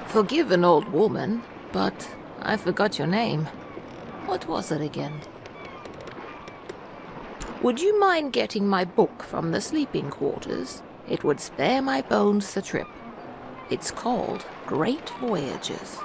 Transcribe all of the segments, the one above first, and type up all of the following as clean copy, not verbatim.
Forgive an old woman, but I forgot your name. What was it again? Would you mind getting my book from the sleeping quarters? It would spare my bones the trip. It's called Great Voyages.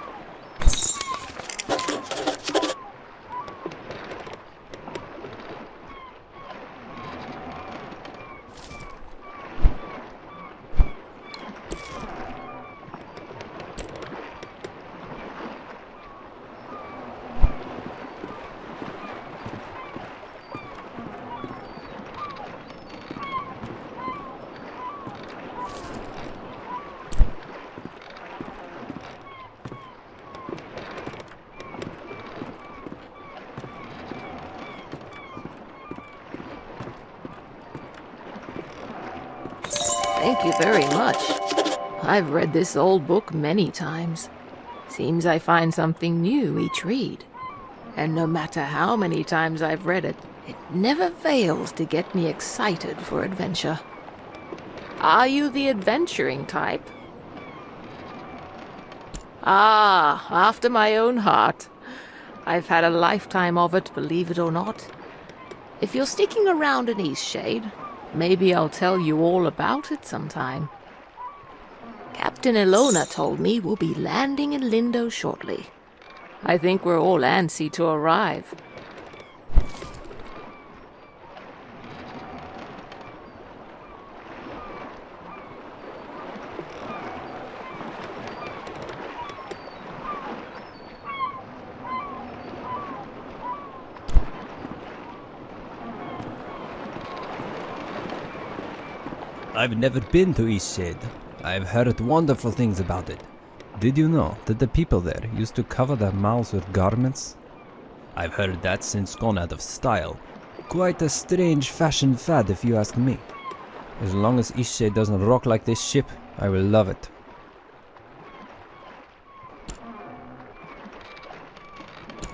Thank you very much. I've read this old book many times. Seems I find something new each read. And no matter how many times I've read it, it never fails to get me excited for adventure. Are you the adventuring type? Ah, after my own heart. I've had a lifetime of it, believe it or not. If you're sticking around in Eastshade, maybe I'll tell you all about it sometime. Captain Ilona told me we'll be landing in Lindo shortly. I think we're all antsy to arrive. I've never been to Eastshade. I've heard wonderful things about it. Did you know that the people there used to cover their mouths with garments? I've heard that's since gone out of style. Quite a strange fashion fad if you ask me. As long as Eastshade doesn't rock like this ship, I will love it.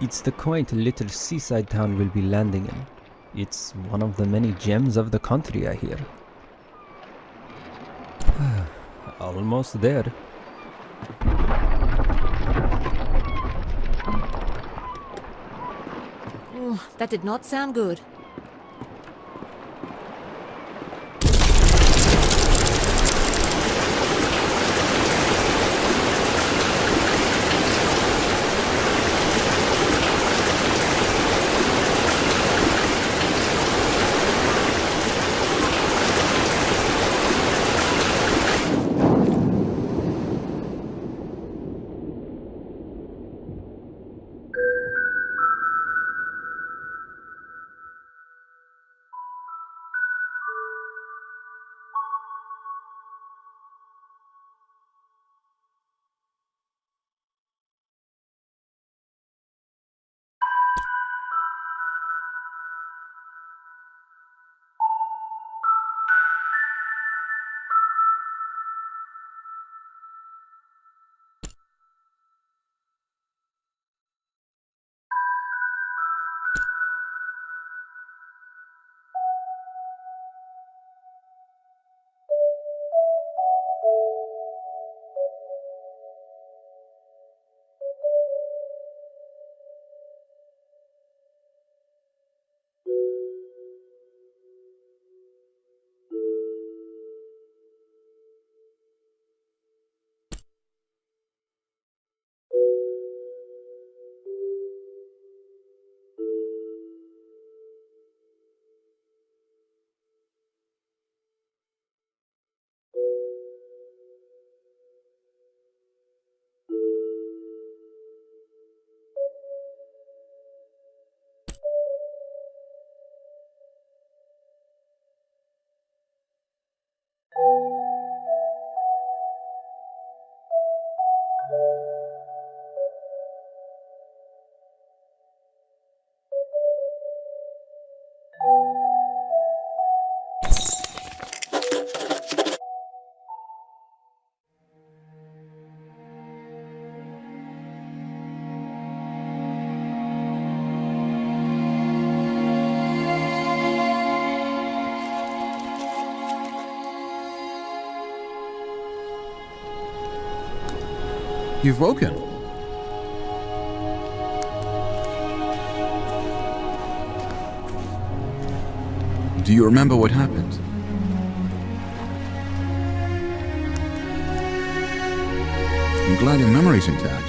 It's the quaint little seaside town we'll be landing in. It's one of the many gems of the country, I hear. Almost there. Ooh, that did not sound good. You've woken. Do you remember what happened? I'm glad your memory's intact.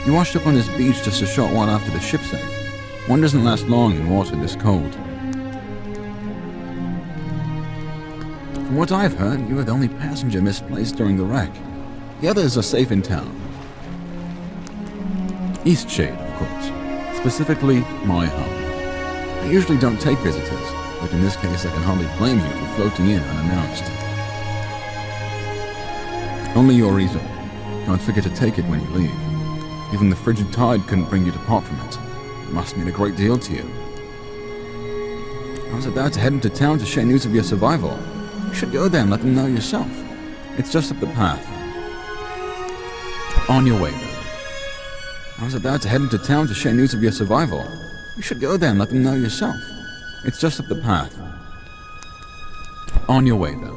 You washed up on this beach just a short while after the ship sank. One doesn't last long in water this cold. From what I've heard, you were the only passenger misplaced during the wreck. The others are safe in town. Eastshade, of course. Specifically, my home. I usually don't take visitors, but in this case I can hardly blame you for floating in unannounced. Only your reason. Don't forget to take it when you leave. Even the frigid tide couldn't bring you to part from it. It must mean a great deal to you. I was about to head into town to share news of your survival. You should go there and let them know yourself. It's just up the path. On your way, then. I was about to head into town to share news of your survival. You should go there and let them know yourself. It's just up the path. On your way, then.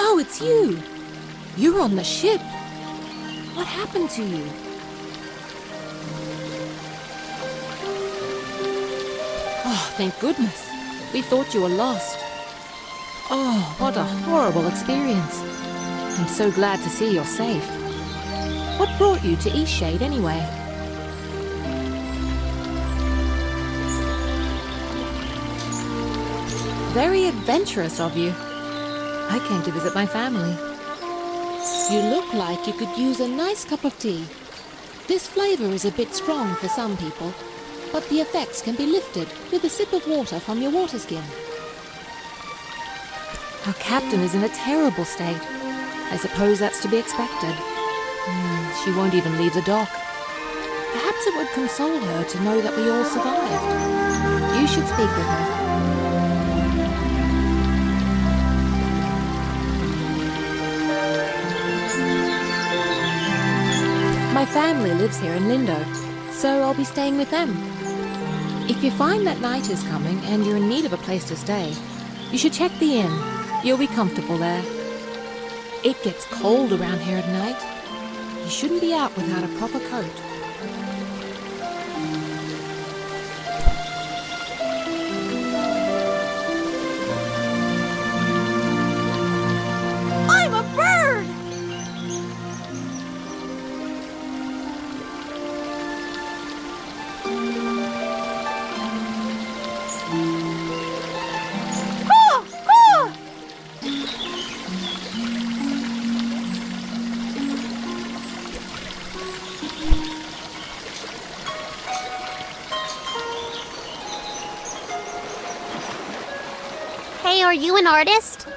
Oh, it's you! You're on the ship! What happened to you? Oh, thank goodness. We thought you were lost. Oh, what a horrible experience. I'm so glad to see you're safe. What brought you to Eastshade anyway? Very adventurous of you. I came to visit my family. You look like you could use a nice cup of tea. This flavor is a bit strong for some people, but the effects can be lifted with a sip of water from your water skin. Our captain is in a terrible state. I suppose that's to be expected. She won't even leave the dock. Perhaps it would console her to know that we all survived. You should speak with her. My family lives here in Lindo, so I'll be staying with them. If you find that night is coming and you're in need of a place to stay, you should check the inn. You'll be comfortable there. It gets cold around here at night. You shouldn't be out without a proper coat. I'm a bird! Ah! Ah! Hey, are you an artist?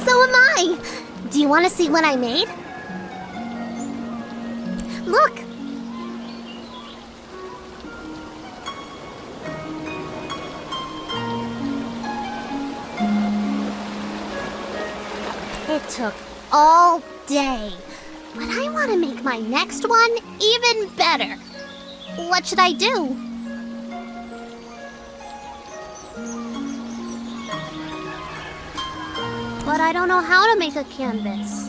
So am I! Do you want to see what I made? Look! It took all day. But I want to make my next one even better. What should I do? But I don't know how to make a canvas.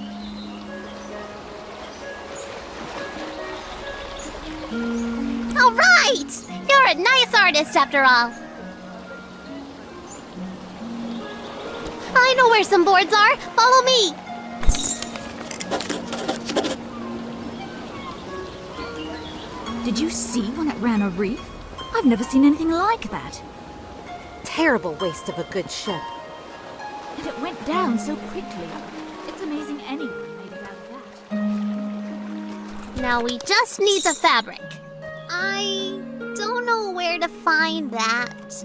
All right! You're a nice artist after all. I know where some boards are. Follow me. Did you see when it ran a reef? I've never seen anything like that. Terrible waste of a good ship. And it went down so quickly. It's amazing anyone made it out of that. Now we just need the fabric. I don't know where to find that.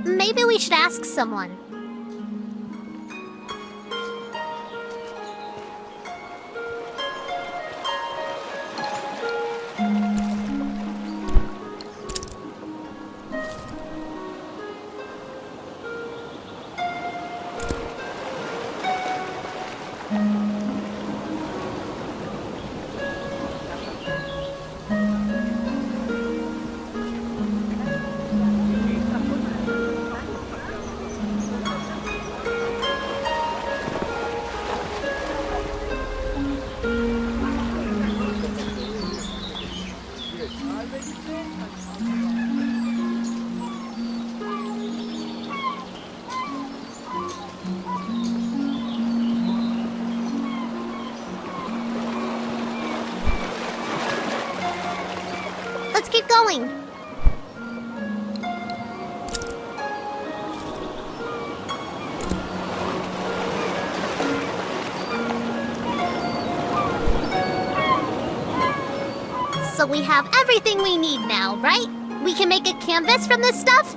Maybe we should ask someone. Let's keep going. So we have everything we need now, right? We can make a canvas from this stuff?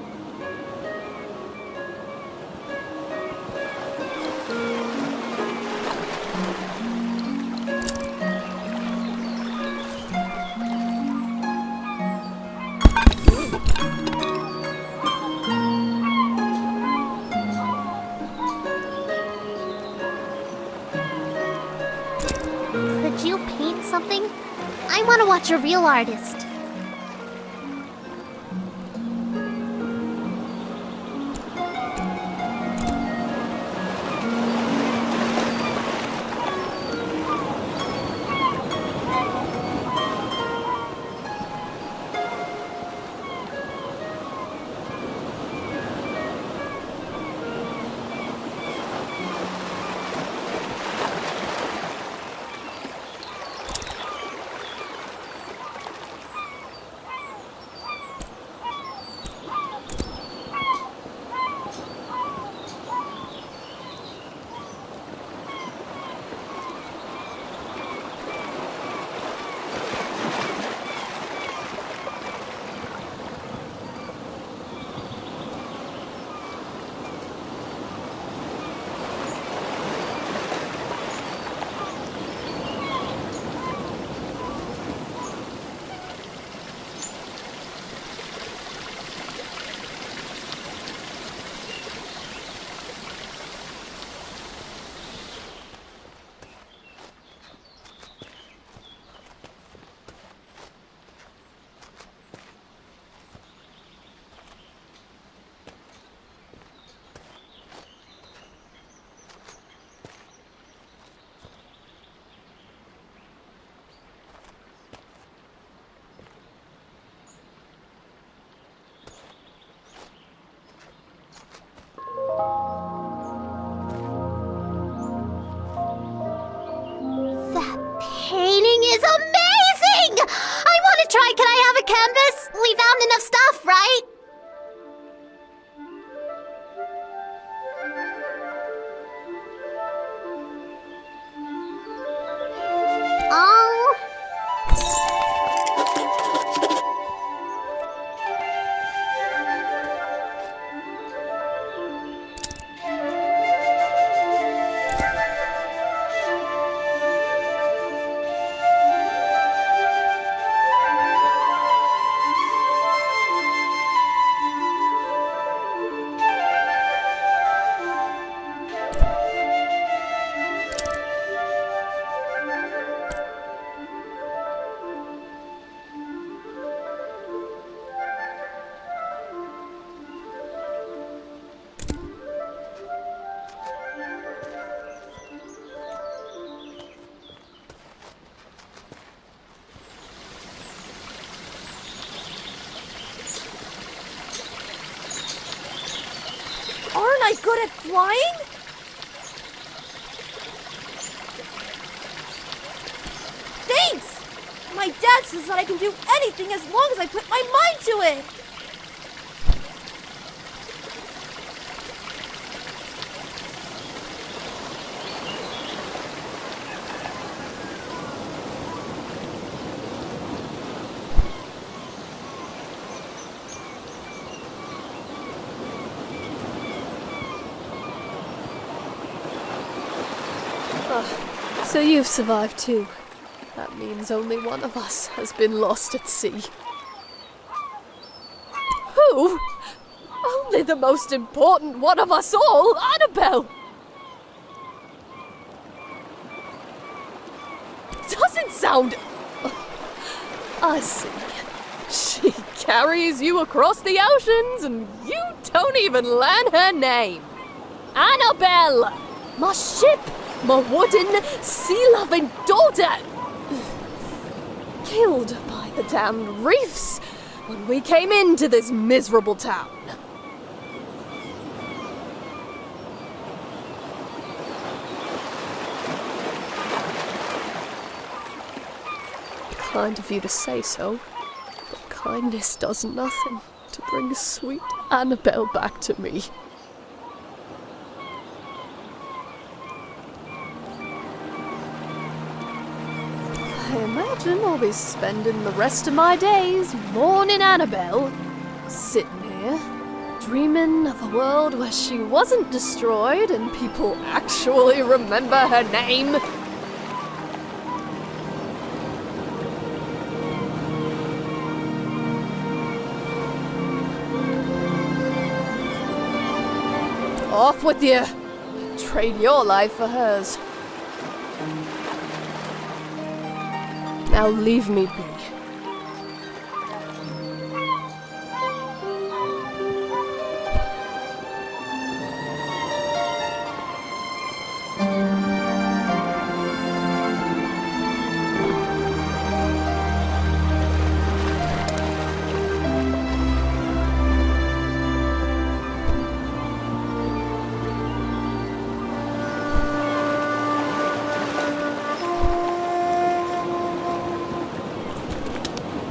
Could you paint something? I want to watch a real artist. we found enough stuff, right? Oh. Aren't I good at flying? Thanks! My dad says that I can do anything as long as I put my mind to it! So you've survived too. That means only one of us has been lost at sea. Who? Only the most important one of us all, Annabelle! Doesn't sound... I see. She carries you across the oceans and you don't even learn her name. Annabelle! My ship! My wooden, sea-loving daughter! Killed by the damned reefs when we came into this miserable town. Kind of you to say so, but kindness does nothing to bring sweet Annabelle back to me. I imagine I'll be spending the rest of my days mourning Annabelle, sitting here, dreaming of a world where she wasn't destroyed and people actually remember her name. Off with you! Trade your life for hers. Now leave me be.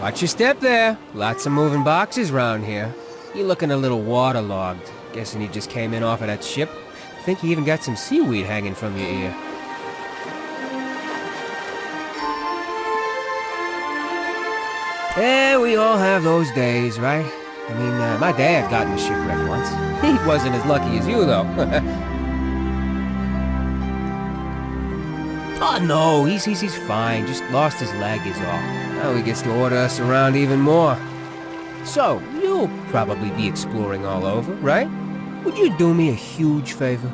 Watch your step there. Lots of moving boxes round here. You looking a little waterlogged. Guessing you just came in off of that ship? Think you even got some seaweed hanging from your ear. Yeah, we all have those days, right? I mean, my dad got in a shipwreck once. He wasn't as lucky as you, though. Oh, no, he's fine. Just lost his leg is all. Now he gets to order us around even more. So, you'll probably be exploring all over, right? Would you do me a huge favor?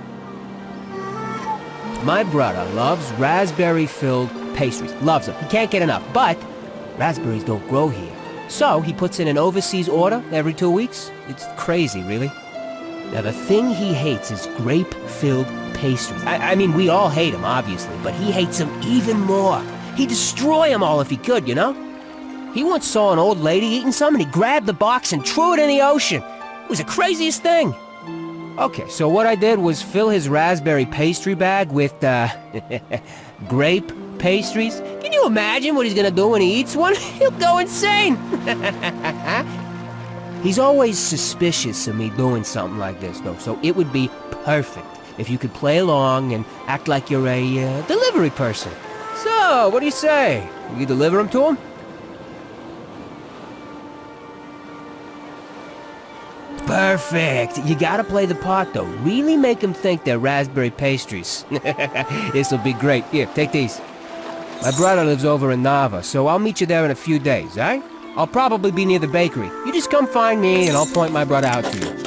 My brother loves raspberry-filled pastries. Loves them. He can't get enough. But raspberries don't grow here. So he puts in an overseas order every 2 weeks. It's crazy, really. Now, the thing he hates is grape-filled pastries. I mean, we all hate them, obviously, but he hates them even more. He'd destroy them all if he could, you know? He once saw an old lady eating some, and he grabbed the box and threw it in the ocean. It was the craziest thing. Okay, so what I did was fill his raspberry pastry bag with, grape pastries. Can you you imagine what he's gonna do when he eats one? He'll go insane! He's always suspicious of me doing something like this, though, so it would be perfect if you could play along and act like you're a delivery person. So, what do you say? You deliver him to him? Perfect! You gotta play the part, though. Really make them think they're raspberry pastries. This'll be great. Here, take these. My brother lives over in Nava, so I'll meet you there in a few days, eh? I'll probably be near the bakery. You just come find me, and I'll point my brother out to you.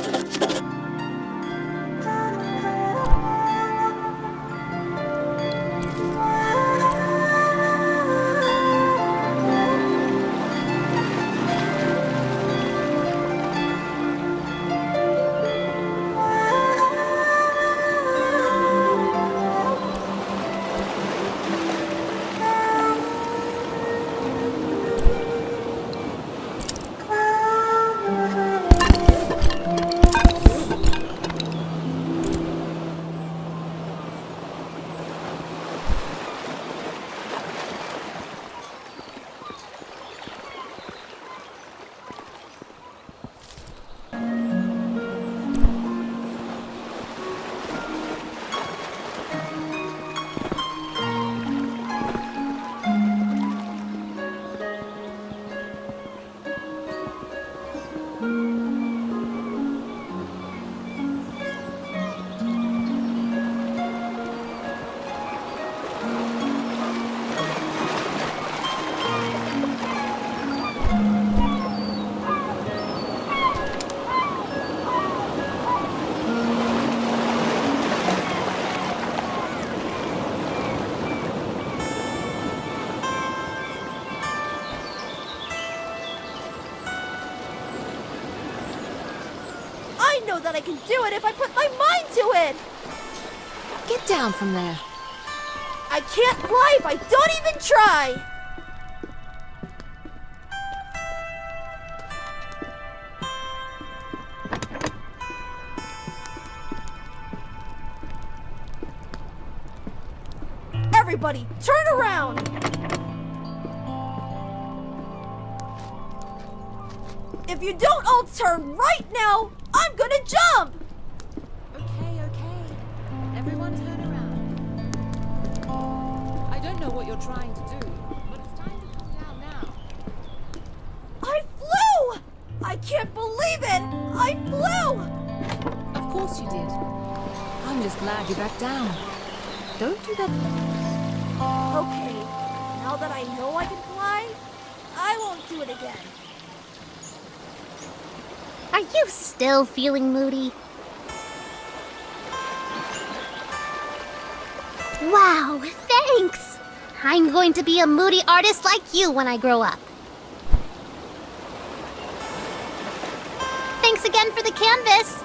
That I can do it if I put my mind to it! Get down from there. I can't fly if I don't even try! Everybody, turn around! If you don't all turn right now, I'm gonna jump! Okay. Everyone turn around. I don't know what you're trying to do, but it's time to come down now. I flew! I can't believe it! I flew! Of course you did. I'm just glad you're back down. Don't do that. Okay, now that I know I can fly, I won't do it again. Are you still feeling moody? Wow, thanks! I'm going to be a moody artist like you when I grow up. Thanks again for the canvas!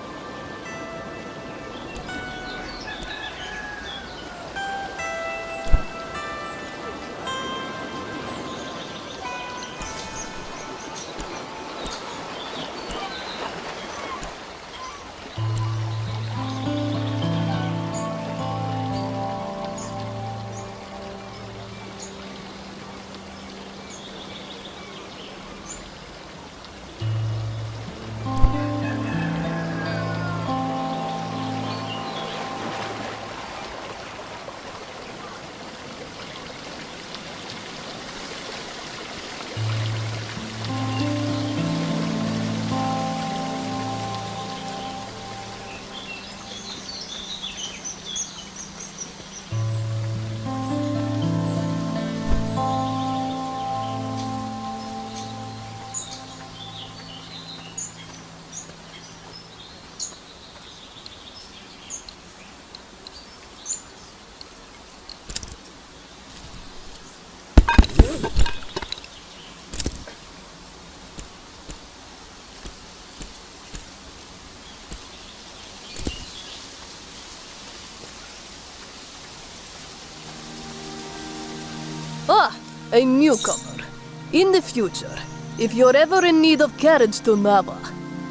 Ah, a newcomer. In the future, if you're ever in need of carriage to Nava,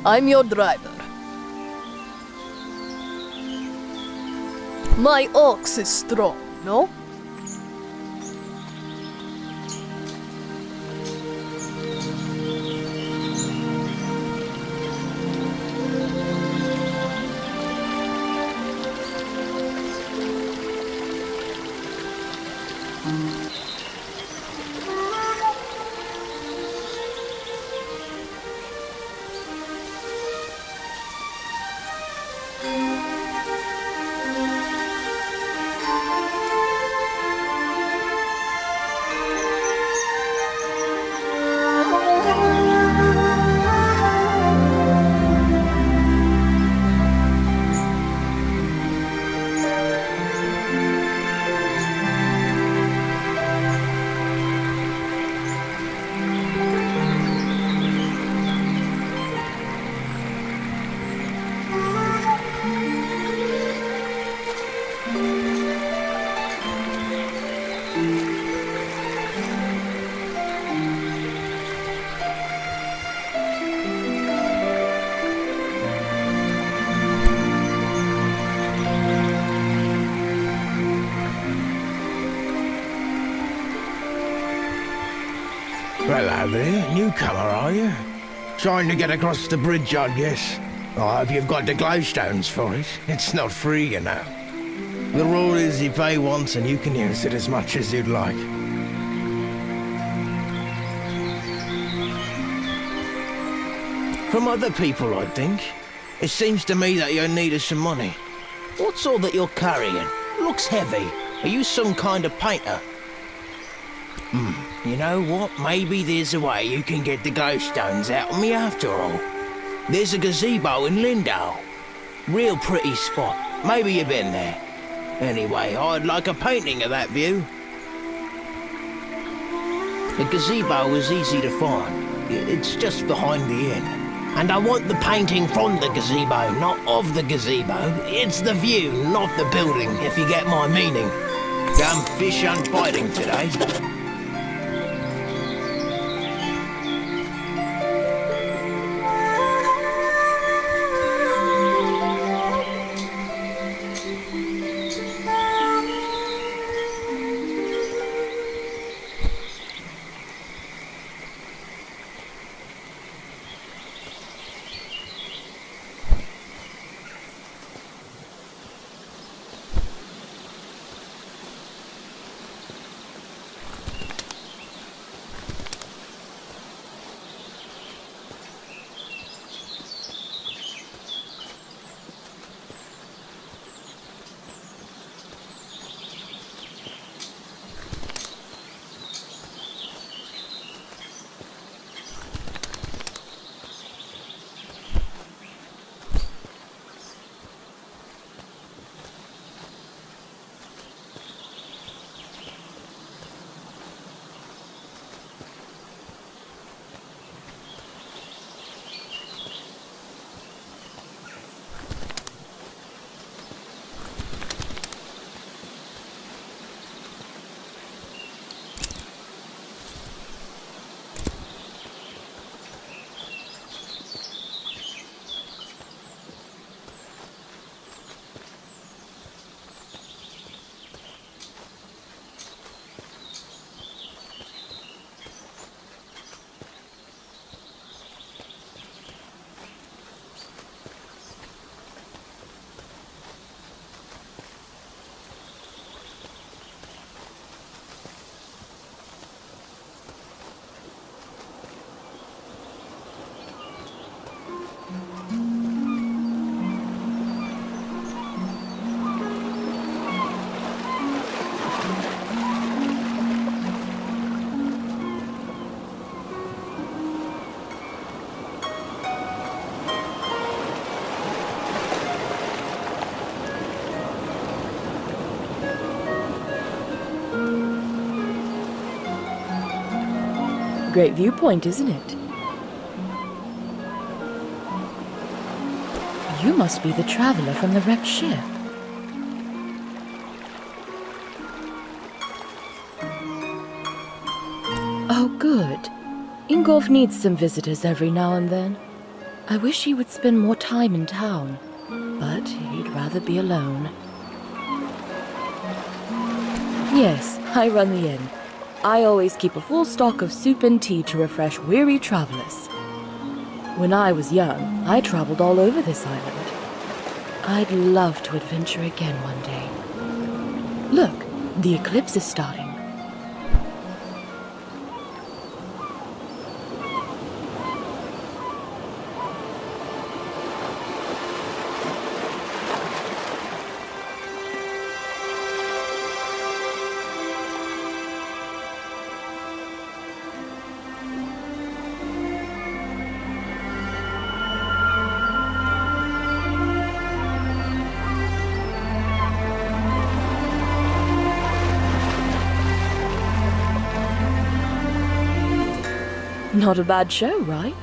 I'm your driver. My ox is strong, no? Hello there, newcomer, are you? Trying to get across the bridge, I guess. I hope you've got the glowstones for it. It's not free, you know. The rule is you pay once and you can use it as much as you'd like. From other people, I think. It seems to me that you're in need of some money. What's all that you're carrying? Looks heavy. Are you some kind of painter? You know what? Maybe there's a way you can get the glowstones out of me after all. There's a gazebo in Lindau. Real pretty spot. Maybe you've been there. Anyway, I'd like a painting of that view. The gazebo is easy to find. It's just behind the inn. And I want the painting from the gazebo, not of the gazebo. It's the view, not the building, if you get my meaning. Damn fish aren't biting today. Great viewpoint, isn't it? You must be the traveler from the wrecked ship. Oh, good. Ingolf needs some visitors every now and then. I wish he would spend more time in town, but he'd rather be alone. Yes, I run the inn. I always keep a full stock of soup and tea to refresh weary travelers. When I was young, I traveled all over this island. I'd love to adventure again one day. Look, the eclipse is starting. Not a bad show, right?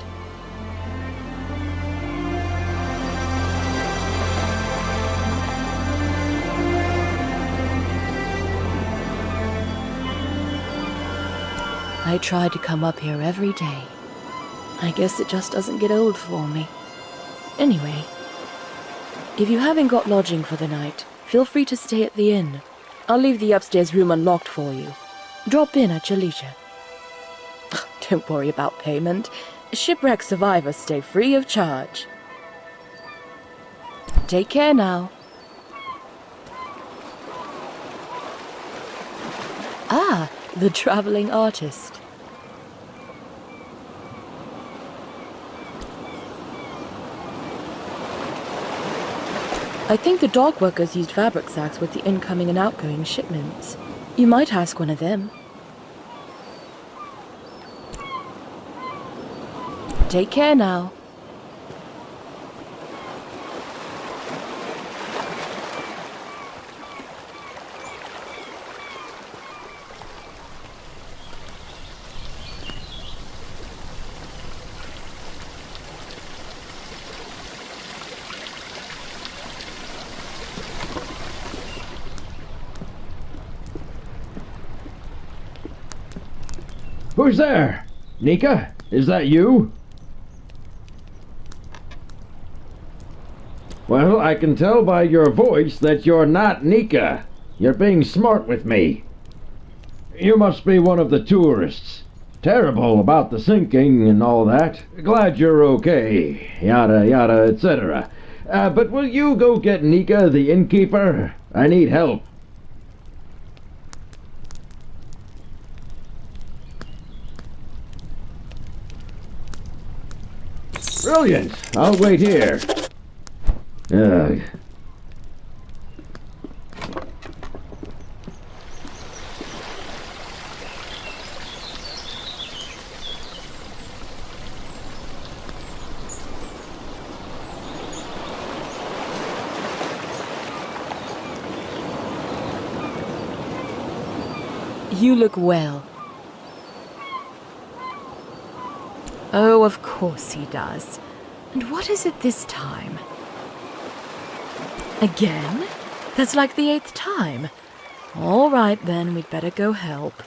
I try to come up here every day. I guess it just doesn't get old for me. Anyway, if you haven't got lodging for the night, feel free to stay at the inn. I'll leave the upstairs room unlocked for you. Drop in at your leisure. Don't worry about payment. Shipwreck survivors stay free of charge. Take care now. Ah, the traveling artist. I think the dock workers used fabric sacks with the incoming and outgoing shipments. You might ask one of them. Take care now. Who's there? Nika? Is that you? Well, I can tell by your voice that you're not Nika. You're being smart with me. You must be one of the tourists. Terrible about the sinking and all that. Glad you're okay. Yada yada, etc. But will you go get Nika, the innkeeper? I need help. Brilliant! I'll wait here. Ugh. You look well. Oh, of course he does. And what is it this time? Again? That's like the 8th time. All right then, we'd better go help.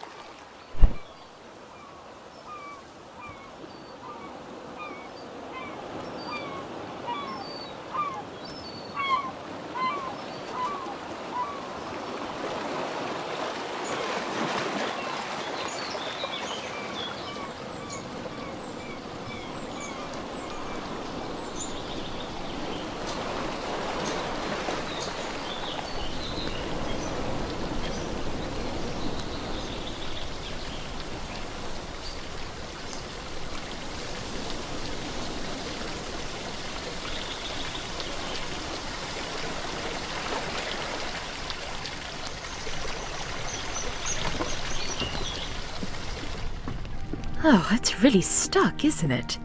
Oh, it's really stuck, isn't it?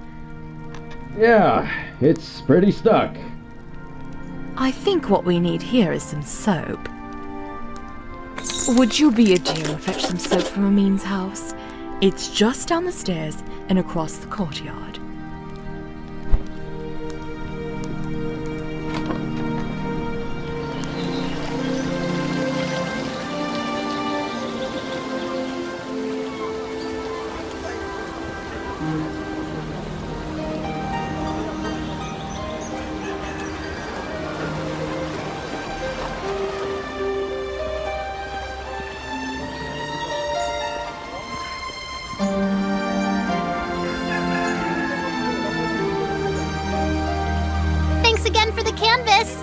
Yeah, it's pretty stuck. I think what we need here is some soap. Would you be a dear and fetch some soap from Amin's house? It's just down the stairs and across the courtyard. Thanks again for the canvas.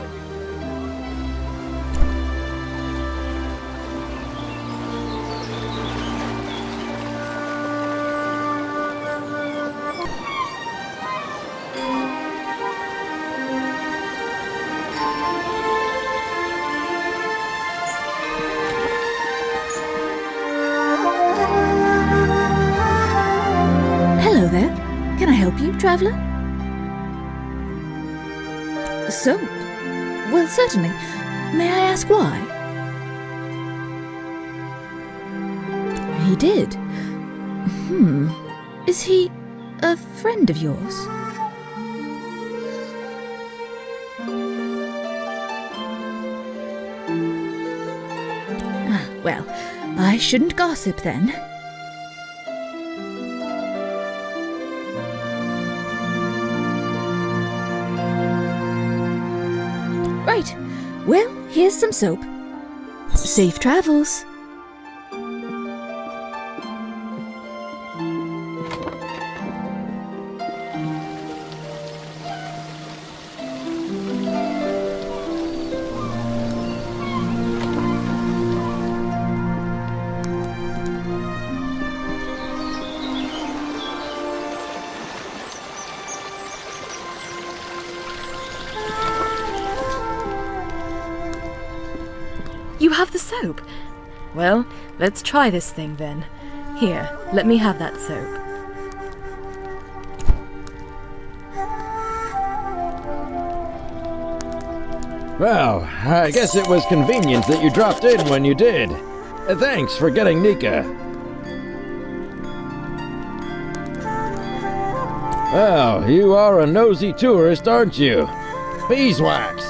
Hello there. Can I help you, traveler? Soap? Well, certainly. May I ask why? He did. Is he A friend of yours? Ah, well, I shouldn't gossip then. Right. Well, here's some soap. Safe travels. You have the soap? Well, let's try this thing then. Here, let me have that soap. Well, I guess it was convenient that you dropped in when you did. Thanks for getting Nika. Well, you are a nosy tourist, aren't you? Beeswax!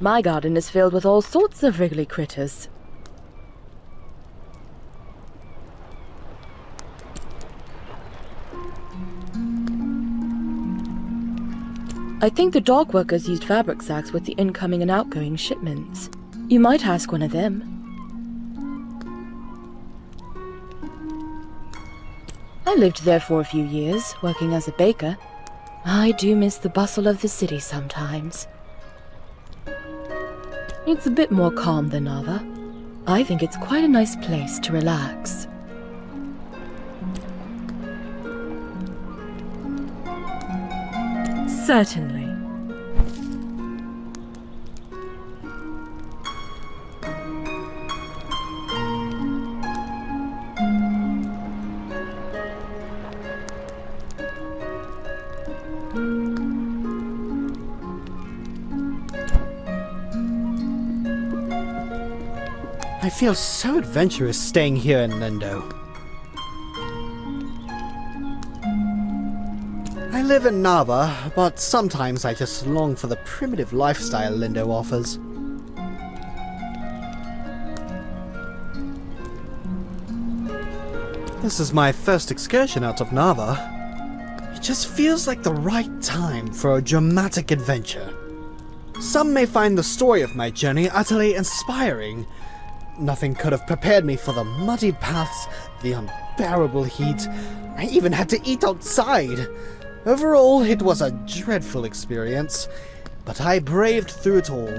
My garden is filled with all sorts of wriggly critters. I think the dock workers used fabric sacks with the incoming and outgoing shipments. You might ask one of them. I lived there for a few years, working as a baker. I do miss the bustle of the city sometimes. It's a bit more calm than Nava. I think it's quite a nice place to relax. Certainly. I feel so adventurous staying here in Lindo. I live in Nava, but sometimes I just long for the primitive lifestyle Lindo offers. This is my first excursion out of Nava. It just feels like the right time for a dramatic adventure. Some may find the story of my journey utterly inspiring. Nothing could have prepared me for the muddy paths, the unbearable heat. I even had to eat outside. Overall, it was a dreadful experience, but I braved through it all.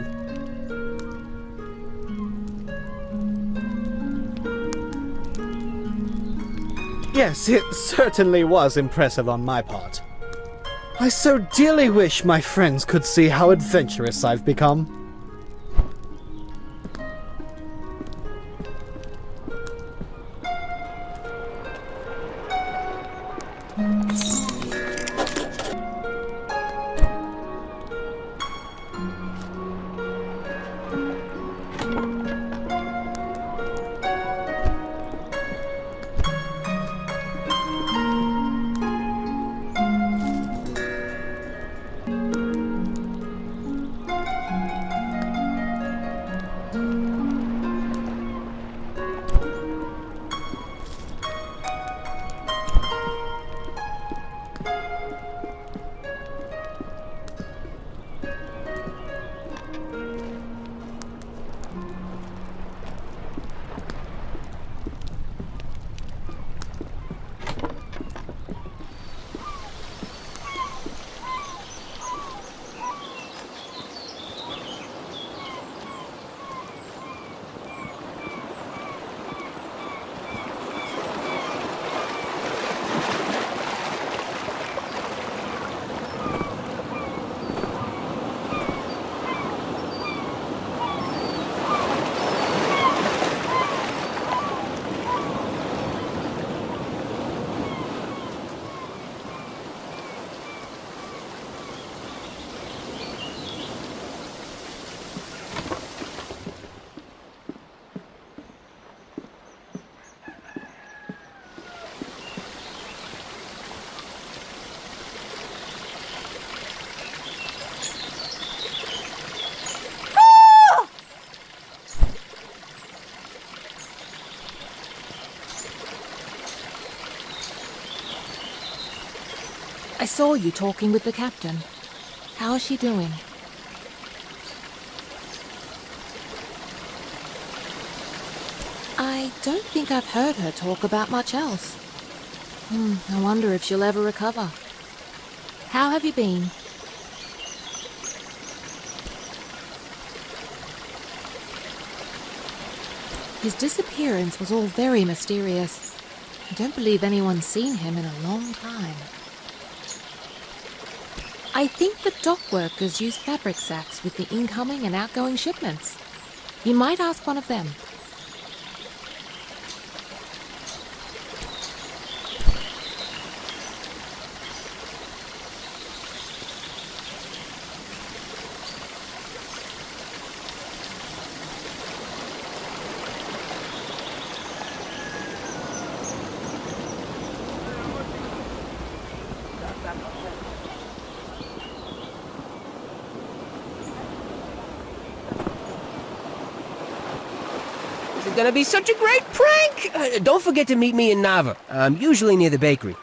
Yes, it certainly was impressive on my part. I so dearly wish my friends could see how adventurous I've become. I saw you talking with the captain. How is she doing? I don't think I've heard her talk about much else. I wonder if she'll ever recover. How have you been? His disappearance was all very mysterious. I don't believe anyone's seen him in a long time. I think the dock workers use fabric sacks with the incoming and outgoing shipments. You might ask one of them. It's gonna be such a great prank! Don't forget to meet me in Nava. I'm usually near the bakery.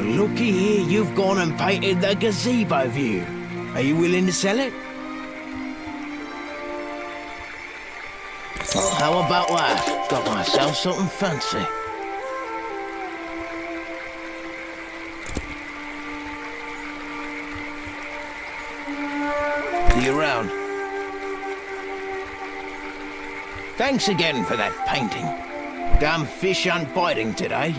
Looky here, you've gone and painted the gazebo view. Are you willing to sell it? Well, how about that? Got myself something fancy. See you around. Thanks again for that painting. Damn fish aren't biting today.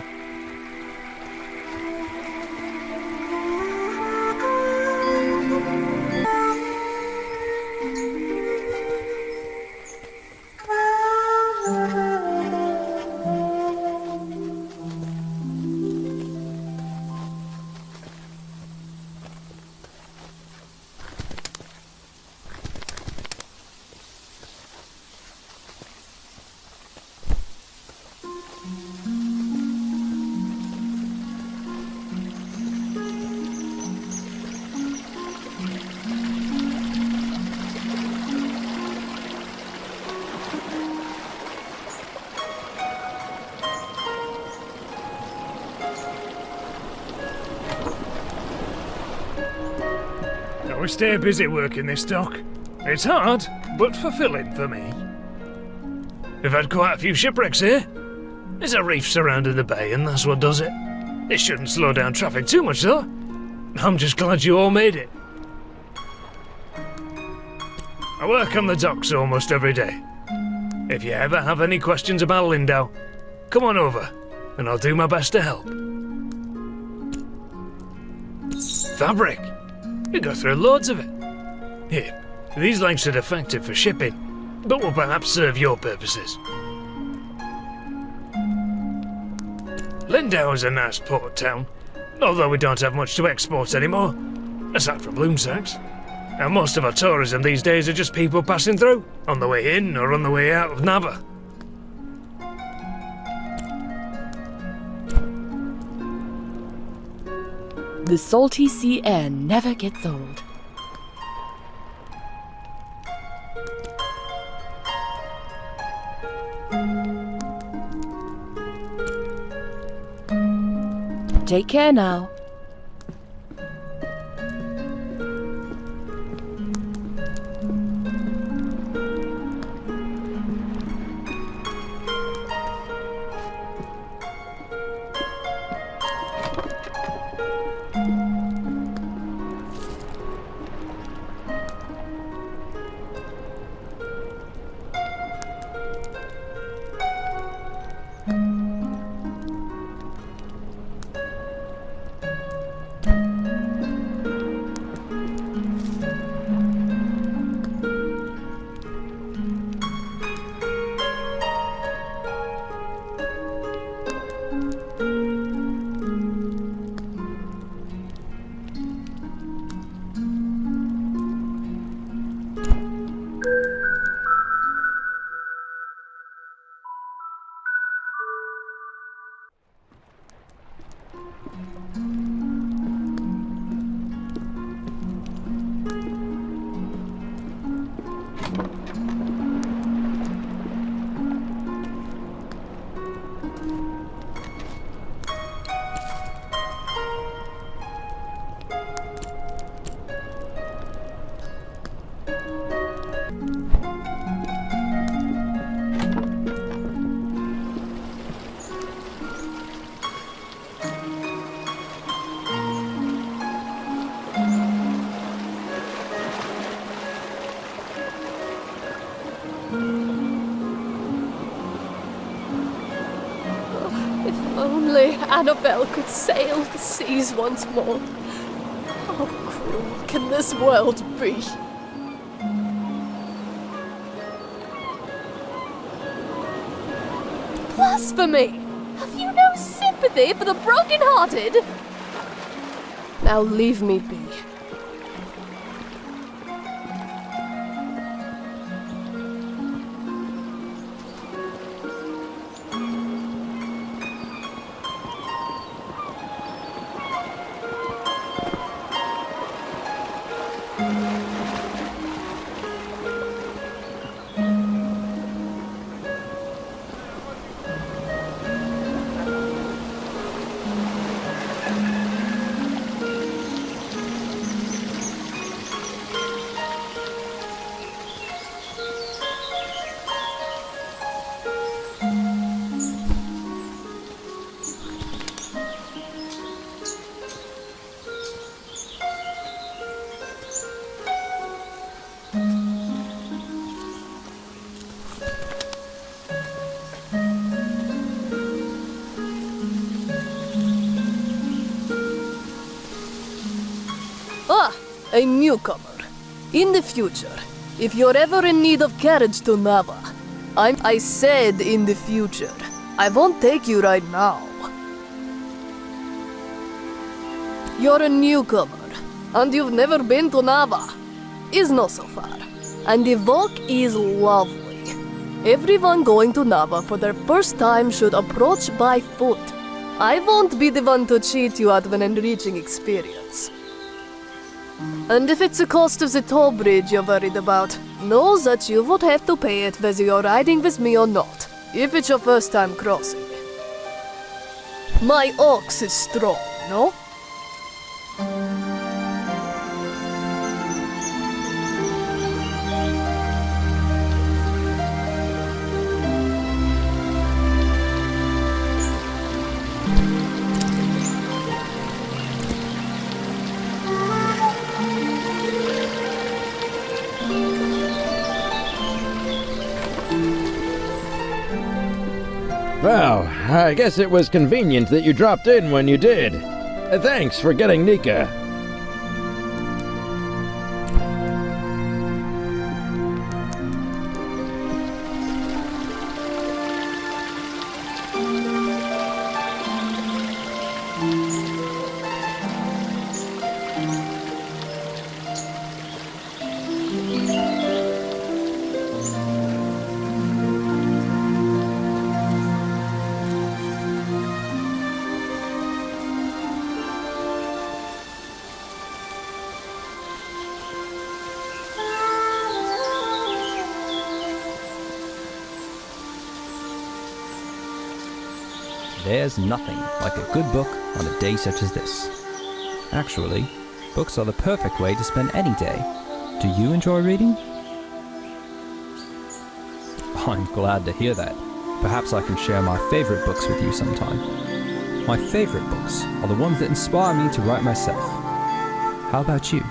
So we stay busy working this dock. It's hard, but fulfilling for me. We've had quite a few shipwrecks here. There's a reef surrounding the bay, and that's what does it. It shouldn't slow down traffic too much, though. I'm just glad you all made it. I work on the docks almost every day. If you ever have any questions about Lindau, come on over, and I'll do my best to help. Fabric. We go through loads of it. Here, these lengths are defective for shipping, but will perhaps serve your purposes. Lindau is a nice port town, although we don't have much to export anymore, aside from loom sacks. And most of our tourism these days are just people passing through, on the way in or on the way out of Nava. The salty sea air never gets old. Take care now. Only Annabelle could sail the seas once more. How cruel can this world be? Blasphemy! Have you no sympathy for the broken-hearted? Now leave me be. A newcomer. In the future, if you're ever in need of carriage to Nava, I said in the future. I won't take you right now. You're a newcomer, and you've never been to Nava. Is not so far. And the walk is lovely. Everyone going to Nava for their first time should approach by foot. I won't be the one to cheat you out of an enriching experience. And if it's the cost of the toll bridge you're worried about, know that you would have to pay it whether you're riding with me or not, if it's your first time crossing. My ox is strong, no? Well, I guess it was convenient that you dropped in when you did. Thanks for getting Nika. There's nothing like a good book on a day such as this. Actually, books are the perfect way to spend any day. Do you enjoy reading? I'm glad to hear that. Perhaps I can share my favorite books with you sometime. My favorite books are the ones that inspire me to write myself. How about you?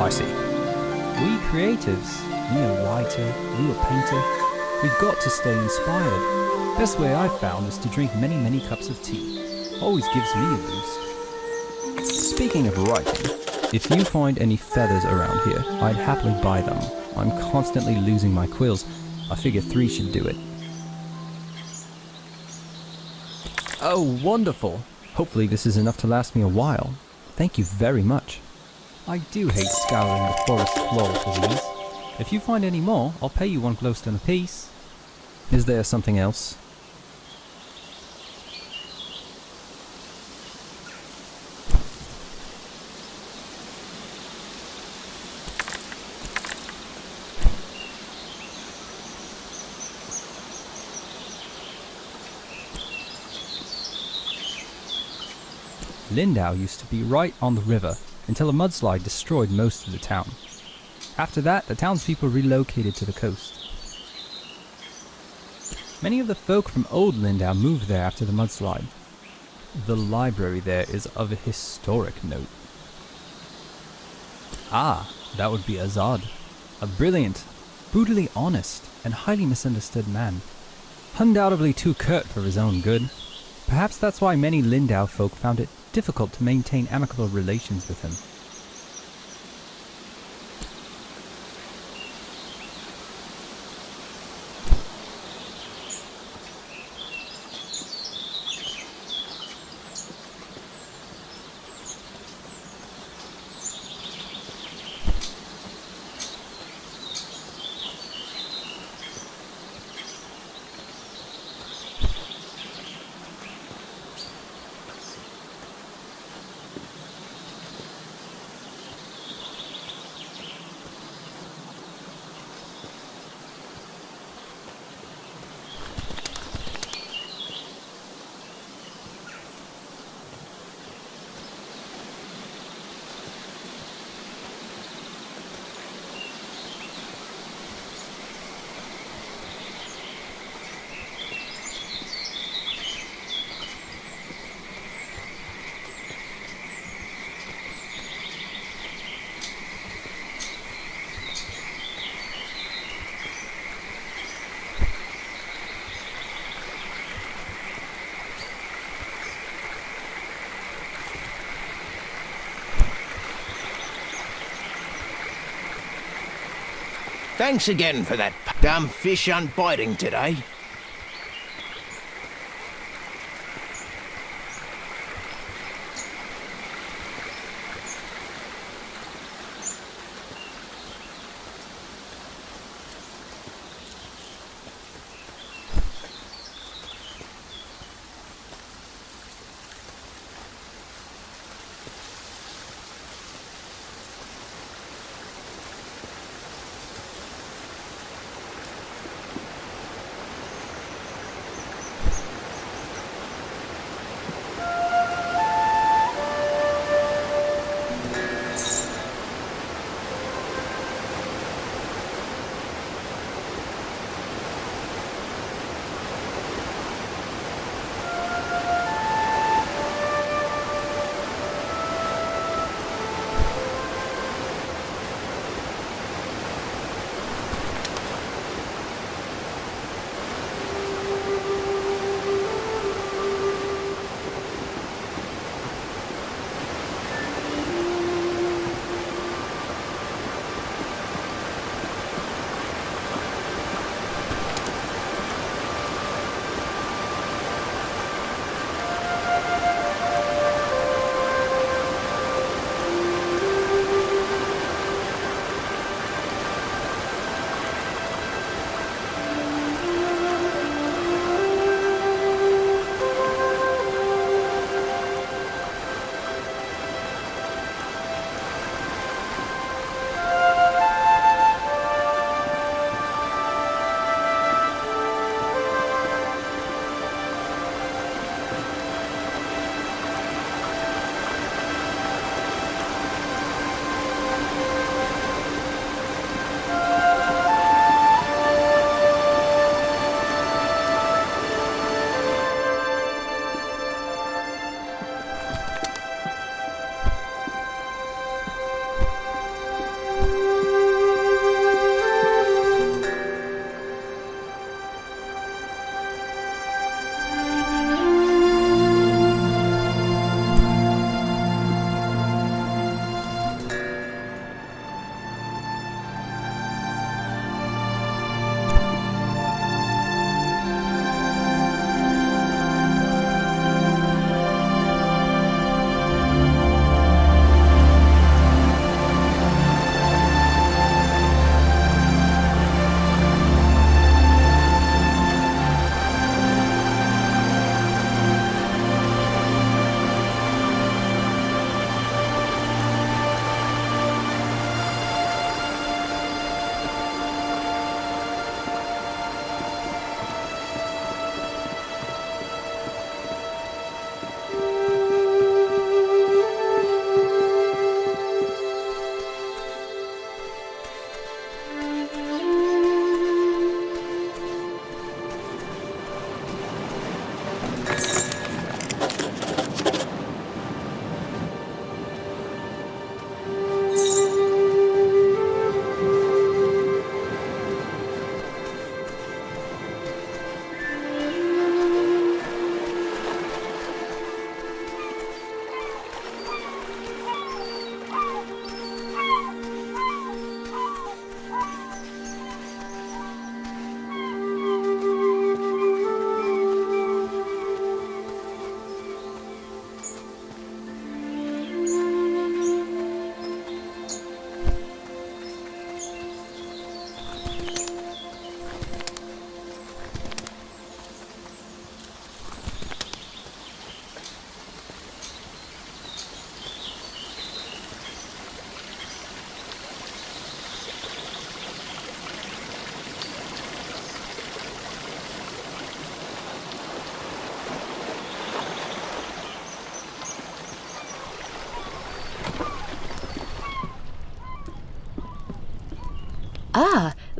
I see. We creatives, me a writer, you a painter, we've got to stay inspired. Best way I've found is to drink many, many cups of tea. Always gives me a boost. Speaking of writing, if you find any feathers around here, I'd happily buy them. I'm constantly losing my quills. I figure 3 should do it. Oh, wonderful. Hopefully this is enough to last me a while. Thank you very much. I do hate scouring the forest floor for these. If you find any more, I'll pay you 1 glowstone apiece. Is there something else? Lindau used to be right on the river until a mudslide destroyed most of the town. After that, the townspeople relocated to the coast. Many of the folk from old Lindau moved there after the mudslide. The library there is of a historic note. Ah, that would be Azad. A brilliant, brutally honest, and highly misunderstood man. Undoubtedly too curt for his own good. Perhaps that's why many Lindau folk found it difficult to maintain amicable relations with him. Thanks again for that damn fish unbiting today.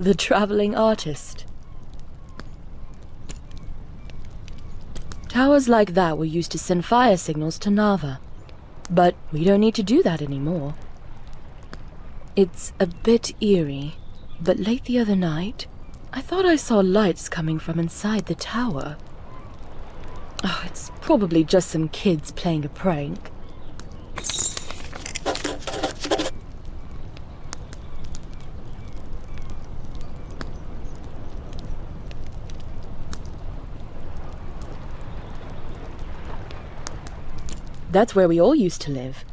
The traveling artist. Towers like that were used to send fire signals to Nava. But we don't need to do that anymore. It's a bit eerie, but late the other night, I thought I saw lights coming from inside the tower. Oh, it's probably just some kids playing a prank. That's where we all used to live.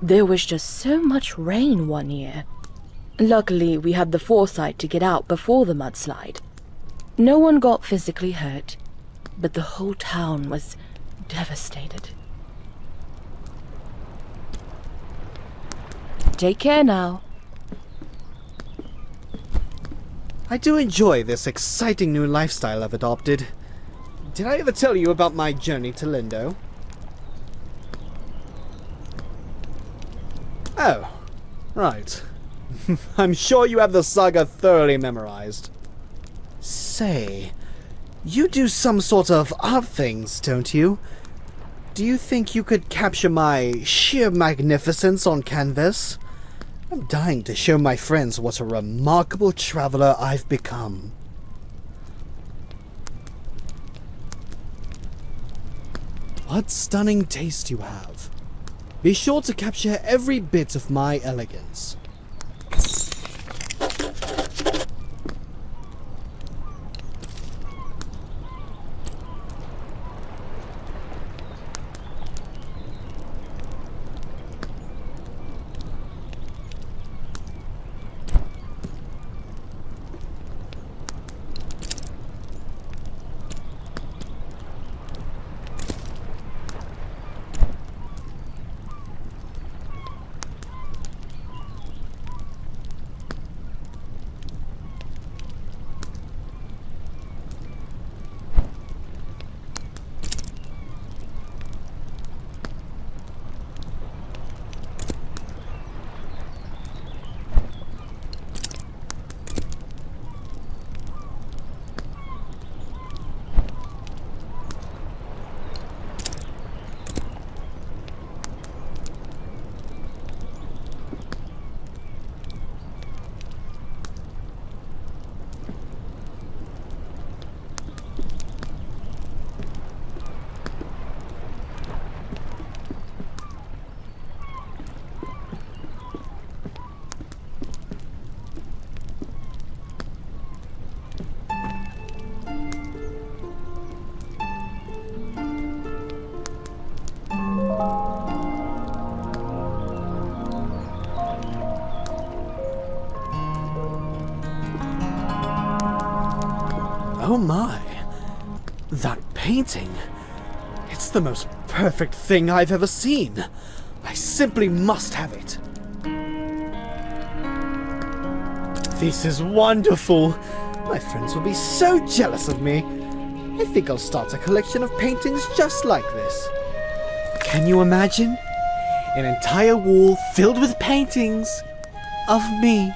There was just so much rain one year. Luckily, we had the foresight to get out before the mudslide. No one got physically hurt, but the whole town was devastated. Take care now. I do enjoy this exciting new lifestyle I've adopted. Did I ever tell you about my journey to Lindo? Oh, right. I'm sure you have the saga thoroughly memorized. Say, you do some sort of art things, don't you? Do you think you could capture my sheer magnificence on canvas? I'm dying to show my friends what a remarkable traveler I've become. What stunning taste you have. Be sure to capture every bit of my elegance. Oh my, that painting. It's the most perfect thing I've ever seen. I simply must have it. This is wonderful. My friends will be so jealous of me. I think I'll start a collection of paintings just like this. Can you imagine? An entire wall filled with paintings of me.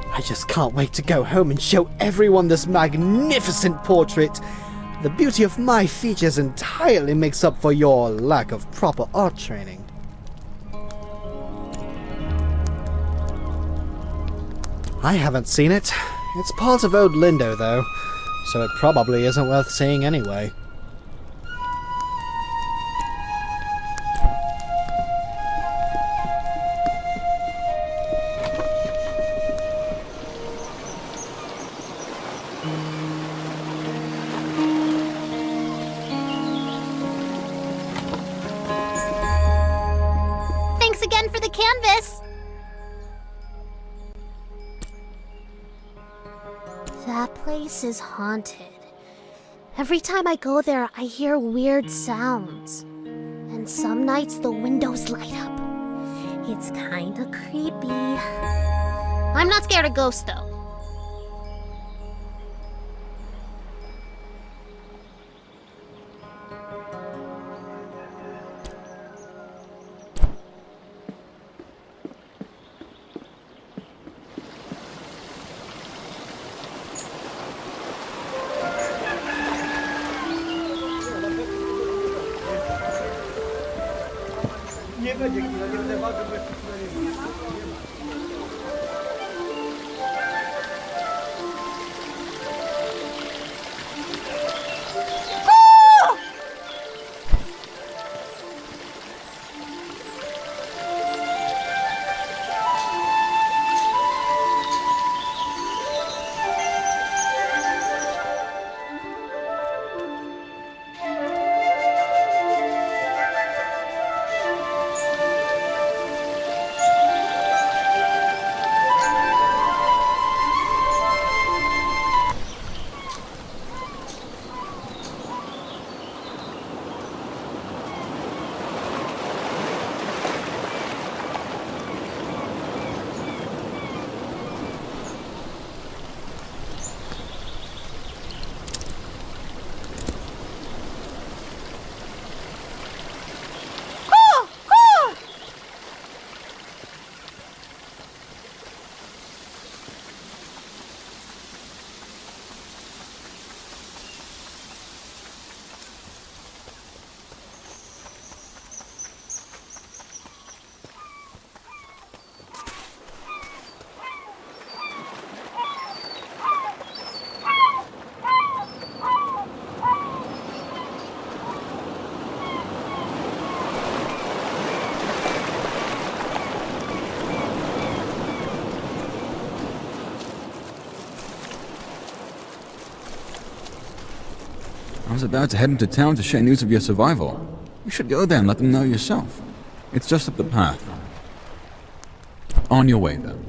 I just can't wait to go home and show everyone this magnificent portrait. The beauty of my features entirely makes up for your lack of proper art training. I haven't seen it. It's part of Old Lindo, though, so it probably isn't worth seeing anyway. Thanks again for the canvas! That place is haunted. Every time I go there, I hear weird sounds. And some nights the windows light up. It's kinda creepy. I'm not scared of ghosts, though. I was about to head into town to share news of your survival. You should go there and let them know yourself. It's just up the path. On your way, then.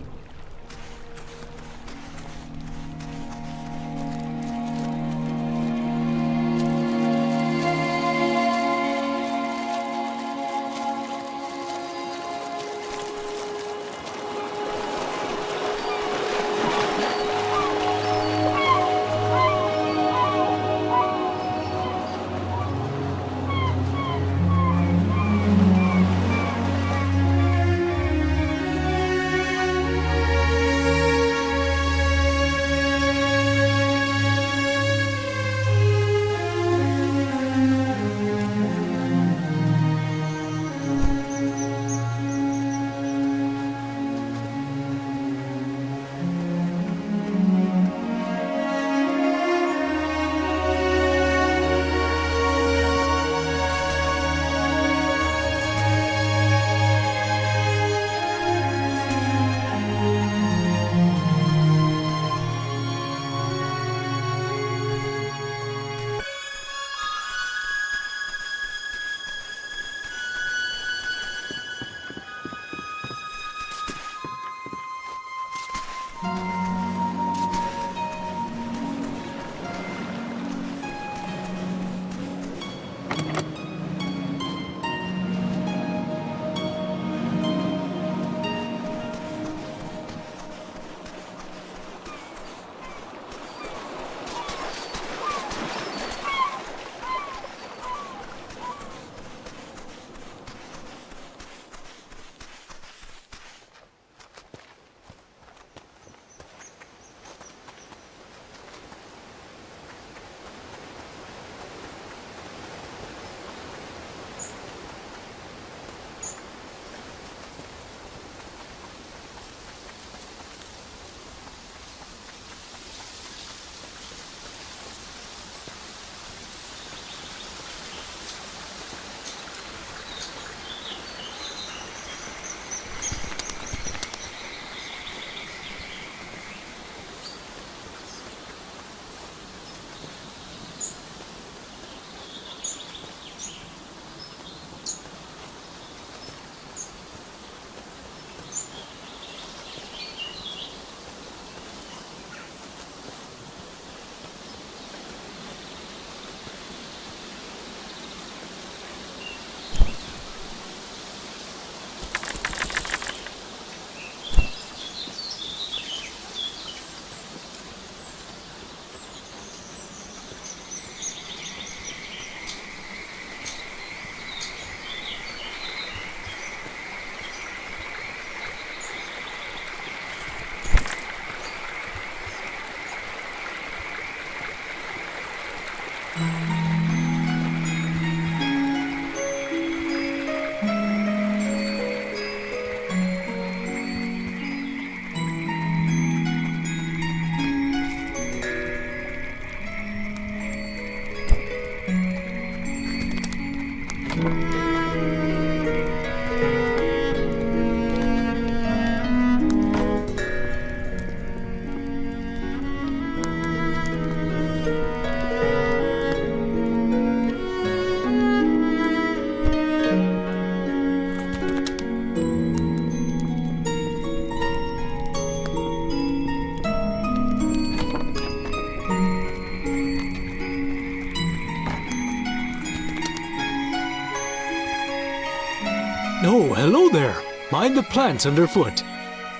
Oh, hello there. Mind the plants underfoot.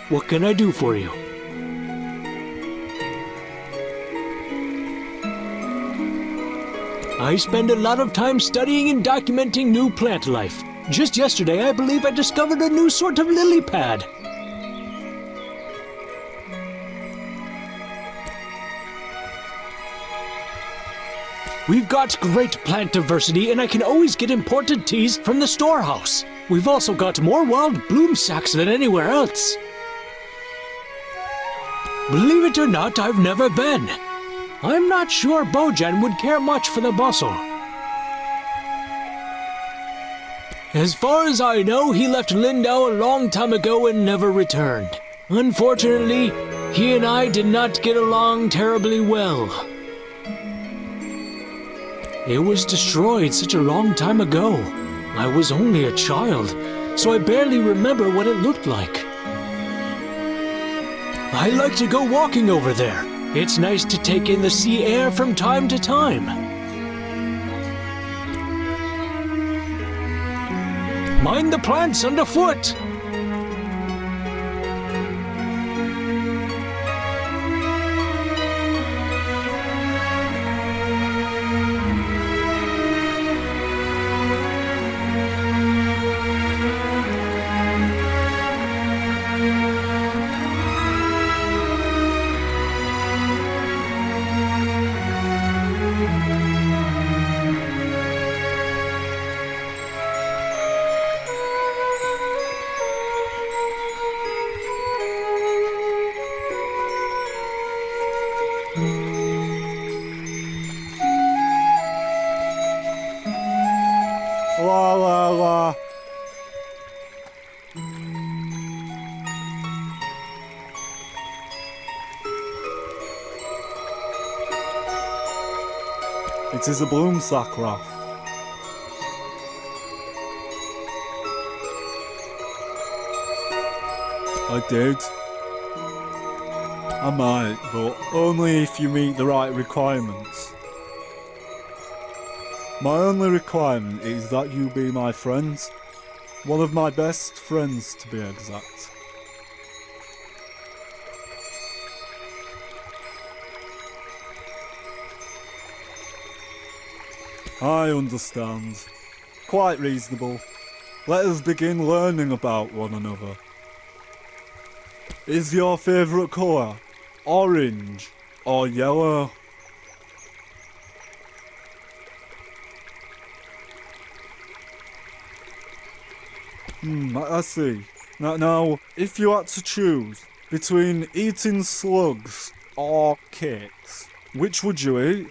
What can I do for you? I spend a lot of time studying and documenting new plant life. Just yesterday, I believe I discovered a new sort of lily pad. We've got great plant diversity, and I can always get imported teas from the storehouse. We've also got more wild bloom sacks than anywhere else. Believe it or not, I've never been. I'm not sure Bojan would care much for the bustle. As far as I know, he left Lindau a long time ago and never returned. Unfortunately, he and I did not get along terribly well. It was destroyed such a long time ago. I was only a child, so I barely remember what it looked like. I like to go walking over there. It's nice to take in the sea air from time to time. Mind the plants underfoot! La la la. It is a bloom sack, Raph. I did. I might, but only if you meet the right requirements. My only requirement is that you be my friend. One of my best friends, to be exact. I understand. Quite reasonable. Let us begin learning about one another. Is your favourite colour orange or yellow? I see. Now, if you had to choose between eating slugs or cakes, which would you eat?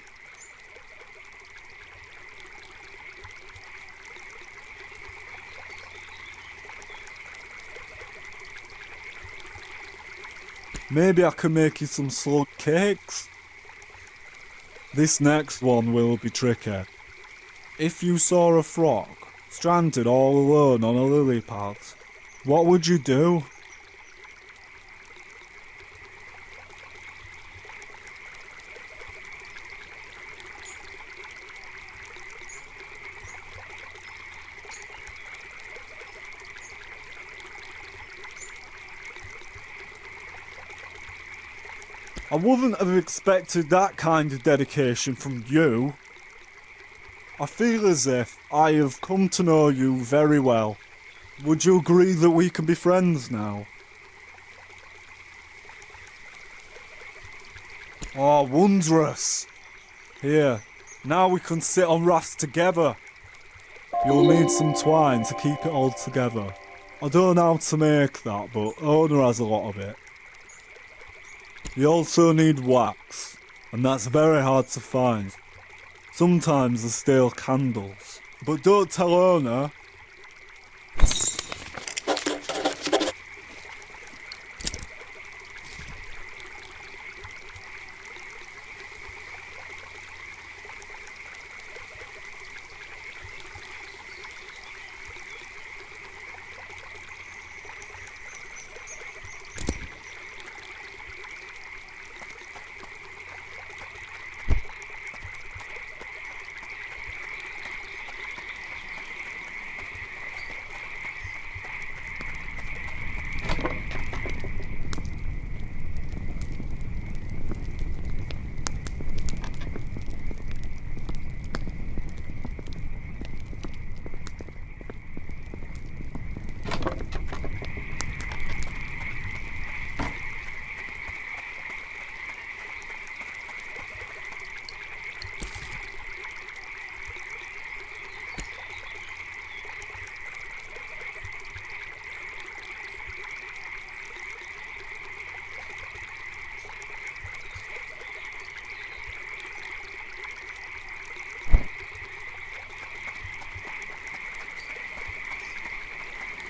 Maybe I can make you some slug cakes? This next one will be tricky. If you saw a frog stranded all alone on a lily pad, what would you do? I wouldn't have expected that kind of dedication from you. I feel as if I have come to know you very well. Would you agree that we can be friends now? Oh, wondrous! Here, now we can sit on rafts together. You'll need some twine to keep it all together. I don't know how to make that, but Ona has a lot of it. You also need wax, and that's very hard to find. Sometimes there's stale candles. But don't tell Ona.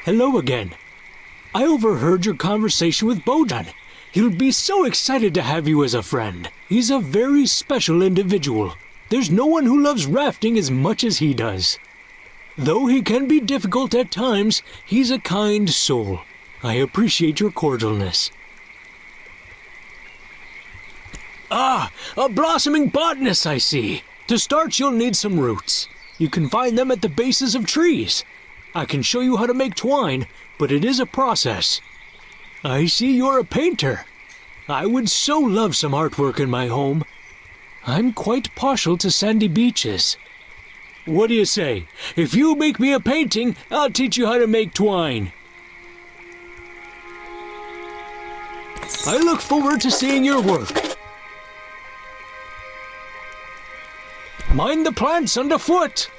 Hello again. I overheard your conversation with Bojan. He'll be so excited to have you as a friend. He's a very special individual. There's no one who loves rafting as much as he does. Though he can be difficult at times, he's a kind soul. I appreciate your cordialness. Ah, a blossoming botanist, I see. To start, you'll need some roots. You can find them at the bases of trees. I can show you how to make twine, but it is a process. I see you're a painter. I would so love some artwork in my home. I'm quite partial to sandy beaches. What do you say? If you make me a painting, I'll teach you how to make twine. I look forward to seeing your work. Mind the plants underfoot.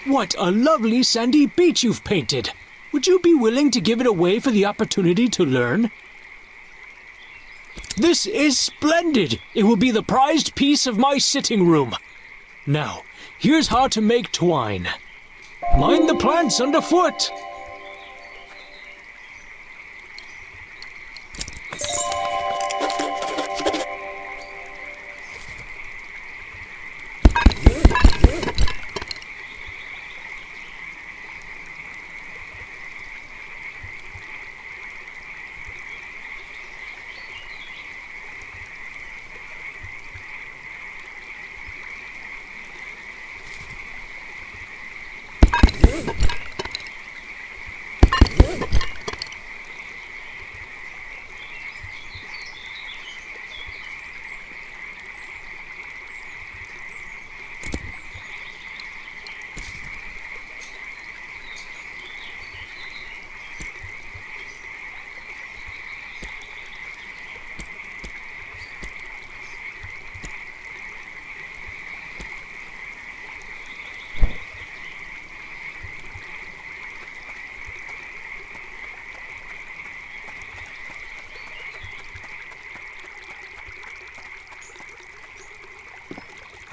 What a lovely sandy beach you've painted! Would you be willing to give it away for the opportunity to learn? This is splendid! It will be the prized piece of my sitting room. Now, here's how to make twine. Mind the plants underfoot!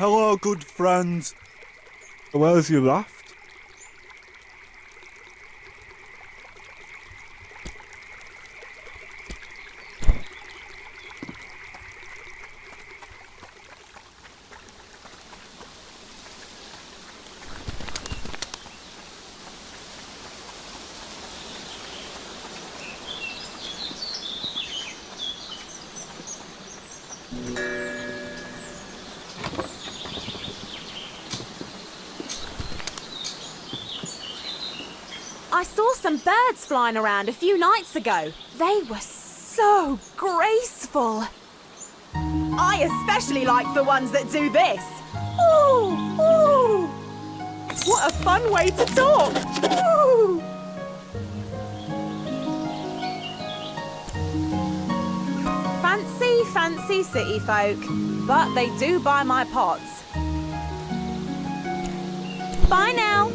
Hello, good friend. Where's your raft? I saw some birds flying around a few nights ago. They were so graceful. I especially like the ones that do this. Ooh, ooh. What a fun way to talk. Ooh. Fancy, fancy city folk, but they do buy my pots. Bye now.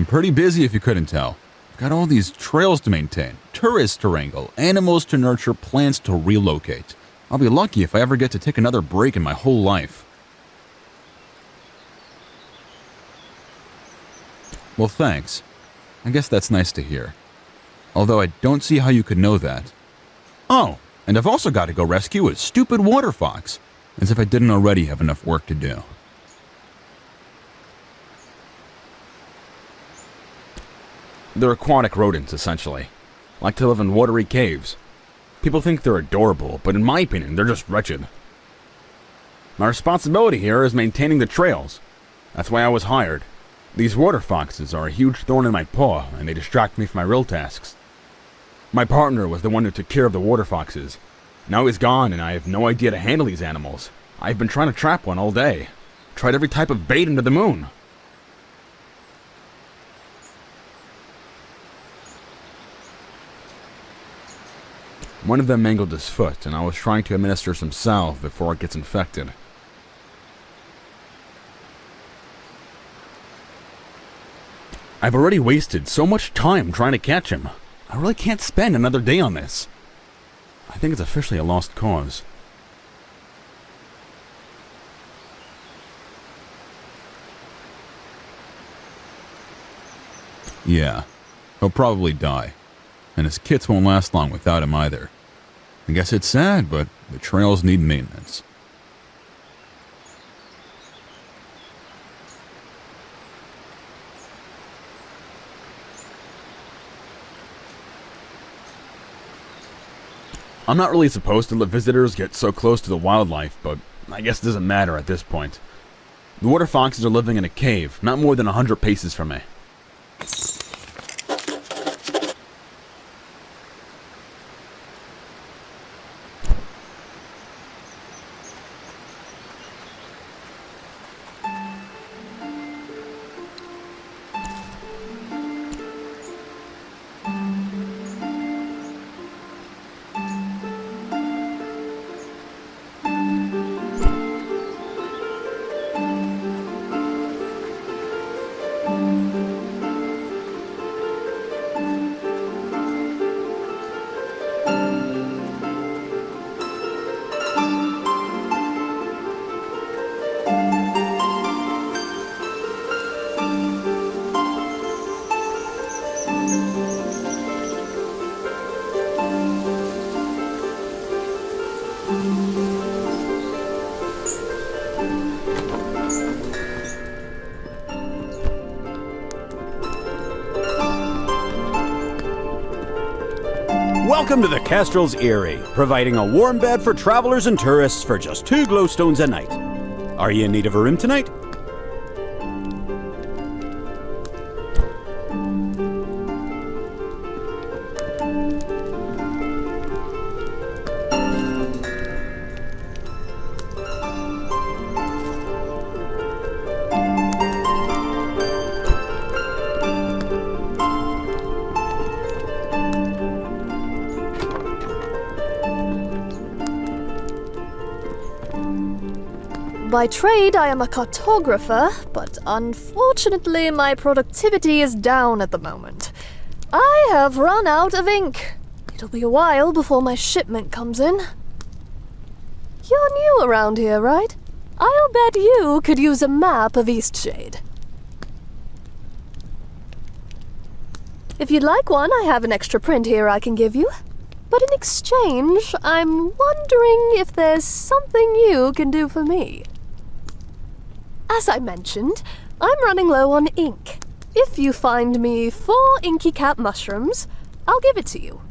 I'm pretty busy if you couldn't tell. I've got all these trails to maintain, tourists to wrangle, animals to nurture, plants to relocate. I'll be lucky if I ever get to take another break in my whole life. Well, thanks. I guess that's nice to hear. Although I don't see how you could know that. Oh, and I've also got to go rescue a stupid water fox. As if I didn't already have enough work to do. They're aquatic rodents, essentially. Like to live in watery caves. People think they're adorable, but in my opinion, they're just wretched. My responsibility here is maintaining the trails. That's why I was hired. These water foxes are a huge thorn in my paw, and they distract me from my real tasks. My partner was the one who took care of the water foxes. Now he's gone, and I have no idea to handle these animals. I've been trying to trap one all day. Tried every type of bait under the moon. One of them mangled his foot, and I was trying to administer some salve before it gets infected. I've already wasted so much time trying to catch him. I really can't spend another day on this. I think it's officially a lost cause. Yeah, he'll probably die. And his kits won't last long without him either. I guess it's sad, but the trails need maintenance. I'm not really supposed to let visitors get so close to the wildlife, but I guess it doesn't matter at this point. The water foxes are living in a cave, not more than 100 paces from me. Welcome to the Kestrel's Eyrie, providing a warm bed for travelers and tourists for just 2 glowstones a night. Are you in need of a room tonight? By trade, I am a cartographer, but unfortunately my productivity is down at the moment. I have run out of ink. It'll be a while before my shipment comes in. You're new around here, right? I'll bet you could use a map of Eastshade. If you'd like one, I have an extra print here I can give you. But in exchange, I'm wondering if there's something you can do for me. As I mentioned, I'm running low on ink. If you find me 4 inky cap mushrooms, I'll give it to you.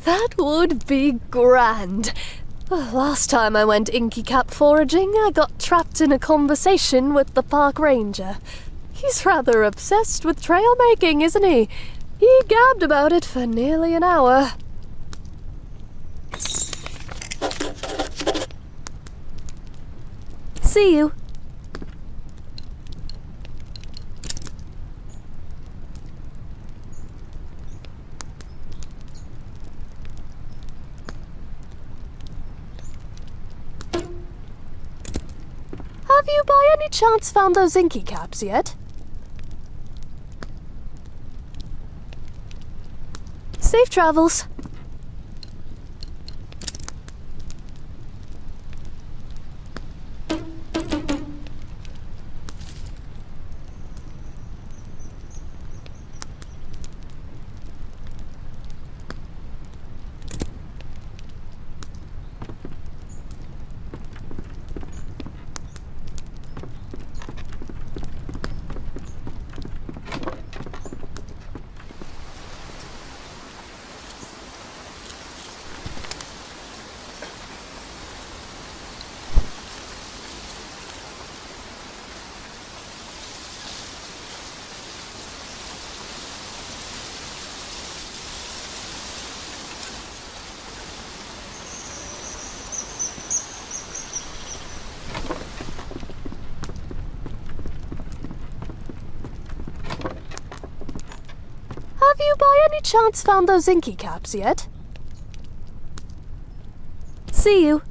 That would be grand. Last time I went inky cap foraging, I got trapped in a conversation with the park ranger. He's rather obsessed with trail making, isn't he? He gabbed about it for nearly an hour. See you. Have you by any chance found those inky caps yet? Safe travels. Have you by any chance found those inky caps yet? See you.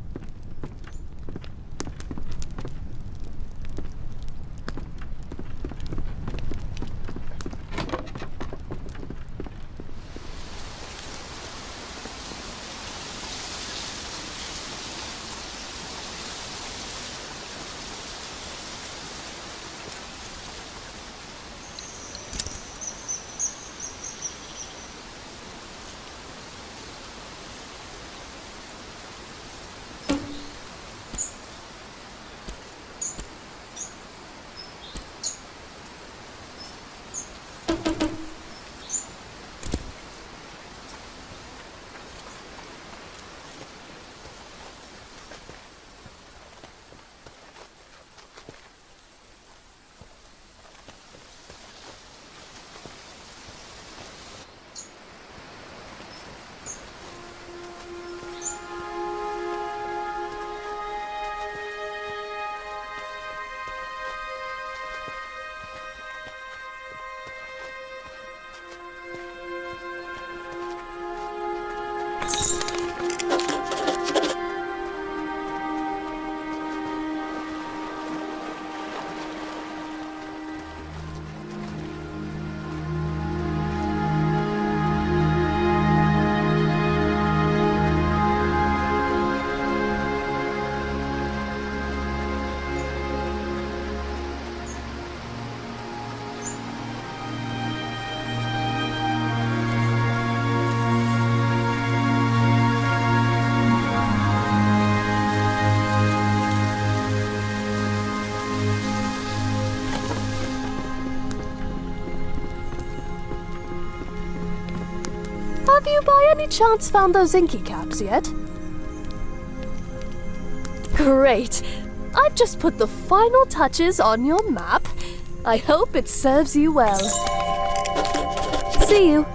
any chance found those inky caps yet? Great! I've just put the final touches on your map. I hope it serves you well. See you.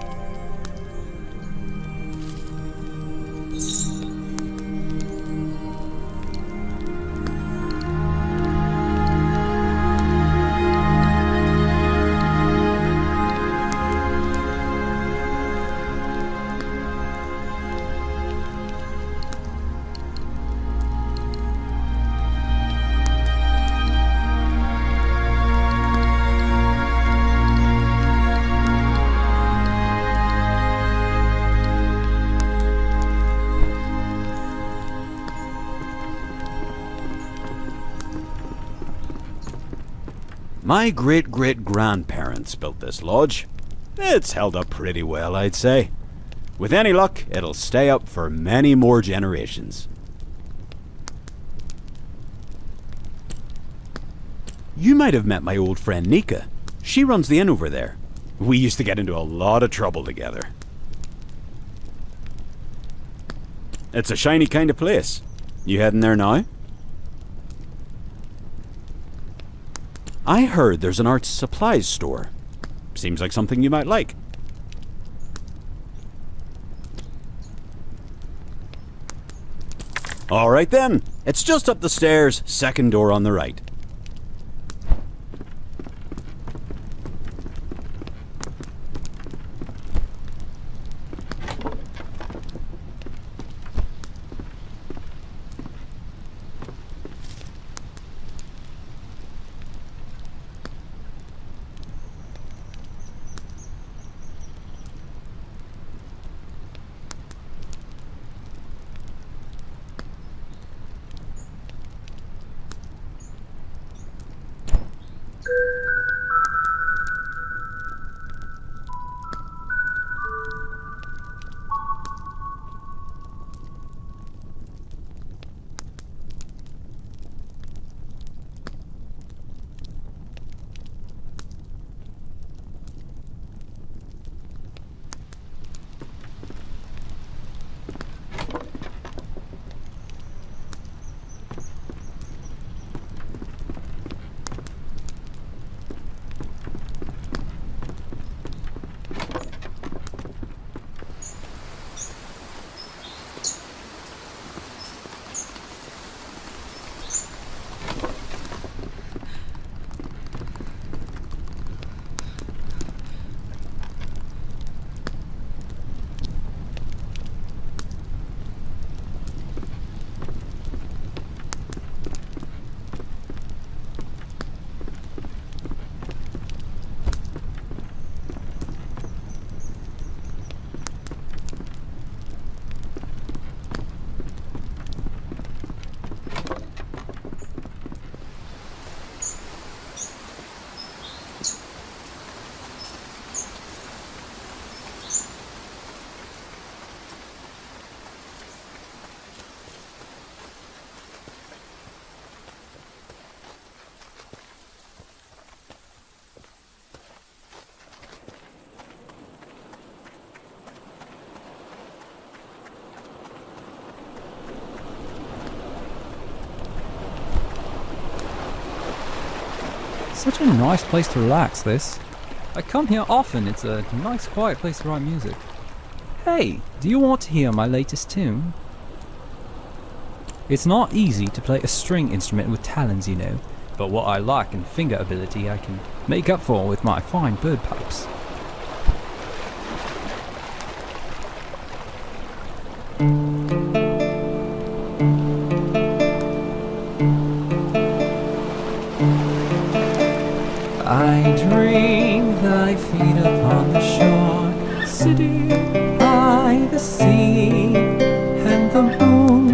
My great-great-grandparents built this lodge. It's held up pretty well, I'd say. With any luck, it'll stay up for many more generations. You might have met my old friend Nika. She runs the inn over there. We used to get into a lot of trouble together. It's a shiny kind of place. You heading there now? I heard there's an arts supplies store. Seems like something you might like. All right then. It's just up the stairs, second door on the right. Such a nice place to relax, this. I come here often, it's a nice quiet place to write music. Hey, do you want to hear my latest tune? It's not easy to play a string instrument with talons, you know, but what I lack in finger ability I can make up for with my fine bird pipes. I dream thy feet upon the shore, sitting by the sea, and the moon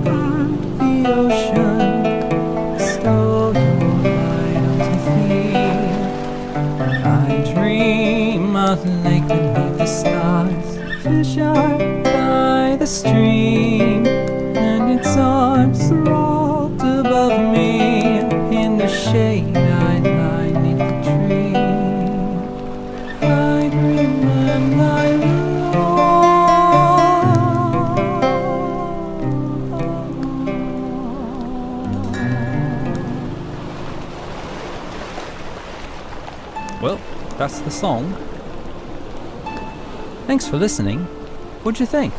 and the ocean stole your light unto thee. I dream of the lake beneath the stars, fish are by the stream, and it's all Well, that's the song. Thanks for listening. What'd you think?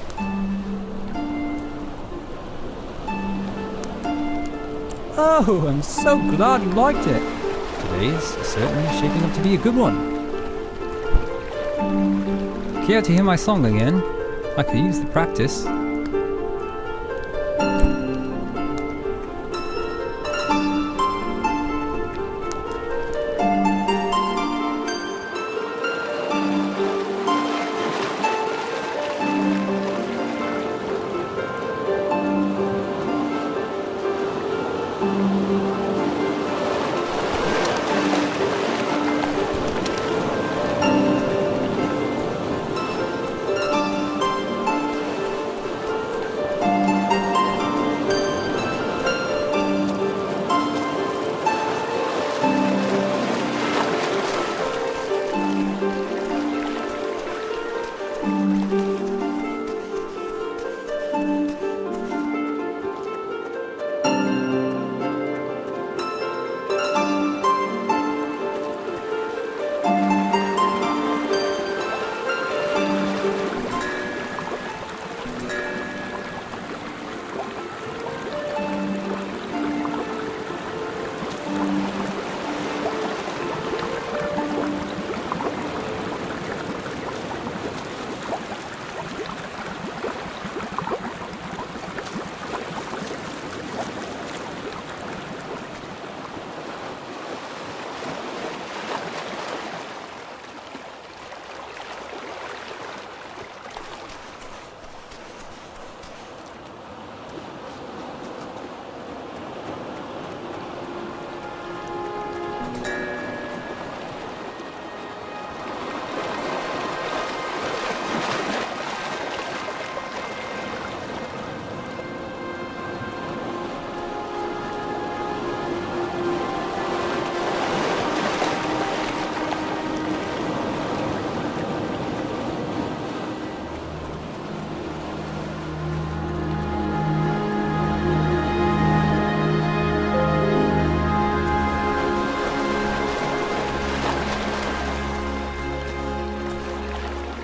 Oh, I'm so glad you liked it. Today's certainly shaping up to be a good one. Care to hear my song again? I could use the practice.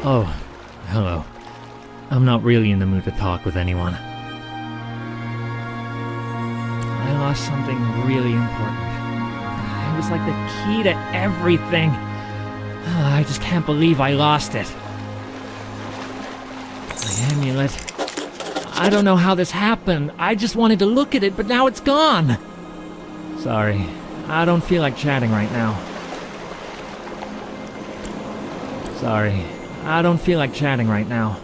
Oh, hello. I'm not really in the mood to talk with anyone. I lost something really important. It was like the key to everything. I just can't believe I lost it. The amulet. I don't know how this happened. I just wanted to look at it, but now it's gone. Sorry. I don't feel like chatting right now. Sorry. I don't feel like chatting right now.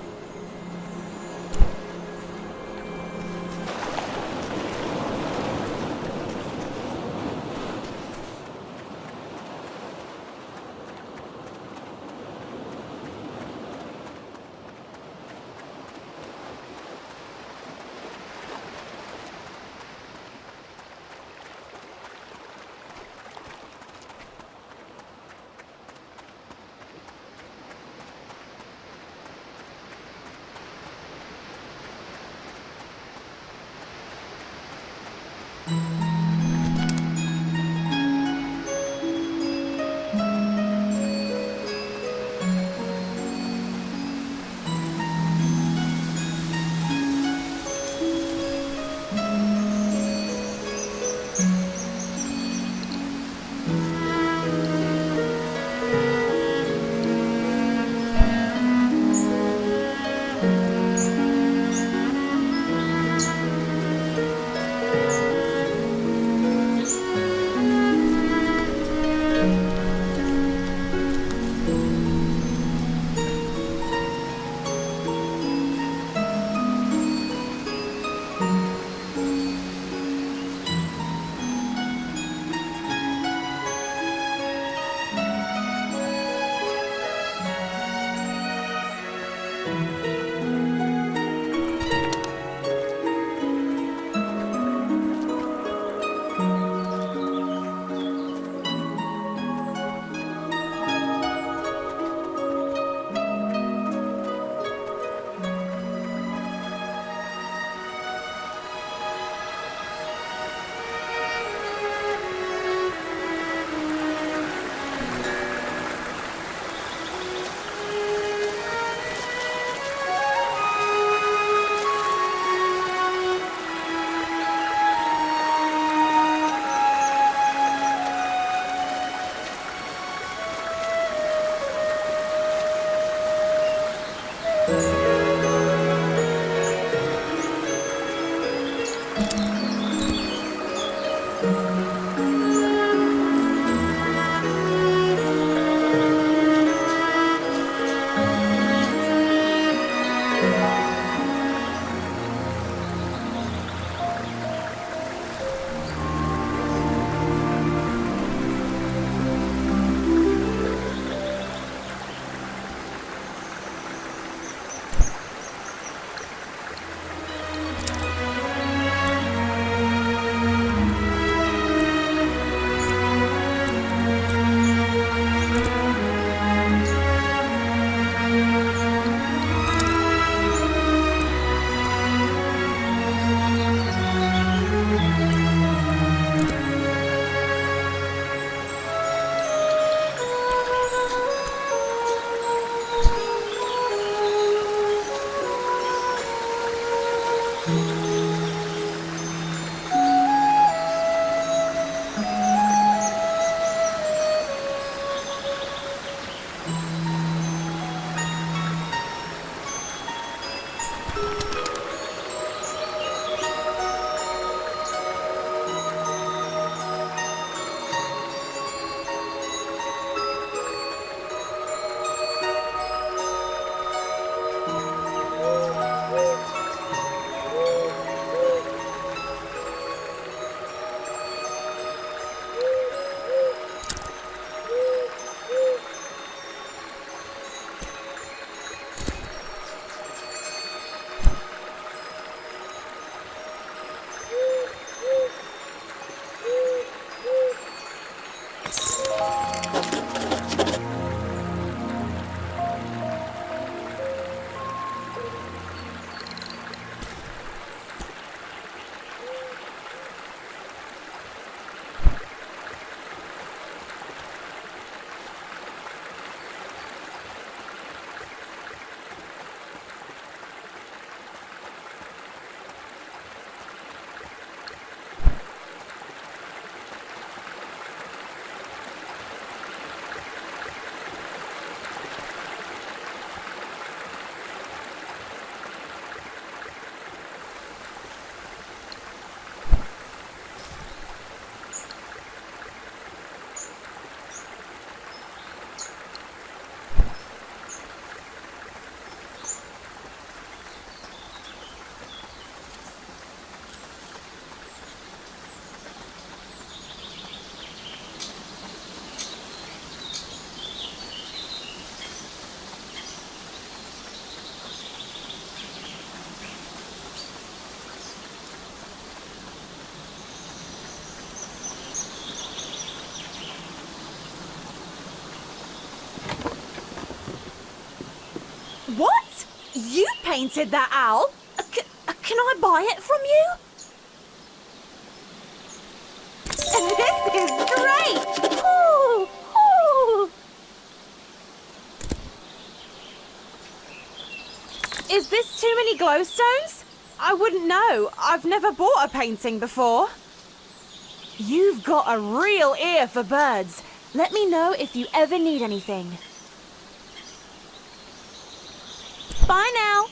What? You painted that owl? Can I buy it from you? This is great! Ooh, ooh. Is this too many glowstones? I wouldn't know. I've never bought a painting before. You've got a real ear for birds. Let me know if you ever need anything. Bye now.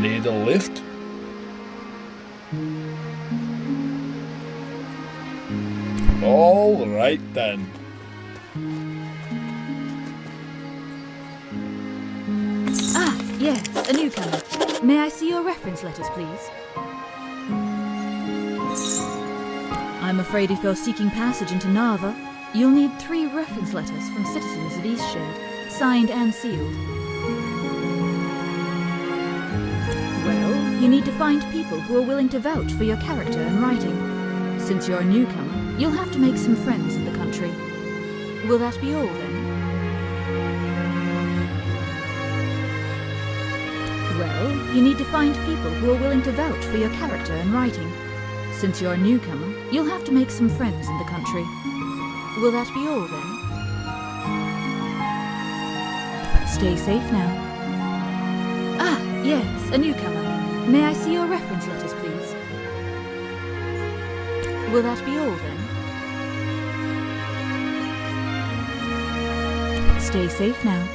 Need a lift? All right then. Ah, yes, a newcomer. May I see your reference letters, please? I'm afraid if you're seeking passage into Narva, you'll need 3 reference letters from citizens of Eastshade, signed and sealed. Well, you need to find people who are willing to vouch for your character and writing. Since you're a newcomer, you'll have to make some friends in the country. Will that be all, then? Well, you need to find people who are willing to vouch for your character and writing. Since you're a newcomer, you'll have to make some friends in the country. Will that be all, then? Stay safe now. Ah, yes, a newcomer. May I see your reference letters, please? Will that be all, then? Stay safe now.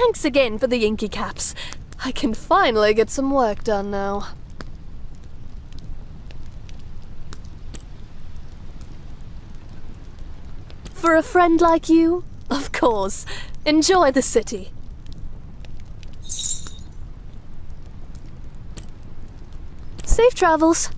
thanks again for the inky caps. I can finally get some work done now. For a friend like you? Of course. Enjoy the city. Safe travels.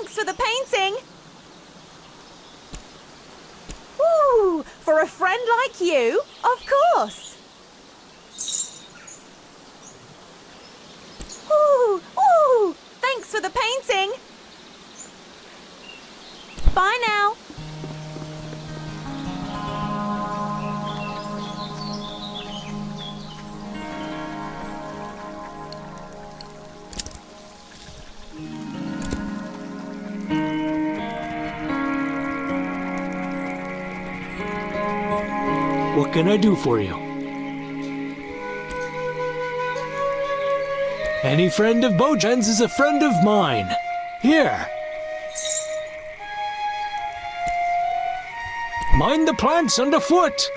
For the painting! Ooh, for a friend like you, of course! Ooh, thanks for the painting! Bye now! What can I do for you? Any friend of Bojan's is a friend of mine. Here. Mind the plants underfoot.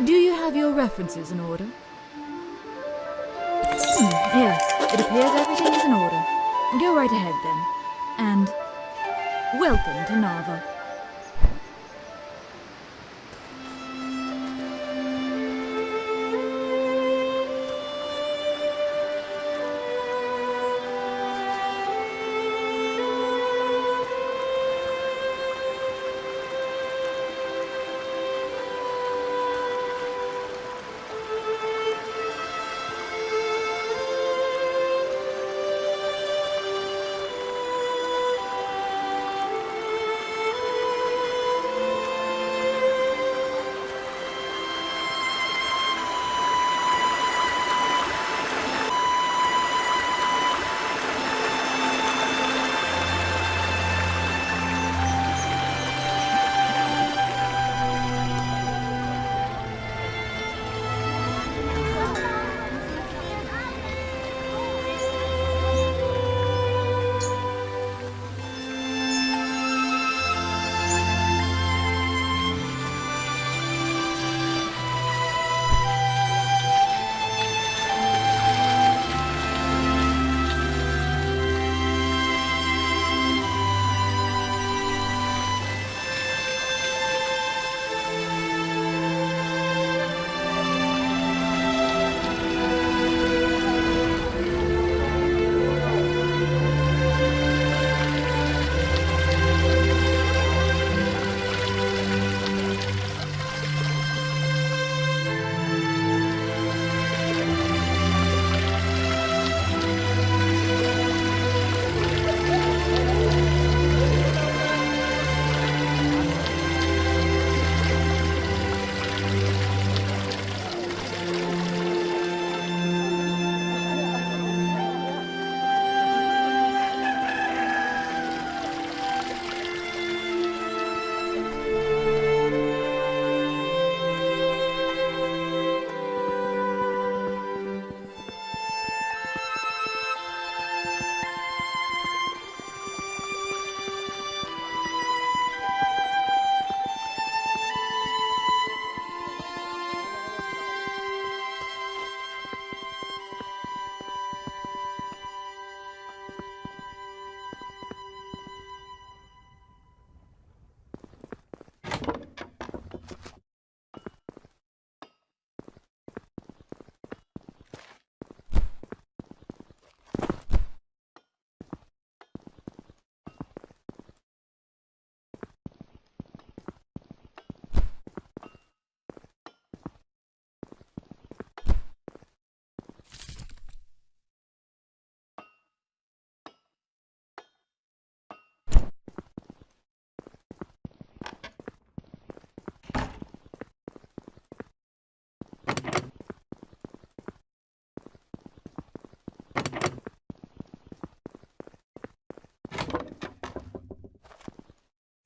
Do you have your references in order? Yes, it appears everything is in order. Go right ahead then. And welcome to Nava.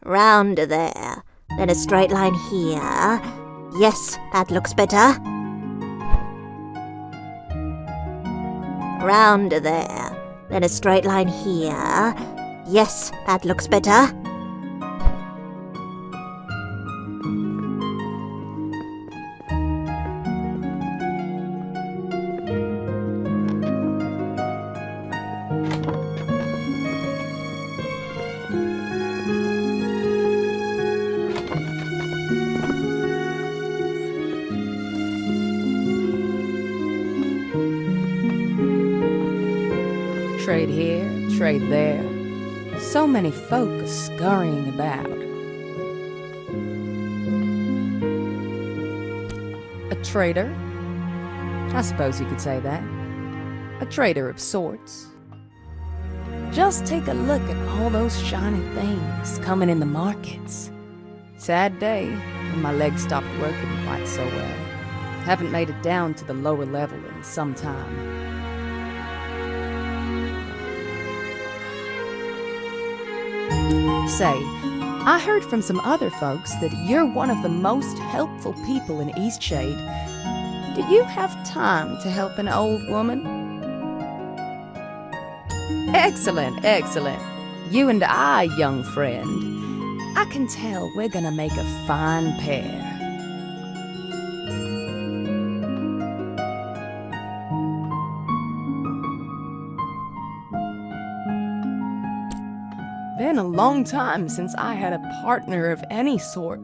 Round there. Then a straight line here. Yes, that looks better. Round there. Then a straight line here. Yes, that looks better. Trade here, trade there. So many folk are scurrying about. A trader? I suppose you could say that. A trader of sorts. Just take a look at all those shiny things coming in the markets. Sad day when my legs stopped working quite so well. Haven't made it down to the lower level in some time. Say, I heard from some other folks that you're one of the most helpful people in Eastshade. Do you have time to help an old woman? Excellent, excellent. You and I, young friend. I can tell we're gonna make a fine pair. Been a long time since I had a partner of any sort.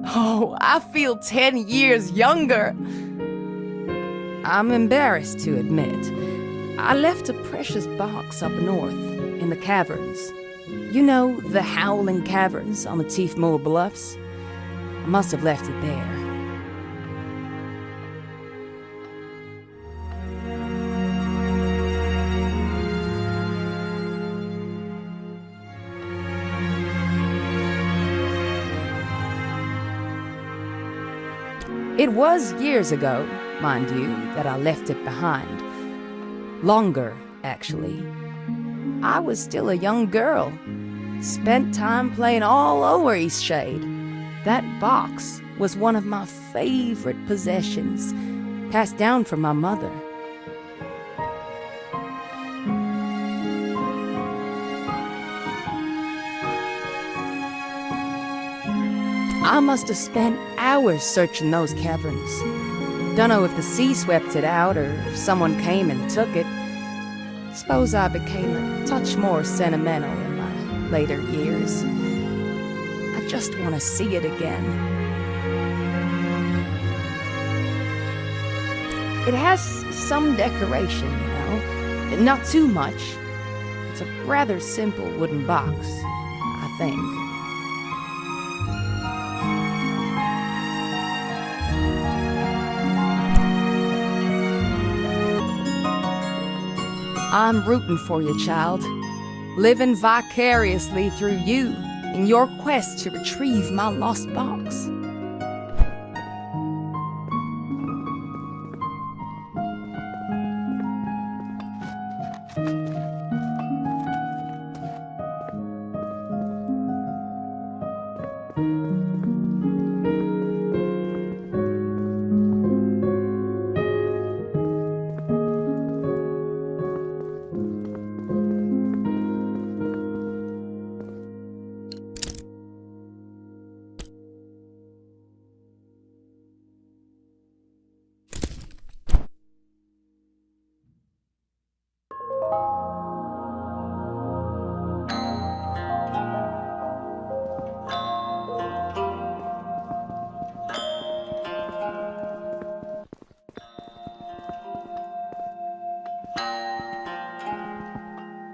Oh, I feel 10 years younger. I'm embarrassed to admit. I left a precious box up north, in the caverns. You know, the Howling Caverns on the Teefmoor Bluffs? I must have left it there. It was years ago, mind you, that I left it behind. Longer, actually. I was still a young girl. Spent time playing all over Eastshade. That box was one of my favorite possessions, passed down from my mother. I must have spent hours searching those caverns. Dunno if the sea swept it out or if someone came and took it. Suppose I became a touch more sentimental in my later years. I just want to see it again. It has some decoration, you know. Not too much. It's a rather simple wooden box, I think. I'm rooting for you, child. Living vicariously through you in your quest to retrieve my lost box.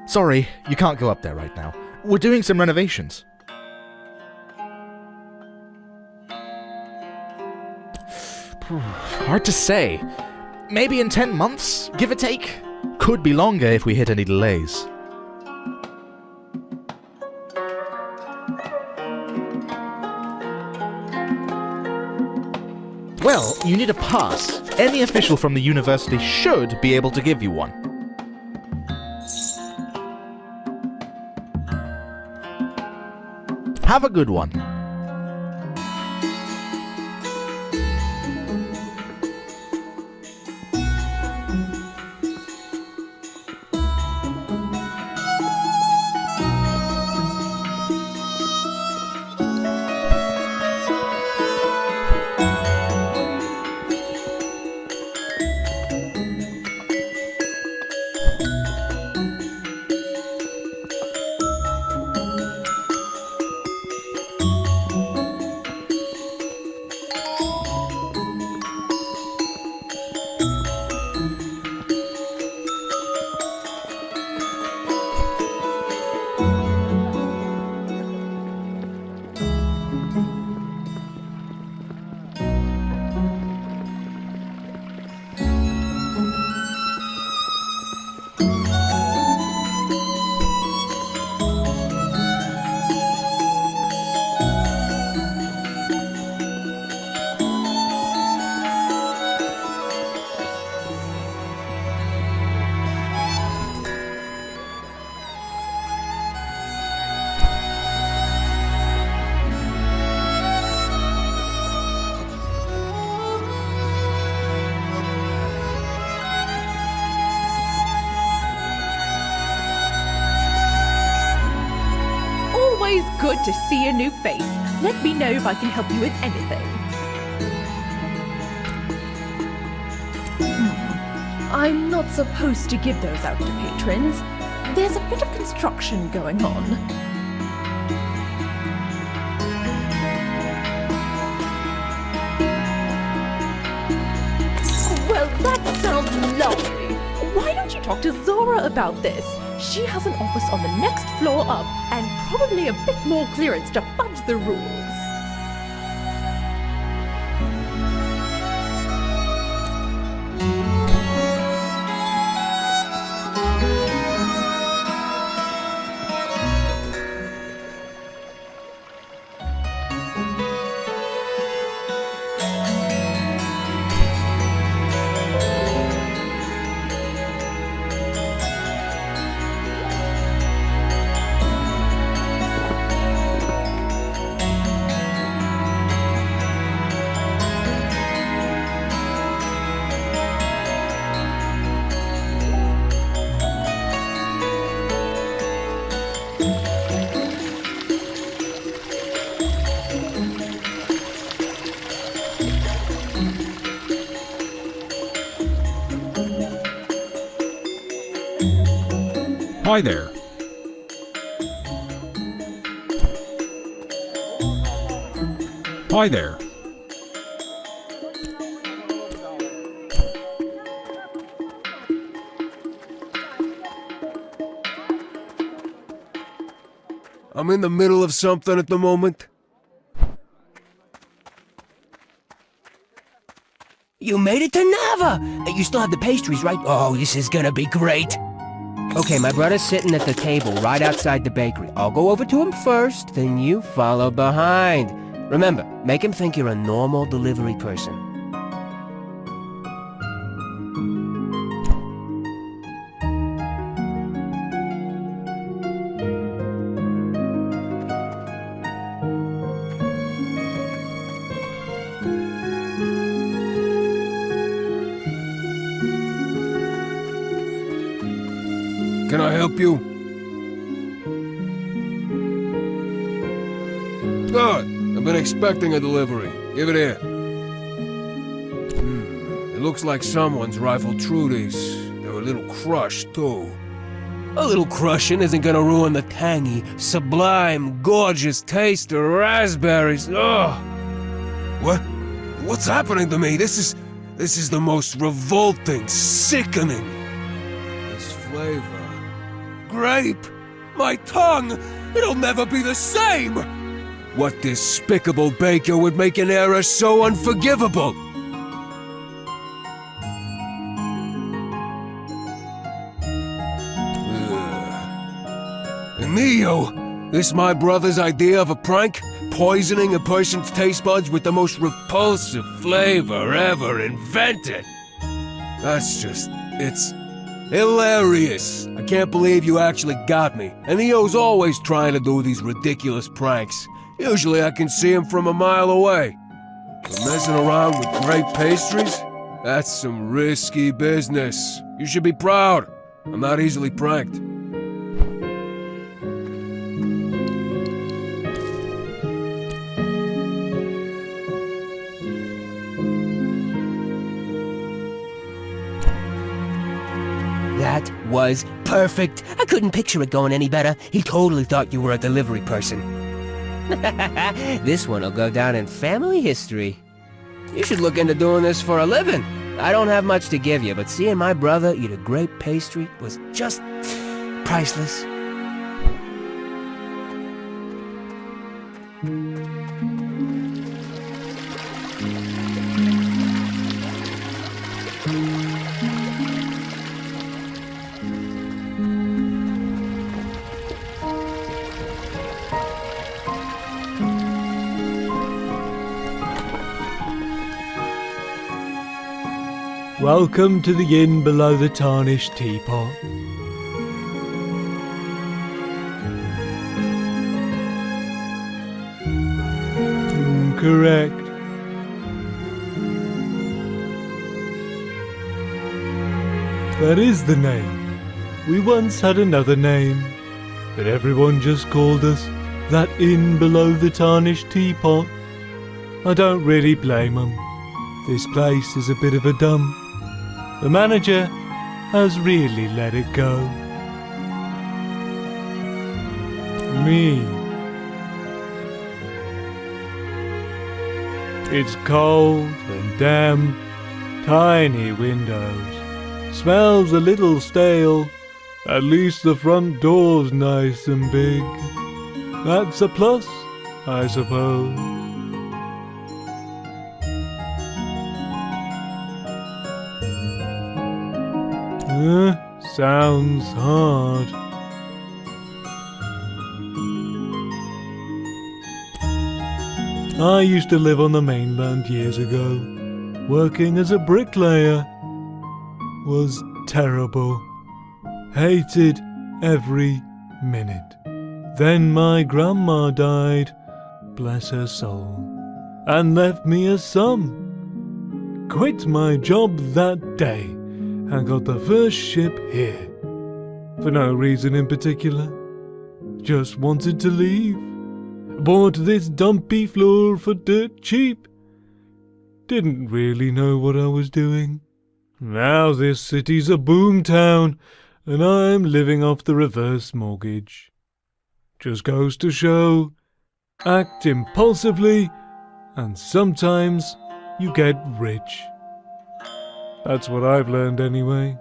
Sorry, you can't go up there right now. We're doing some renovations. Hard to say. Maybe in 10 months, give or take. Could be longer if we hit any delays. Well, you need a pass. Any official from the university should be able to give you one. Have a good one. Good to see a new face. Let me know if I can help you with anything. I'm not supposed to give those out to patrons. There's a bit of construction going on. Well, that sounds lovely. Why don't you talk to Zora about this? She has an office on the next floor up, and probably a bit more clearance to fudge the rules. Hi there. Hi there. I'm in the middle of something at the moment. You made it to Nava! You still have the pastries, right? Oh, this is gonna be great. Okay, my brother's sitting at the table right outside the bakery. I'll go over to him first, then you follow behind. Remember, make him think you're a normal delivery person. Can I help you? Good. I've been expecting a delivery. Give it here. It looks like someone's rifled through these. They're a little crushed, too. A little crushing isn't gonna ruin the tangy, sublime, gorgeous taste of raspberries. Ugh! What's happening to me? This is the most revolting, sickening. This flavor. Grape! My tongue! It'll never be the same! What despicable baker would make an error so unforgivable? Neo! This my brother's idea of a prank? Poisoning a person's taste buds with the most repulsive flavor ever invented? That's just... it's... hilarious! I can't believe you actually got me. And Neo's always trying to do these ridiculous pranks. Usually I can see him from a mile away. But messing around with grape pastries? That's some risky business. You should be proud. I'm not easily pranked. That was perfect. I couldn't picture it going any better. He totally thought you were a delivery person. This one'll go down in family history. You should look into doing this for a living. I don't have much to give you, but seeing my brother eat a grape pastry was just priceless. Welcome to the inn below the tarnished teapot. Correct. That is the name. We once had another name, but everyone just called us that inn below the tarnished teapot. I don't really blame them. This place is a bit of a dump. The manager has really let it go. Me. It's cold and damp, tiny windows, smells a little stale, at least the front door's nice and big. That's a plus, I suppose. Sounds hard. I used to live on the mainland years ago. Working as a bricklayer was terrible. Hated every minute. Then my grandma died, bless her soul, and left me a son. Quit my job that day and got the first ship here. For no reason in particular. Just wanted to leave. Bought this dumpy floor for dirt cheap. Didn't really know what I was doing. Now this city's a boom town, and I'm living off the reverse mortgage. Just goes to show, act impulsively, and sometimes you get rich. That's what I've learned anyway.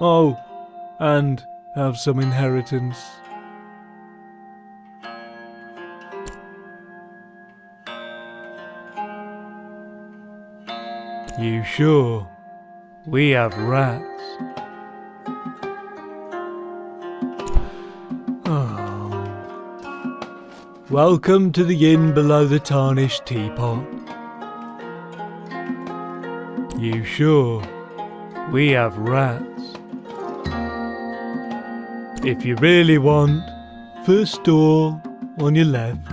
Oh, and have some inheritance. You sure? We have rats. Oh. Welcome to the inn below the tarnished teapot. You sure? We have rats. If you really want, first door on your left.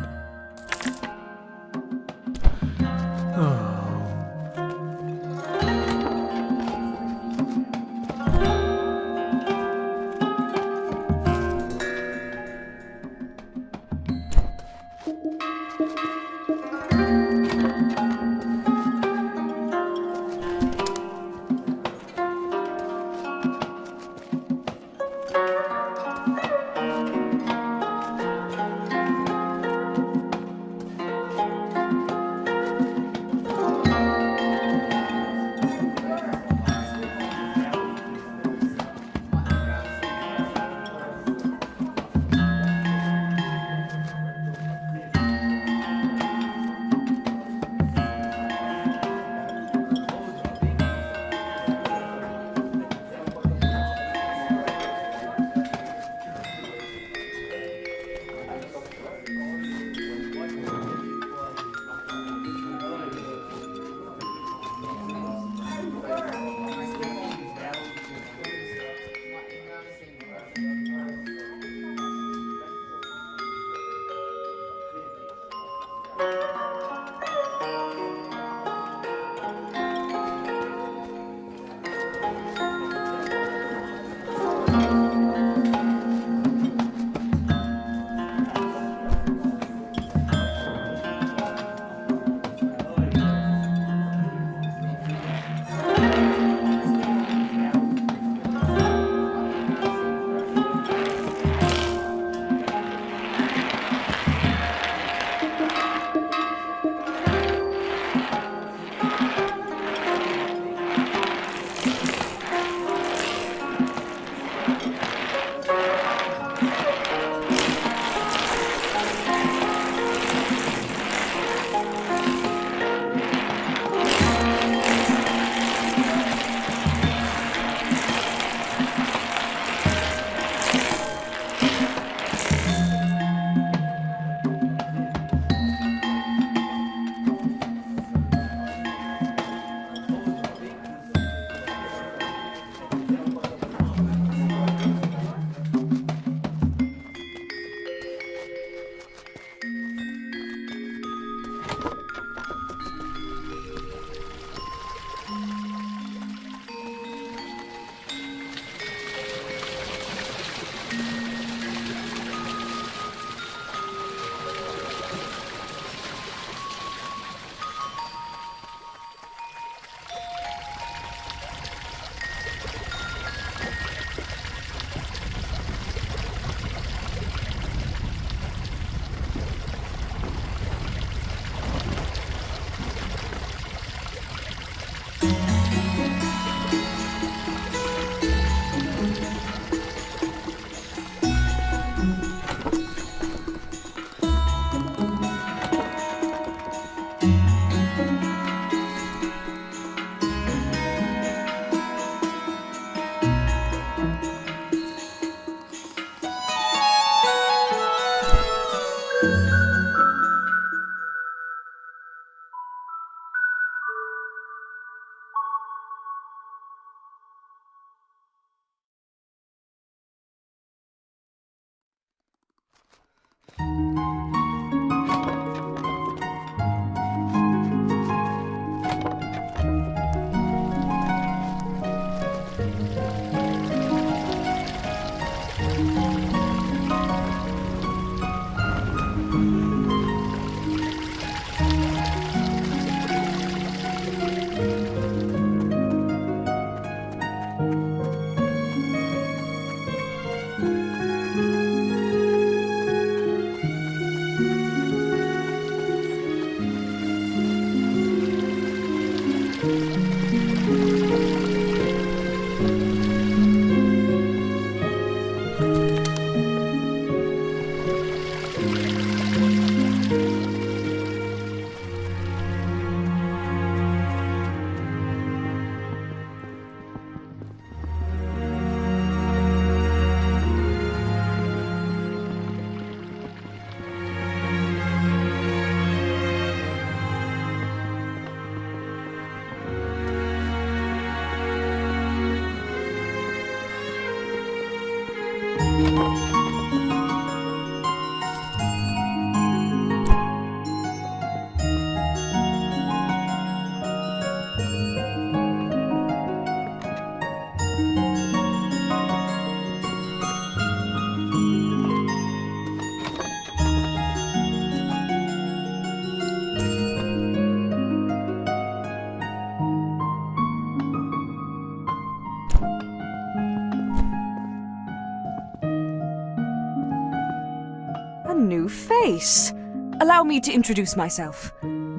A new face. Allow me to introduce myself.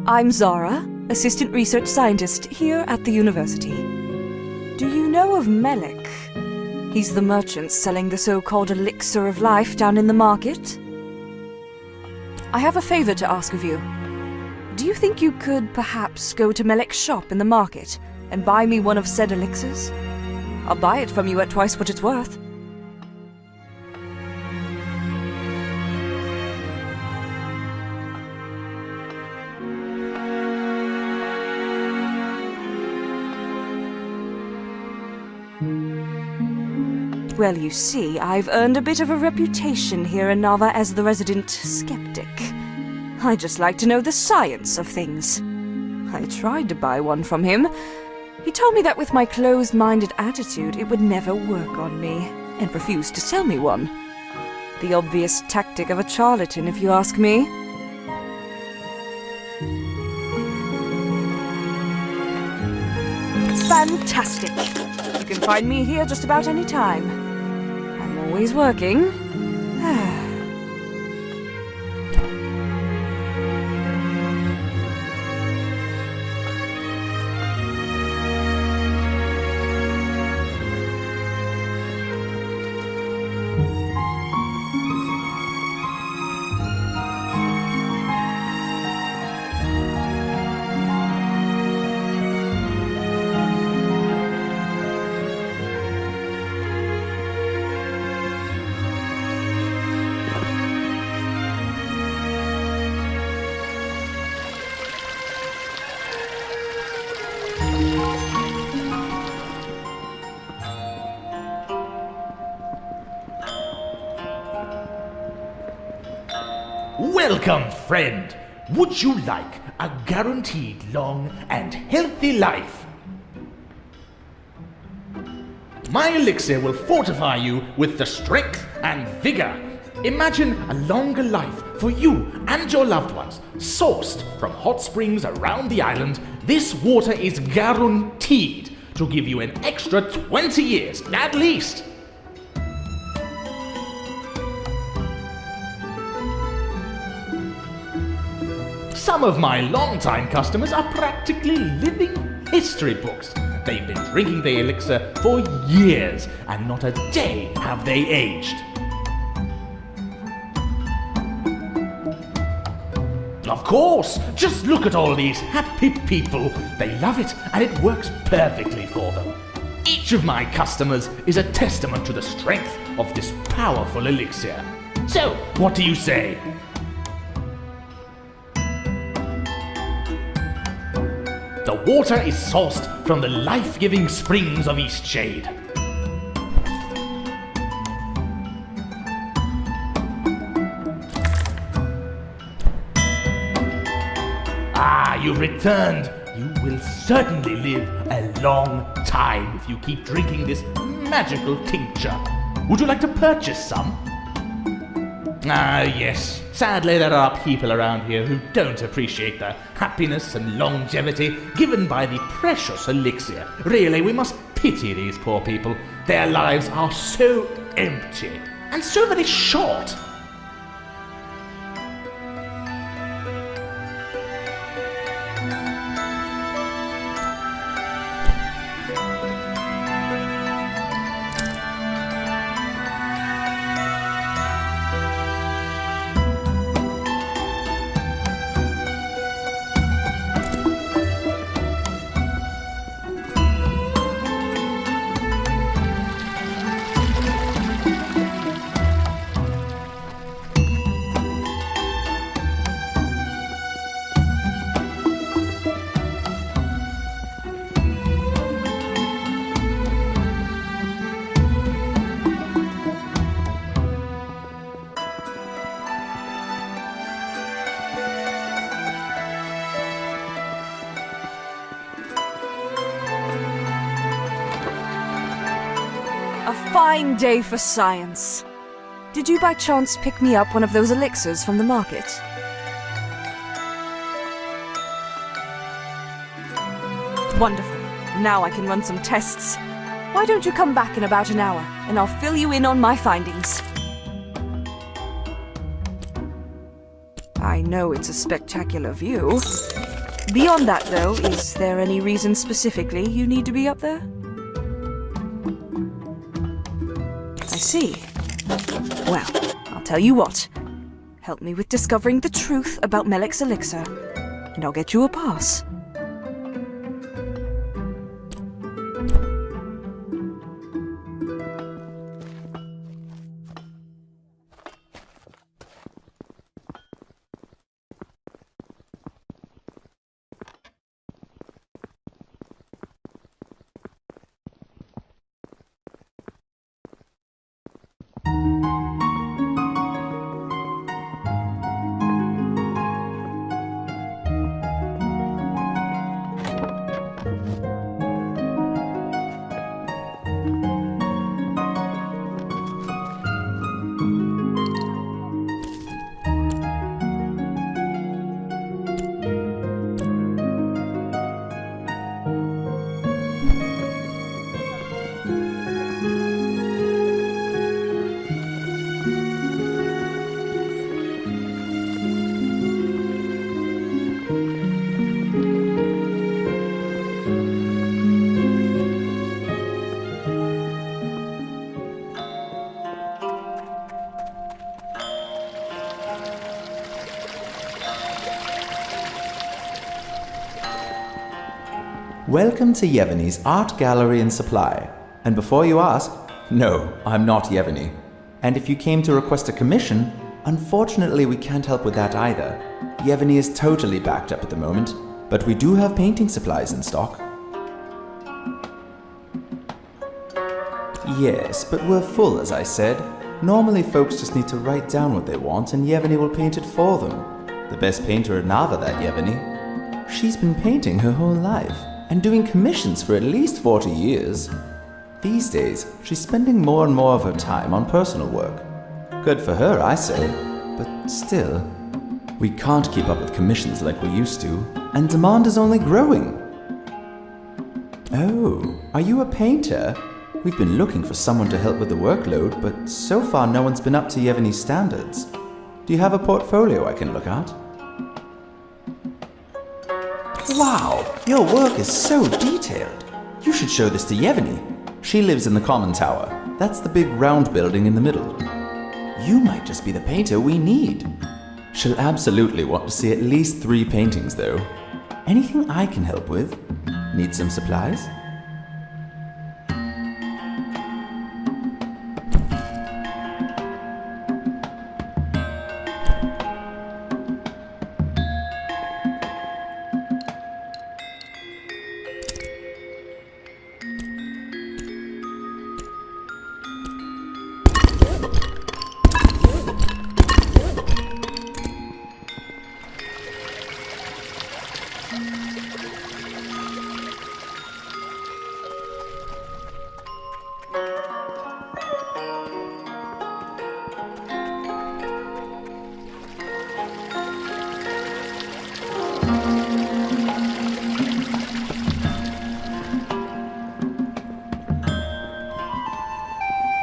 I'm Zara, Assistant Research Scientist here at the university. Do you know of Melik? He's the merchant selling the so-called elixir of life down in the market. I have a favor to ask of you. Do you think you could perhaps go to Melik's shop in the market and buy me one of said elixirs? I'll buy it from you at twice what it's worth. Well, you see, I've earned a bit of a reputation here in Nava as the resident skeptic. I just like to know the science of things. I tried to buy one from him. He told me that with my closed-minded attitude, it would never work on me, and refused to sell me one. The obvious tactic of a charlatan, if you ask me. Fantastic! You can find me here just about any time. I'm always working. Welcome, friend. Would you like a guaranteed long and healthy life? My elixir will fortify you with the strength and vigor. Imagine a longer life for you and your loved ones. Sourced from hot springs around the island, this water is guaranteed to give you an extra 20 years, at least. Some of my longtime customers are practically living history books. They've been drinking the elixir for years, and not a day have they aged. Of course, just look at all these happy people. They love it, and it works perfectly for them. Each of my customers is a testament to the strength of this powerful elixir. So, what do you say? The water is sourced from the life-giving springs of Eastshade. Ah, you've returned. You will certainly live a long time if you keep drinking this magical tincture. Would you like to purchase some? Ah, yes. Sadly, there are people around here who don't appreciate the happiness and longevity given by the precious elixir. Really, we must pity these poor people. Their lives are so empty and so very short. A fine day for science. Did you by chance pick me up one of those elixirs from the market? Wonderful. Now I can run some tests. Why don't you come back in about an hour, and I'll fill you in on my findings. I know it's a spectacular view. Beyond that, though, is there any reason specifically you need to be up there? I see. Well, I'll tell you what. Help me with discovering the truth about Melek's elixir, and I'll get you a pass. Welcome to Yevgeny's Art Gallery and Supply. And before you ask, no, I'm not Yevgeny. And if you came to request a commission, unfortunately we can't help with that either. Yevgeny is totally backed up at the moment, but we do have painting supplies in stock. Yes, but we're full, as I said. Normally folks just need to write down what they want and Yevgeny will paint it for them. The best painter in Nava, that Yevgeny. She's been painting her whole life and doing commissions for at least 40 years. These days, she's spending more and more of her time on personal work. Good for her, I say, but still, we can't keep up with commissions like we used to, and demand is only growing. Oh, are you a painter? We've been looking for someone to help with the workload, but so far no one's been up to Yevgeny's standards. Do you have a portfolio I can look at? Wow, your work is so detailed. You should show this to Yevgeny. She lives in the common tower. That's the big round building in the middle. You might just be the painter we need. She'll absolutely want to see at least 3 paintings, though. Anything I can help with? Need some supplies?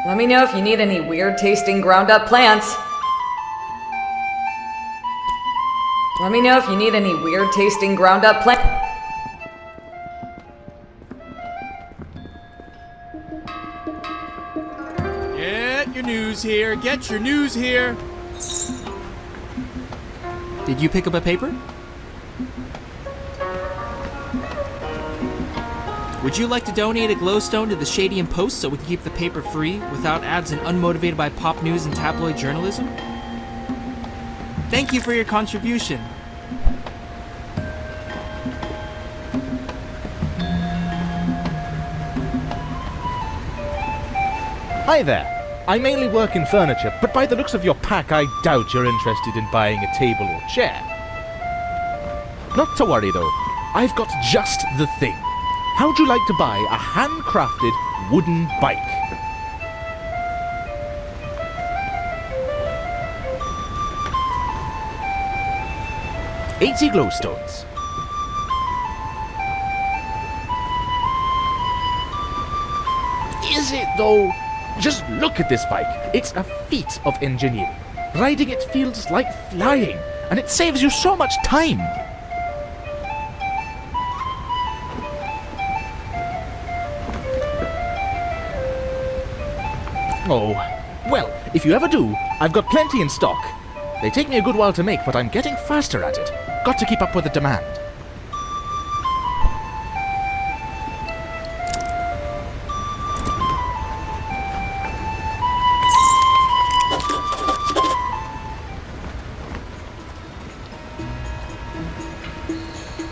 Let me know if you need any weird-tasting ground-up plants. Let me know if you need any weird-tasting ground-up plants. Get your news here. Get your news here. Did you pick up a paper? Would you like to donate a glowstone to the Shadian Post so we can keep the paper free without ads and unmotivated by pop news and tabloid journalism? Thank you for your contribution. Hi there. I mainly work in furniture, but by the looks of your pack, I doubt you're interested in buying a table or chair. Not to worry though, I've got just the thing. How'd you like to buy a handcrafted wooden bike? $80 glowstones. Is it though? Just look at this bike. It's a feat of engineering. Riding it feels like flying, and it saves you so much time. Oh, well, if you ever do, I've got plenty in stock. They take me a good while to make, but I'm getting faster at it. Got to keep up with the demand.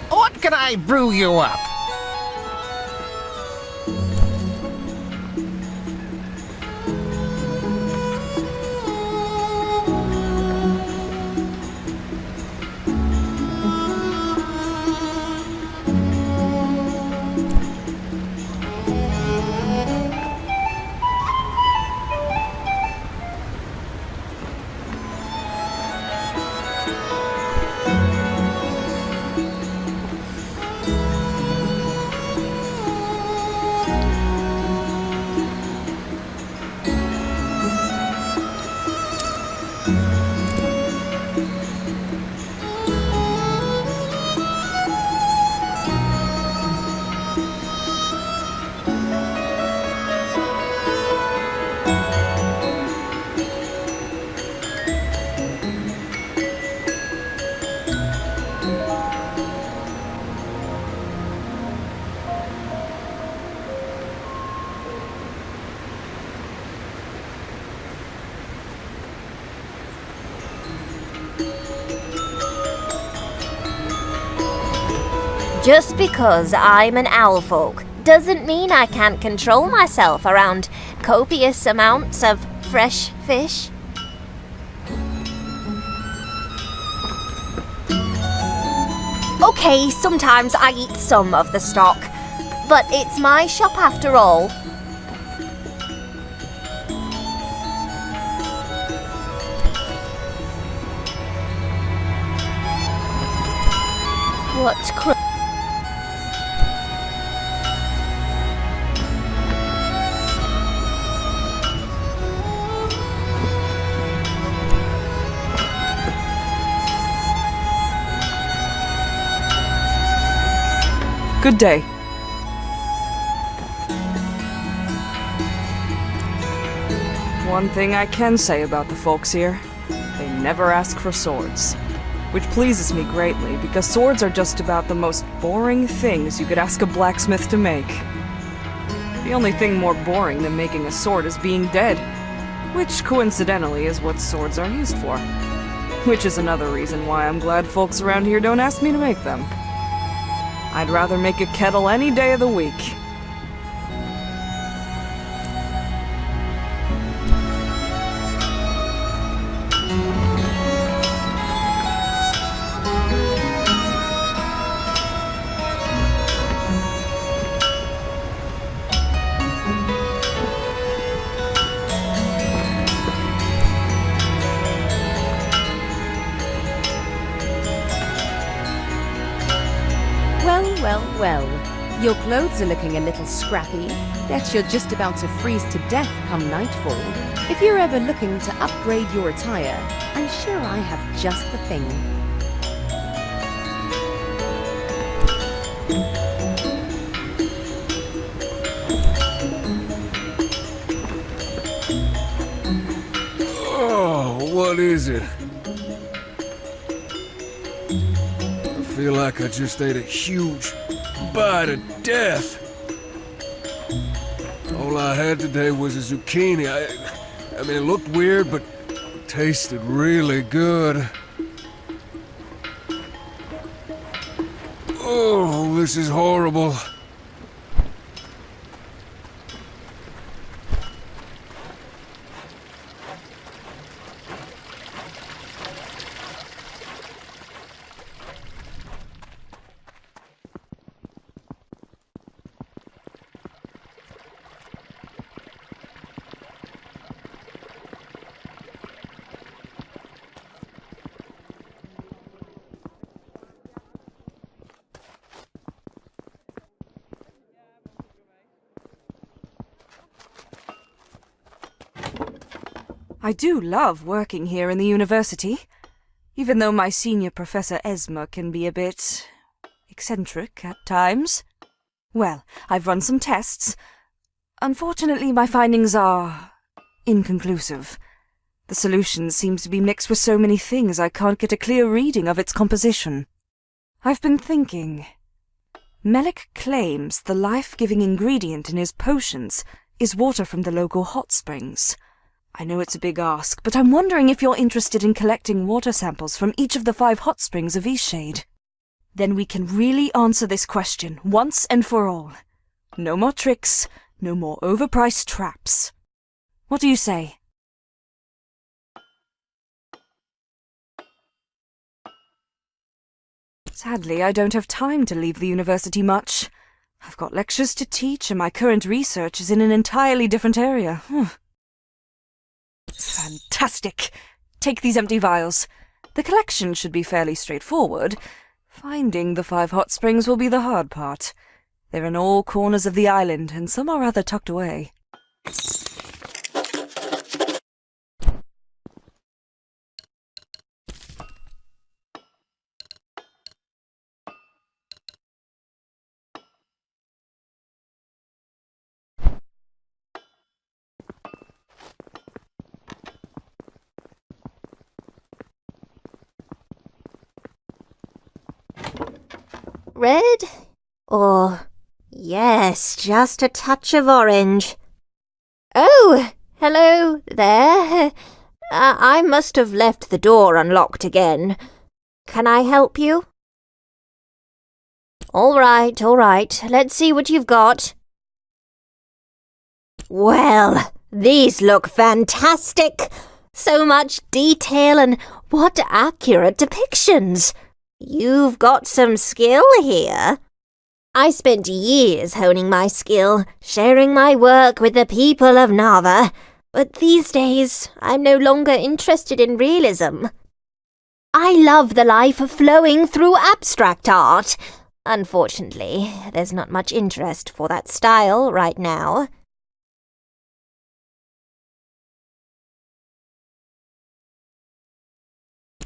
What can I brew you up? Just because I'm an owlfolk doesn't mean I can't control myself around copious amounts of fresh fish? Okay, sometimes I eat some of the stock, but it's my shop after all. What Good day. One thing I can say about the folks here, they never ask for swords. Which pleases me greatly, because swords are just about the most boring things you could ask a blacksmith to make. The only thing more boring than making a sword is being dead, which coincidentally is what swords are used for. Which is another reason why I'm glad folks around here don't ask me to make them. I'd rather make a kettle any day of the week. Well, your clothes are looking a little scrappy. Bet you're just about to freeze to death come nightfall. If you're ever looking to upgrade your attire, I'm sure I have just the thing. Oh, what is it? I feel like I just ate a huge bite of death. All I had today was a zucchini. I mean, it looked weird, but it tasted really good. Oh, this is horrible. I do love working here in the university, even though my senior Professor Esma can be a bit eccentric at times. Well, I've run some tests. Unfortunately, my findings are inconclusive. The solution seems to be mixed with so many things I can't get a clear reading of its composition. I've been thinking. Melik claims the life-giving ingredient in his potions is water from the local hot springs. I know it's a big ask, but I'm wondering if you're interested in collecting water samples from each of the 5 hot springs of Eastshade. Then we can really answer this question once and for all. No more tricks, no more overpriced traps. What do you say? Sadly, I don't have time to leave the university much. I've got lectures to teach, and my current research is in an entirely different area. Fantastic! Take these empty vials. The collection should be fairly straightforward. Finding the 5 hot springs will be the hard part. They're in all corners of the island, and some are rather tucked away. Red? Or, yes, just a touch of orange. Oh, hello there. I must have left the door unlocked again. Can I help you? All right. Let's see what you've got. Well, These look fantastic. So much detail and what accurate depictions. You've got some skill here. I spent years honing my skill, sharing my work with the people of Nava, but these days I'm no longer interested in realism. I love the life flowing through abstract art. Unfortunately, there's not much interest for that style right now.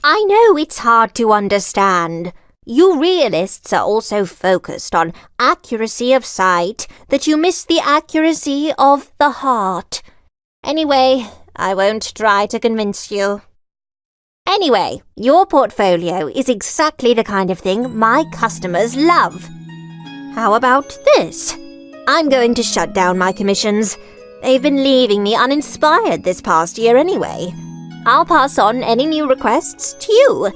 I know it's hard to understand. You realists are also focused on accuracy of sight that you miss the accuracy of the heart. Anyway, I won't try to convince you. Anyway, your portfolio is exactly the kind of thing my customers love. How about this? I'm going to shut down my commissions. They've been leaving me uninspired this past year anyway. I'll pass on any new requests to you.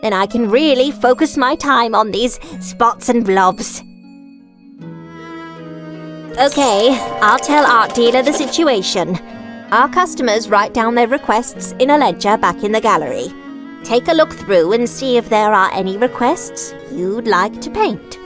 Then I can really focus my time on these spots and blobs. Okay, I'll tell Art Dealer the situation. Our customers write down their requests in a ledger back in the gallery. Take a look through and see if there are any requests you'd like to paint.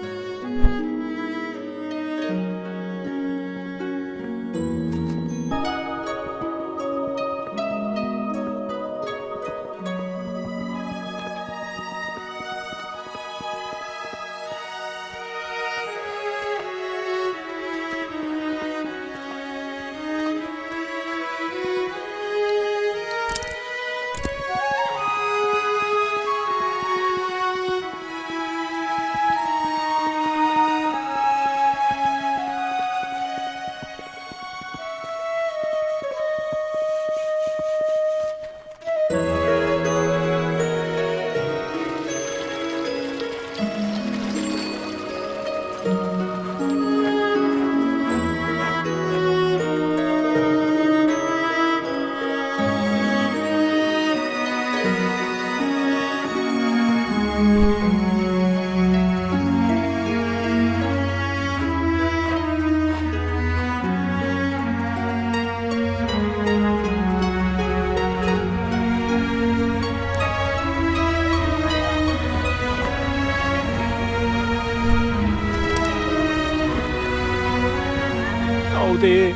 Oh dear.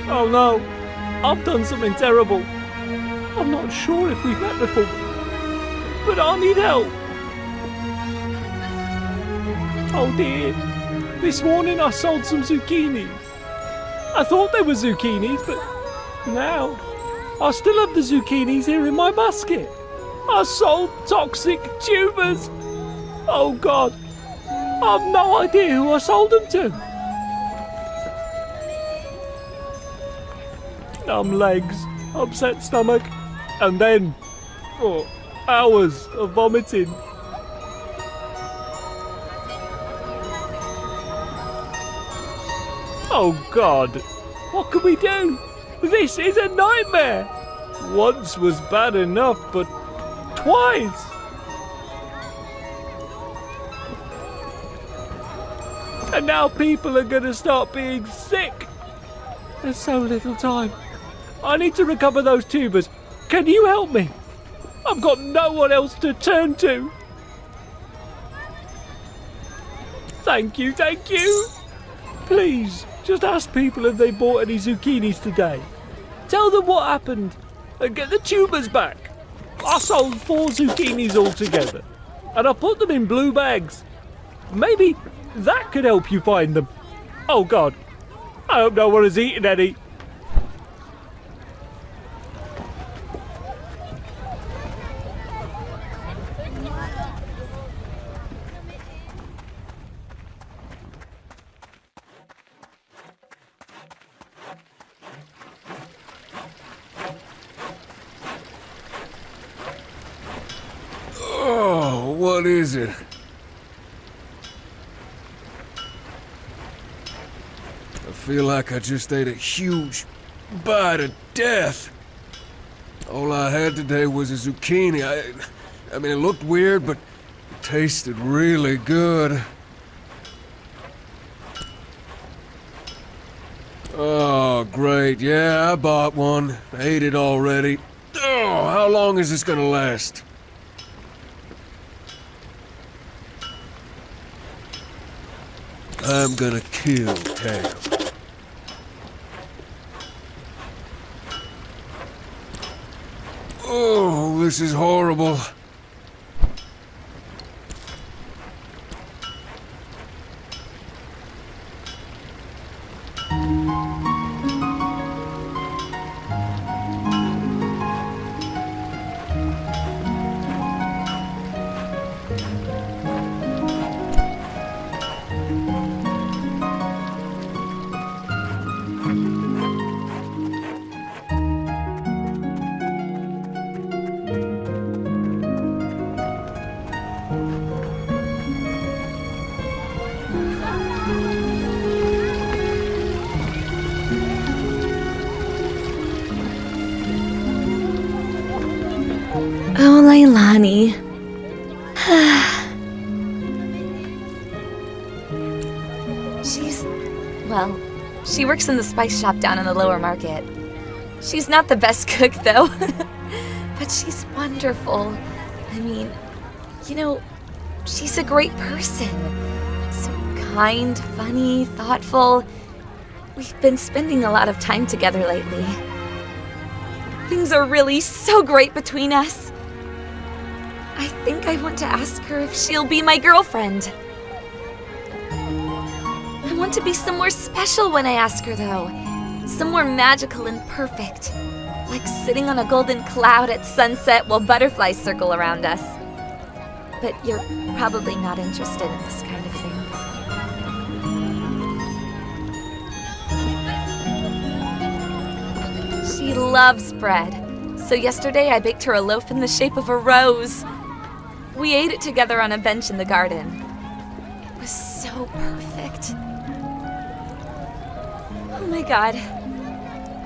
Oh no. I've done something terrible. I'm not sure if we've met before, but I need help. Oh dear. This morning I sold some zucchinis. I thought they were zucchinis, but now I still have the zucchinis here in my basket. I sold toxic tubers. Oh God. I've no idea who I sold them to. Numb legs, upset stomach, and then hours of vomiting. Oh God, what can we do? This is a nightmare. Once was bad enough, but twice. And now people are gonna start being sick. There's so little time. I need to recover those tubers. Can you help me? I've got no one else to turn to. Thank you, thank you. Please, just ask people if they bought any zucchinis today. Tell them what happened and get the tubers back. I sold 4 zucchinis altogether, and I put them in blue bags. Maybe that could help you find them. Oh God, I hope no one has eaten any. Oh, what is it? I feel like I just ate a huge bite of death. All I had today was a zucchini. I mean, it looked weird, but it tasted really good. Oh, Oh, great. Yeah, I bought one. Ate it already. Oh, how long is this gonna last? I'm gonna kill Tam. Oh, this is horrible. Oh, Leilani. Well, she works in the spice shop down in the lower market. She's not the best cook, though. But she's wonderful. I mean, you know, she's a great person. So kind, funny, thoughtful. We've been spending a lot of time together lately. Things are really so great between us. I think I want to ask her if she'll be my girlfriend. I want to be somewhere special when I ask her, though. Somewhere magical and perfect. Like sitting on a golden cloud at sunset while butterflies circle around us. But you're probably not interested in this kind of thing. She loves bread. So yesterday I baked her a loaf in the shape of a rose. We ate it together on a bench in the garden. It was so perfect. Oh my god.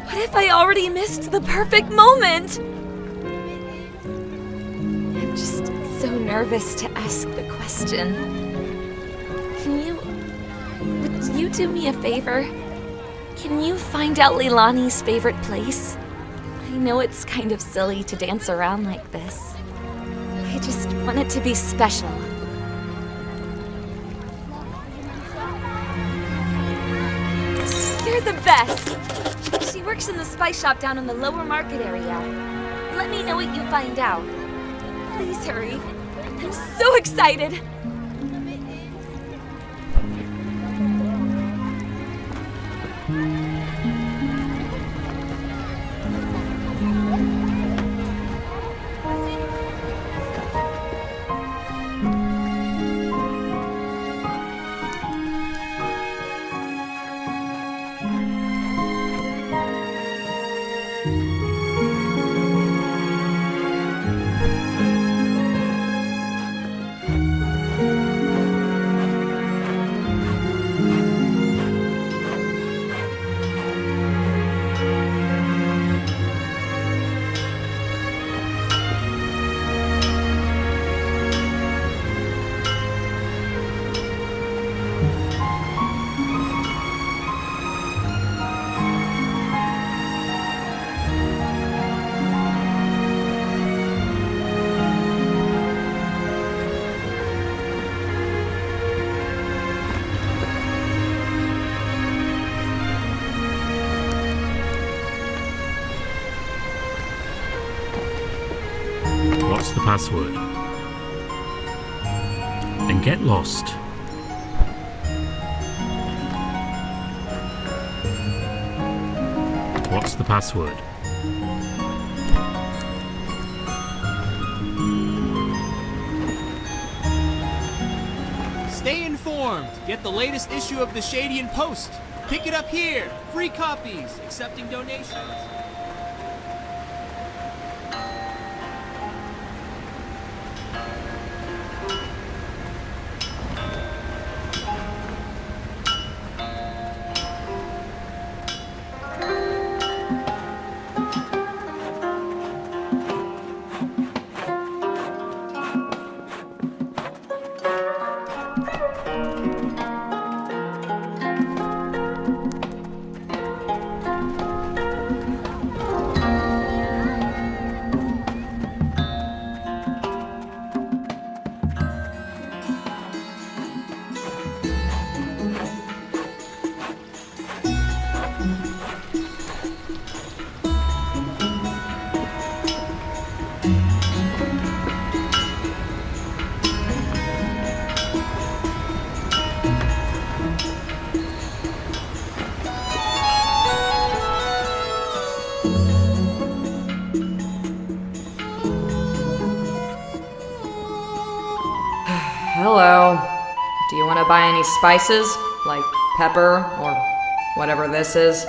What if I already missed the perfect moment? I'm just so nervous to ask the question. Would you do me a favor? Can you find out Leilani's favorite place? I know it's kind of silly to dance around like this. I just want it to be special. You're the best! She works in the spice shop down in the lower market area. Let me know what you find out. Please hurry. I'm so excited! What's the password? And get lost. What's the password? Stay informed. Get the latest issue of the Shadian Post. Pick it up here. Free copies. Accepting donations. Hello. Do you want to buy any spices? Like pepper or whatever this is?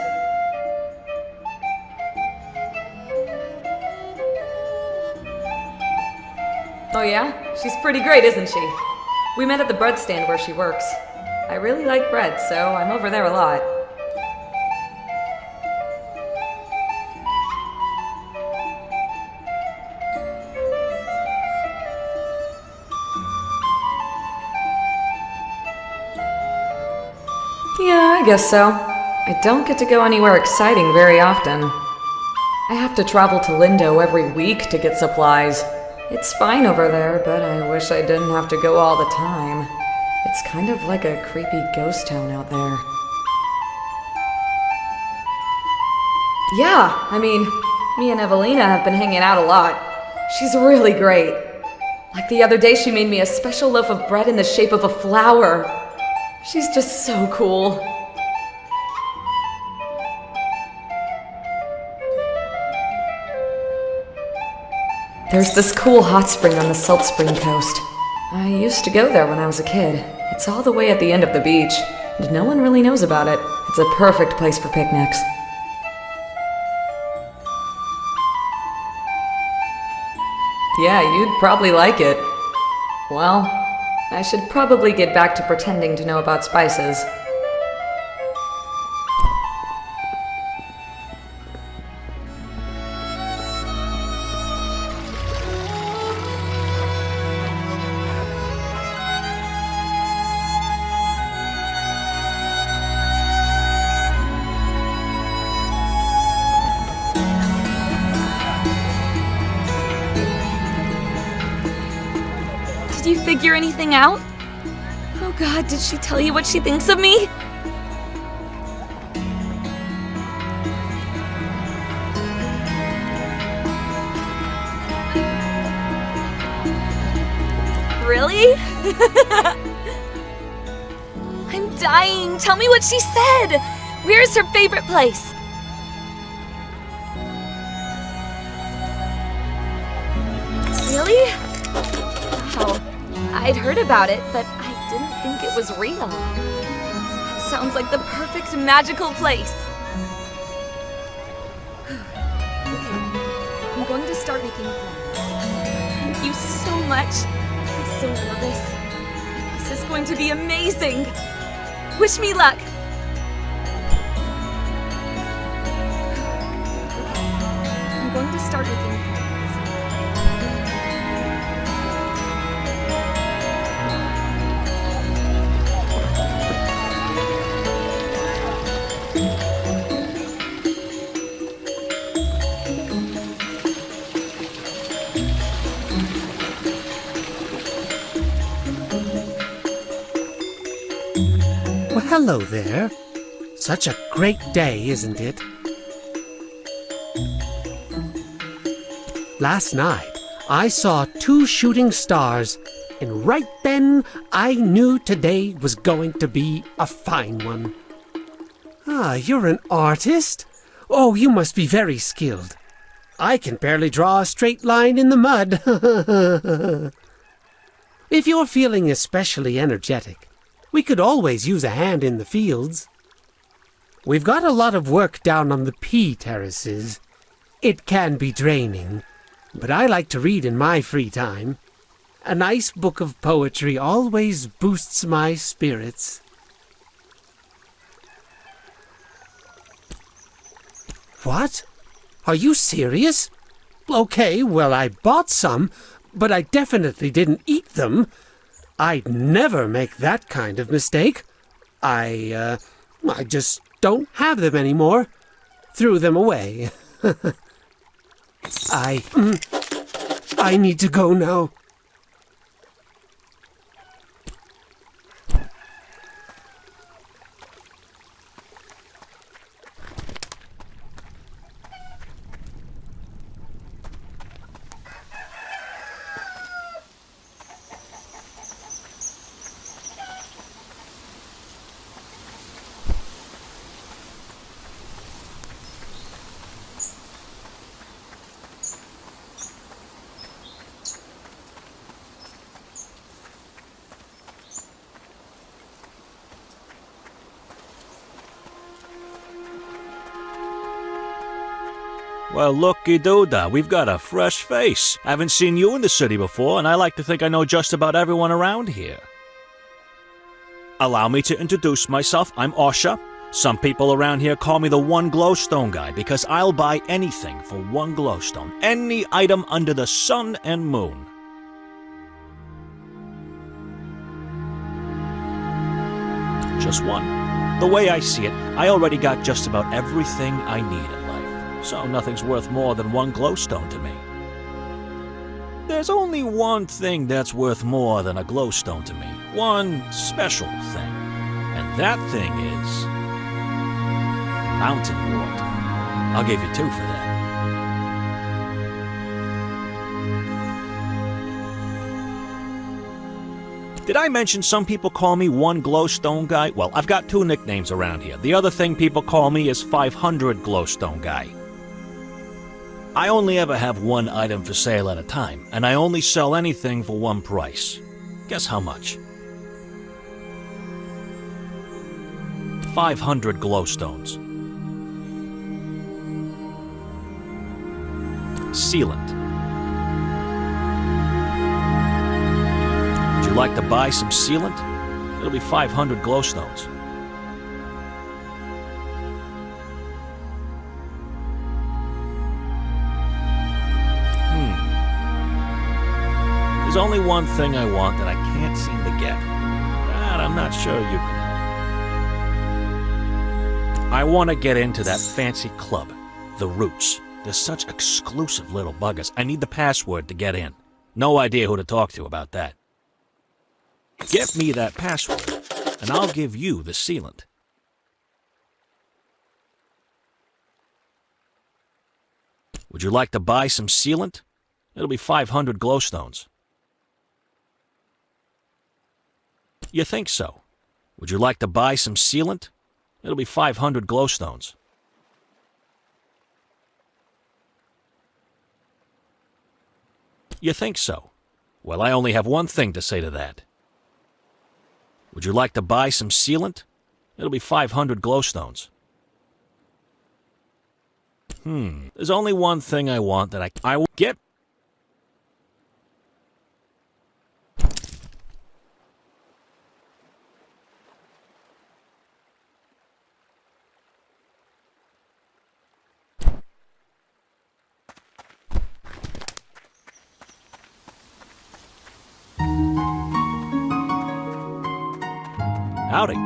Oh yeah? She's pretty great, isn't she? We met at the bread stand where she works. I really like bread, so I'm over there a lot. Yeah, I guess so. I don't get to go anywhere exciting very often. I have to travel to Lindo every week to get supplies. It's fine over there, but I wish I didn't have to go all the time. It's kind of like a creepy ghost town out there. Yeah, I mean, me and Evelina have been hanging out a lot. She's really great. Like the other day, she made me a special loaf of bread in the shape of a flower. She's just so cool. There's this cool hot spring on the Salt Spring coast. I used to go there when I was a kid. It's all the way at the end of the beach, and no one really knows about it. It's a perfect place for picnics. Yeah, you'd probably like it. Well, I should probably get back to pretending to know about spices. Did you figure anything out? Oh God, did she tell you what she thinks of me? Really? I'm dying. Tell me what she said. Where's her favorite place? Really? Wow. I'd heard about it, but I didn't think it was real. It sounds like the perfect magical place. Okay, I'm going to start making plans. Thank you so much. I'm so nervous. This is going to be amazing. Wish me luck. I'm going to start making plans. Well, hello there. Such a great day, isn't it? Last night, I saw 2 shooting stars, and right then, I knew today was going to be a fine one. Ah, you're an artist? Oh, you must be very skilled. I can barely draw a straight line in the mud. If you're feeling especially energetic, we could always use a hand in the fields. We've got a lot of work down on the pea terraces. It can be draining, but I like to read in my free time. A nice book of poetry always boosts my spirits. What? Are you serious? Okay, well, I bought some, but I definitely didn't eat them. I'd never make that kind of mistake. I just don't have them anymore. Threw them away. I need to go now. Well, looky-doo-da, we've got a fresh face. I haven't seen you in the city before, and I like to think I know just about everyone around here. Allow me to introduce myself. I'm Osha. Some people around here call me the one glowstone guy because I'll buy anything for one glowstone. Any item under the sun and moon. Just one. The way I see it, I already got just about everything I need in life. So nothing's worth more than one glowstone to me. There's only one thing that's worth more than a glowstone to me. One special thing. And that thing is mountain water. I'll give you 2 for that. Did I mention some people call me one glowstone guy? Well, I've got 2 nicknames around here. The other thing people call me is 500 glowstone guy. I only ever have one item for sale at a time, and I only sell anything for one price. Guess how much? 500 glowstones. Sealant. Would you like to buy some sealant? It'll be 500 glowstones. There's only one thing I want that I can't seem to get. But I'm not sure you can help. I want to get into that fancy club, the Roots. They're such exclusive little buggers. I need the password to get in. No idea who to talk to about that. Get me that password, and I'll give you the sealant. Would you like to buy some sealant? It'll be 500 glowstones. You think so? Would you like to buy some sealant? It'll be 500 glowstones. You think so? Well, I only have one thing to say to that. Would you like to buy some sealant? It'll be 500 glowstones. There's only one thing I want that I will get. Howdy.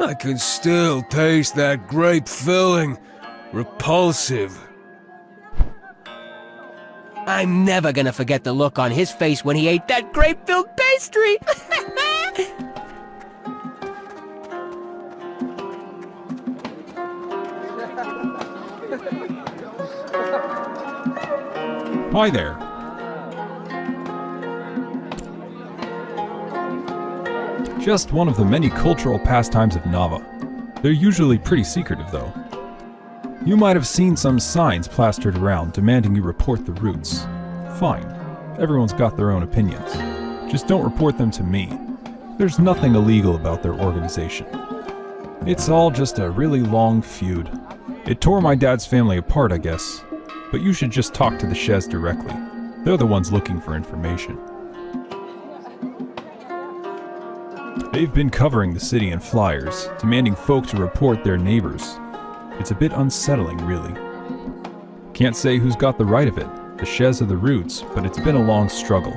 I can still taste that grape filling. Repulsive. I'm never gonna forget the look on his face when he ate that grape-filled pastry! Hi there. Just one of the many cultural pastimes of Nava. They're usually pretty secretive, though. You might have seen some signs plastered around demanding you report the Roots. Fine. Everyone's got their own opinions. Just don't report them to me. There's nothing illegal about their organization. It's all just a really long feud. It tore my dad's family apart, I guess. But you should just talk to the Shez directly. They're the ones looking for information. They've been covering the city in flyers, demanding folk to report their neighbors. It's a bit unsettling, really. Can't say who's got the right of it, the Shez or the Roots, but it's been a long struggle.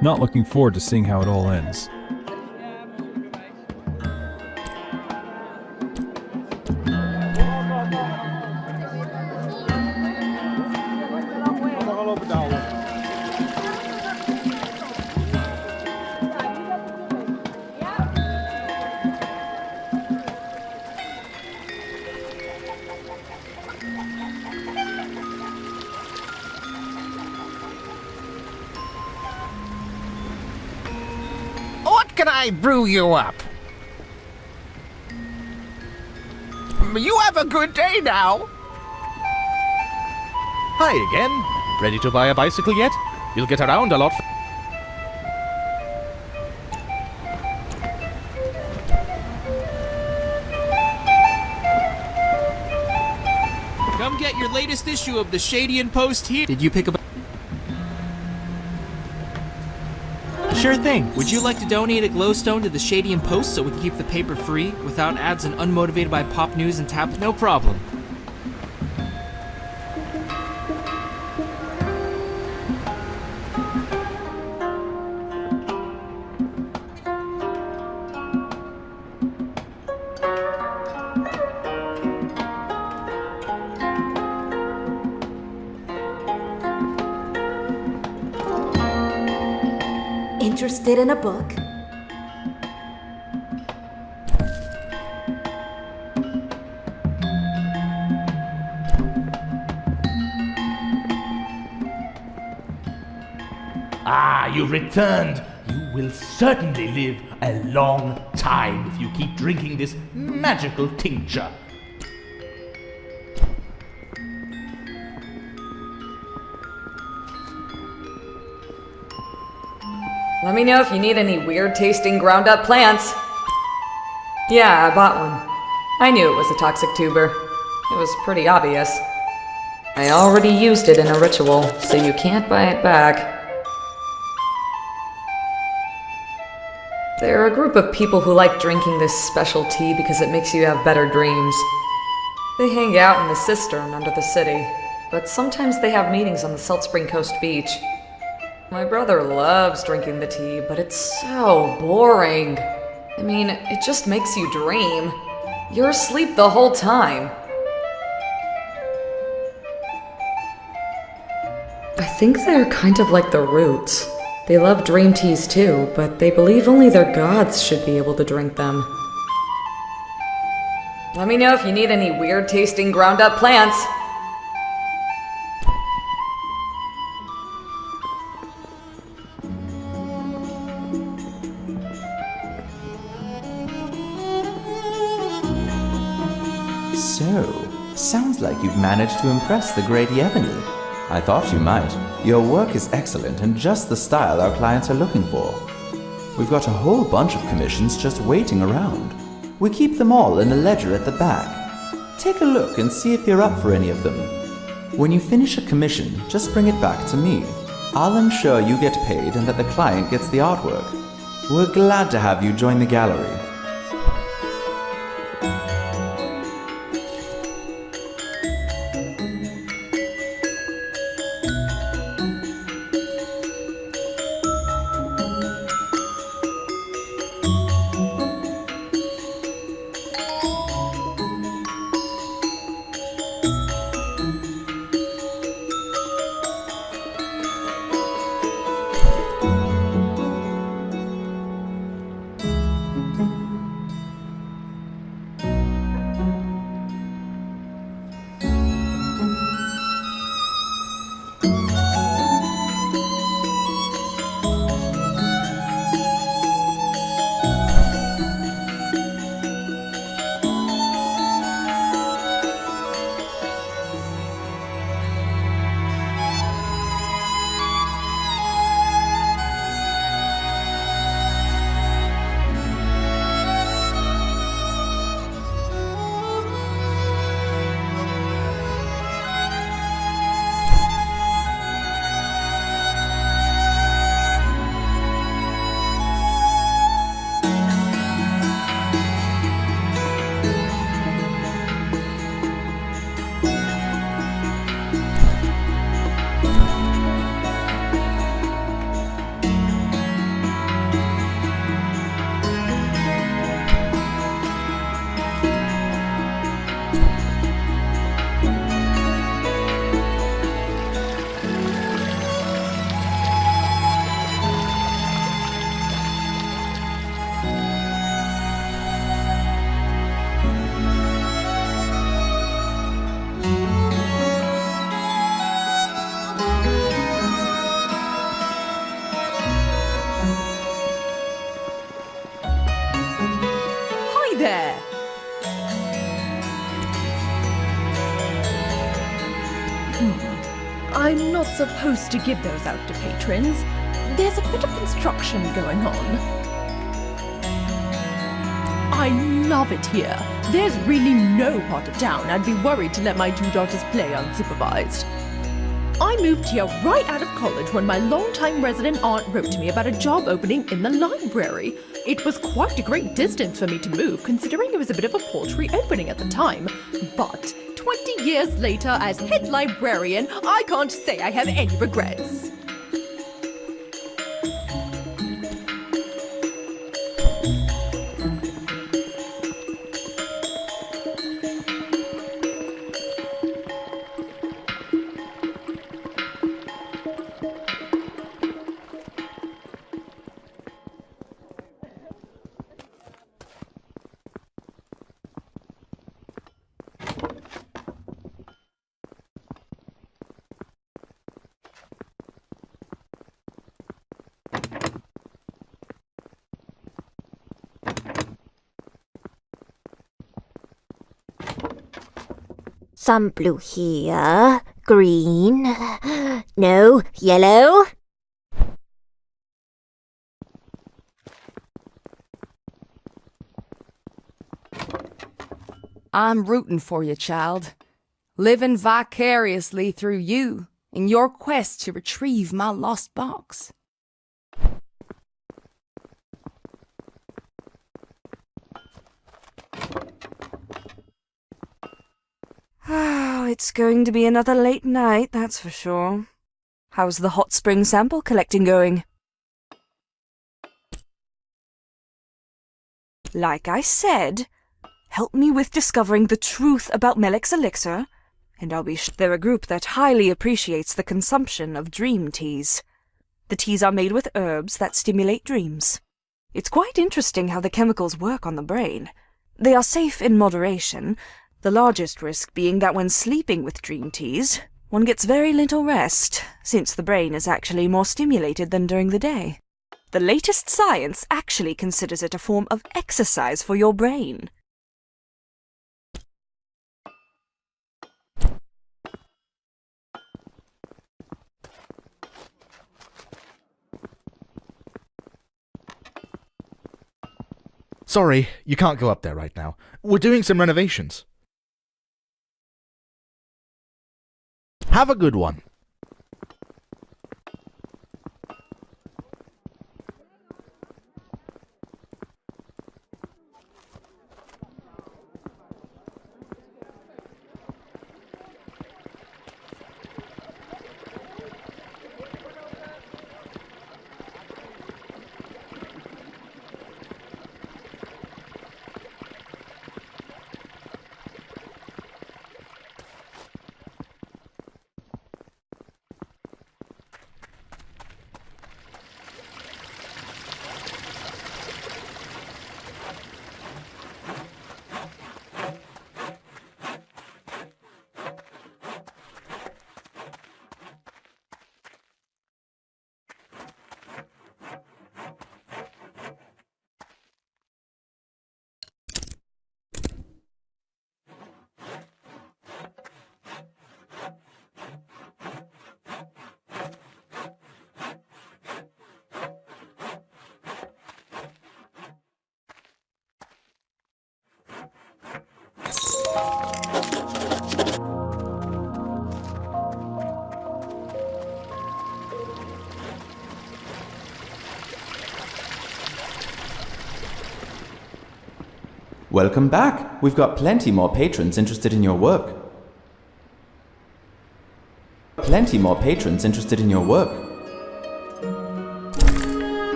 Not looking forward to seeing how it all ends. What can I brew you up? You have a good day now. Hi again. Ready to buy a bicycle yet? You'll get around a lot. Come get your latest issue of the Shadian Post here. Did you pick up? Sure thing. Would you like to donate a glowstone to the Shadian Post so we can keep the paper free without ads and unmotivated by pop news and tablet? No problem. Interested in a book? Ah, you've returned. You will certainly live a long time if you keep drinking this magical tincture. Let me know if you need any weird tasting ground up plants. Yeah, I bought one. I knew it was a toxic tuber. It was pretty obvious. I already used it in a ritual, so you can't buy it back. They're a group of people who like drinking this special tea because it makes you have better dreams. They hang out in the cistern under the city, but sometimes they have meetings on the Salt Spring Coast beach. My brother loves drinking the tea, but it's so boring. I mean, it just makes you dream. You're asleep the whole time. I think they're kind of like the Roots. They love dream teas too, but they believe only their gods should be able to drink them. Let me know if you need any weird tasting ground up plants. So, sounds like you've managed to impress the great Yevony. I thought you might. Your work is excellent and just the style our clients are looking for. We've got a whole bunch of commissions just waiting around. We keep them all in a ledger at the back. Take a look and see if you're up for any of them. When you finish a commission, just bring it back to me. I'll ensure you get paid and that the client gets the artwork. We're glad to have you join the gallery. I'm not supposed to give those out to patrons. There's a bit of construction going on. I love it here. There's really no part of town I'd be worried to let my two daughters play unsupervised. I moved here right out of college when my longtime resident aunt wrote to me about a job opening in the library. It was quite a great distance for me to move, considering it was a bit of a paltry opening at the time. But 20 years later, as head librarian, I can't say I have any regrets. Some blue here. Green. No, yellow. I'm rooting for you, child. Living vicariously through you in your quest to retrieve my lost box. Oh, it's going to be another late night, that's for sure. How's the hot spring sample collecting going? Like I said, help me with discovering the truth about Melek's elixir, and I'll be they're a group that highly appreciates the consumption of dream teas. The teas are made with herbs that stimulate dreams. It's quite interesting how the chemicals work on the brain. They are safe in moderation, the largest risk being that when sleeping with dream teas, one gets very little rest, since the brain is actually more stimulated than during the day. The latest science actually considers it a form of exercise for your brain. Sorry, you can't go up there right now. We're doing some renovations. Have a good one. Welcome back. We've got plenty more patrons interested in your work. Plenty more patrons interested in your work.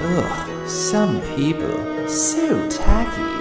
Ugh, some people. So tacky.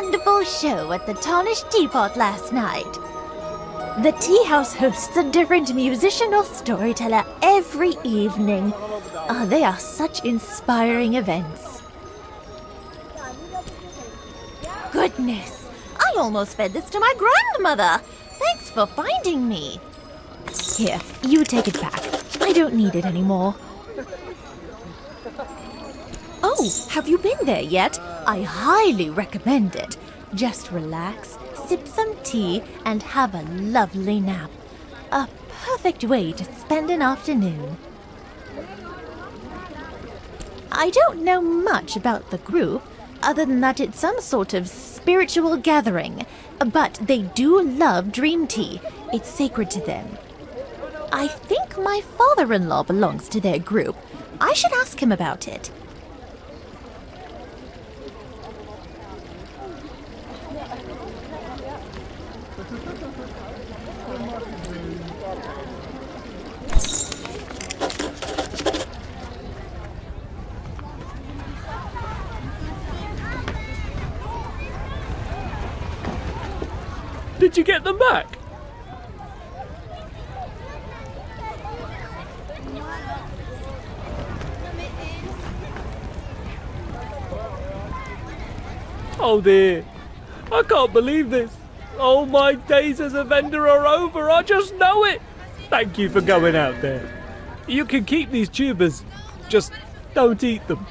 wonderful show at the Tarnished Teapot last night. The tea house hosts a different musician or storyteller every evening. They are such inspiring events. Goodness, I almost fed this to my grandmother. Thanks for finding me. Here, you take it back. I don't need it anymore. Oh, have you been there yet? I highly recommend it. Just relax, sip some tea, and have a lovely nap. A perfect way to spend an afternoon. I don't know much about the group, other than that it's some sort of spiritual gathering, but they do love dream tea. It's sacred to them. I think my father-in-law belongs to their group. I should ask him about it. Did you get them back? Oh dear, I can't believe this. Oh, my days as a vendor are over, I just know it. Thank you for going out there. You can keep these tubers, just don't eat them.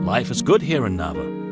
Life is good here in Nava.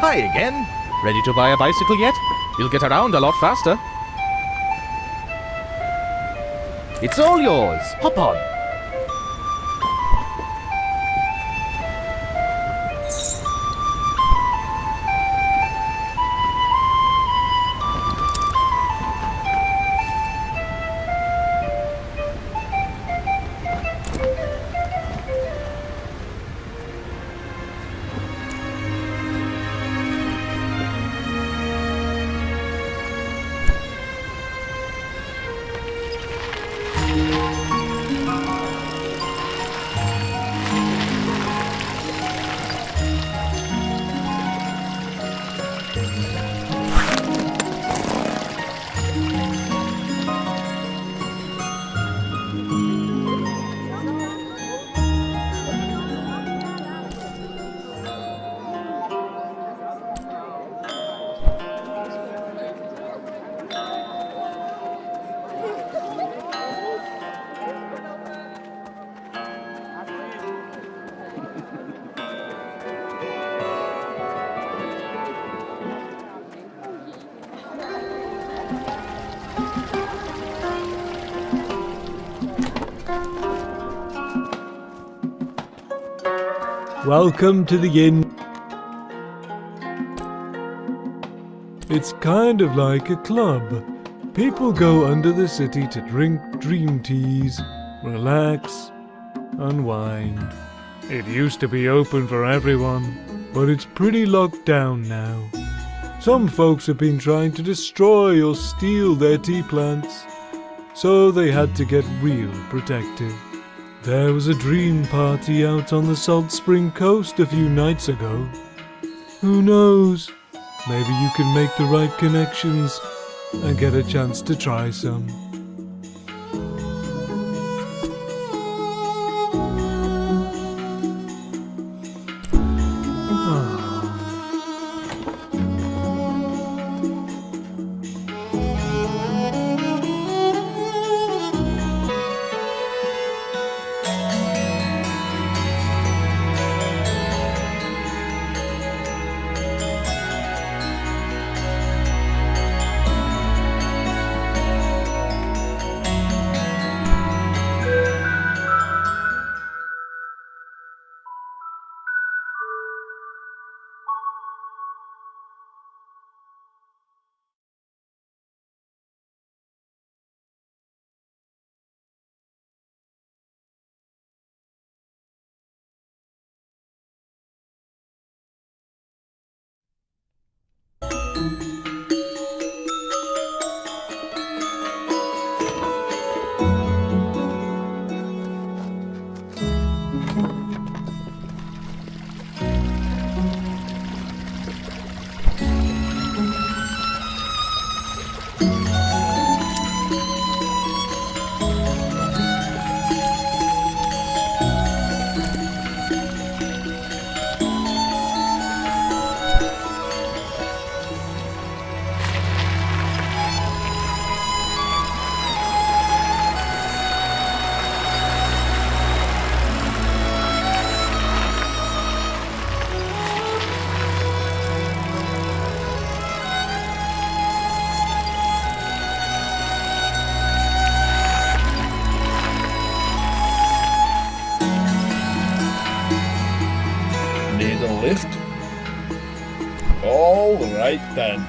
Hi again. Ready to buy a bicycle yet? You'll get around a lot faster. It's all yours. Hop on. Welcome to the inn. It's kind of like a club. People go under the city to drink dream teas, relax, unwind. It used to be open for everyone, but it's pretty locked down now. Some folks have been trying to destroy or steal their tea plants, so they had to get real protective. There was a dream party out on the Salt Spring Coast a few nights ago. Who knows? Maybe you can make the right connections and get a chance to try some. Need a lift? All right then.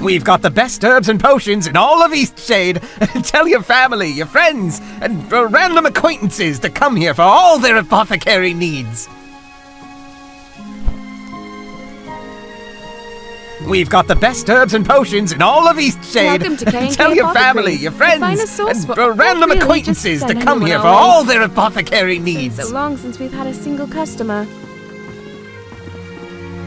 We've got the best herbs and potions in all of Eastshade. Tell your family, your friends, and random acquaintances to come here for all their apothecary needs. We've got the best herbs and potions in all of Eastshade. Welcome to K&K Tell your Apothecary, family, your the friends, finest source and for random really acquaintances just to send come here anyone for our way. all their apothecary needs. So long since we've had a single customer.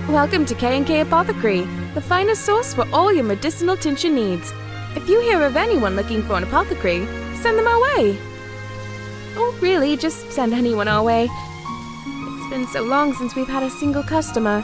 Welcome to K&K Apothecary, the finest source for all your medicinal tincture needs. If you hear of anyone looking for an apothecary, send them our way. Or really, just send anyone our way. It's been so long since we've had a single customer.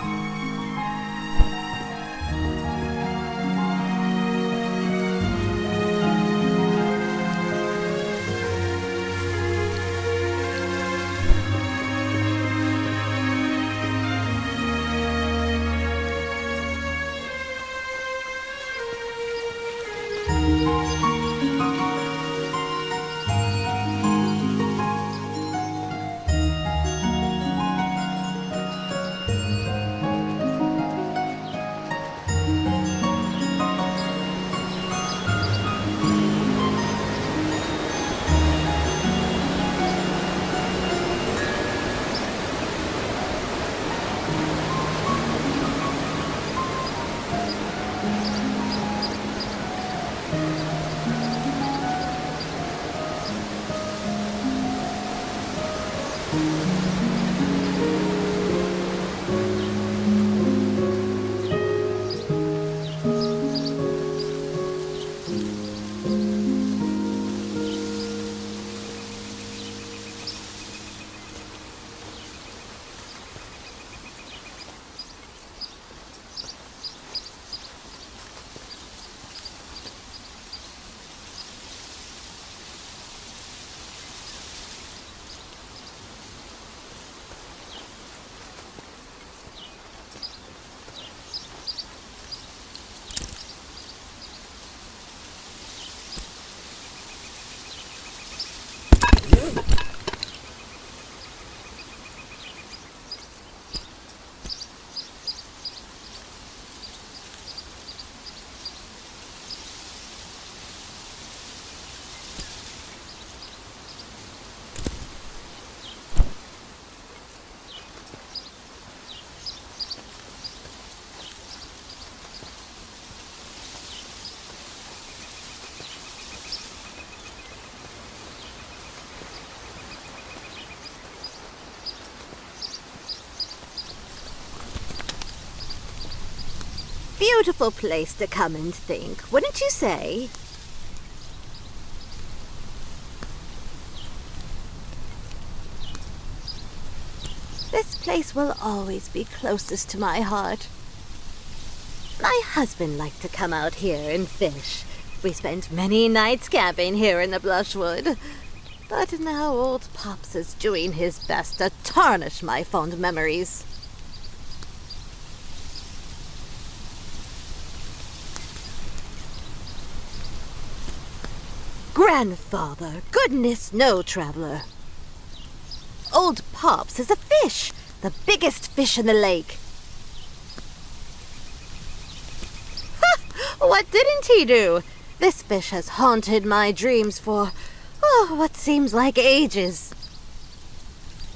beautiful place to come and think, wouldn't you say? This place will always be closest to my heart. My husband liked to come out here and fish. We spent many nights camping here in the Blushwood. But now old Pops is doing his best to tarnish my fond memories. Grandfather, goodness no, traveler. Old Pops is a fish, the biggest fish in the lake. Ha! What didn't he do? This fish has haunted my dreams for, what seems like ages.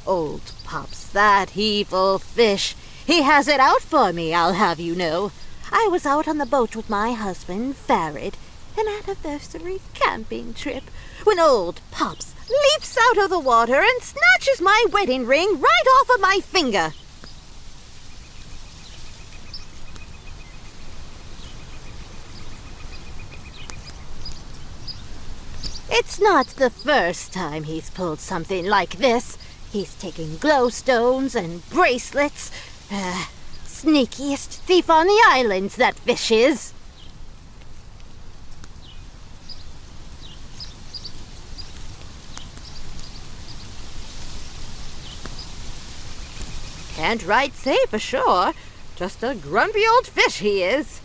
Old Pops, that evil fish. He has it out for me, I'll have you know. I was out on the boat with my husband, Farid, an anniversary camping trip, when old Pops leaps out of the water and snatches my wedding ring right off of my finger. It's not the first time he's pulled something like this. He's taken glowstones and bracelets. Sneakiest thief on the islands, that fish is. Can't right say for sure. Just a grumpy old fish he is.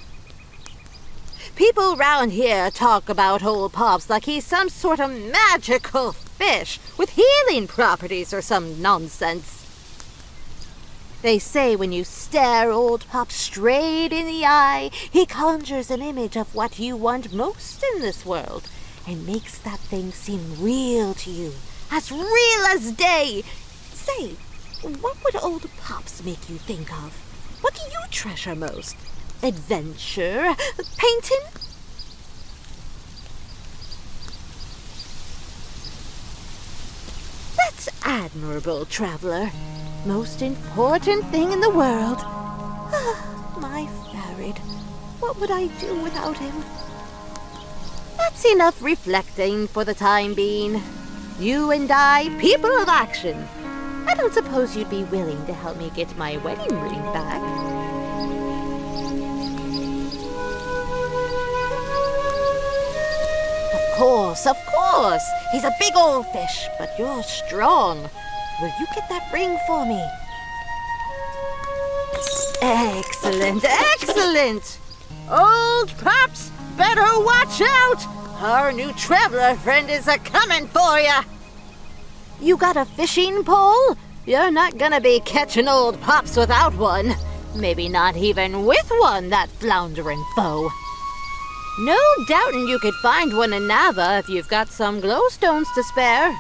People round here talk about old Pops like he's some sort of magical fish with healing properties or some nonsense. They say when you stare old Pops straight in the eye, he conjures an image of what you want most in this world and makes that thing seem real to you, as real as day. Say, what would old Pops make you think of? What do you treasure most? Adventure? Painting? That's admirable, traveler. Most important thing in the world. My Farid. What would I do without him? That's enough reflecting for the time being. You and I, people of action. I don't suppose you'd be willing to help me get my wedding ring back. Of course. He's a big old fish, but you're strong. Will you get that ring for me? Excellent, excellent! Old Pops, better watch out! Our new traveler friend is a-comin' for ya! You got a fishing pole? You're not gonna be catching old Pops without one. Maybe not even with one, that floundering foe. No doubtin' you could find one in Nava if you've got some glowstones to spare.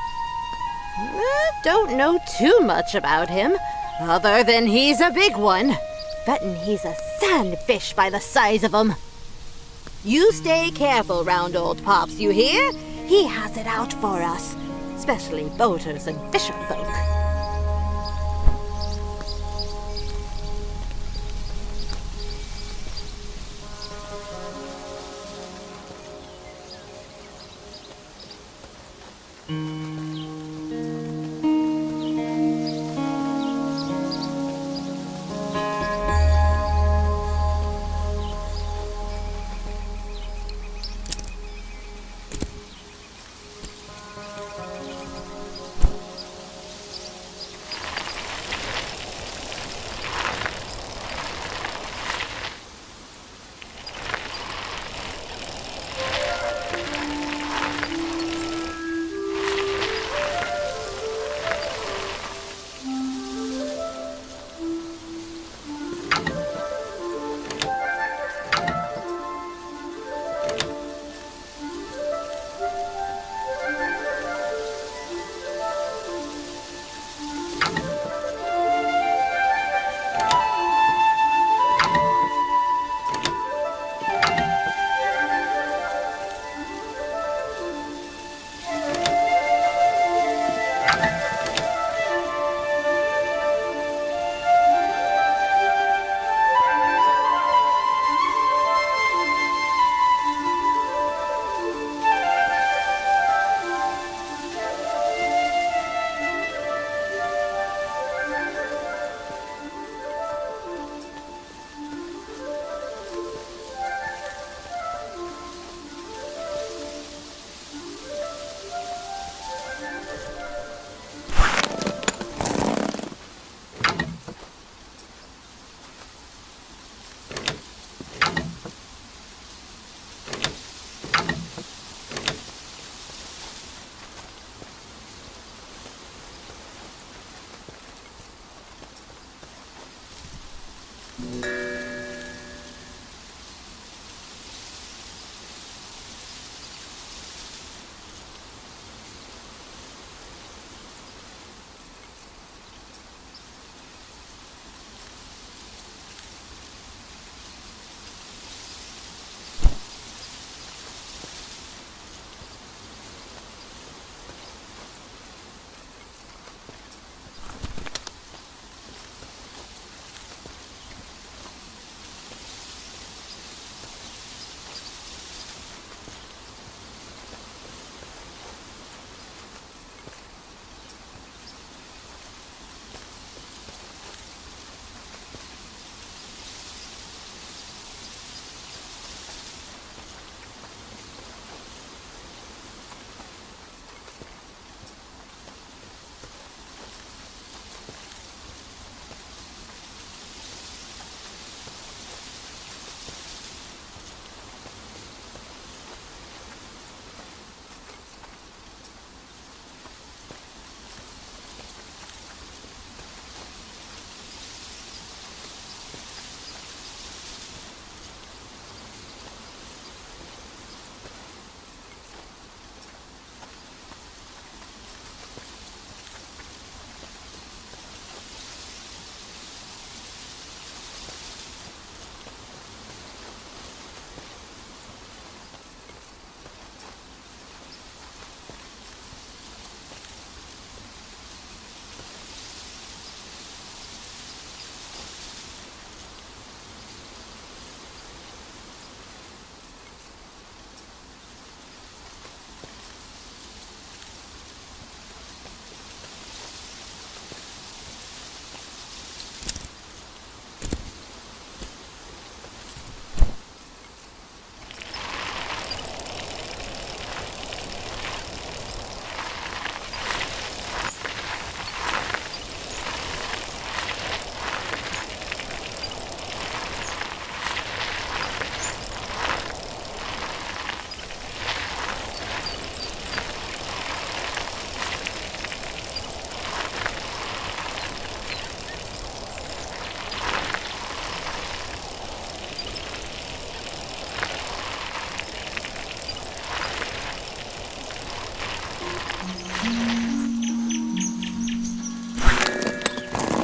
Don't know too much about him, other than he's a big one. Bettin' he's a sandfish by the size of him. You stay careful round old Pops, you hear? He has it out for us, especially boaters and fisher folk.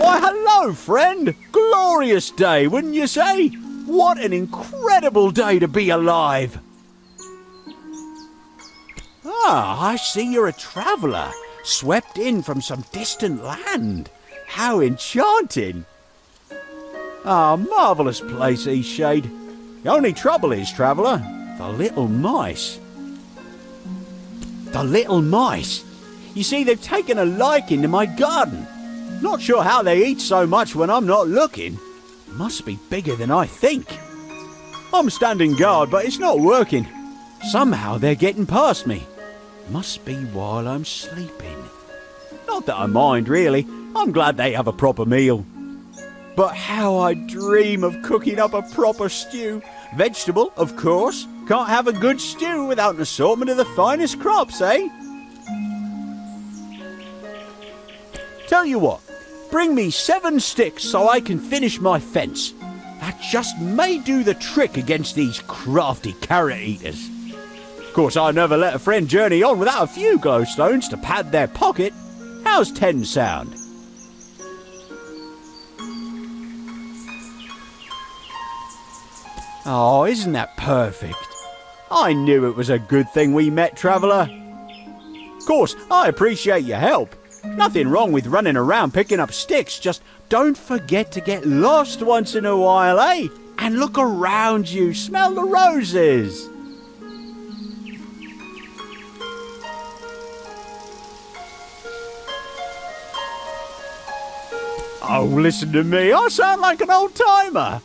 Why, hello, friend! Glorious day, wouldn't you say? What an incredible day to be alive! Ah, I see you're a traveller, swept in from some distant land. How enchanting! Ah, marvellous place, Eastshade. The only trouble is, traveller, the little mice. The little mice! You see, they've taken a liking to my garden. Not sure how they eat so much when I'm not looking. Must be bigger than I think. I'm standing guard, but it's not working. Somehow they're getting past me. Must be while I'm sleeping. Not that I mind, really. I'm glad they have a proper meal. But how I dream of cooking up a proper stew. Vegetable, of course. Can't have a good stew without an assortment of the finest crops, eh? Tell you what, bring me 7 sticks so I can finish my fence. That just may do the trick against these crafty carrot eaters. Of course, I never let a friend journey on without a few glowstones to pad their pocket. How's 10 sound? Oh, isn't that perfect? I knew it was a good thing we met, traveller. Of course, I appreciate your help. Nothing wrong with running around picking up sticks, just don't forget to get lost once in a while, eh? And look around you, smell the roses. Oh, listen to me, I sound like an old-timer.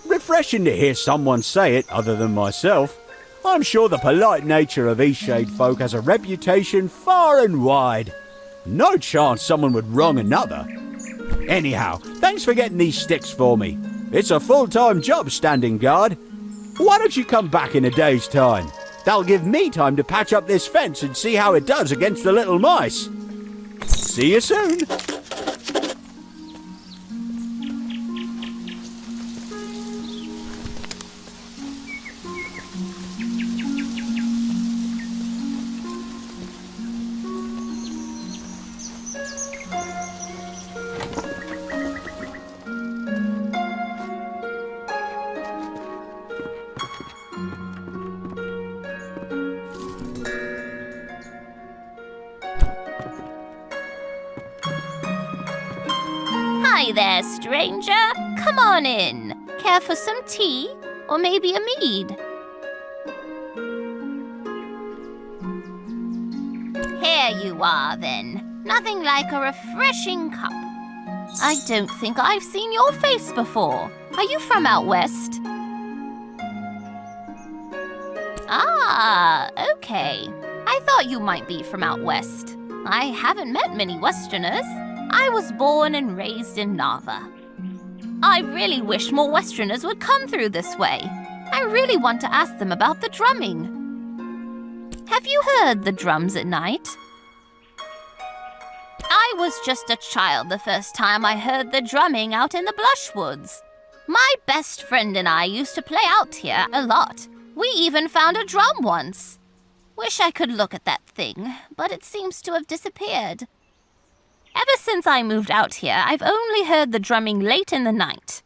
Refreshing to hear someone say it other than myself. I'm sure the polite nature of Eastshade folk has a reputation far and wide. No chance someone would wrong another. Anyhow, thanks for getting these sticks for me. It's a full-time job standing guard. Why don't you come back in a day's time? That'll give me time to patch up this fence and see how it does against the little mice. See you soon. Hi there, stranger. Come on in. Care for some tea? Or maybe a mead? Here you are, then. Nothing like a refreshing cup. I don't think I've seen your face before. Are you from out west? Ah, okay. I thought you might be from out west. I haven't met many Westerners. I was born and raised in Nava. I really wish more Westerners would come through this way. I really want to ask them about the drumming. Have you heard the drums at night? I was just a child the first time I heard the drumming out in the Blushwoods. My best friend and I used to play out here a lot. We even found a drum once. Wish I could look at that thing, but it seems to have disappeared. Ever since I moved out here, I've only heard the drumming late in the night.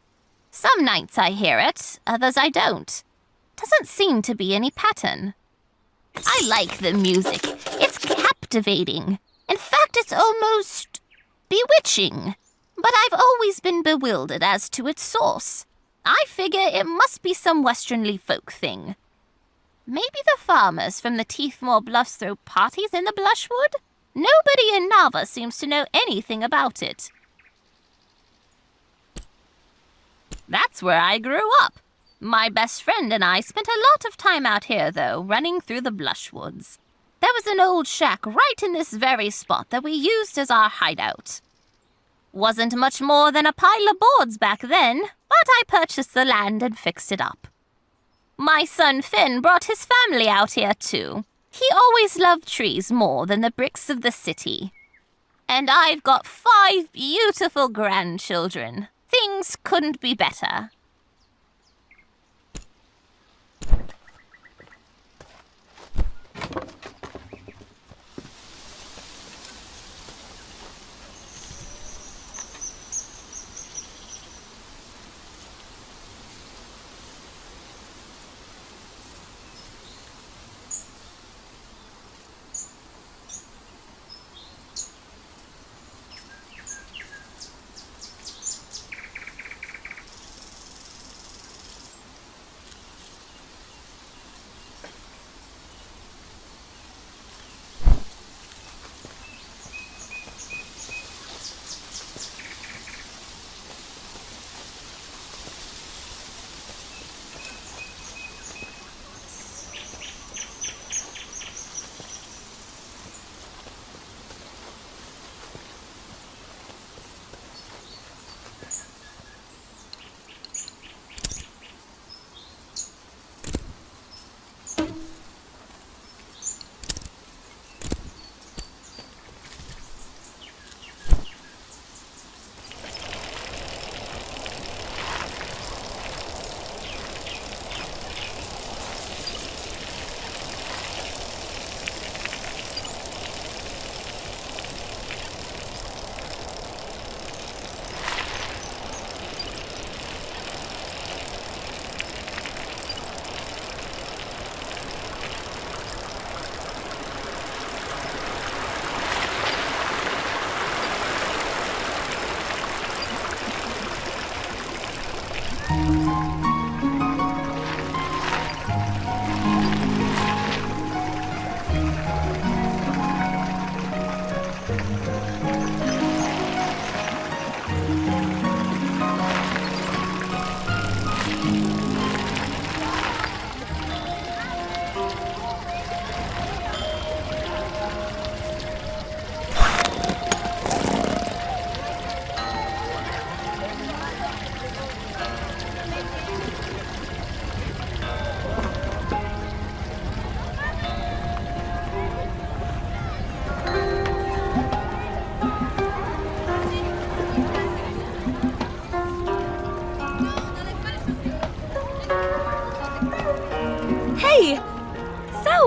Some nights I hear it, others I don't. Doesn't seem to be any pattern. I like the music. It's captivating. In fact, it's almost bewitching. But I've always been bewildered as to its source. I figure it must be some westernly folk thing. Maybe the farmers from the Teethmore Bluffs throw parties in the Blushwood? Nobody in Nava seems to know anything about it. That's where I grew up. My best friend and I spent a lot of time out here, though, running through the Blushwoods. There was an old shack right in this very spot that we used as our hideout. Wasn't much more than a pile of boards back then, but I purchased the land and fixed it up. My son Finn brought his family out here, too. He always loved trees more than the bricks of the city. And I've got 5 beautiful grandchildren. Things couldn't be better.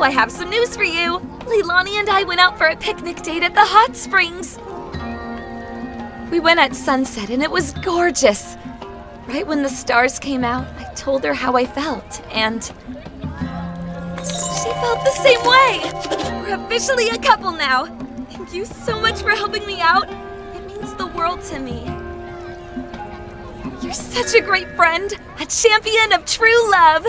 I have some news for you. Leilani and I went out for a picnic date at the hot springs. We went at sunset and it was gorgeous. Right when the stars came out, I told her how I felt, and she felt the same way. We're officially a couple now. Thank you so much for helping me out. It means the world to me. You're such a great friend, a champion of true love.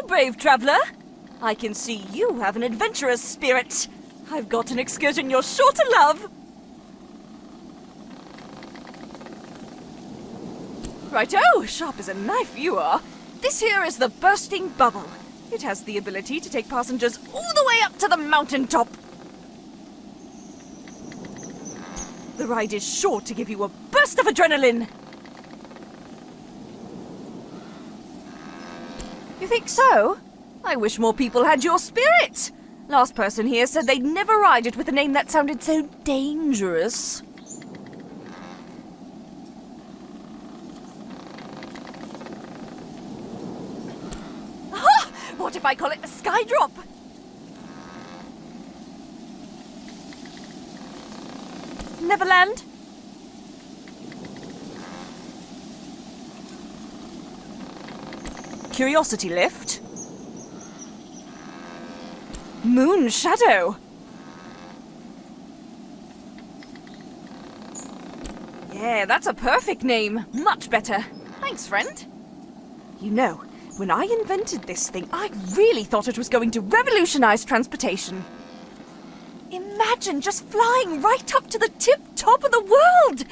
Brave traveler. I can see you have an adventurous spirit. I've got an excursion you're sure to love. Righto, sharp as a knife you are. This here is the bursting bubble. It has the ability to take passengers all the way up to the mountaintop. The ride is sure to give you a burst of adrenaline. You think so? I wish more people had your spirit. Last person here said they'd never ride it with a name that sounded so dangerous. Ah! What if I call it the Skydrop? Neverland? Curiosity Lift? Moon Shadow? Yeah, that's a perfect name. Much better. Thanks, friend. You know, when I invented this thing, I really thought it was going to revolutionize transportation. Imagine just flying right up to the tip-top of the world!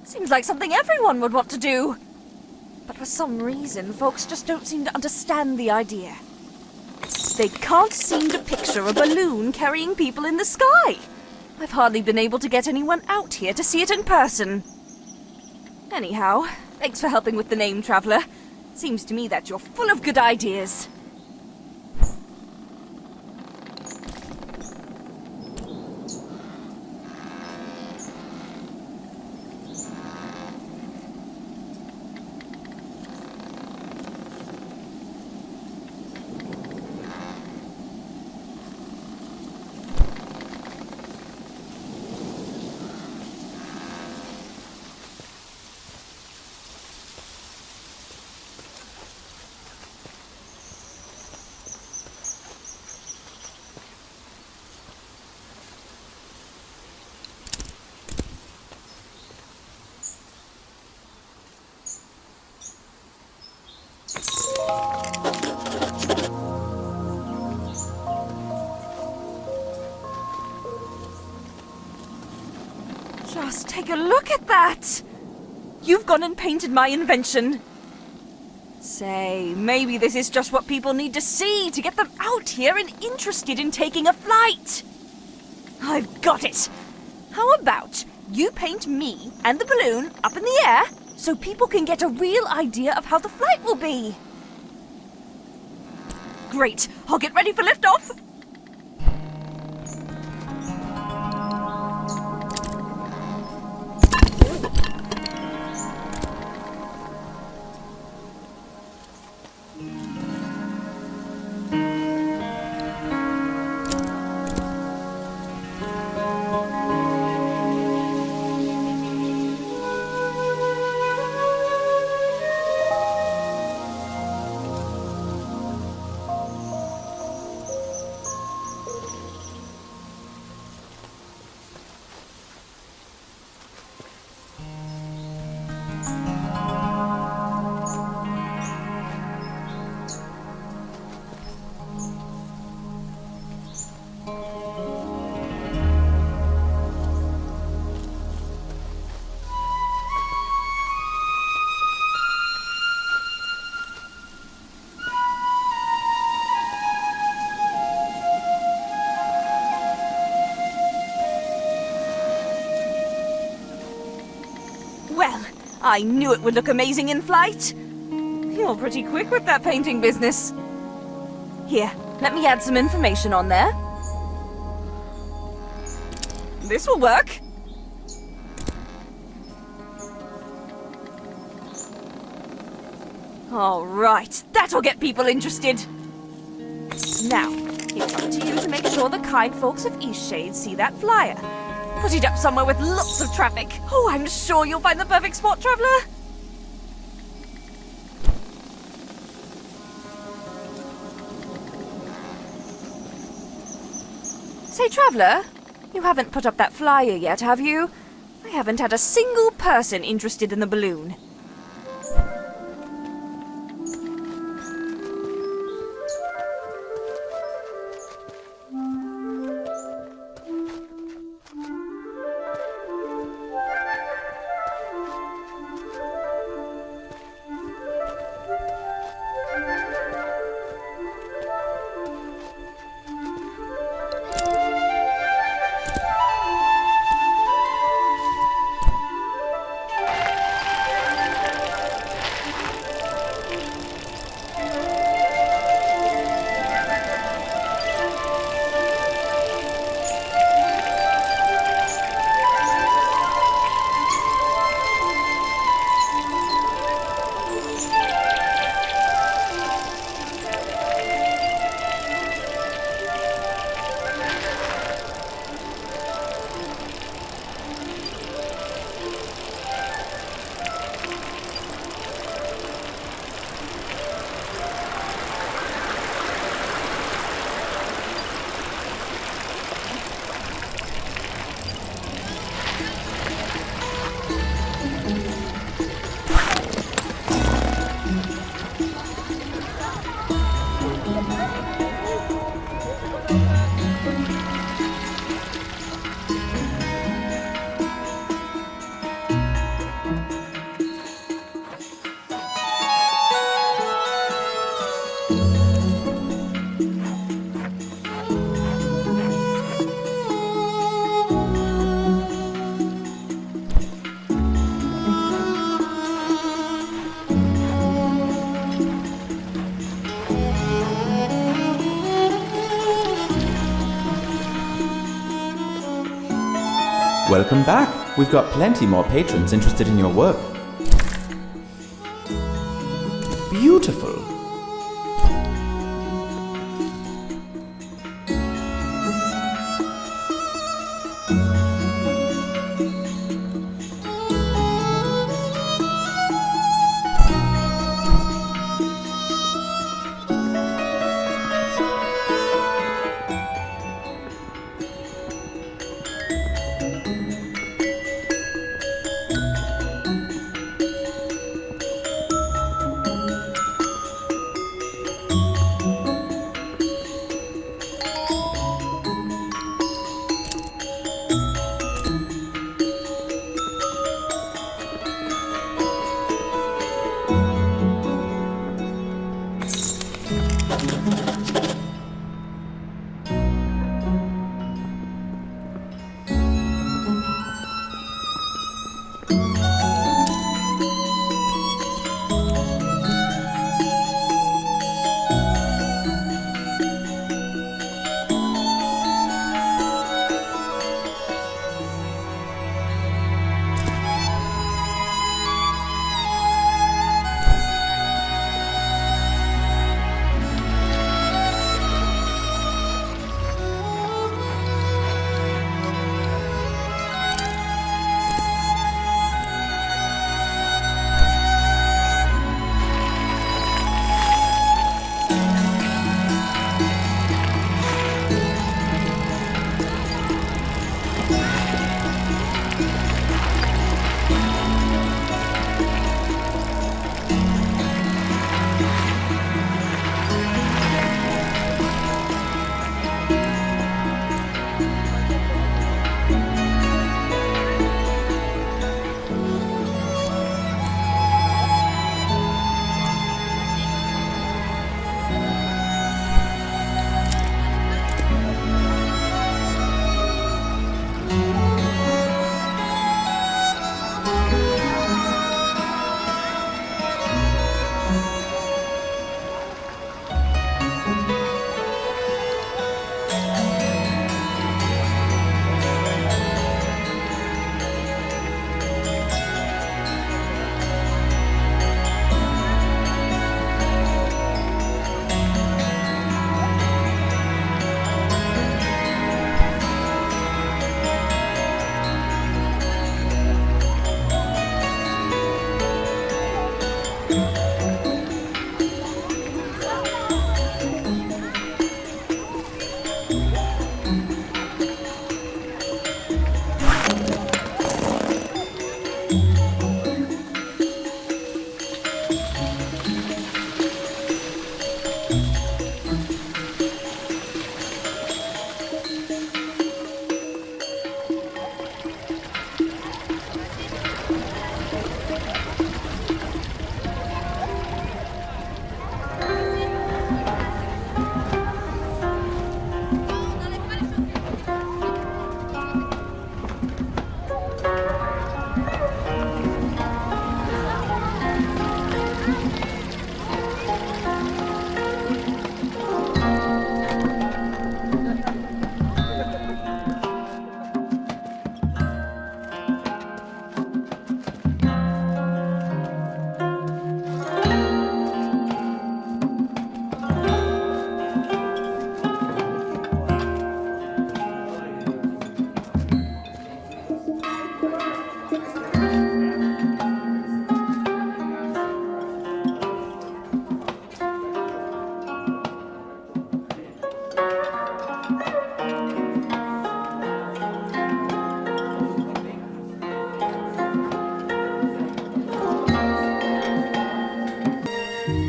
Seems like something everyone would want to do. But for some reason, folks just don't seem to understand the idea. They can't seem to picture a balloon carrying people in the sky. I've hardly been able to get anyone out here to see it in person. Anyhow, thanks for helping with the name, Traveller. Seems to me that you're full of good ideas. Just take a look at that! You've gone and painted my invention. Say, maybe this is just what people need to see to get them out here and interested in taking a flight. I've got it! How about you paint me and the balloon up in the air so people can get a real idea of how the flight will be? Great! I'll get ready for liftoff! I knew it would look amazing in flight. You're pretty quick with that painting business. Here, let me add some information on there. This will work. All right, that'll get people interested. Now, it's up to you to make sure the kind folks of Eastshade see that flyer. Put it up somewhere with lots of traffic. Oh, I'm sure you'll find the perfect spot, Traveller. Say, Traveller, you haven't put up that flyer yet, have you? I haven't had a single person interested in the balloon. Welcome back. We've got plenty more patrons interested in your work. Beautiful.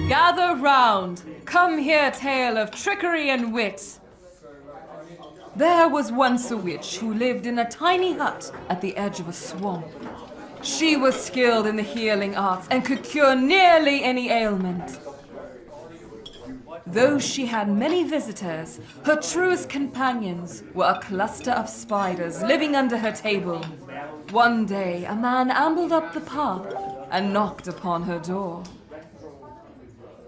Gather round, come here, tale of trickery and wit. There was once a witch who lived in a tiny hut at the edge of a swamp. She was skilled in the healing arts and could cure nearly any ailment. Though she had many visitors, her truest companions were a cluster of spiders living under her table. One day, a man ambled up the path and knocked upon her door.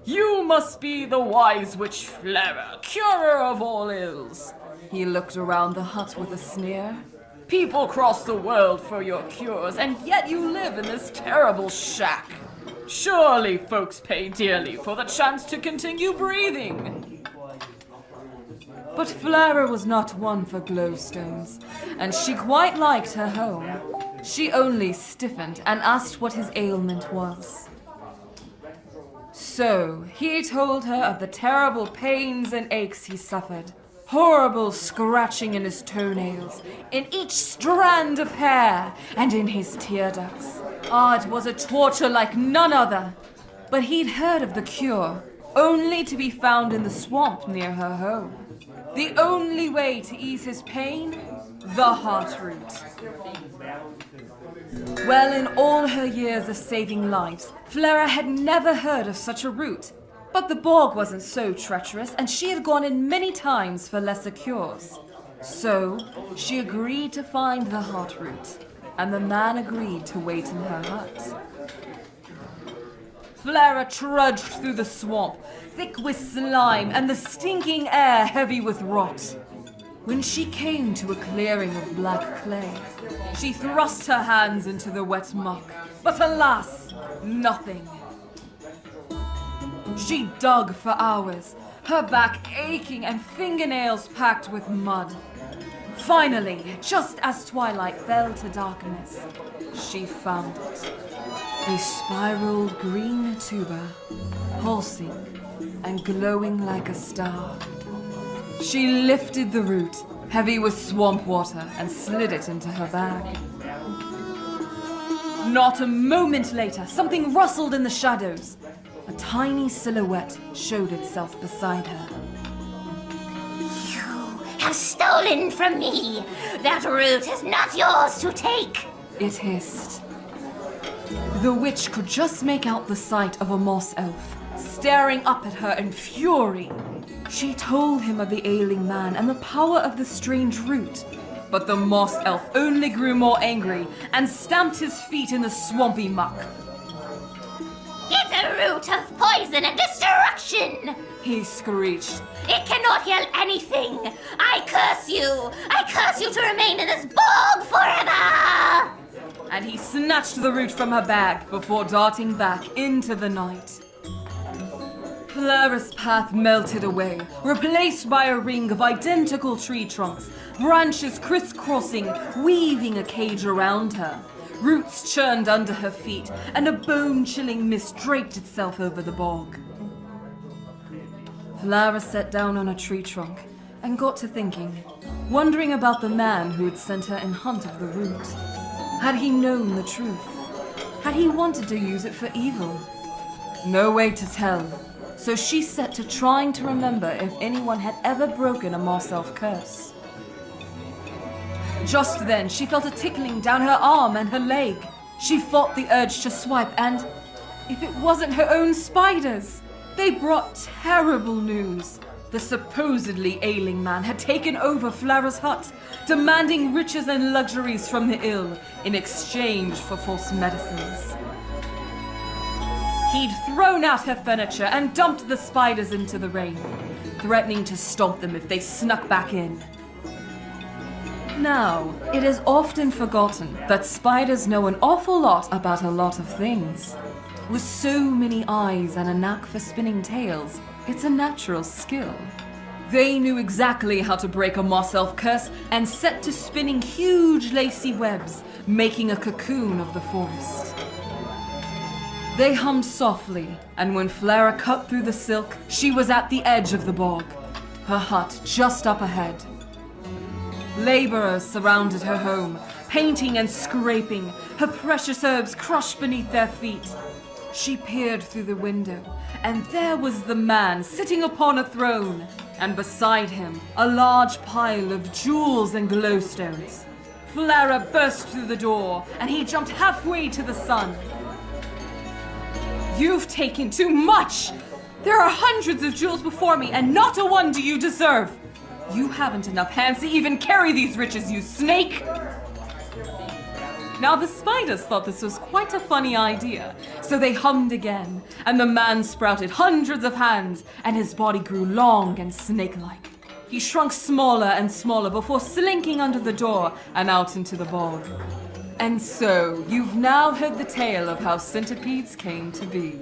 "You must be the wise witch Flera, curer of all ills." He looked around the hut with a sneer. "People cross the world for your cures, and yet you live in this terrible shack. Surely folks pay dearly for the chance to continue breathing." But Flera was not one for glowstones, and she quite liked her home. She only stiffened and asked what his ailment was. So, he told her of the terrible pains and aches he suffered. Horrible scratching in his toenails, in each strand of hair, and in his tear ducts. It was a torture like none other. But he'd heard of the cure, only to be found in the swamp near her home. The only way to ease his pain? The heart root. Well, in all her years of saving lives, Flera had never heard of such a route. But the bog wasn't so treacherous, and she had gone in many times for lesser cures. So, she agreed to find the heart root, and the man agreed to wait in her hut. Flera trudged through the swamp, thick with slime and the stinking air heavy with rot. When she came to a clearing of black clay, she thrust her hands into the wet muck, but alas, nothing. She dug for hours, her back aching and fingernails packed with mud. Finally, just as twilight fell to darkness, she found it. A spiraled green tuber, pulsing and glowing like a star. She lifted the root, heavy with swamp water, and slid it into her bag. Not a moment later, something rustled in the shadows. A tiny silhouette showed itself beside her. "You have stolen from me! That root is not yours to take!" It hissed. The witch could just make out the sight of a moss elf, staring up at her in fury. She told him of the ailing man and the power of the strange root. But the moss elf only grew more angry and stamped his feet in the swampy muck. "It's a root of poison and destruction!" he screeched. "It cannot heal anything! I curse you! I curse you to remain in this bog forever!" And he snatched the root from her bag before darting back into the night. Flera's path melted away, replaced by a ring of identical tree trunks, branches crisscrossing, weaving a cage around her. Roots churned under her feet, and a bone-chilling mist draped itself over the bog. Flara sat down on a tree trunk and got to thinking, wondering about the man who had sent her in hunt of the root. Had he known the truth? Had he wanted to use it for evil? No way to tell, so she set to trying to remember if anyone had ever broken a Marself curse. Just then, she felt a tickling down her arm and her leg. She fought the urge to swipe, and if it wasn't her own spiders, they brought terrible news. The supposedly ailing man had taken over Flara's hut, demanding riches and luxuries from the ill in exchange for false medicines. He'd thrown out her furniture and dumped the spiders into the rain, threatening to stomp them if they snuck back in. Now, it is often forgotten that spiders know an awful lot about a lot of things. With so many eyes and a knack for spinning tales, it's a natural skill. They knew exactly how to break a Marself curse and set to spinning huge lacy webs, making a cocoon of the forest. They hummed softly, and when Flara cut through the silk, she was at the edge of the bog, her hut just up ahead. Laborers surrounded her home, painting and scraping, her precious herbs crushed beneath their feet. She peered through the window, and there was the man sitting upon a throne, and beside him, a large pile of jewels and glowstones. Flara burst through the door, and he jumped halfway to the sun. You've taken too much! There are hundreds of jewels before me, and not a one do you deserve! You haven't enough hands to even carry these riches, you snake! Now the spiders thought this was quite a funny idea, so they hummed again, and the man sprouted hundreds of hands, and his body grew long and snake-like. He shrunk smaller and smaller before slinking under the door and out into the bog. And so, you've now heard the tale of how centipedes came to be.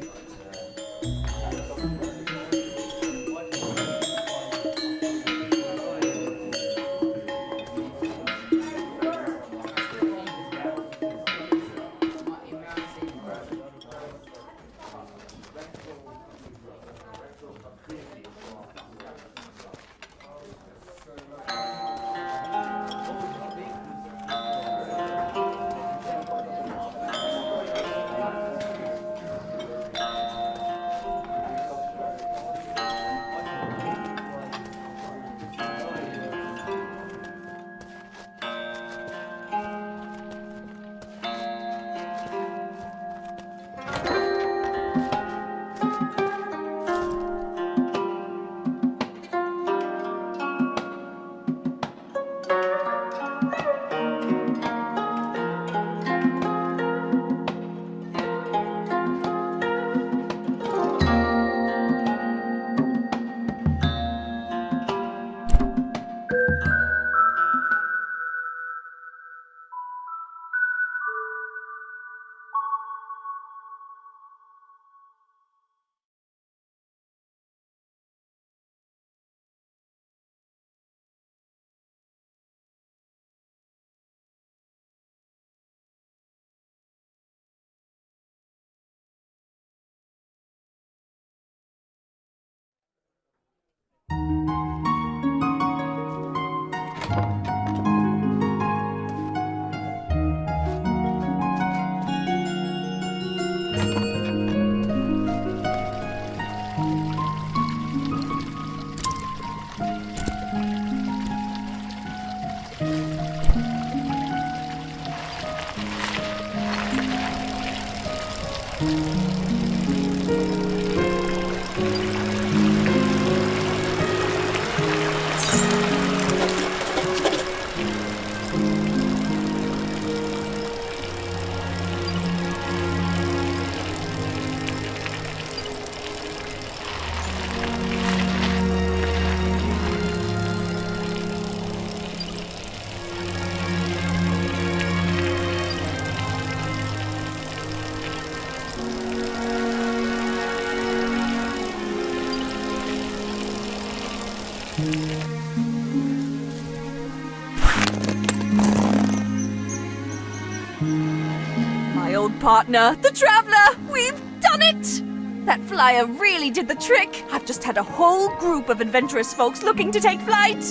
partner, the Traveller! We've done it! That flyer really did the trick. I've just had a whole group of adventurous folks looking to take flight.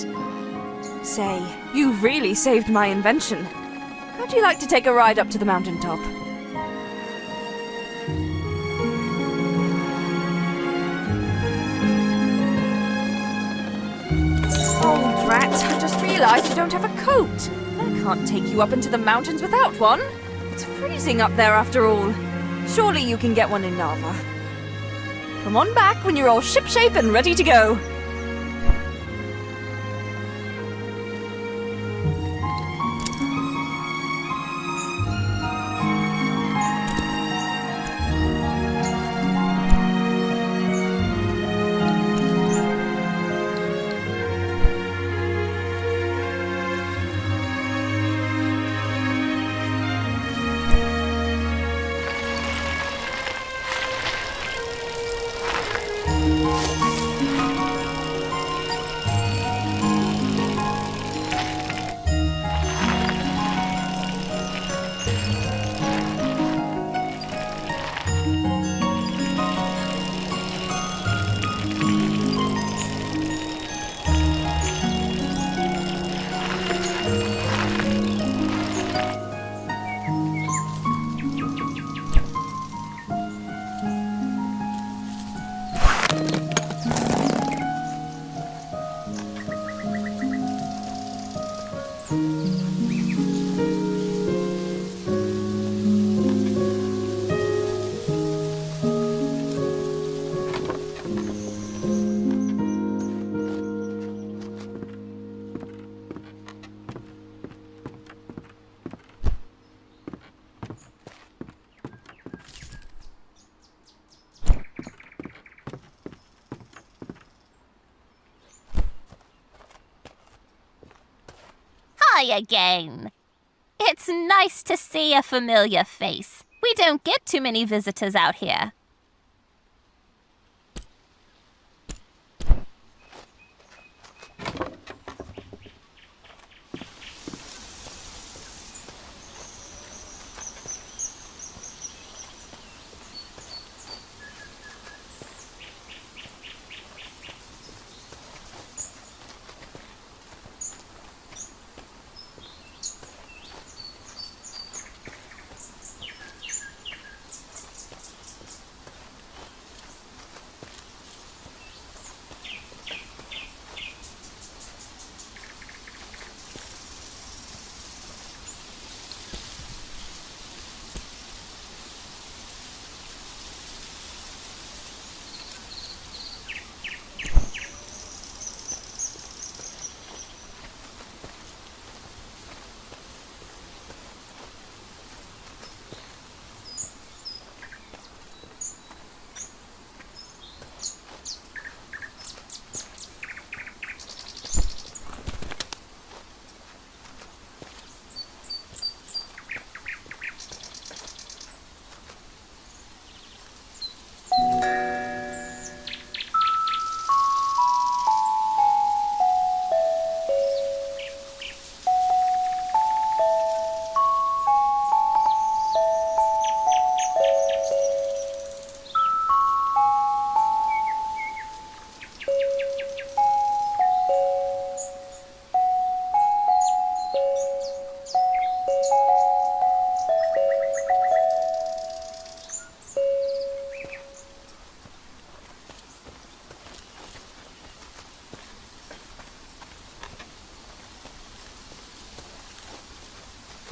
Say, you've really saved my invention. How'd you like to take a ride up to the mountaintop? Oh, drat, I just realized you don't have a coat. I can't take you up into the mountains without one. It's freezing up there after all. Surely you can get one in Nava. Come on back when you're all shipshape and ready to go. Hi again. It's nice to see a familiar face. We don't get too many visitors out here.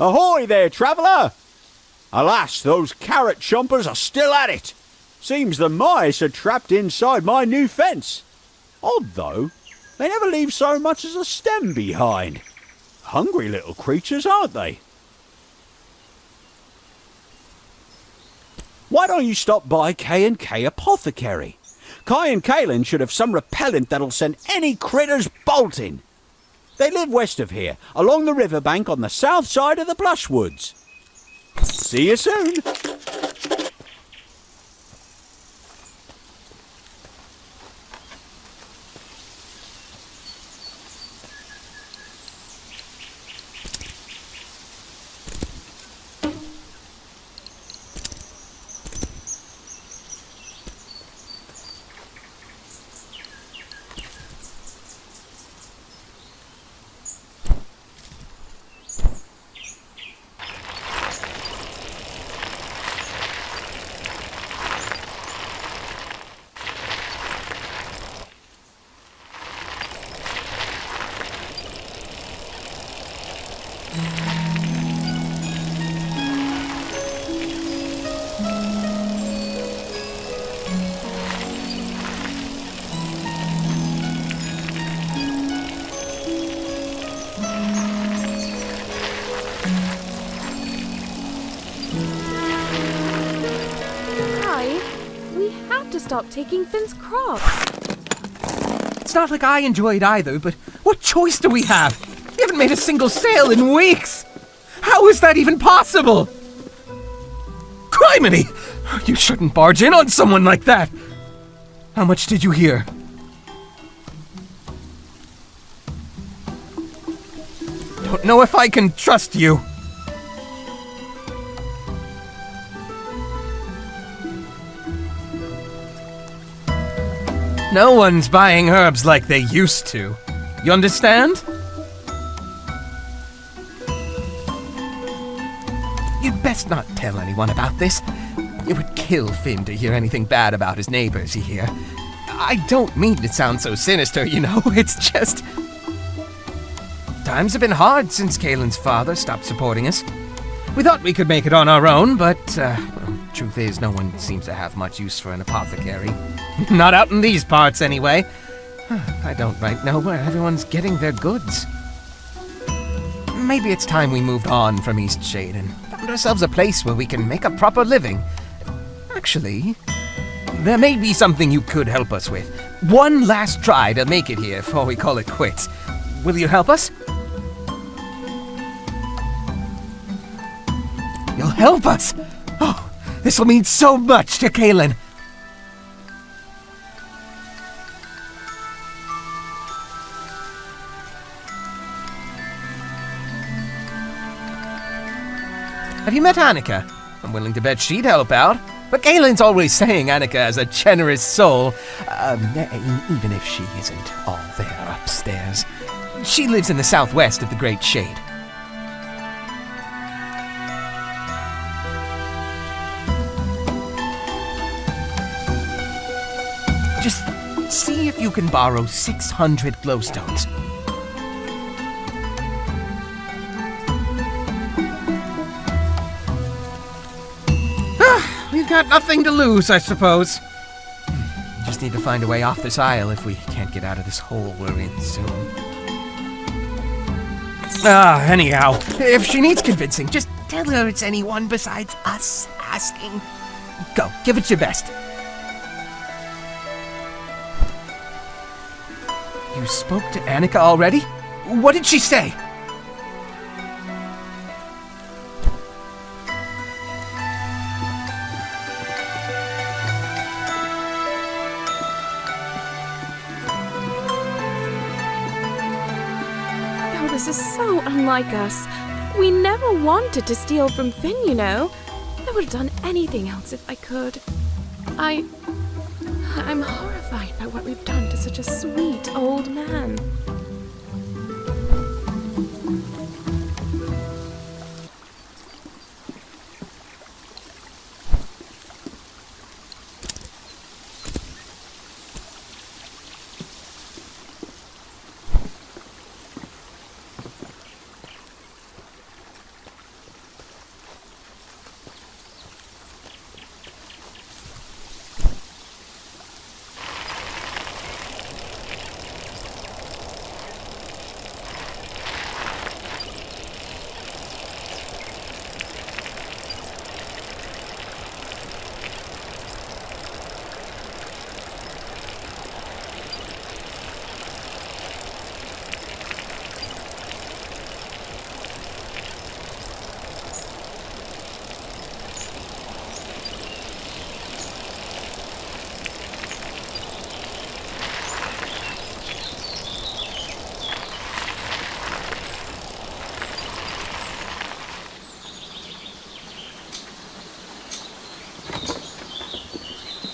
Ahoy there, traveller! Alas, those carrot chompers are still at it. Seems the mice are trapped inside my new fence. Odd though, they never leave so much as a stem behind. Hungry little creatures, aren't they? Why don't you stop by K&K Apothecary? Kai and Kaylin should have some repellent that'll send any critters bolting. They live west of here, along the riverbank on the south side of the Blushwoods. See you soon. Stop taking Finn's crops. It's not like I enjoy it either, but what choice do we have? We haven't made a single sale in weeks. How is that even possible? Criminy! You shouldn't barge in on someone like that. How much did you hear? Don't know if I can trust you. No one's buying herbs like they used to. You understand? You'd best not tell anyone about this. It would kill Finn to hear anything bad about his neighbors here. I don't mean to sound so sinister, you know. It's just... times have been hard since Kaylin's father stopped supporting us. We thought we could make it on our own, but, truth is, no one seems to have much use for an apothecary. Not out in these parts, anyway. I don't right know where everyone's getting their goods. Maybe it's time we moved on from Eastshade and found ourselves a place where we can make a proper living. Actually, there may be something you could help us with. One last try to make it here before we call it quits. Will you help us? You'll help us? Oh, this will mean so much to Kaylin. Have you met Annika? I'm willing to bet she'd help out. But Kaylin's always saying Annika has a generous soul. Even if she isn't all there upstairs. She lives in the southwest of the Great Shade. Just see if you can borrow 600 glowstones. We've got nothing to lose, I suppose. Just need to find a way off this isle if we can't get out of this hole we're in soon. Anyhow, if she needs convincing, just tell her it's anyone besides us asking. Go, give it your best. You spoke to Annika already? What did she say? This is so unlike us. We never wanted to steal from Finn, you know. I would have done anything else if I could. I'm horrified by what we've done to such a sweet old man.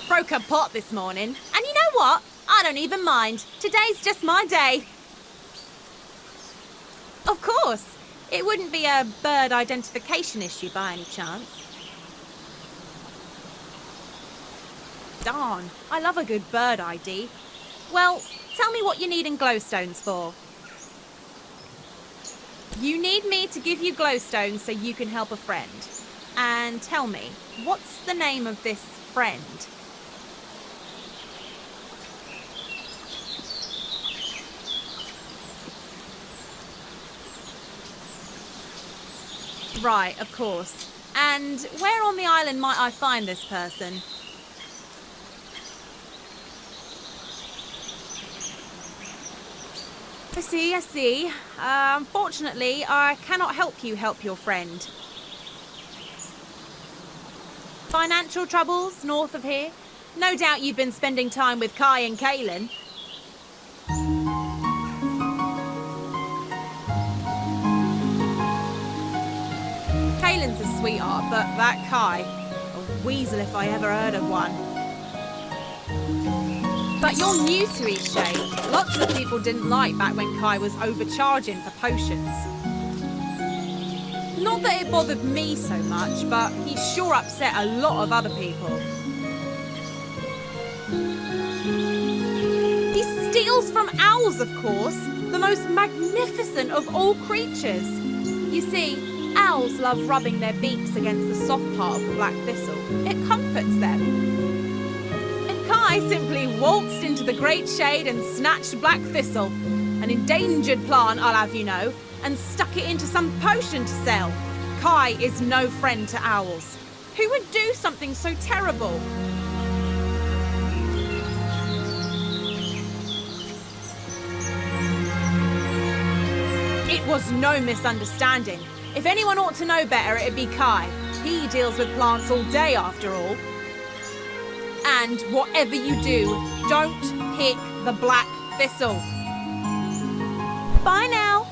Broke a pot this morning, and you know what? I don't even mind. Today's just my day. Of course, it wouldn't be a bird identification issue by any chance. Darn, I love a good bird ID. Well, tell me what you need in glowstones for. You need me to give you glowstones so you can help a friend. And tell me, what's the name of this friend? Right, of course. And where on the island might I find this person? I see. Unfortunately, I cannot help you help your friend. Financial troubles north of here? No doubt you've been spending time with Kai and Kaylin. Kaylin's a sweetheart, but that Kai, a weasel if I ever heard of one. But you're new to Eastshade. Lots of people didn't like back when Kai was overcharging for potions. Not that it bothered me so much, but he sure upset a lot of other people. He steals from owls, of course, the most magnificent of all creatures. You see, owls love rubbing their beaks against the soft part of the black thistle. It comforts them. Kai simply waltzed into the great shade and snatched black thistle, an endangered plant, I'll have you know, and stuck it into some potion to sell. Kai is no friend to owls. Who would do something so terrible? It was no misunderstanding. If anyone ought to know better, it'd be Kai. He deals with plants all day, after all. And whatever you do, don't pick the black thistle. Bye now.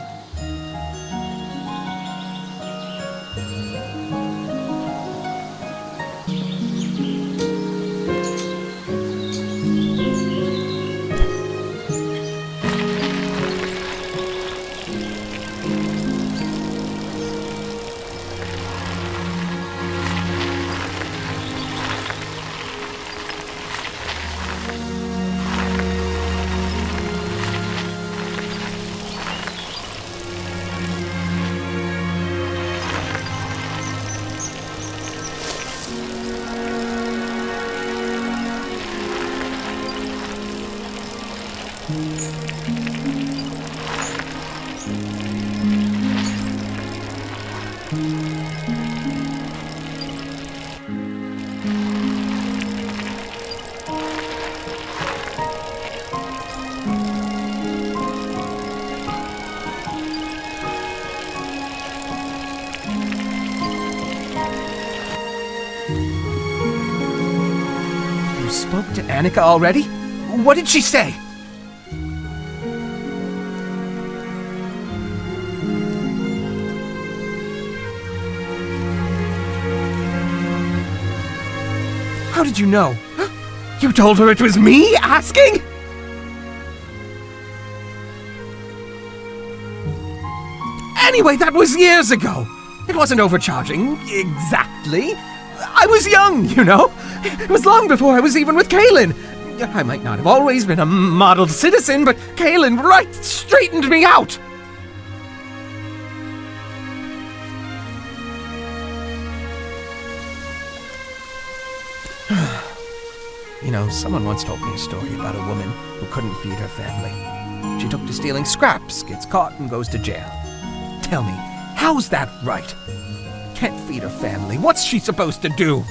Spoke to Annika already? What did she say? How did you know? You told her it was me asking? Anyway, that was years ago. It wasn't overcharging, exactly. I was young, you know. It was long before I was even with Kaylin. I might not have always been a model citizen, but Kaylin right straightened me out. You know, someone once told me a story about a woman who couldn't feed her family. She took to stealing scraps, gets caught, and goes to jail. Tell me, how's that right? Can't feed her family. What's she supposed to do?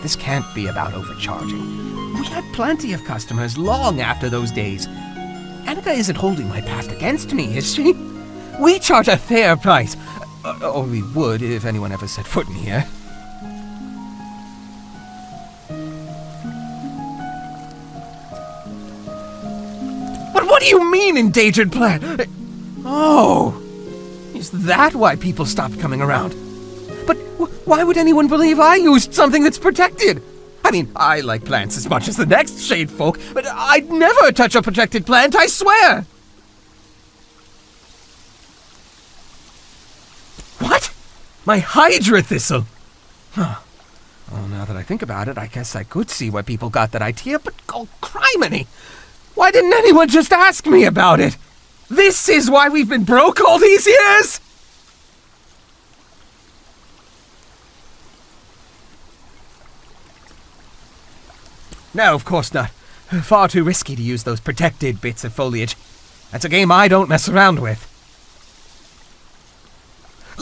This can't be about overcharging. We had plenty of customers long after those days. Annika isn't holding my past against me, is she? We charge a fair price. Or we would if anyone ever set foot in here. But what do you mean, endangered plant? Oh, is that why people stopped coming around? But why would anyone believe I used something that's protected? I mean, I like plants as much as the next shade folk, but I'd never touch a protected plant, I swear! What? My Hydra thistle? Huh. Well, now that I think about it, I guess I could see why people got that idea, but oh, criminy! Why didn't anyone just ask me about it? This is why we've been broke all these years? No, of course not. Far too risky to use those protected bits of foliage. That's a game I don't mess around with.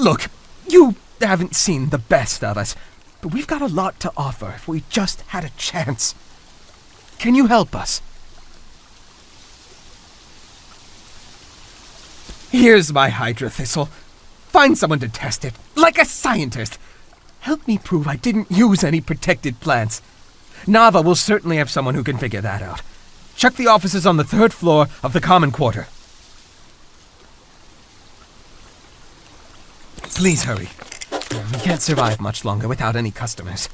Look, you haven't seen the best of us, but we've got a lot to offer if we just had a chance. Can you help us? Here's my Hydra Thistle. Find someone to test it, like a scientist. Help me prove I didn't use any protected plants. Nava will certainly have someone who can figure that out. Check the offices on the 3rd floor of the Common Quarter. Please hurry. We can't survive much longer without any customers.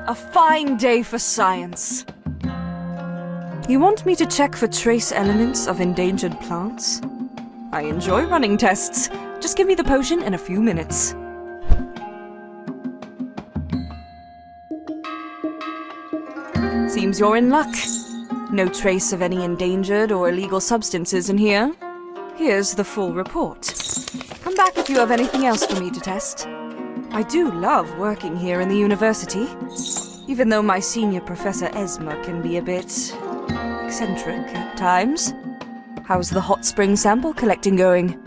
A fine day for science. You want me to check for trace elements of endangered plants? I enjoy running tests. Just give me the potion in a few minutes. Seems you're in luck. No trace of any endangered or illegal substances in here. Here's the full report. Come back if you have anything else for me to test. I do love working here in the university, even though my senior Professor Esma can be a bit eccentric at times. How's the hot spring sample collecting going?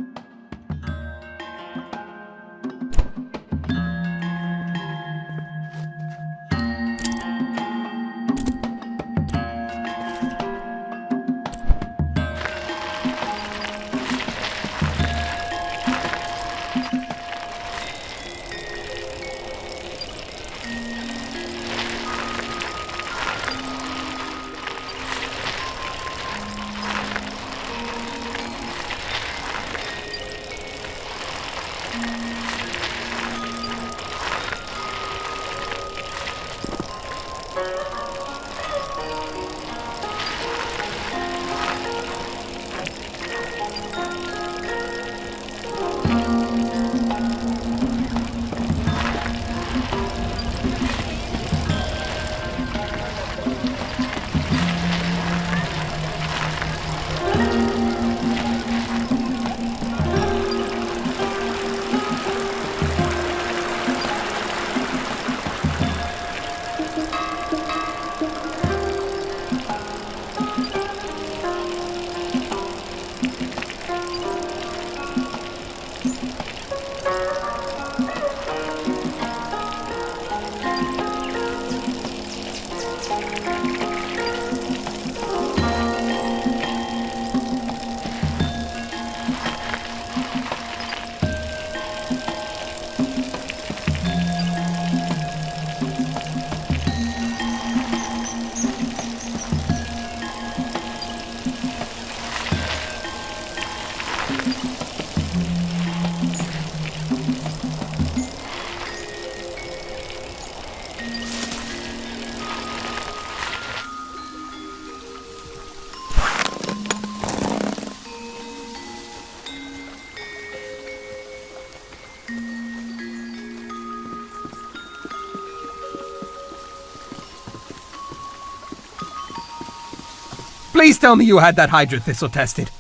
Please tell me you had that Hydra thistle tested.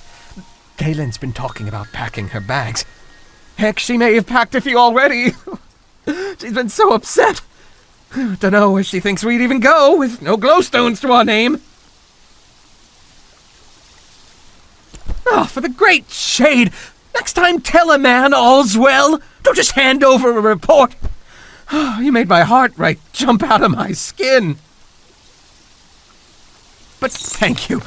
Kaylin's been talking about packing her bags. Heck, she may have packed a few already. She's been so upset. Dunno where she thinks we'd even go with no glowstones to our name. Oh, for the great shade! Next time tell a man all's well. Don't just hand over a report. Oh, you made my heart right jump out of my skin. But thank you.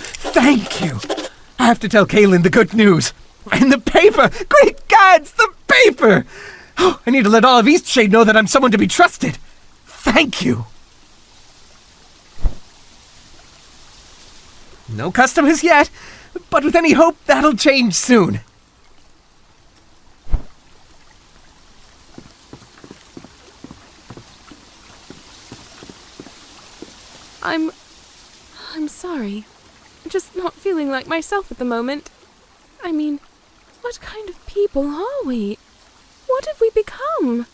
I have to tell Kaylin the good news. And the paper! Great gods, the paper! Oh, I need to let all of Eastshade know that I'm someone to be trusted. Thank you. No customers yet, but with any hope, that'll change soon. I'm sorry. I'm just not feeling like myself at the moment. I mean, what kind of people are we? What have we become?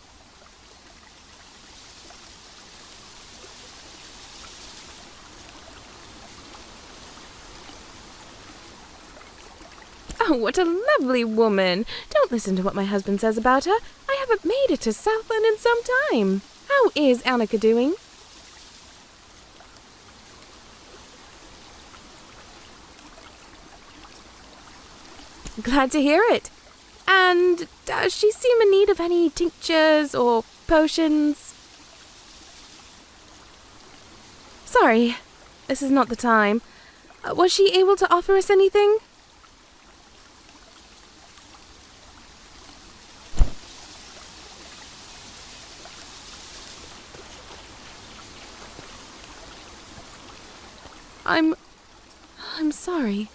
Oh, what a lovely woman! Don't listen to what my husband says about her. I haven't made it to Southland in some time. How is Annika doing? Glad to hear it. And does she seem in need of any tinctures or potions? Sorry, this is not the time. Was she able to offer us anything? I'm sorry.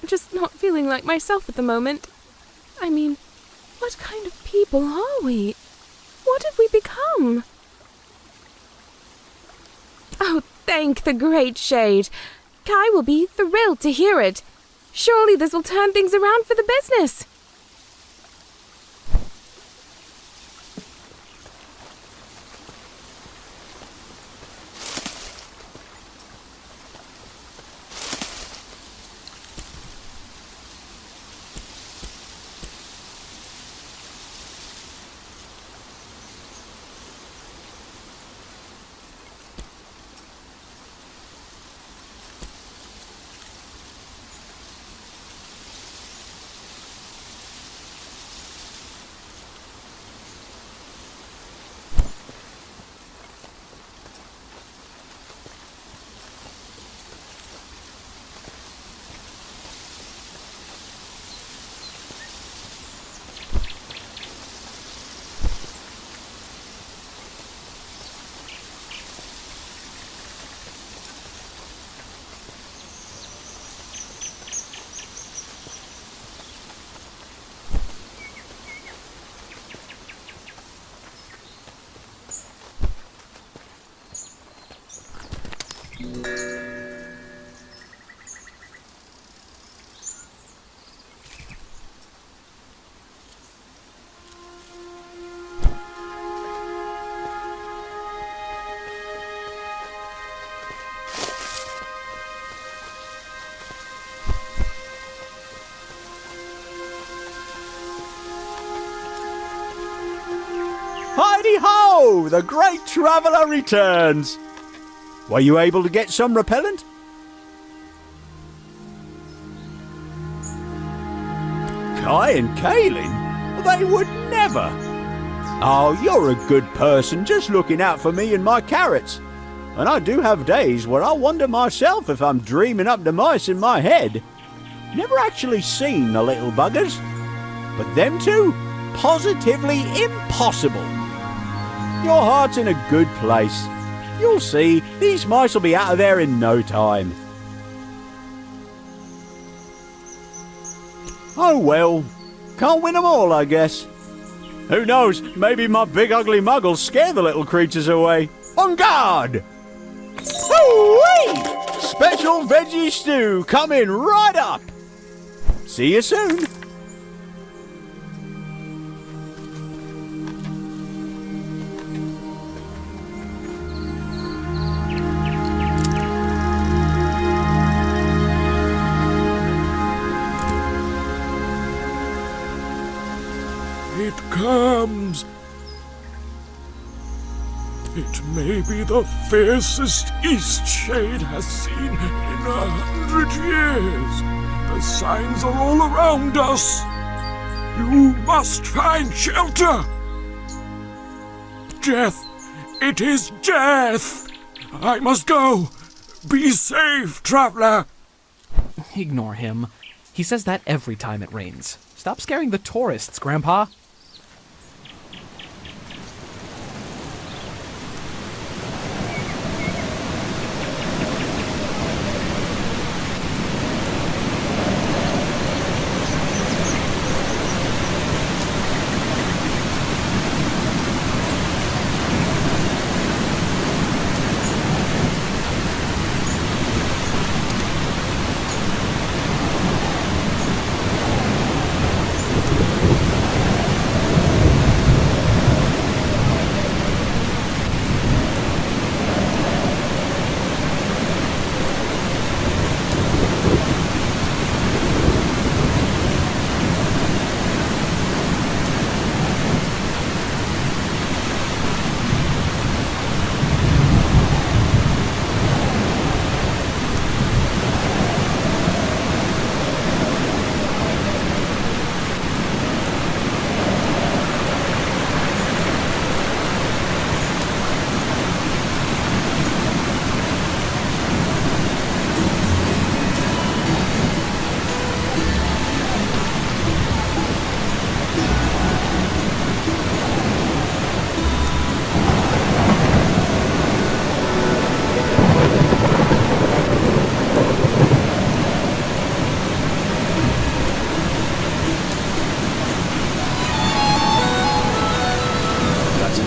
I'm just not feeling like myself at the moment. I mean, what kind of people are we? What have we become? Oh, thank the great shade. Kai will be thrilled to hear it. Surely this will turn things around for the business. Heidi-ho! The great traveller returns! Were you able to get some repellent? Kai and Kaylin? They would never! Oh, you're a good person, just looking out for me and my carrots. And I do have days where I wonder myself if I'm dreaming up the mice in my head. Never actually seen the little buggers. But them two? Positively impossible. Your heart's in a good place. You'll see, these mice will be out of there in no time. Oh well, can't win them all, I guess. Who knows, maybe my big ugly mug will scare the little creatures away. On guard! Hoo-wee! Special veggie stew coming right up! See you soon! It may be the fiercest Eastshade has seen in 100 years. The signs are all around us. You must find shelter. Death. It is death. I must go. Be safe, traveler. Ignore him. He says that every time it rains. Stop scaring the tourists, Grandpa.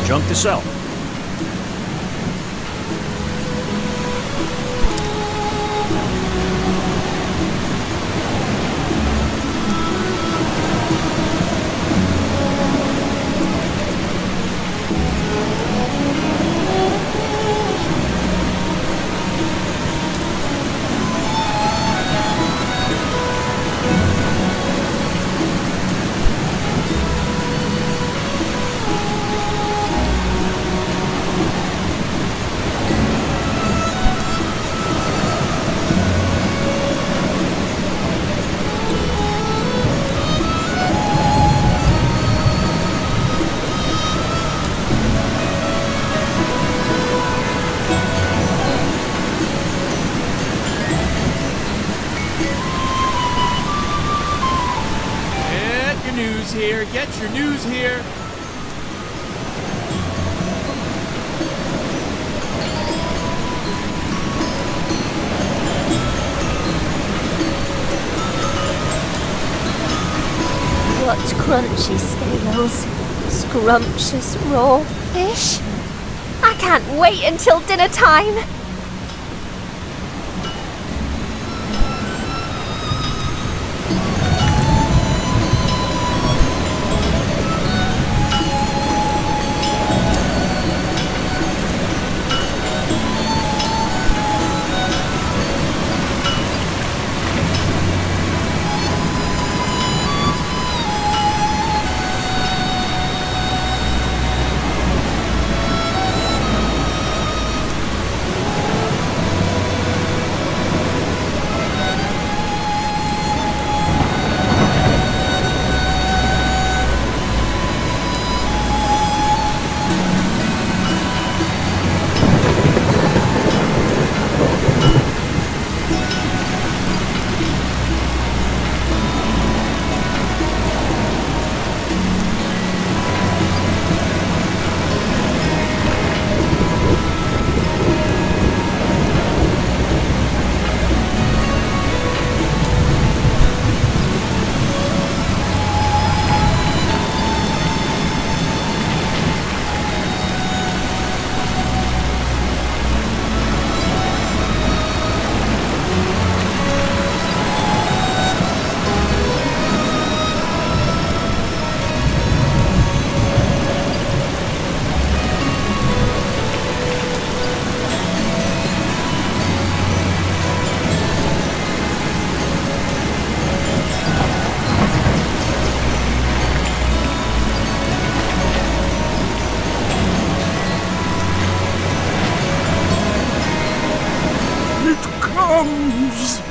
Junk to sell. Here, get your news here. What crunchy scales, scrumptious raw fish. I can't wait until dinner time. comes!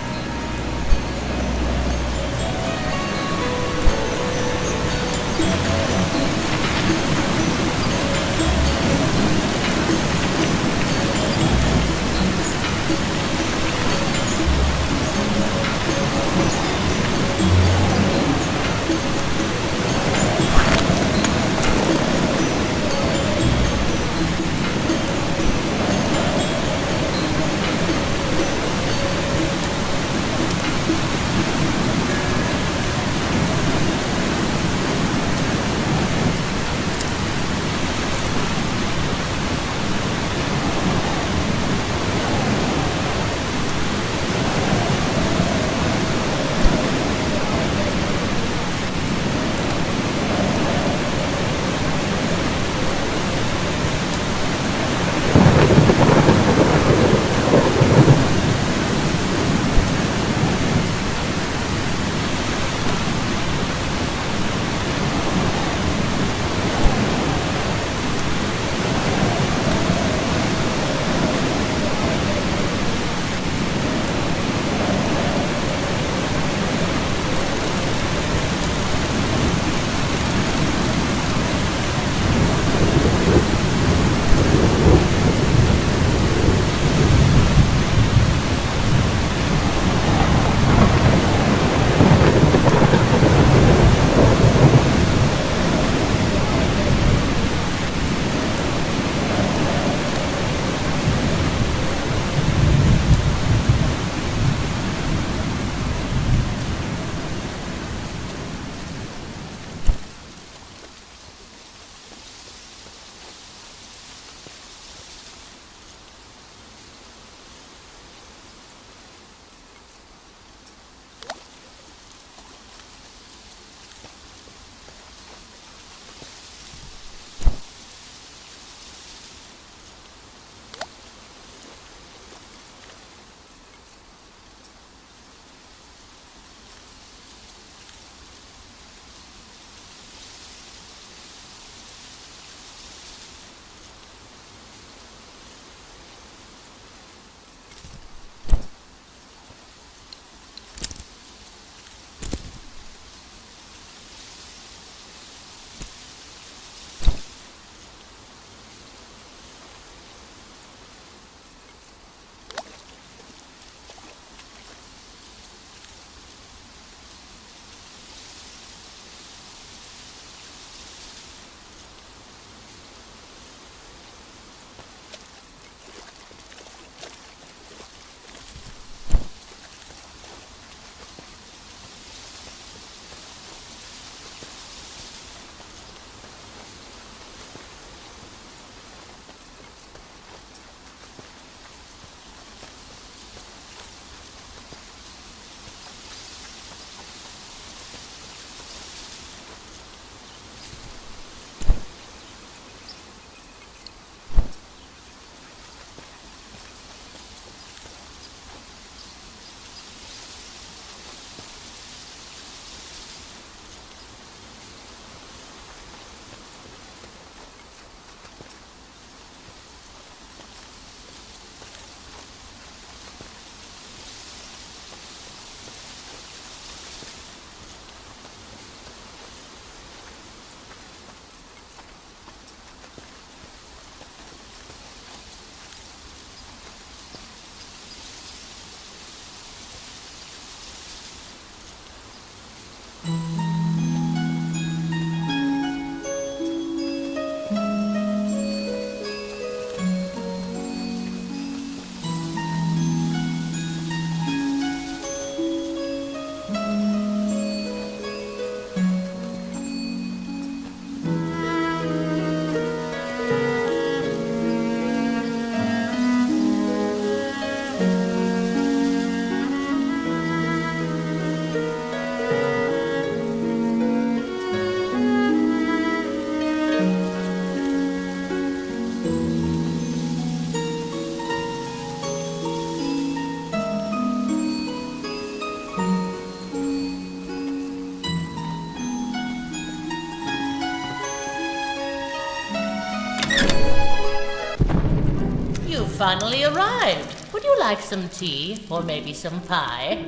finally arrived. Would you like some tea or maybe some pie?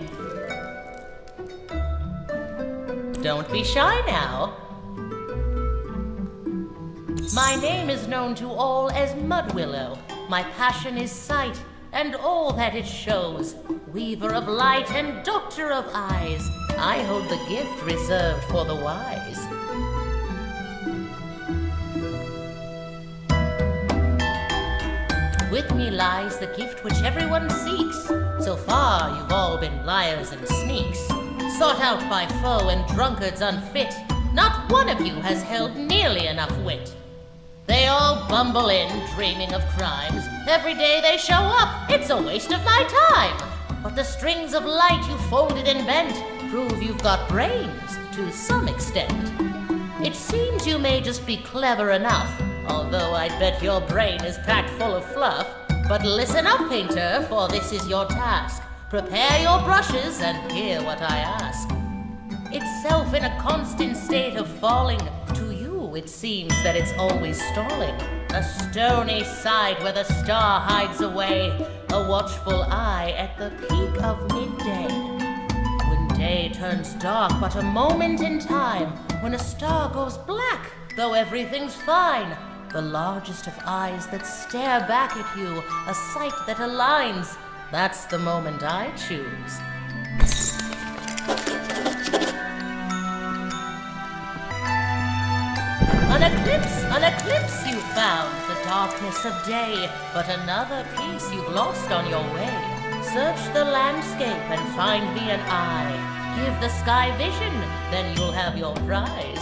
Don't be shy now. My name is known to all as Mudwillow. My passion is sight and all that it shows. Weaver of light and doctor of eyes, I hold the gift reserved for the wise. With me lies the gift which everyone seeks. So far you've all been liars and sneaks, sought out by foe and drunkards unfit. Not one of you has held nearly enough wit. They all bumble in, dreaming of crimes. Every day they show up, it's a waste of my time. But the strings of light you folded and bent prove you've got brains to some extent. It seems you may just be clever enough, although I'd bet your brain is packed full of fluff. But listen up, painter, for this is your task. Prepare your brushes and hear what I ask. Itself in a constant state of falling, to you it seems that it's always stalling. A stony side where the star hides away, a watchful eye at the peak of midday. When day turns dark but a moment in time, when a star goes black, though everything's fine. The largest of eyes that stare back at you, a sight that aligns. That's the moment I choose. An eclipse you found, the darkness of day, but another piece you've lost on your way. Search the landscape and find me an eye. Give the sky vision, then you'll have your prize.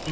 You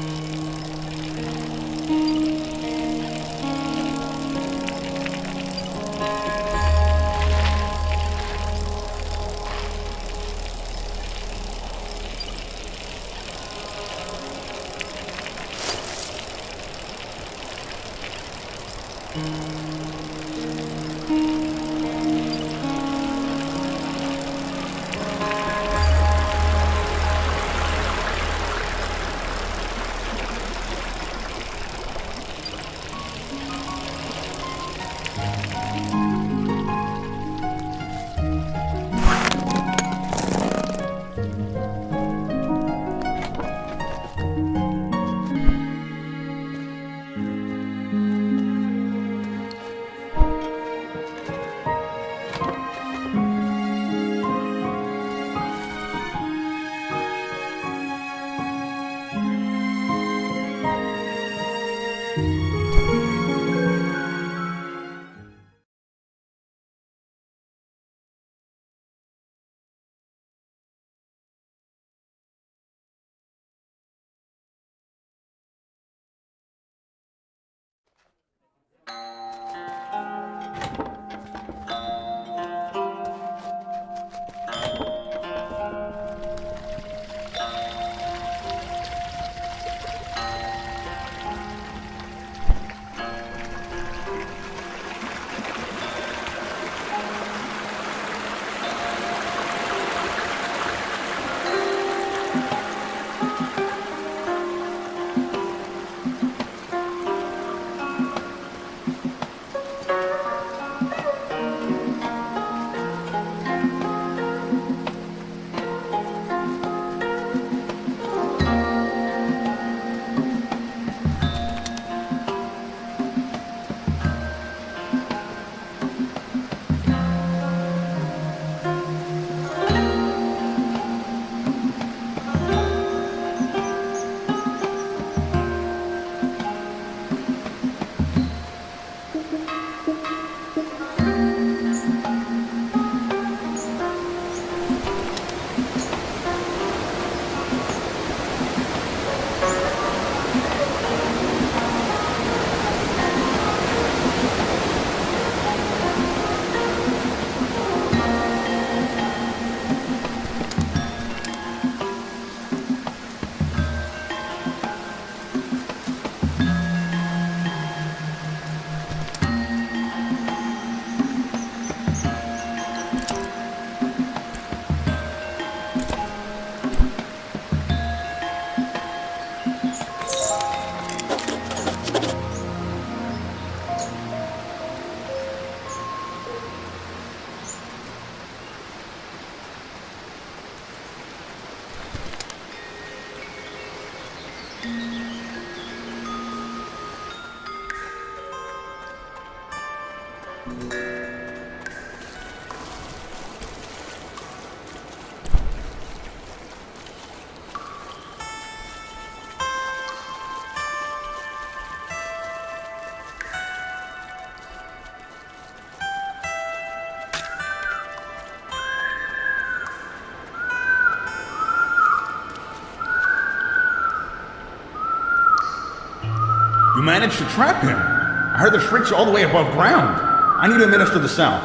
managed to trap him. I heard the shrieks all the way above ground. I need to administer the salve.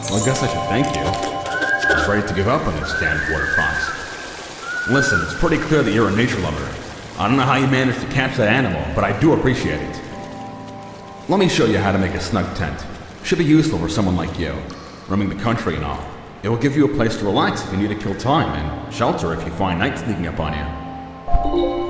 Well, I guess I should thank you. I was ready to give up on this damn quarter fox. Listen, it's pretty clear that you're a nature lover. I don't know how you managed to catch that animal, but I do appreciate it. Let me show you how to make a snug tent. Should be useful for someone like you, roaming the country and all. It will give you a place to relax if you need to kill time, and shelter if you find night sneaking up on you.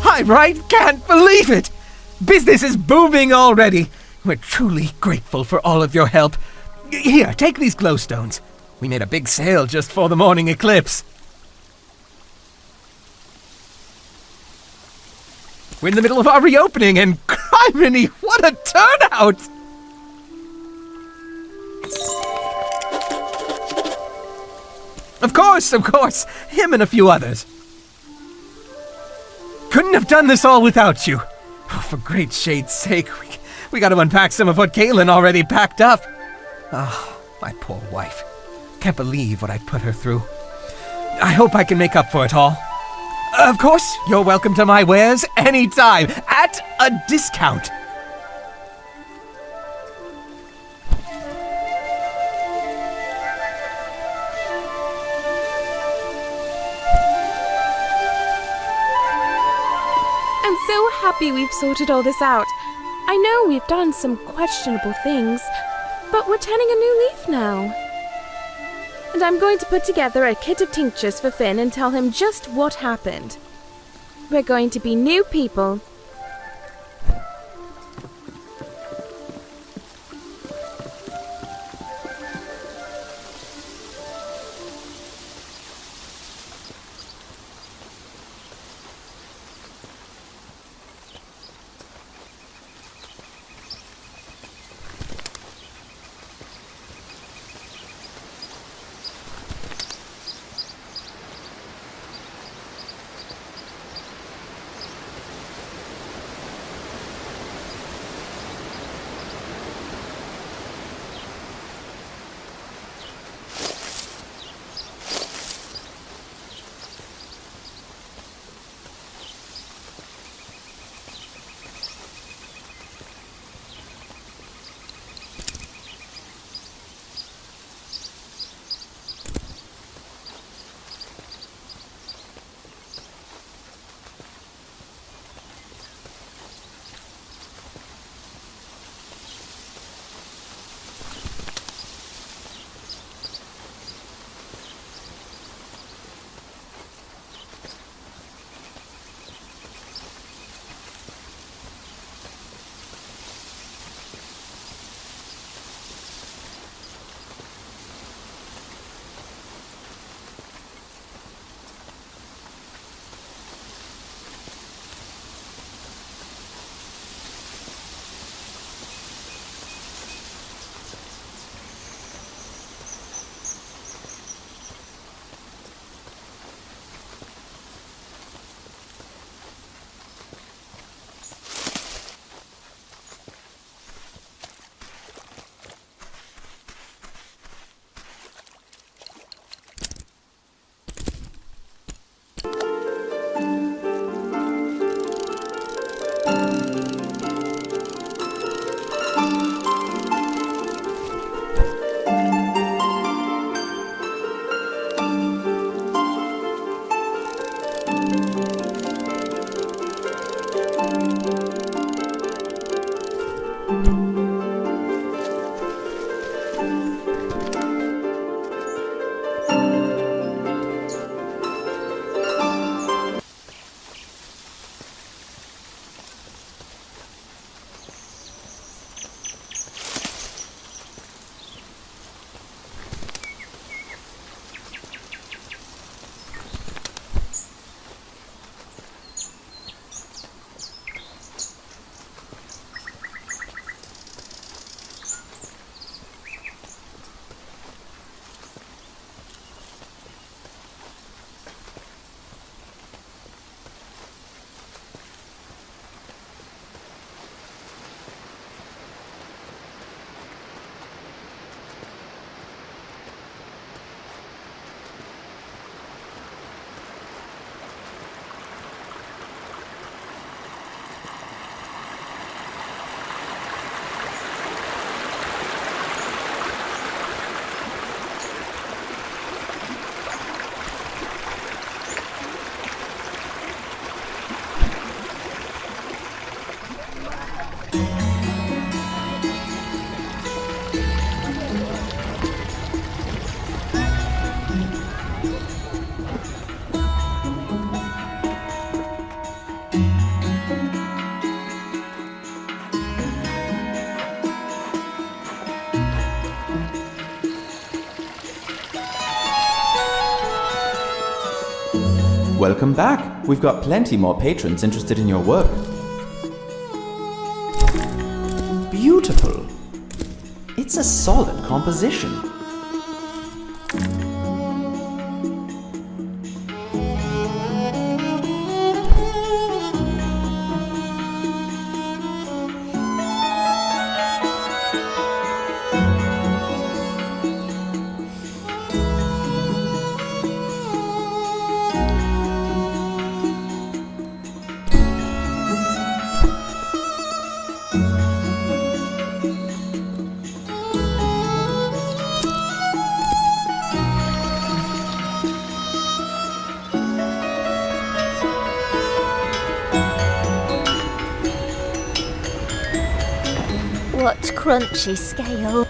Hi, right? Can't believe it! Business is booming already. We're truly grateful for all of your help. Here, take these glowstones. We made a big sale just for the morning eclipse. We're in the middle of our reopening, and criminy, what a turnout! Of course. Him and a few others. Couldn't have done this all without you. Oh, for great shade's sake, we got to unpack some of what Galen already packed up. Oh, my poor wife. Can't believe what I put her through. I hope I can make up for it all. Of course, you're welcome to my wares anytime, at a discount. I'm so happy we've sorted all this out. I know we've done some questionable things, but we're turning a new leaf now. And I'm going to put together a kit of tinctures for Finn and tell him just what happened. We're going to be new people. Welcome back. We've got plenty more patrons interested in your work. Beautiful. It's a solid composition. What crunchy scale.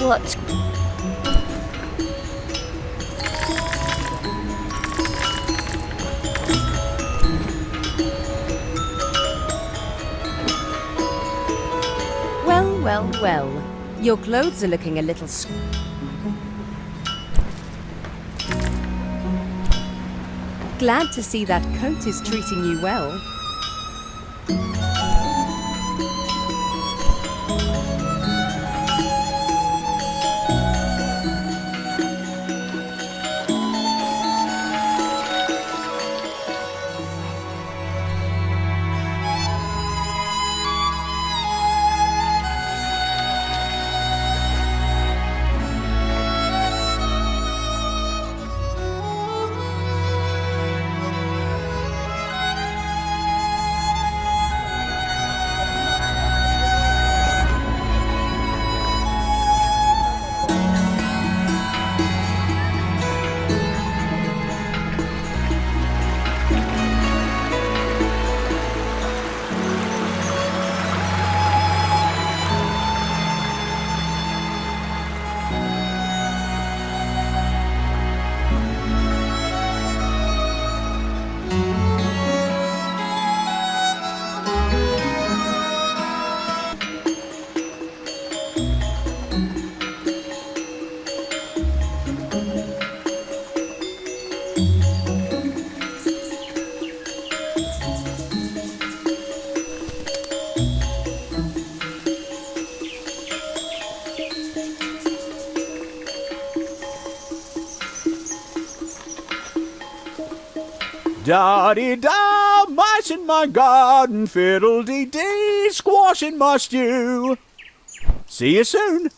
What? Well, well, well. Your clothes are looking a little... Glad to see that coat is treating you well. Da-dee-da, mice in my garden, fiddle-dee-dee, squash in my stew. See you soon.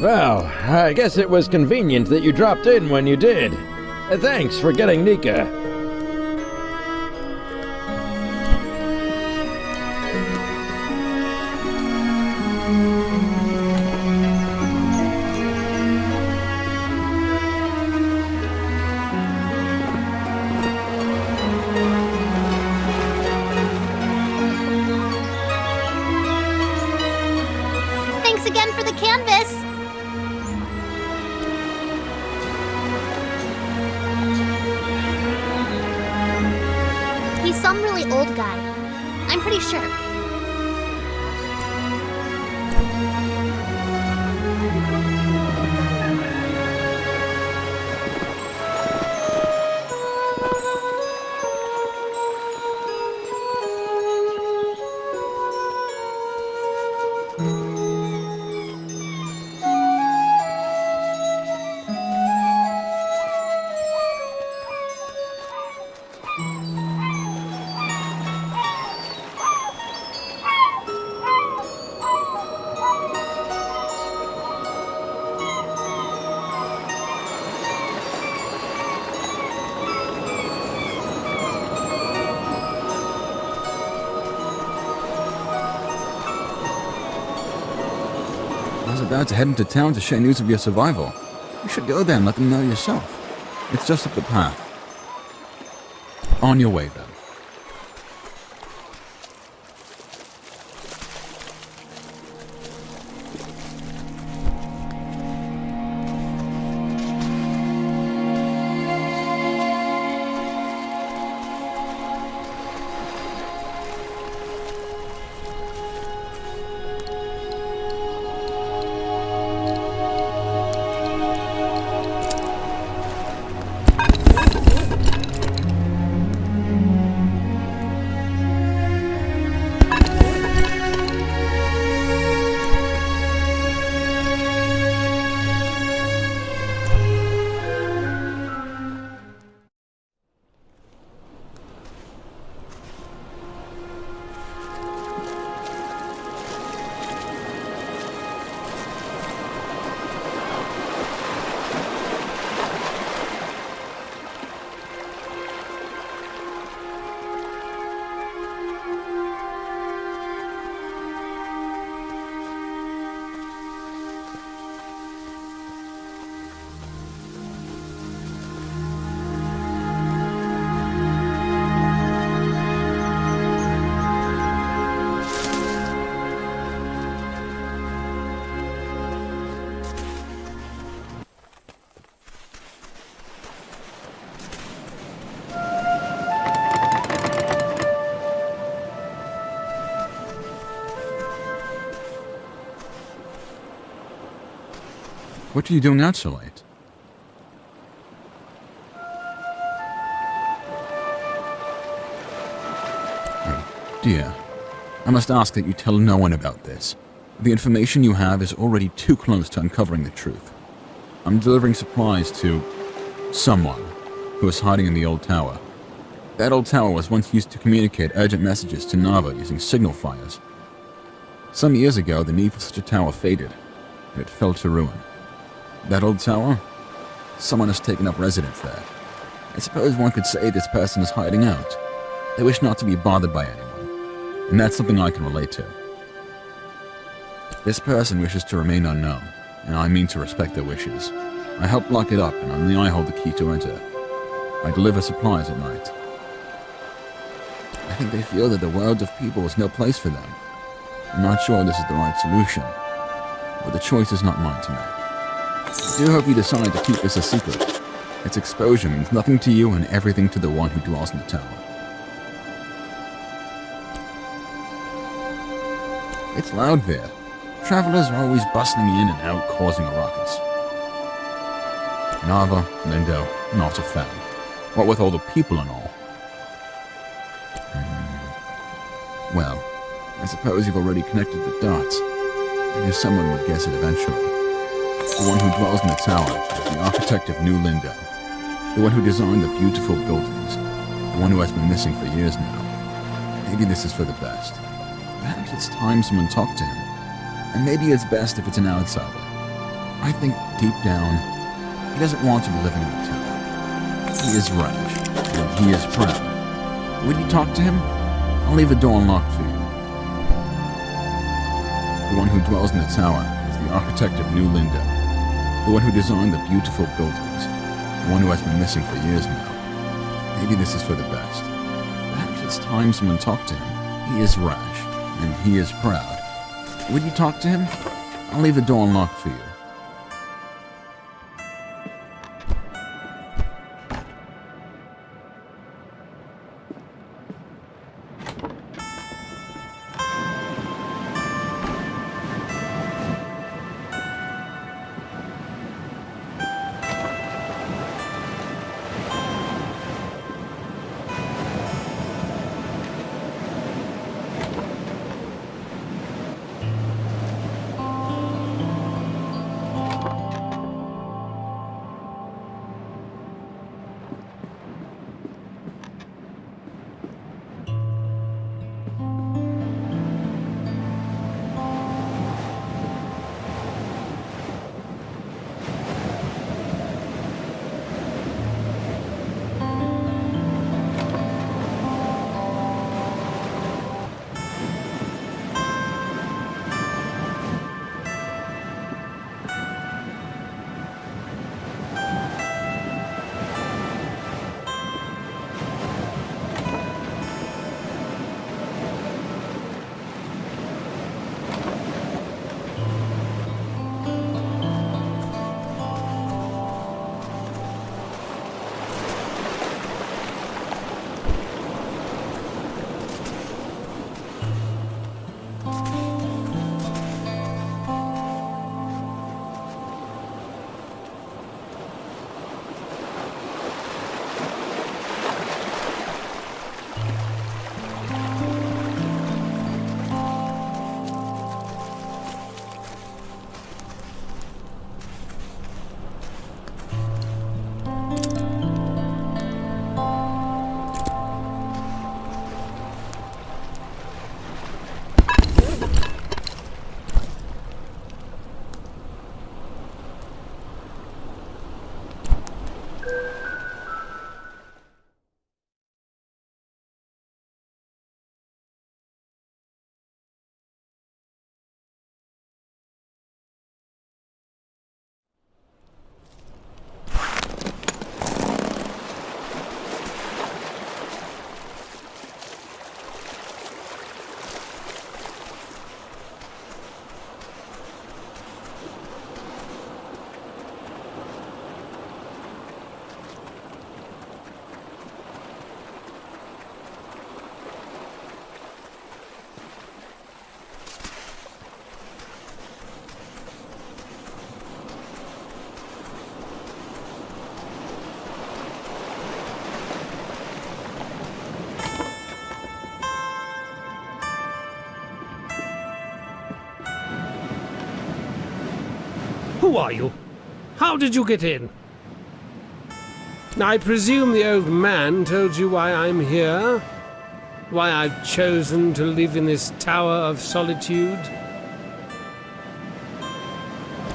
Well, I guess it was convenient that you dropped in when you did. Thanks for getting Nika. Thanks again for the canvas. He's some really old guy. I'm pretty sure. I was about to head into town to share news of your survival. You should go there and let them know yourself. It's just up the path. On your way, then. What are you doing out so late? Oh, dear. I must ask that you tell no one about this. The information you have is already too close to uncovering the truth. I'm delivering supplies to someone who is hiding in the old tower. That old tower was once used to communicate urgent messages to Nava using signal fires. Some years ago, the need for such a tower faded, and it fell to ruin. That old tower? Someone has taken up residence there. I suppose one could say this person is hiding out. They wish not to be bothered by anyone, and that's something I can relate to. This person wishes to remain unknown, and I mean to respect their wishes. I help lock it up, and only I hold the key to enter. I deliver supplies at night. I think they feel that the world of people is no place for them. I'm not sure this is the right solution, but the choice is not mine to make. I do hope you decide to keep this a secret. Its exposure means nothing to you and everything to the one who dwells in the tower. It's loud there. Travelers are always bustling in and out, causing a ruckus. Nava, Lindo, not a fan. What with all the people and all. Well, I suppose you've already connected the dots. I knew someone would guess it eventually. The one who dwells in the tower is the architect of New Lindo. The one who designed the beautiful buildings. The one who has been missing for years now. Maybe this is for the best. Perhaps it's time someone talked to him. And maybe it's best if it's an outsider. I think deep down, he doesn't want to be living in the tower. He is rash, and he is proud. Would you talk to him? I'll leave the door unlocked for you. The one who dwells in the tower is the architect of New Lindo. The one who designed the beautiful buildings. The one who has been missing for years now. Maybe this is for the best. Perhaps it's time someone talked to him. He is rash, and he is proud. Would you talk to him? I'll leave the door unlocked for you. Who are you? How did you get in? I presume the old man told you why I'm here? Why I've chosen to live in this tower of solitude?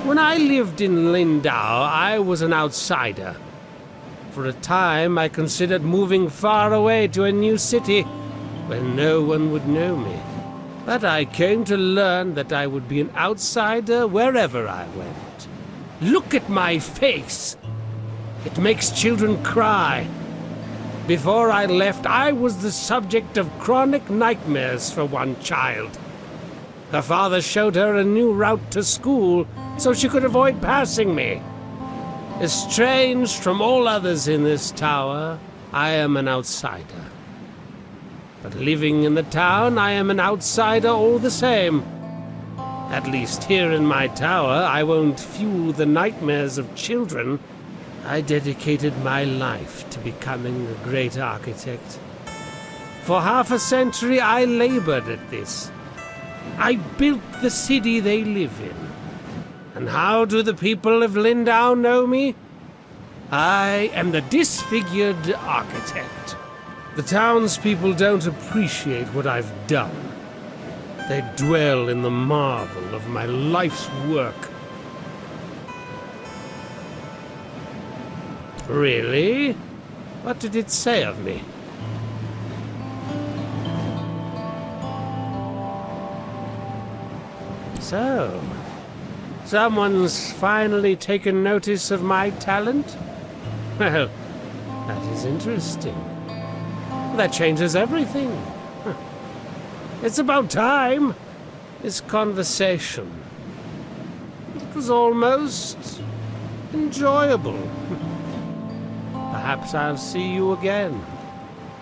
When I lived in Lindau, I was an outsider. For a time, I considered moving far away to a new city where no one would know me. But I came to learn that I would be an outsider wherever I went. Look at my face! It makes children cry. Before I left, I was the subject of chronic nightmares for one child. Her father showed her a new route to school so she could avoid passing me. Estranged from all others in this tower, I am an outsider. But living in the town, I am an outsider all the same. At least here in my tower, I won't fuel the nightmares of children. I dedicated my life to becoming a great architect. For half a century, I labored at this. I built the city they live in. And how do the people of Lindau know me? I am the disfigured architect. The townspeople don't appreciate what I've done. They dwell in the marvel of my life's work. Really? What did it say of me? So, someone's finally taken notice of my talent? Well, that is interesting. That changes everything. It's about time. This conversation. It was almost enjoyable. Perhaps I'll see you again.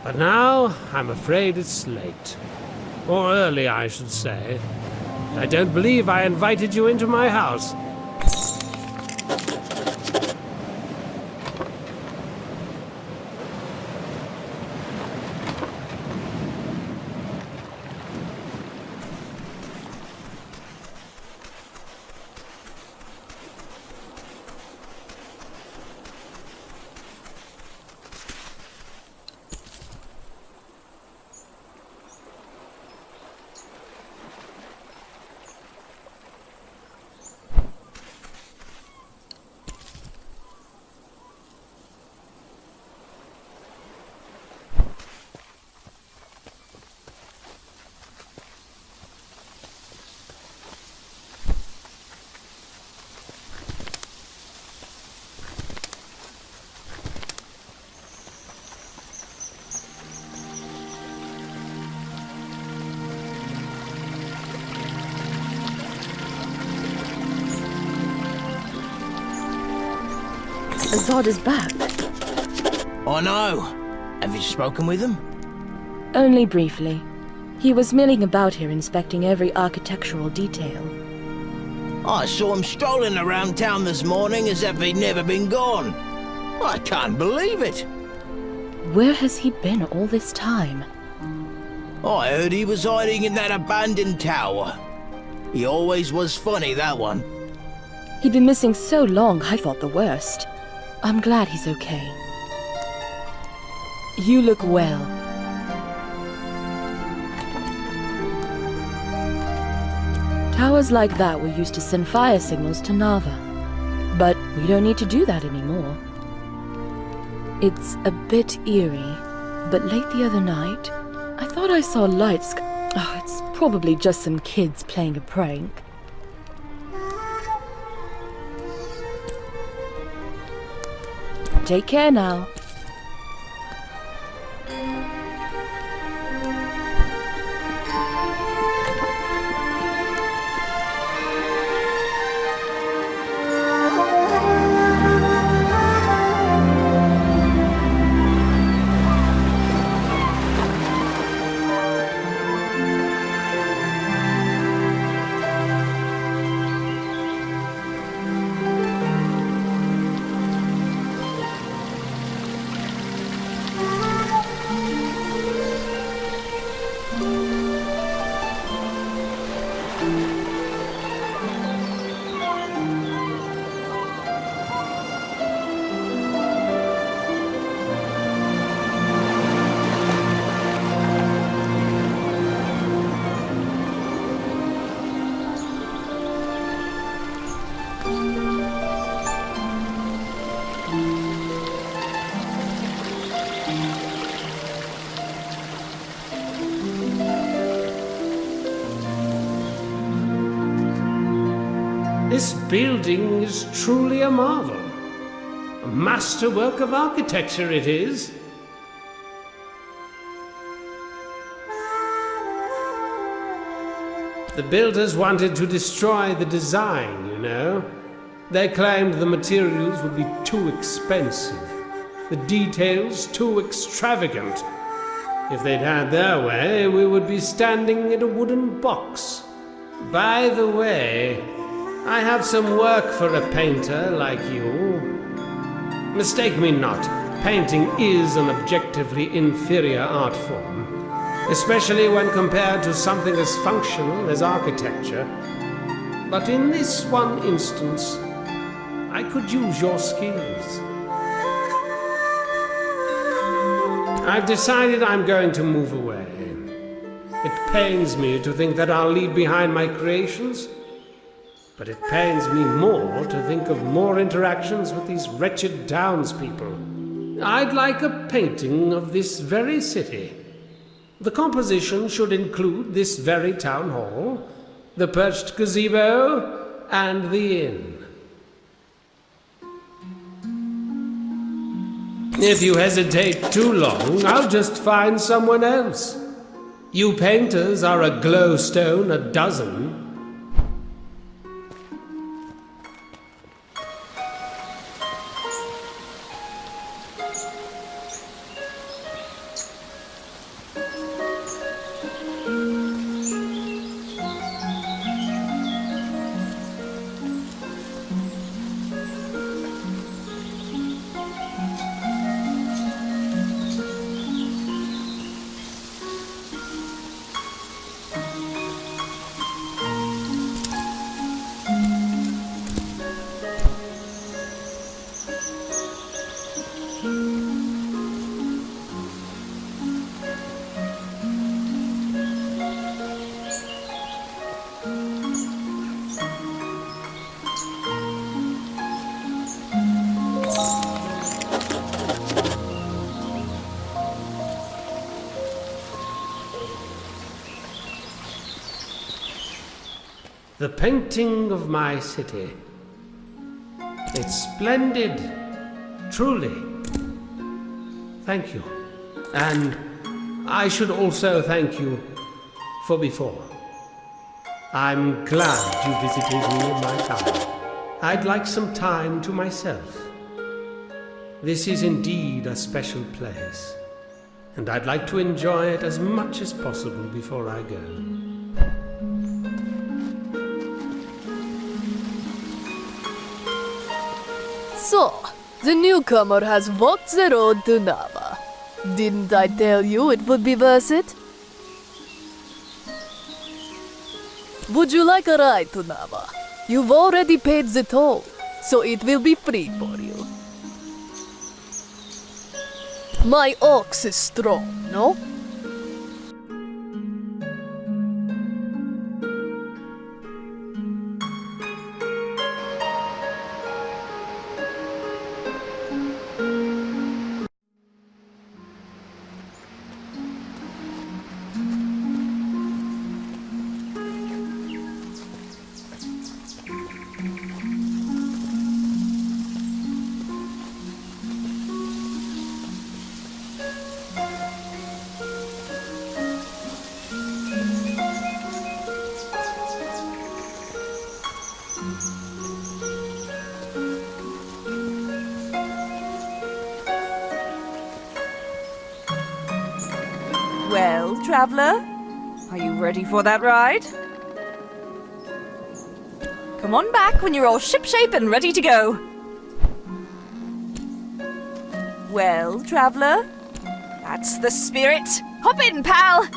But now, I'm afraid it's late. Or early, I should say. I don't believe I invited you into my house. Zod is back. I know. Have you spoken with him? Only briefly. He was milling about here inspecting every architectural detail. I saw him strolling around town this morning as if he'd never been gone. I can't believe it. Where has he been all this time? I heard he was hiding in that abandoned tower. He always was funny, that one. He'd been missing so long, I thought the worst. I'm glad he's okay. You look well. Towers like that were used to send fire signals to Nava. But we don't need to do that anymore. It's a bit eerie, but late the other night, I thought I saw lights. Oh, it's probably just some kids playing a prank. Take care now. This building is truly a marvel. A masterwork of architecture it is. The builders wanted to destroy the design, you know. They claimed the materials would be too expensive, the details too extravagant. If they'd had their way, we would be standing in a wooden box. By the way, I have some work for a painter like you. Mistake me not, painting is an objectively inferior art form, especially when compared to something as functional as architecture. But in this one instance, I could use your skills. I've decided I'm going to move away. It pains me to think that I'll leave behind my creations. But it pains me more to think of more interactions with these wretched townspeople. I'd like a painting of this very city. The composition should include this very town hall, the perched gazebo, and the inn. If you hesitate too long, I'll just find someone else. You painters are a glowstone a dozen. The painting of my city. It's splendid, truly. Thank you. And I should also thank you for before. I'm glad you visited me in my town. I'd like some time to myself. This is indeed a special place, and I'd like to enjoy it as much as possible before I go. So, the newcomer has walked the road to Nava. Didn't I tell you it would be worth it? Would you like a ride to Nava? You've already paid the toll, so it will be free for you. My ox is strong, no? Well, traveler, are you ready for that ride? Come on back when you're all shipshape and ready to go. Well, traveler, that's the spirit. Hop in, pal!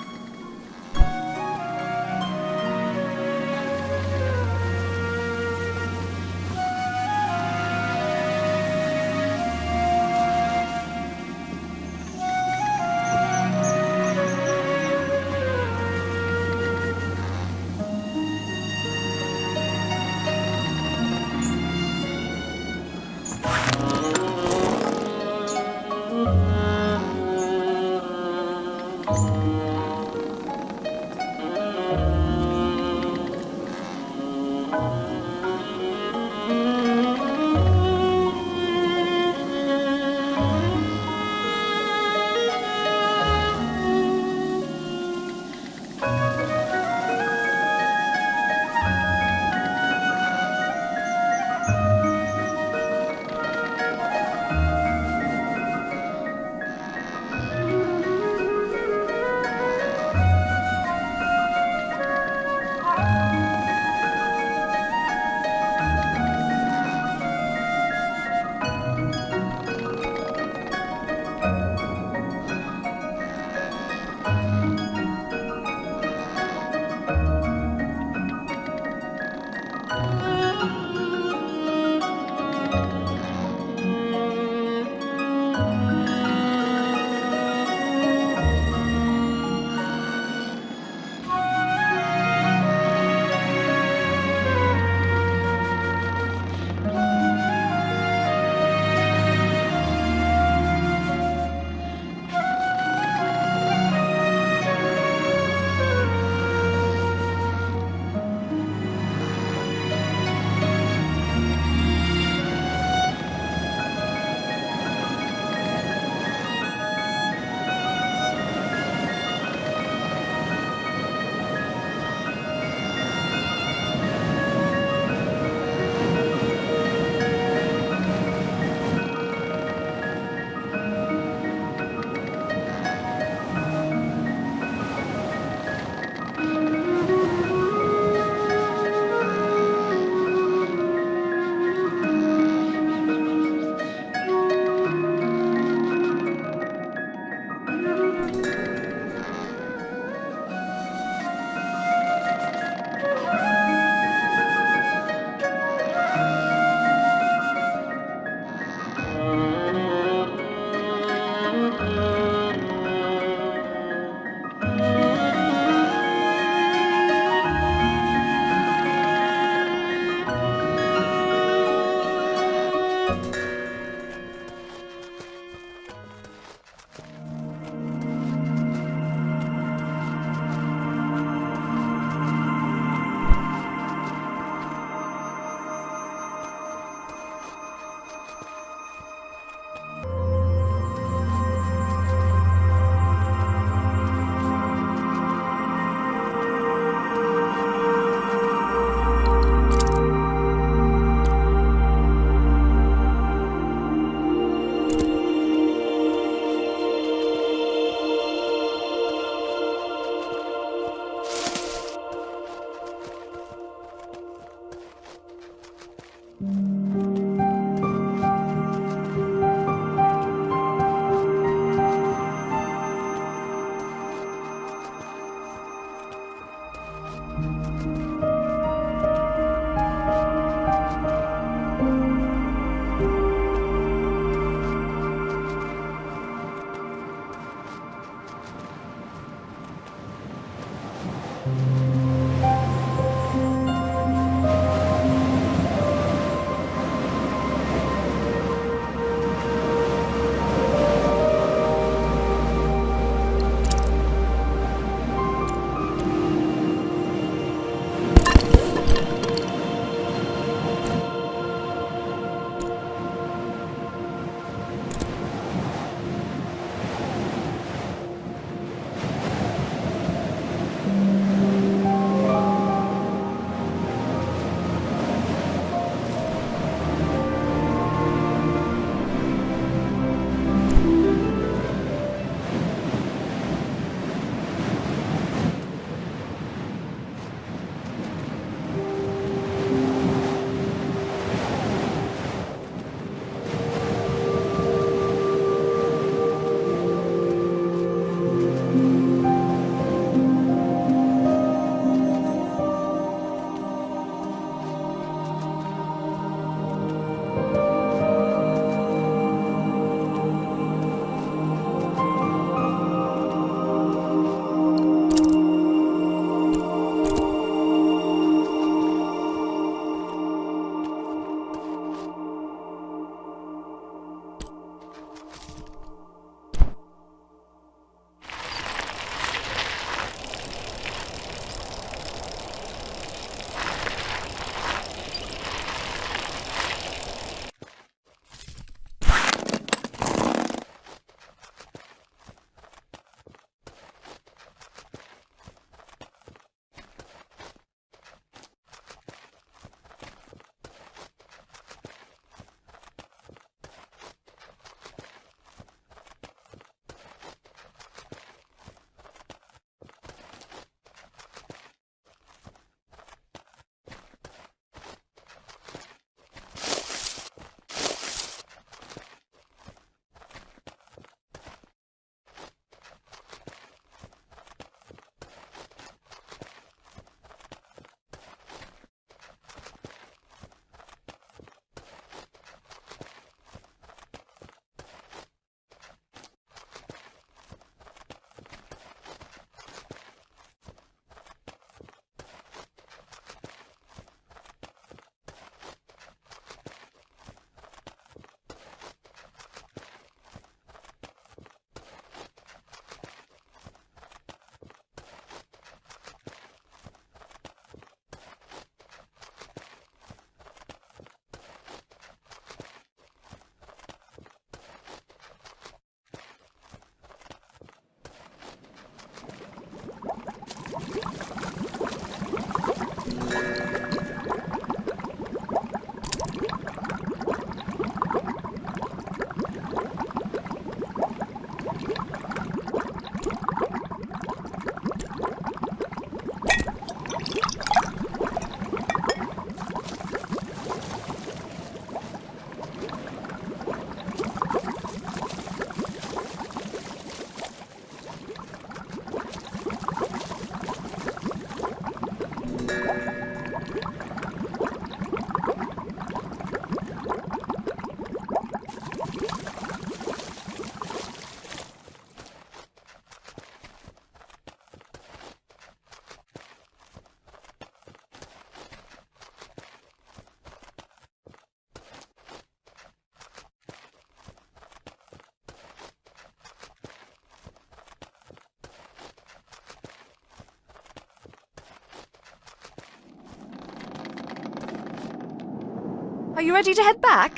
Are you ready to head back?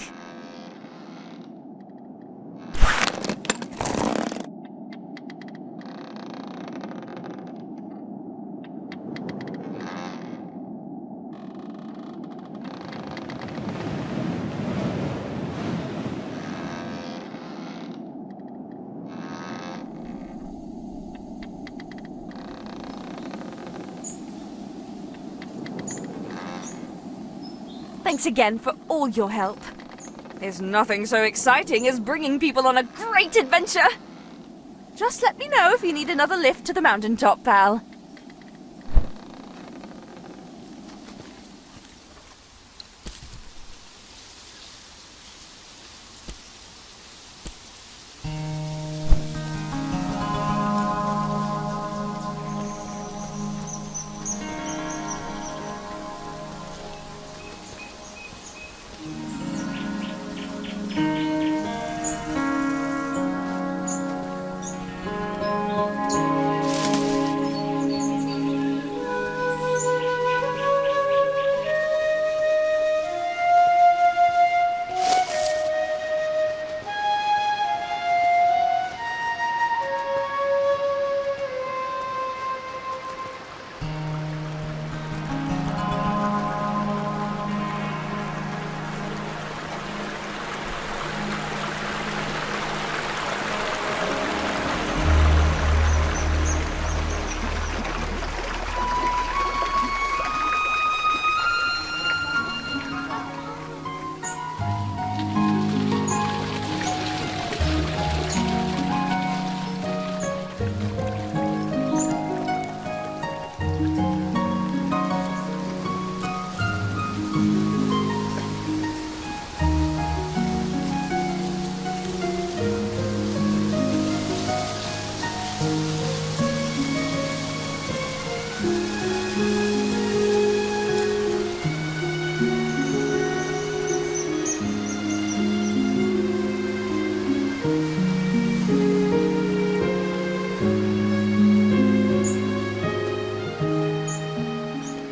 Thanks again for all your help. There's nothing so exciting as bringing people on a great adventure. Just let me know if you need another lift to the mountaintop, pal.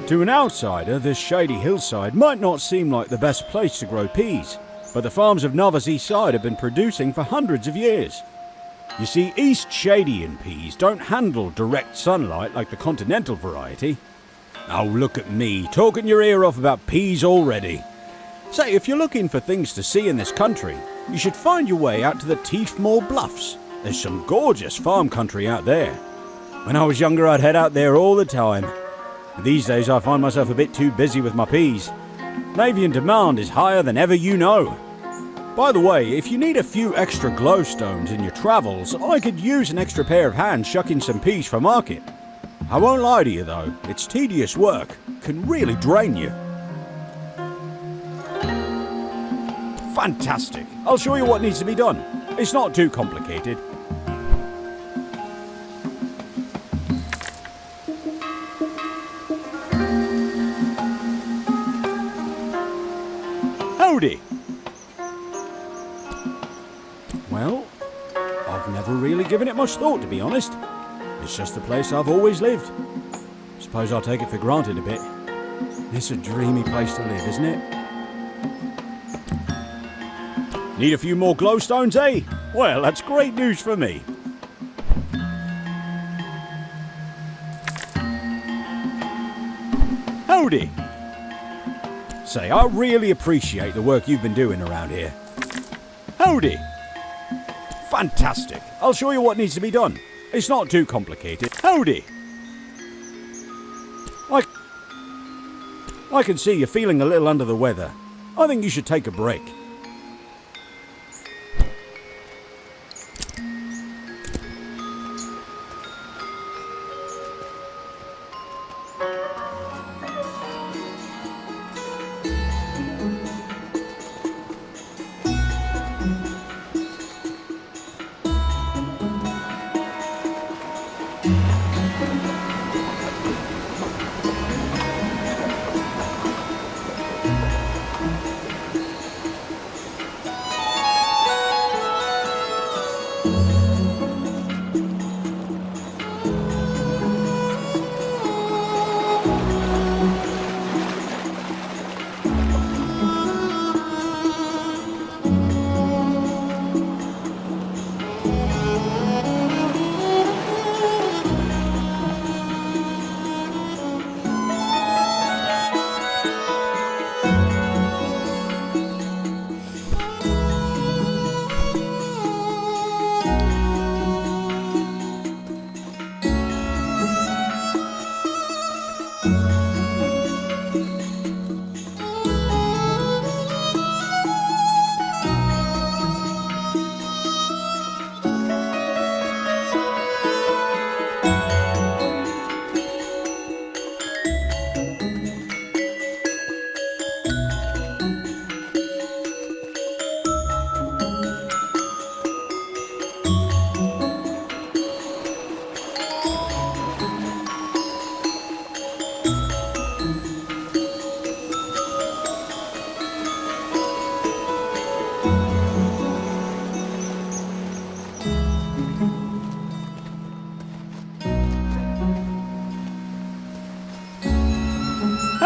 To an outsider, this shady hillside might not seem like the best place to grow peas, but the farms of Nova's East Side have been producing for hundreds of years. You see, East Shadian peas don't handle direct sunlight like the continental variety. Oh, look at me, talking your ear off about peas already. Say, if you're looking for things to see in this country, you should find your way out to the Teefmore Bluffs. There's some gorgeous farm country out there. When I was younger, I'd head out there all the time. These days I find myself a bit too busy with my peas. Navian demand is higher than ever you know. By the way, if you need a few extra glowstones in your travels, I could use an extra pair of hands shucking some peas for market. I won't lie to you though, it's tedious work, can really drain you. Fantastic, I'll show you what needs to be done. It's not too complicated. Howdy! Well, I've never really given it much thought, to be honest. It's just the place I've always lived. Suppose I'll take it for granted a bit. It's a dreamy place to live, isn't it? Need a few more glowstones, eh? Well, that's great news for me. Howdy! Say, I really appreciate the work you've been doing around here. Howdy! Fantastic. I'll show you what needs to be done. It's not too complicated. Howdy! I can see you're feeling a little under the weather. I think you should take a break.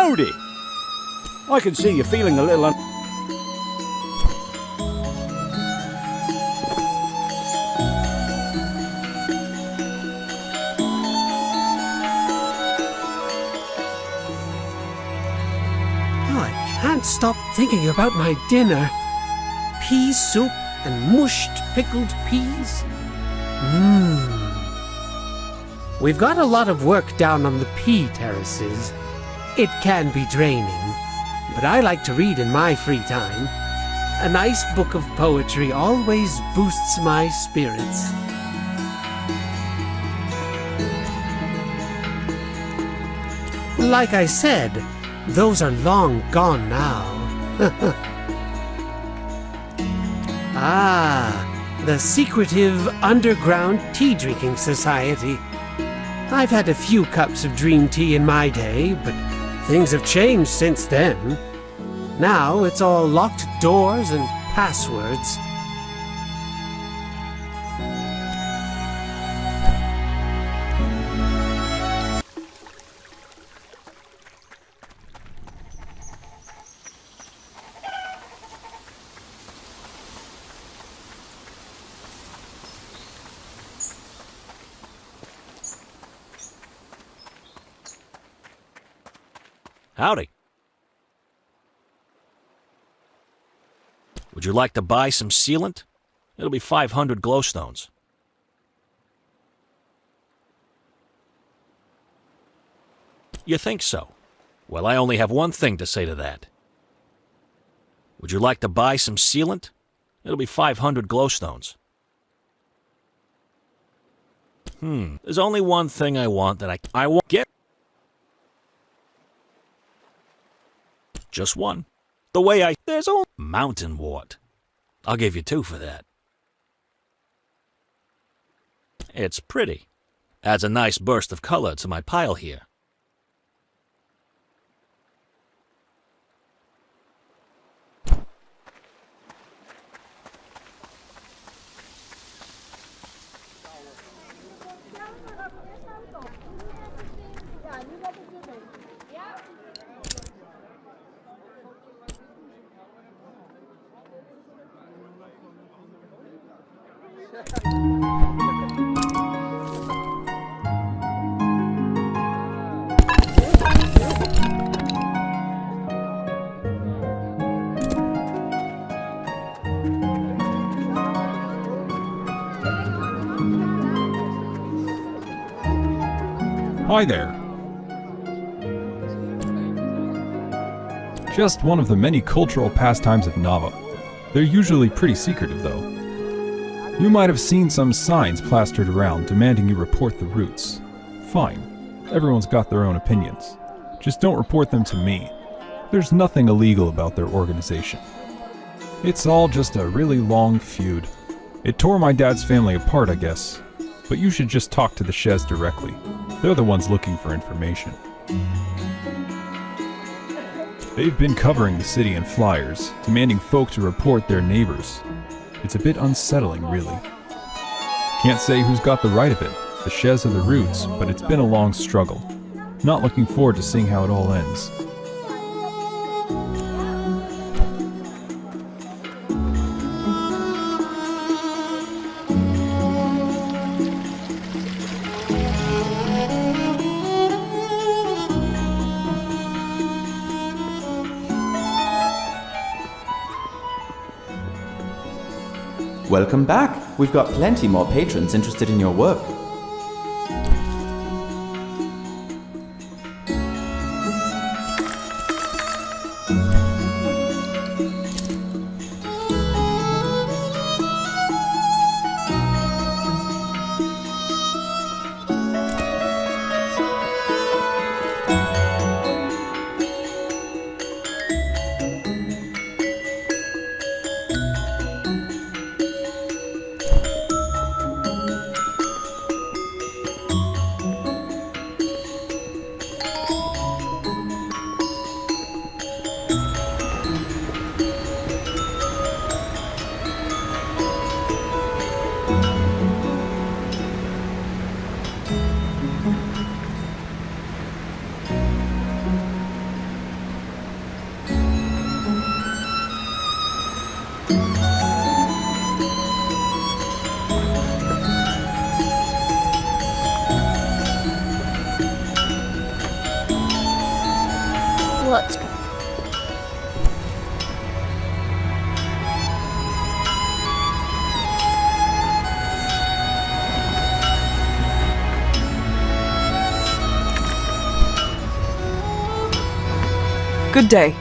Howdy! I can see you're feeling a little I can't stop thinking about my dinner. Pea soup and mushed pickled peas. We've got a lot of work down on the pea terraces. It can be draining, but I like to read in my free time. A nice book of poetry always boosts my spirits. Like I said, those are long gone now. The secretive underground tea-drinking society. I've had a few cups of dream tea in my day, but things have changed since then. Now it's all locked doors and passwords. Howdy. Would you like to buy some sealant? It'll be 500 glowstones. You think so? Well, I only have one thing to say to that. Would you like to buy some sealant? It'll be 500 glowstones. There's only one thing I want that I won't get. Just one. The way there's only mountain wart. I'll give you 2 for that. It's pretty. Adds a nice burst of color to my pile here. Hi there. Just one of the many cultural pastimes of Nava. They're usually pretty secretive, though. You might have seen some signs plastered around demanding you report the routes. Fine. Everyone's got their own opinions. Just don't report them to me. There's nothing illegal about their organization. It's all just a really long feud. It tore my dad's family apart, I guess. But you should just talk to the Shez directly. They're the ones looking for information. They've been covering the city in flyers, demanding folk to report their neighbors. It's a bit unsettling, really. Can't say who's got the right of it, the Shez or the Roots, but it's been a long struggle. Not looking forward to seeing how it all ends. Welcome back. We've got plenty more patrons interested in your work. but Good day.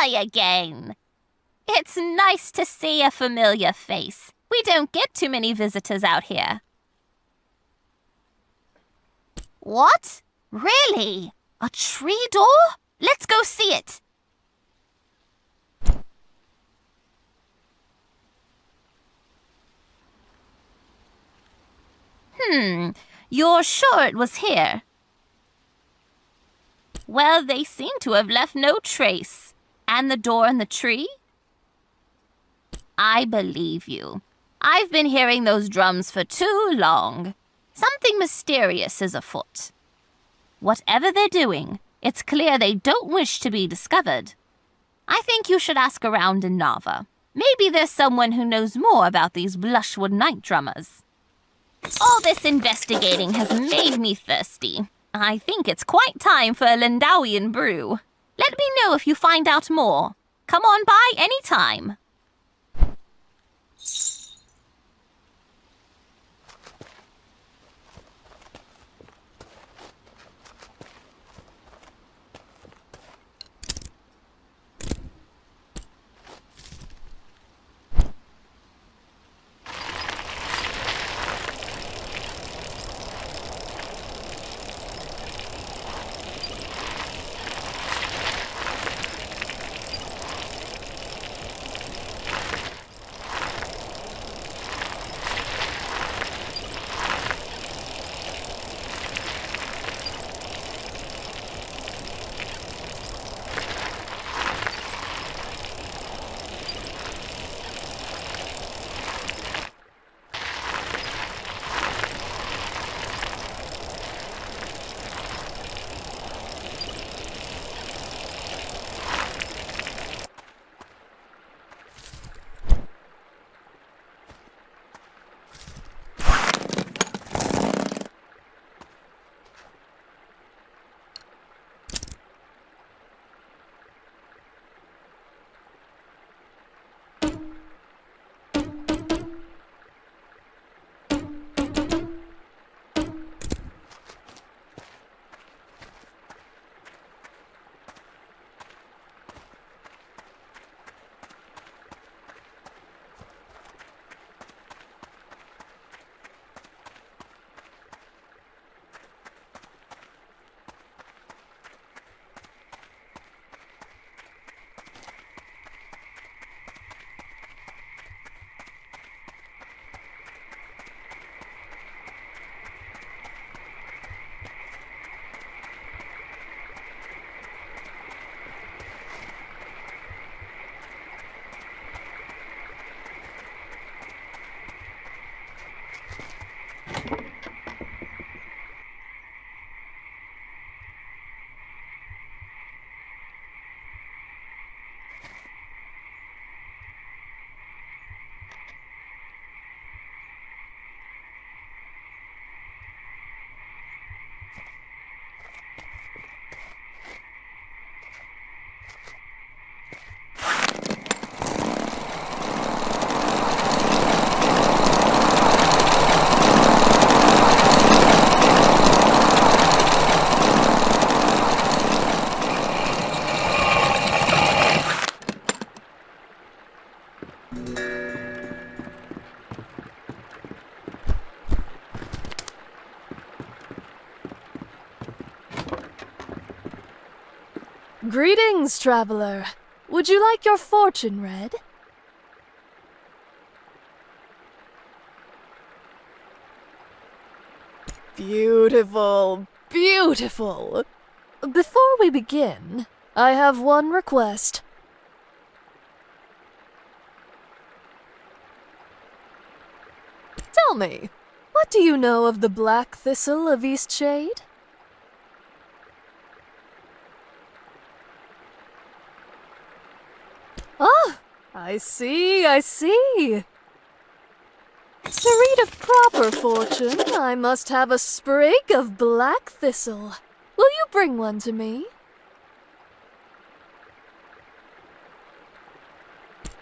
Hi again. It's nice to see a familiar face. We don't get too many visitors out here. What? Really? A tree door? Let's go see it. You're sure it was here? Well, they seem to have left no trace. And the door and the tree? I believe you. I've been hearing those drums for too long. Something mysterious is afoot. Whatever they're doing, it's clear they don't wish to be discovered. I think you should ask around in Nava. Maybe there's someone who knows more about these Blushwood night drummers. All this investigating has made me thirsty. I think it's quite time for a Lindawian brew. Let me know if you find out more. Come on by anytime. Greetings, traveler. Would you like your fortune read? Beautiful, beautiful. Before we begin, I have one request. Tell me, what do you know of the Black Thistle of Eastshade? Ah, I see, I see. To read a proper fortune, I must have a sprig of black thistle. Will you bring one to me?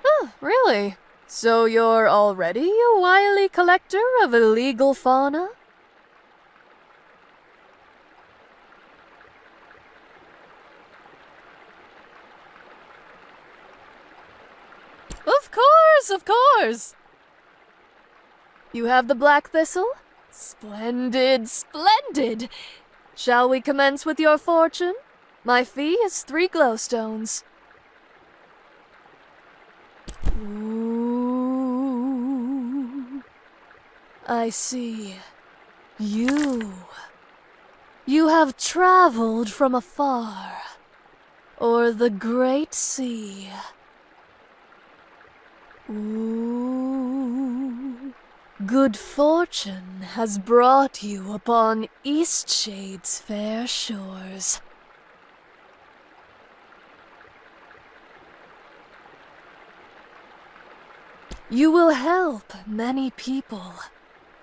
Oh, really? So you're already a wily collector of illegal fauna? Of course, of course! You have the black thistle? Splendid, splendid! Shall we commence with your fortune? My fee is 3 glowstones. Ooh, I see. You have traveled from afar, o'er the great sea. Ooh, good fortune has brought you upon Eastshade's fair shores. You will help many people,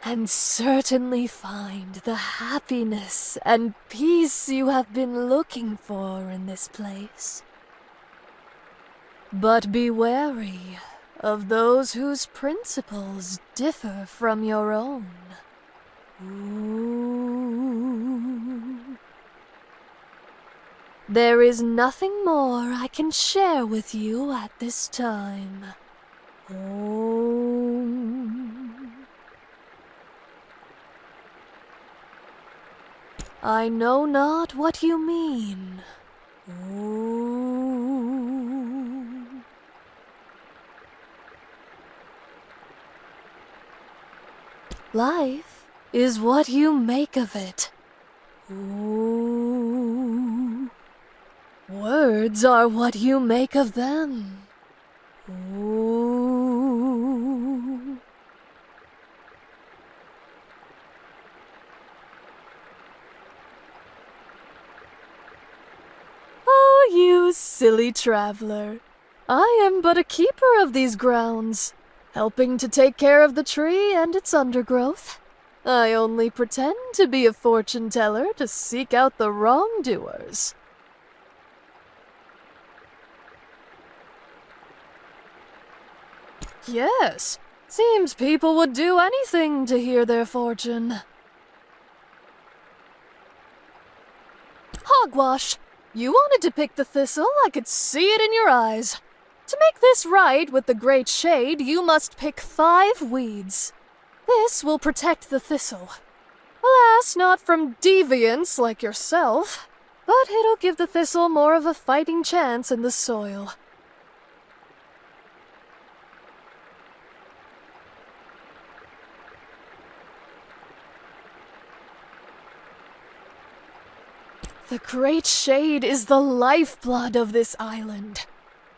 and certainly find the happiness and peace you have been looking for in this place. But be wary of those whose principles differ from your own. Ooh. There is nothing more I can share with you at this time. Oh. I know not what you mean. Oh. Life is what you make of it. Ooh. Words are what you make of them. Ooh. Oh, you silly traveler. I am but a keeper of these grounds, helping to take care of the tree and its undergrowth. I only pretend to be a fortune teller to seek out the wrongdoers. Yes, seems people would do anything to hear their fortune. Hogwash! You wanted to pick the thistle, I could see it in your eyes. To make this right with the great shade, you must pick 5 weeds. This will protect the thistle. Alas, not from deviants like yourself, but it'll give the thistle more of a fighting chance in the soil. The Great Shade is the lifeblood of this island,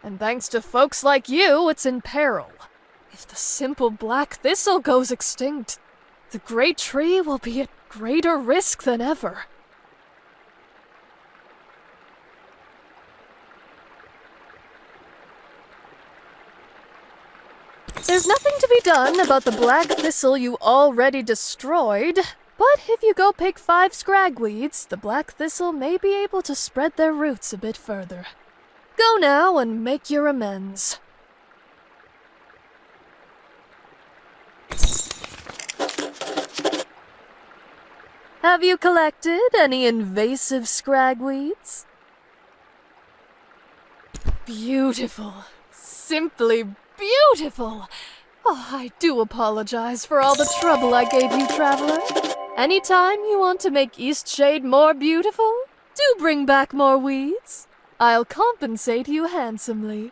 and thanks to folks like you, it's in peril. If the simple black thistle goes extinct, the great tree will be at greater risk than ever. There's nothing to be done about the black thistle you already destroyed. But if you go pick 5 scragweeds, the black thistle may be able to spread their roots a bit further. Go now and make your amends. Have you collected any invasive scragweeds? Beautiful. Simply beautiful. Oh, I do apologize for all the trouble I gave you, traveler. Anytime you want to make Eastshade more beautiful, do bring back more weeds. I'll compensate you handsomely.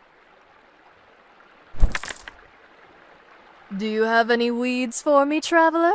Do you have any weeds for me, traveler?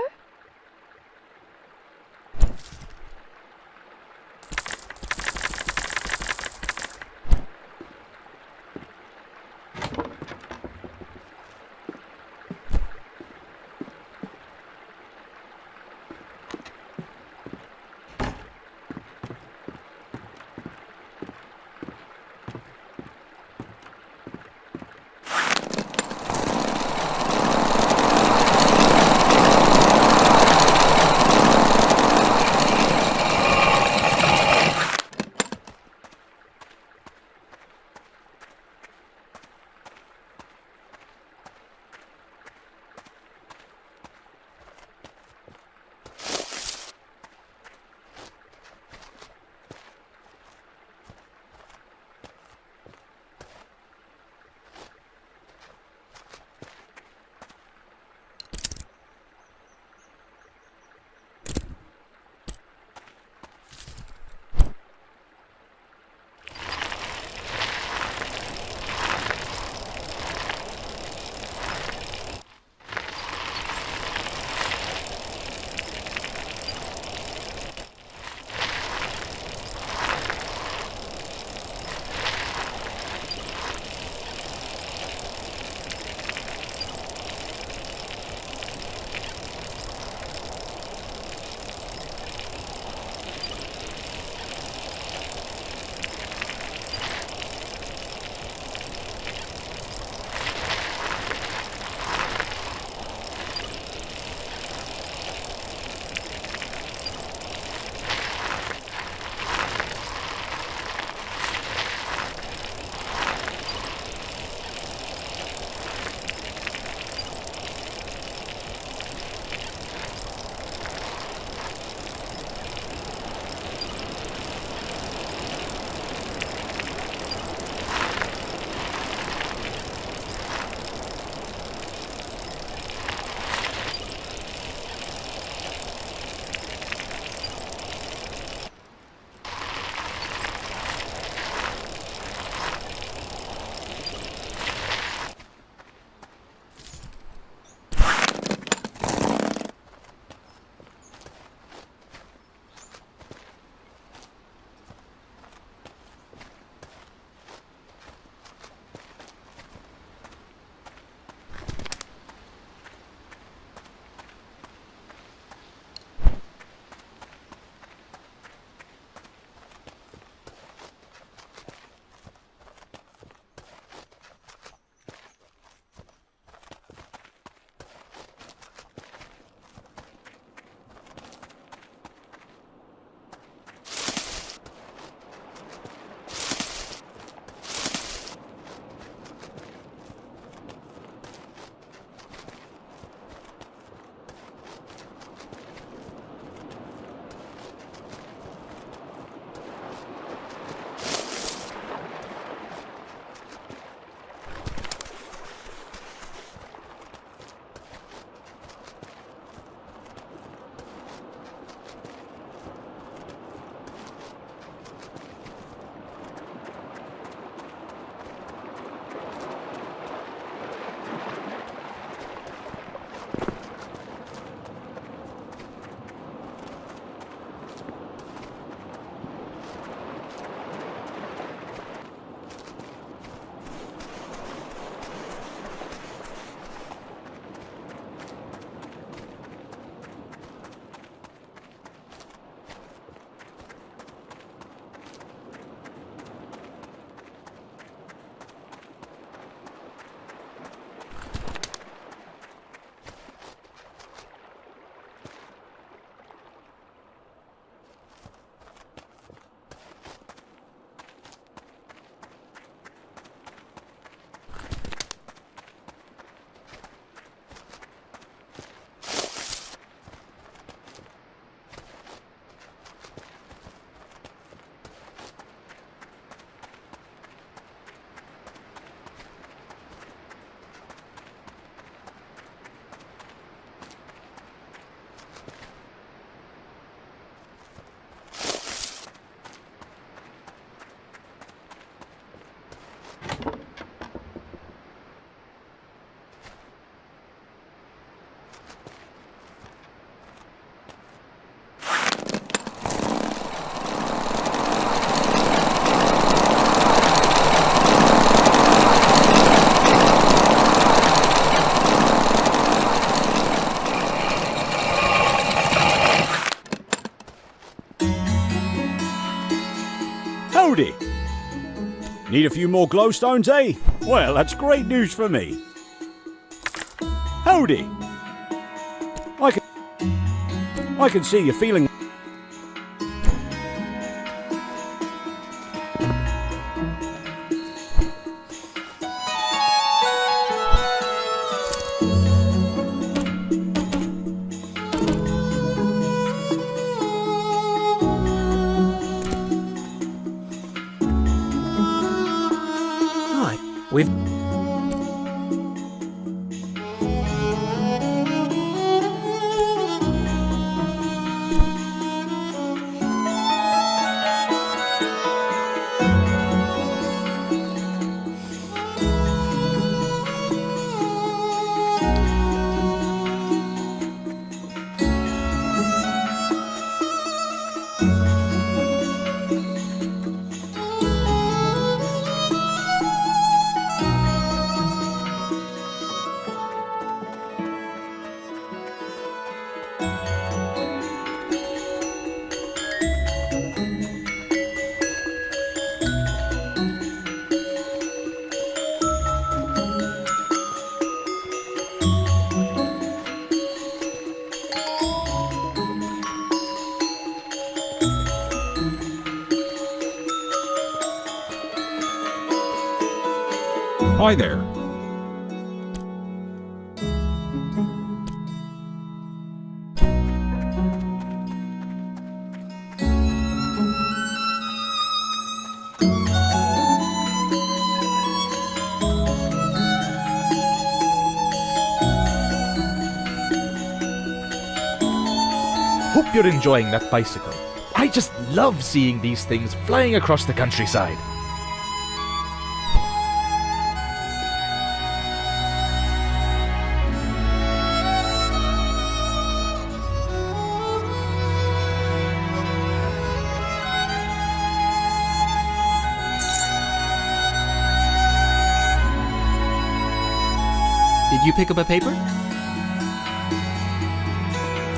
Howdy! Need a few more glowstones, eh? Well, that's great news for me. Howdy! I can see you're feeling... We've... Hi there. Hope you're enjoying that bicycle. I just love seeing these things flying across the countryside. Did you pick up a paper?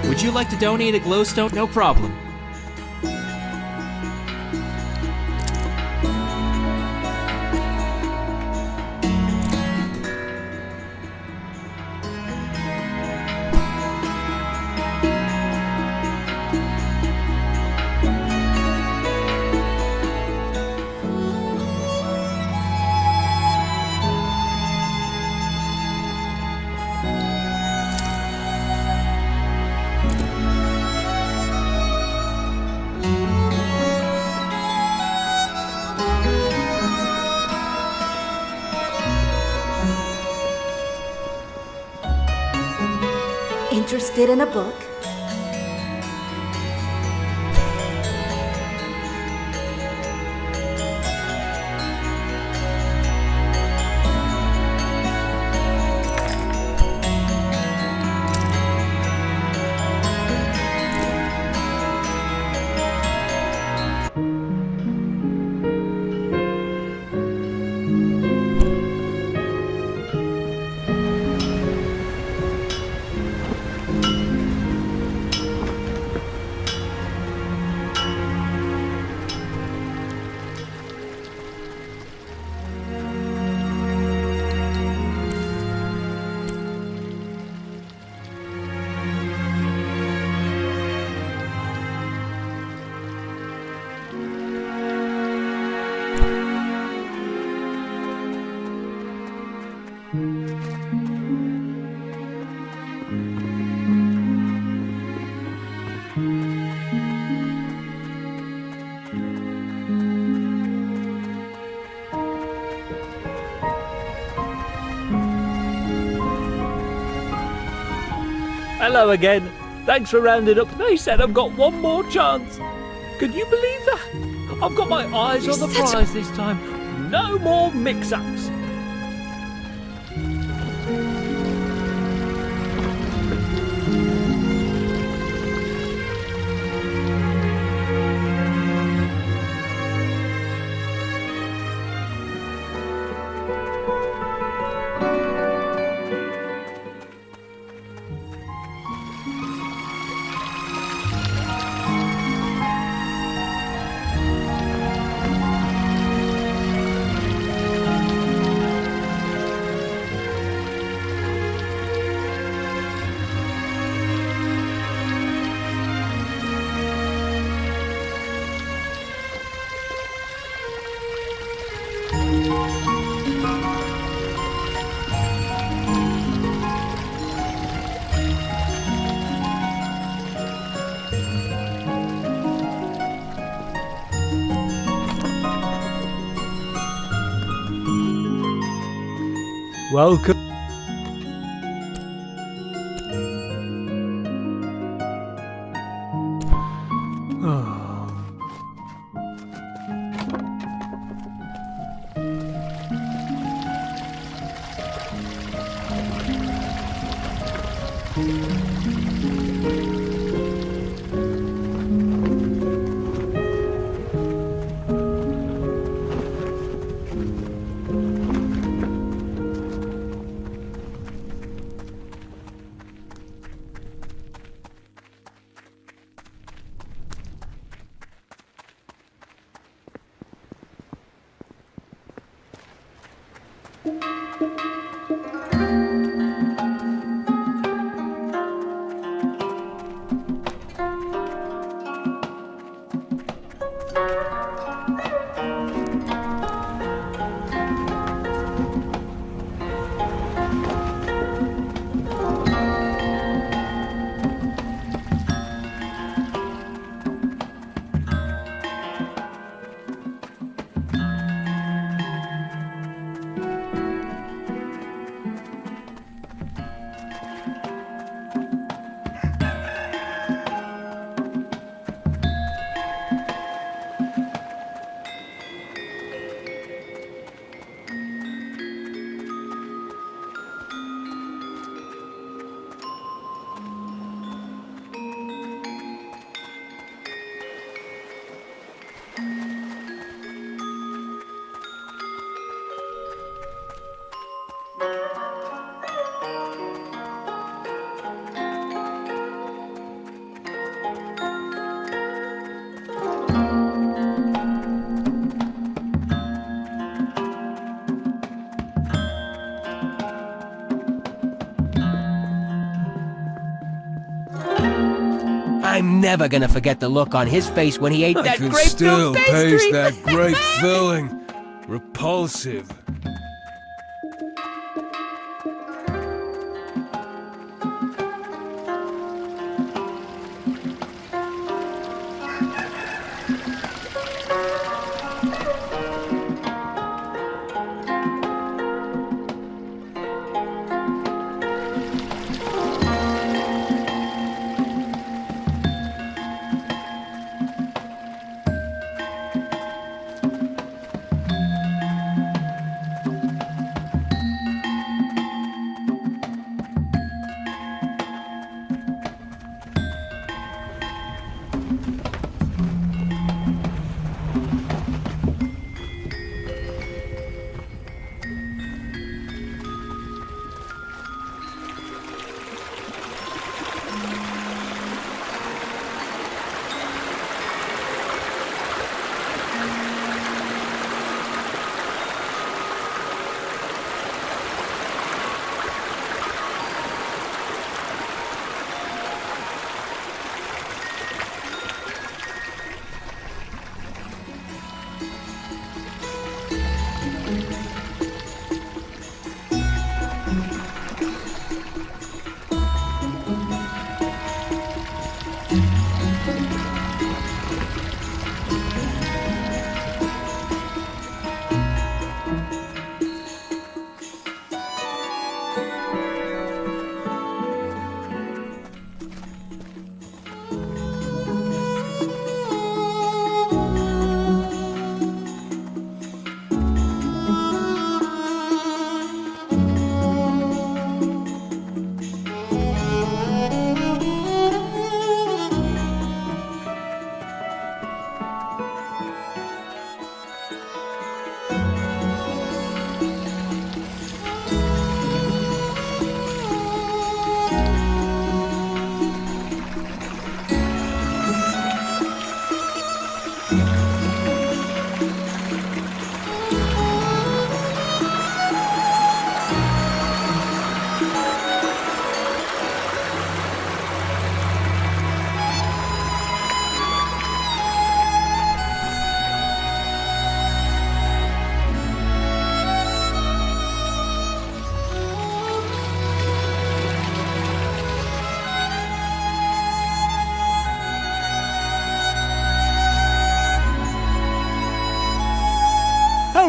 Would you like to donate a glowstone? No problem. Interested in a book? Hello again. Thanks for rounding up. They said I've got one more chance. Can you believe that? I've got my eyes on the prize this time. No more mix-ups. Welcome. I'm never gonna forget the look on his face when he ate that I can grape still pastry. taste that grape filling. Repulsive.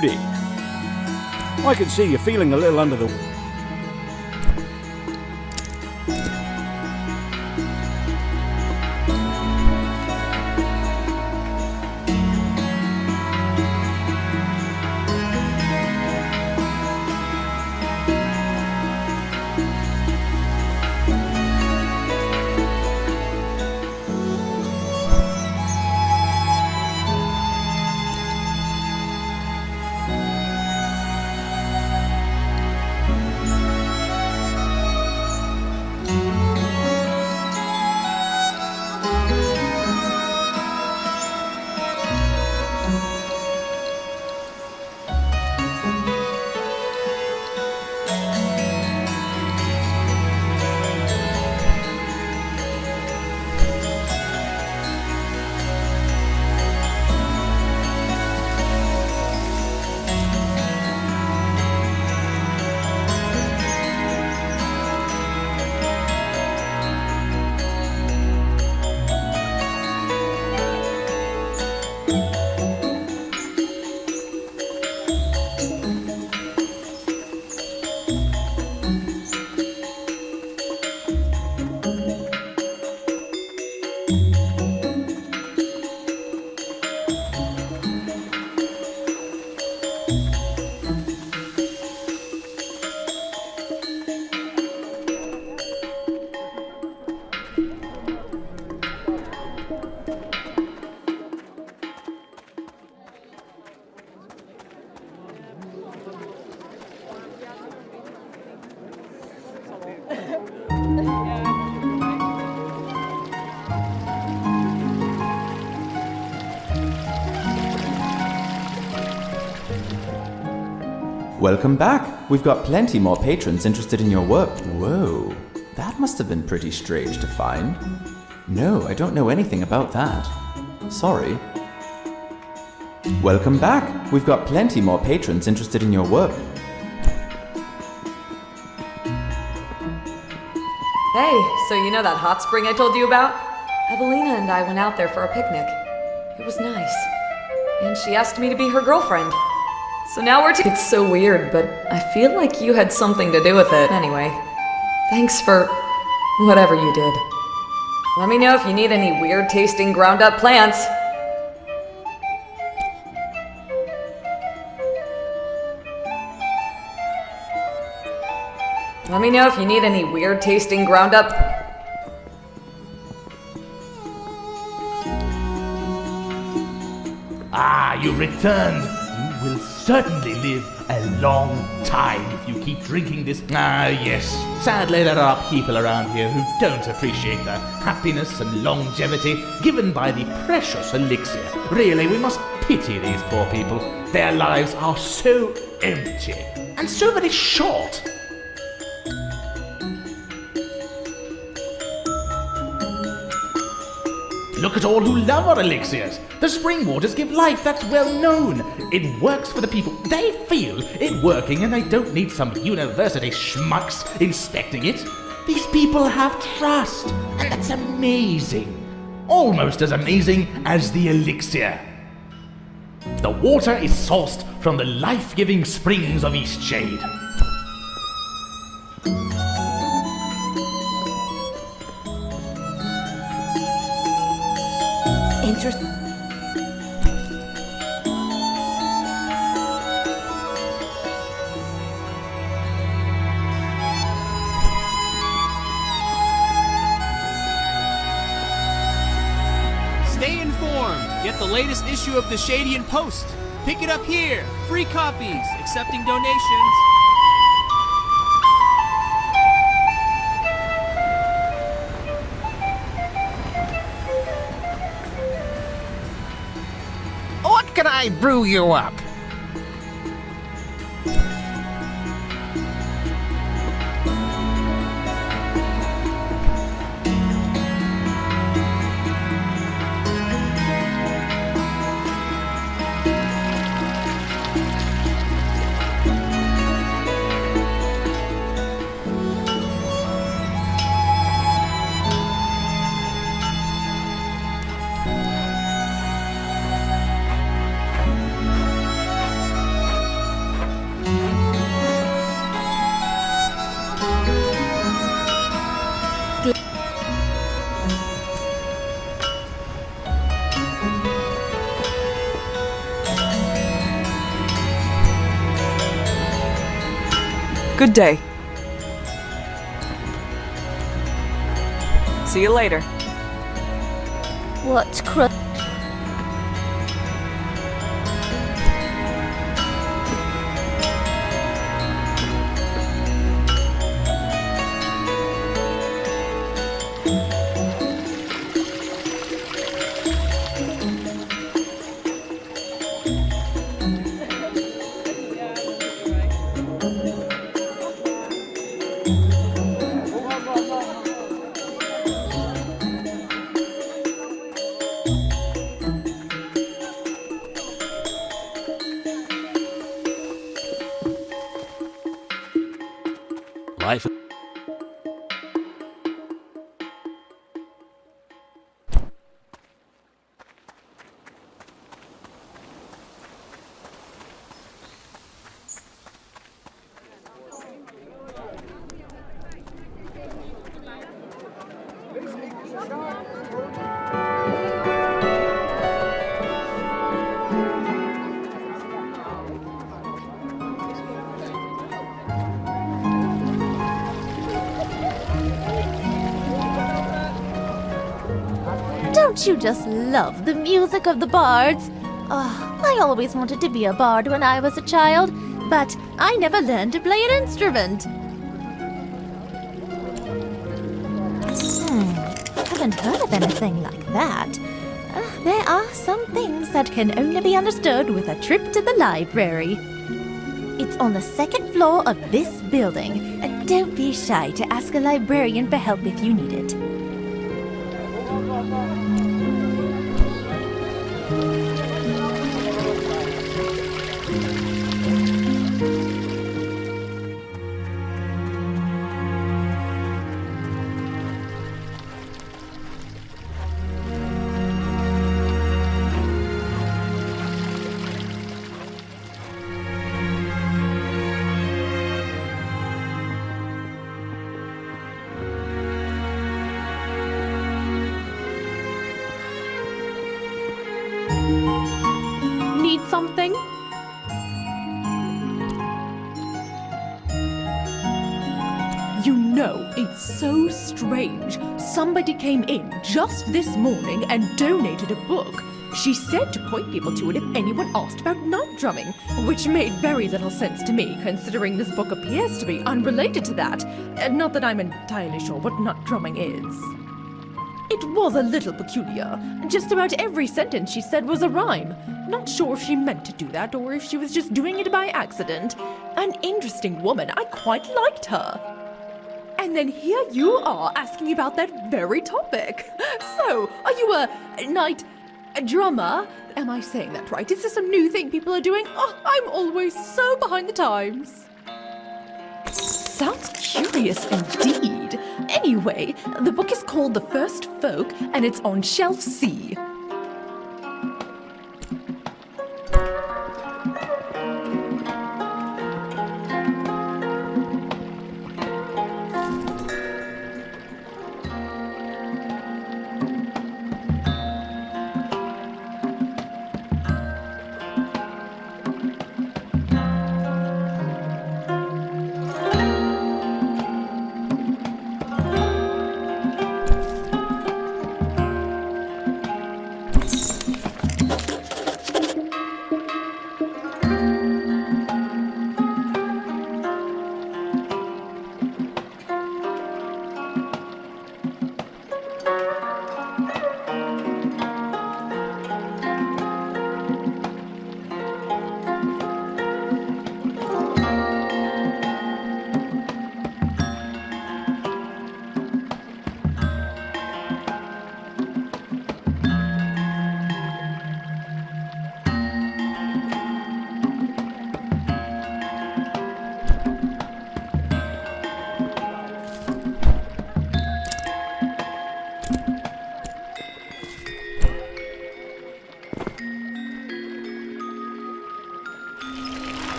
Howdy! I can see you're feeling a little under the... Welcome back. We've got plenty more patrons interested in your work. Whoa, that must have been pretty strange to find. No, I don't know anything about that. Sorry. Welcome back. We've got plenty more patrons interested in your work. Hey, so you know that hot spring I told you about? Evelina and I went out there for a picnic. It was nice. And she asked me to be her girlfriend. So now we're It's so weird, but I feel like you had something to do with it. Anyway, thanks for whatever you did. Let me know if you need any weird tasting ground up plants. Let me know if you need any weird tasting ground up. Ah, you returned. You will certainly live a long time if you keep drinking this. Ah, yes. Sadly, there are people around here who don't appreciate the happiness and longevity given by the precious elixir. Really, we must pity these poor people. Their lives are so empty and so very short. Look at all who love our elixirs. The spring waters give life, that's well known. It works for the people. They feel it working and they don't need some university schmucks inspecting it. These people have trust, and that's amazing. Almost as amazing as the elixir. The water is sourced from the life-giving springs of Eastshade. Interesting. Stay informed. Get the latest issue of the Shadian Post. Pick it up here. Free copies. Accepting donations. What can I brew you up? Good day. See you later. What Life. Don't you just love the music of the bards? Oh, I always wanted to be a bard when I was a child, but I never learned to play an instrument. Haven't heard of anything like that. There are some things that can only be understood with a trip to the library. It's on the second floor of this building. Don't be shy to ask a librarian for help if you need it. Need something? You know, it's so strange. Somebody came in just this morning and donated a book. She said to point people to it if anyone asked about knot drumming, which made very little sense to me, considering this book appears to be unrelated to that. Not that I'm entirely sure what knot drumming is. It was a little peculiar. Just about every sentence she said was a rhyme. Not sure if she meant to do that or if she was just doing it by accident. An interesting woman. I quite liked her. And then here you are asking about that very topic. So, are you a drummer? Am I saying that right? Is this a new thing people are doing? Oh, I'm always so behind the times. Sounds curious indeed. Anyway, the book is called The First Folk, and it's on shelf C.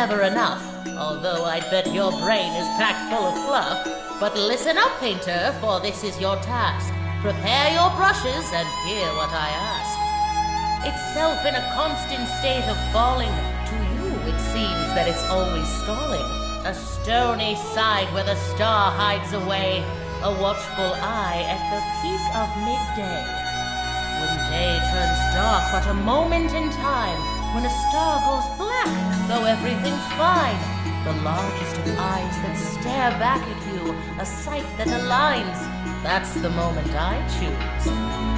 never enough, although I'd bet your brain is packed full of fluff. But listen up, painter, for this is your task. Prepare your brushes and hear what I ask. Itself in a constant state of falling, to you it seems that it's always stalling. A stony side where the star hides away, a watchful eye at the peak of midday. When day turns dark but a moment in time, when a star goes black, though everything's fine. The largest of eyes that stare back at you, a sight that aligns. That's the moment I choose.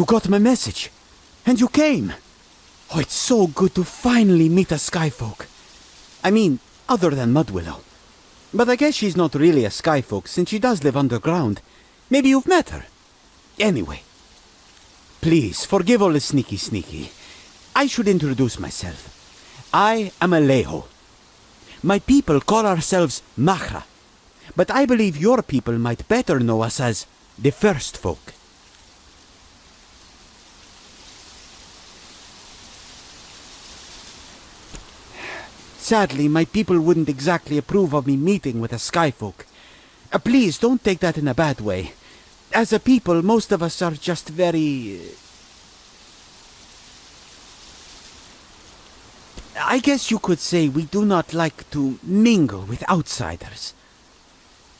You got my message, and you came. Oh, it's so good to finally meet a Skyfolk. I mean, other than Mudwillow. But I guess she's not really a skyfolk since she does live underground. Maybe you've met her. Anyway, please forgive all the sneaky. I should introduce myself. I am Alejo. My people call ourselves Machra, but I believe your people might better know us as the First Folk. Sadly, my people wouldn't exactly approve of me meeting with a skyfolk. Please don't take that in a bad way. As a people, most of us are just very... I guess you could say we do not like to mingle with outsiders.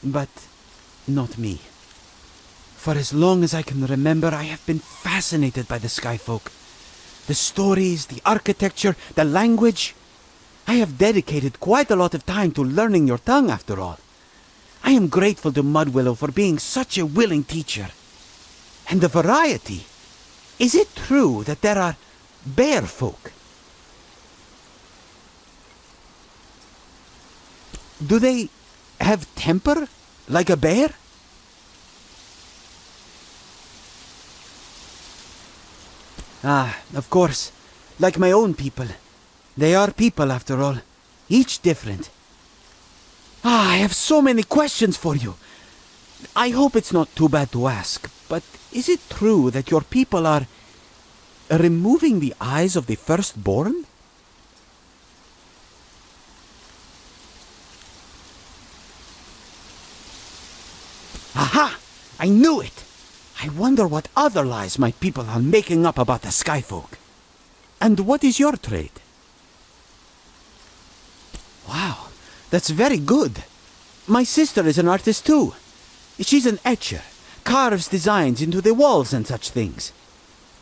But not me. For as long as I can remember, I have been fascinated by the skyfolk. The stories, the architecture, the language. I have dedicated quite a lot of time to learning your tongue, after all. I am grateful to Mudwillow for being such a willing teacher. And the variety. Is it true that there are bear folk? Do they have temper like a bear? Ah, of course. Like my own people. They are people, after all. Each different. I have so many questions for you. I hope it's not too bad to ask, but is it true that your people are removing the eyes of the firstborn? Aha! I knew it! I wonder what other lies my people are making up about the skyfolk. And what is your trade? Wow, that's very good. My sister is an artist too. She's an etcher, carves designs into the walls and such things.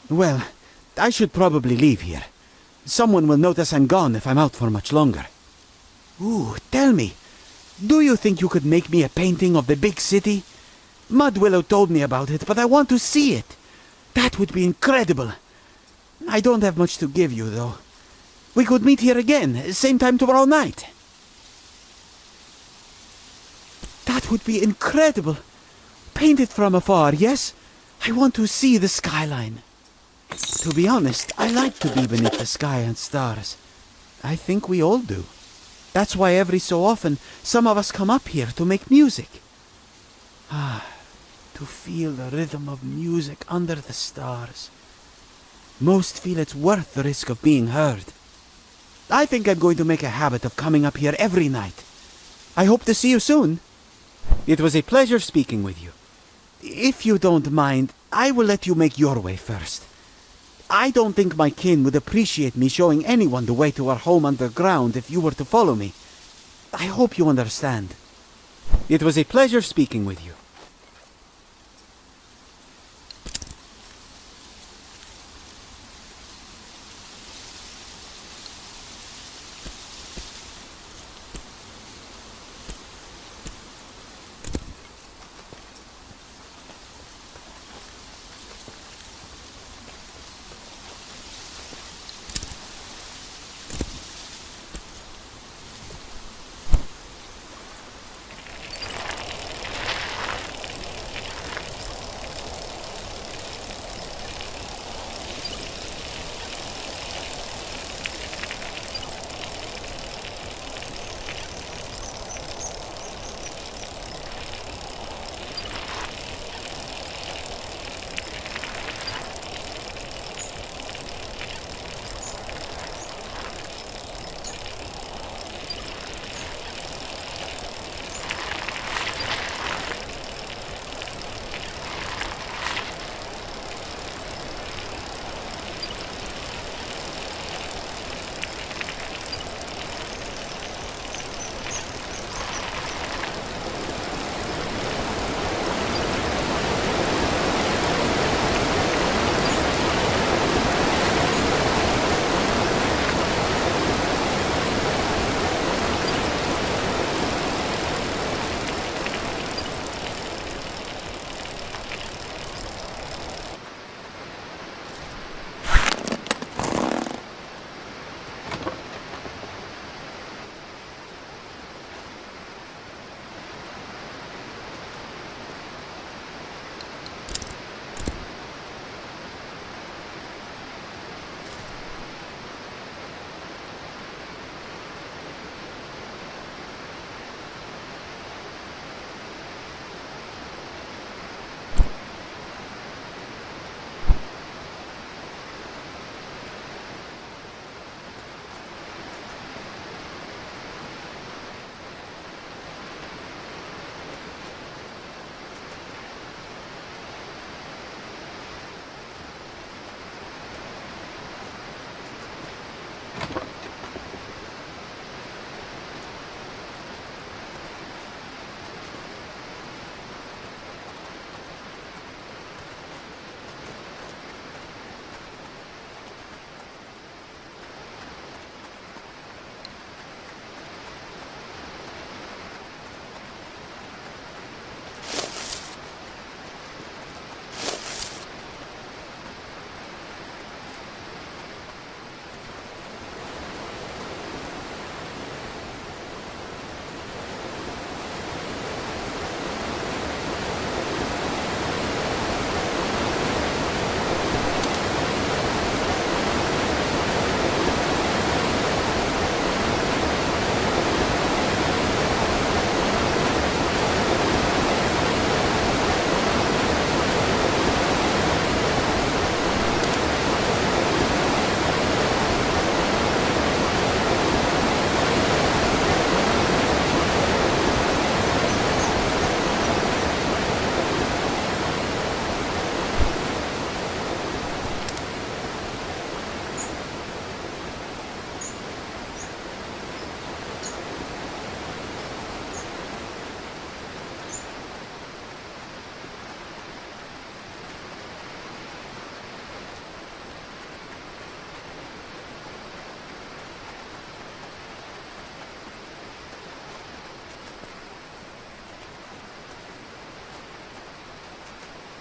Well, I should probably leave here. Someone will notice I'm gone if I'm out for much longer. Ooh, tell me, do you think you could make me a painting of the big city? Mudwillow told me about it, but I want to see it. That would be incredible. I don't have much to give you, though. We could meet here again, same time tomorrow night. That would be incredible. Paint it from afar, yes? I want to see the skyline. To be honest, I like to be beneath the sky and stars. I think we all do. That's why every so often, some of us come up here to make music. To feel the rhythm of music under the stars. Most feel it's worth the risk of being heard. I think I'm going to make a habit of coming up here every night. I hope to see you soon. It was a pleasure speaking with you. If you don't mind, I will let you make your way first. I don't think my kin would appreciate me showing anyone the way to our home underground if you were to follow me. I hope you understand. It was a pleasure speaking with you.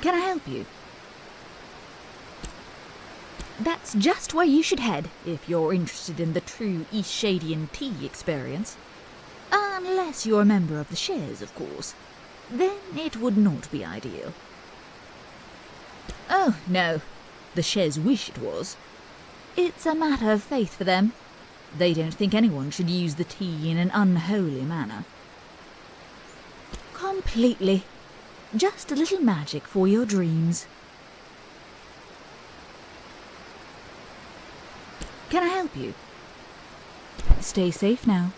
Can I help you? That's just where you should head if you're interested in the true Eastshadian tea experience. Unless you're a member of the Shares, of course. Then it would not be ideal. Oh, no. The Shares wish it was. It's a matter of faith for them. They don't think anyone should use the tea in an unholy manner. Completely. Just a little magic for your dreams. Can I help you? Stay safe now.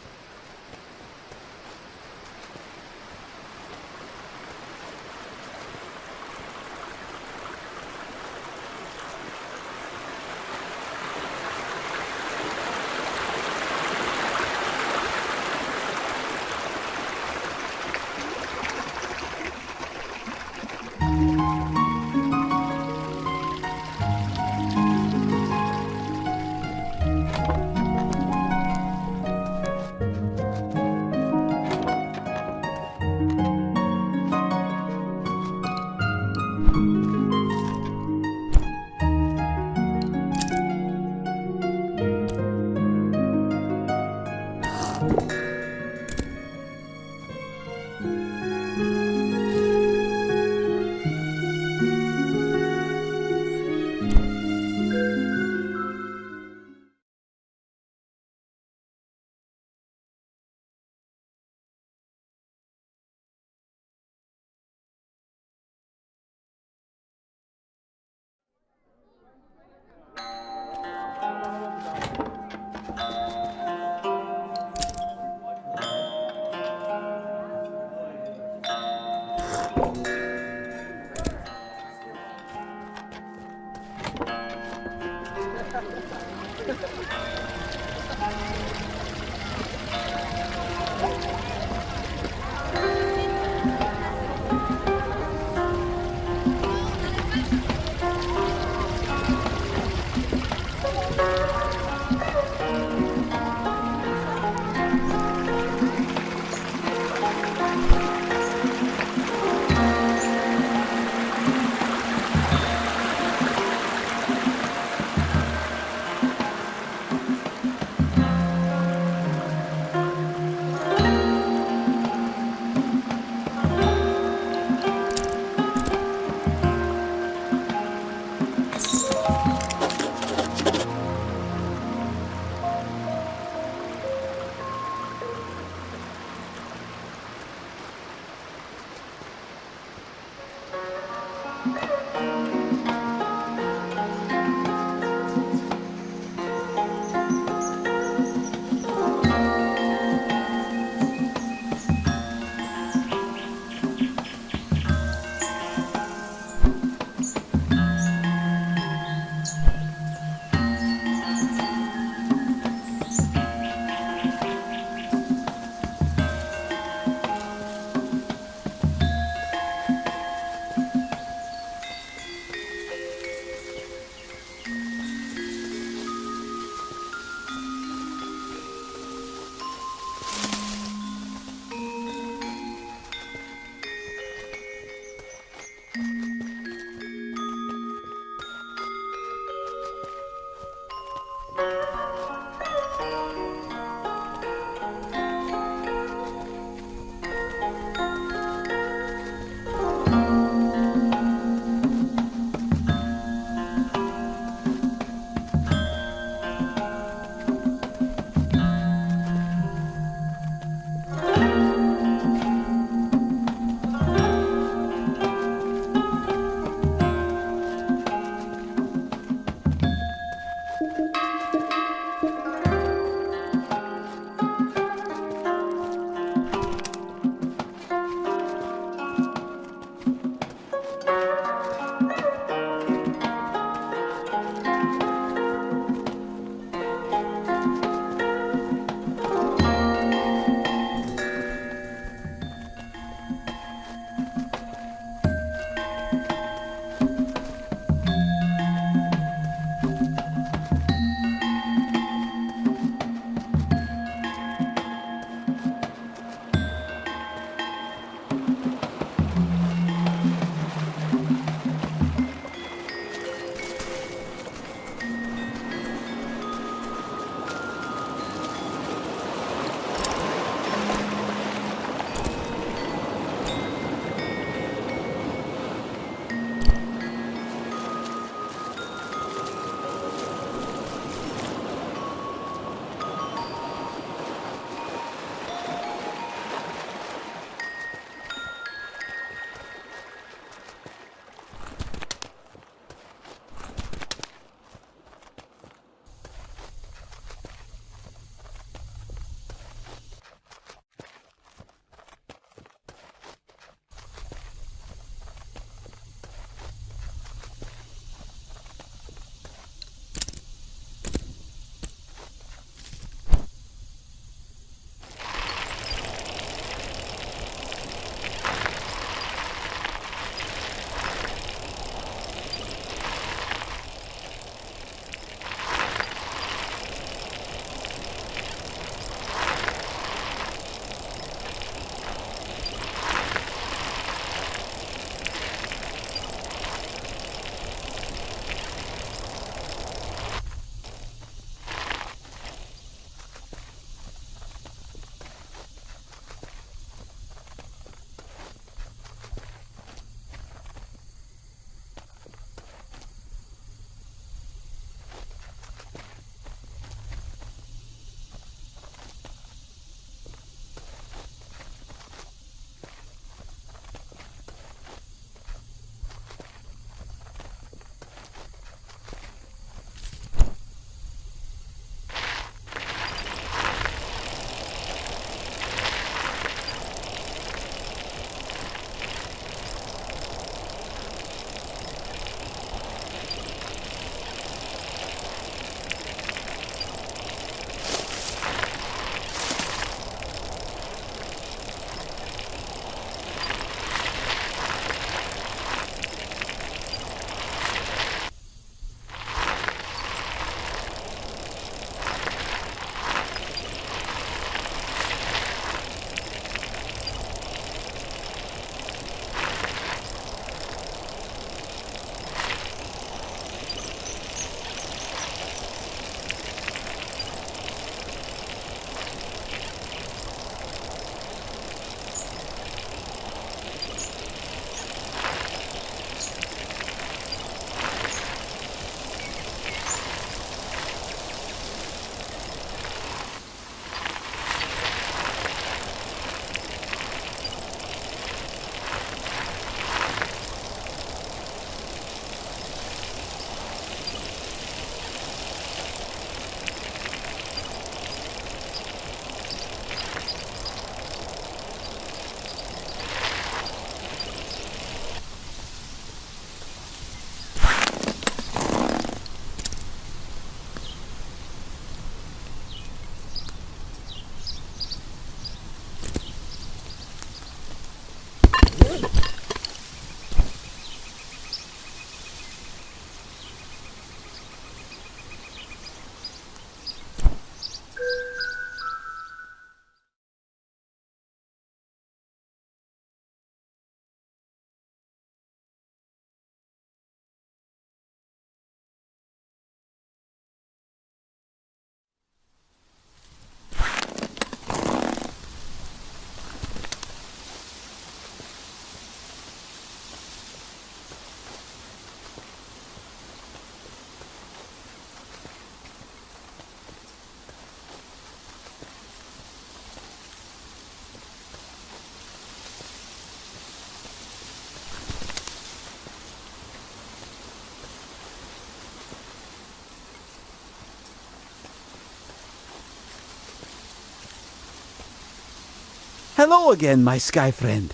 Hello again, my sky friend.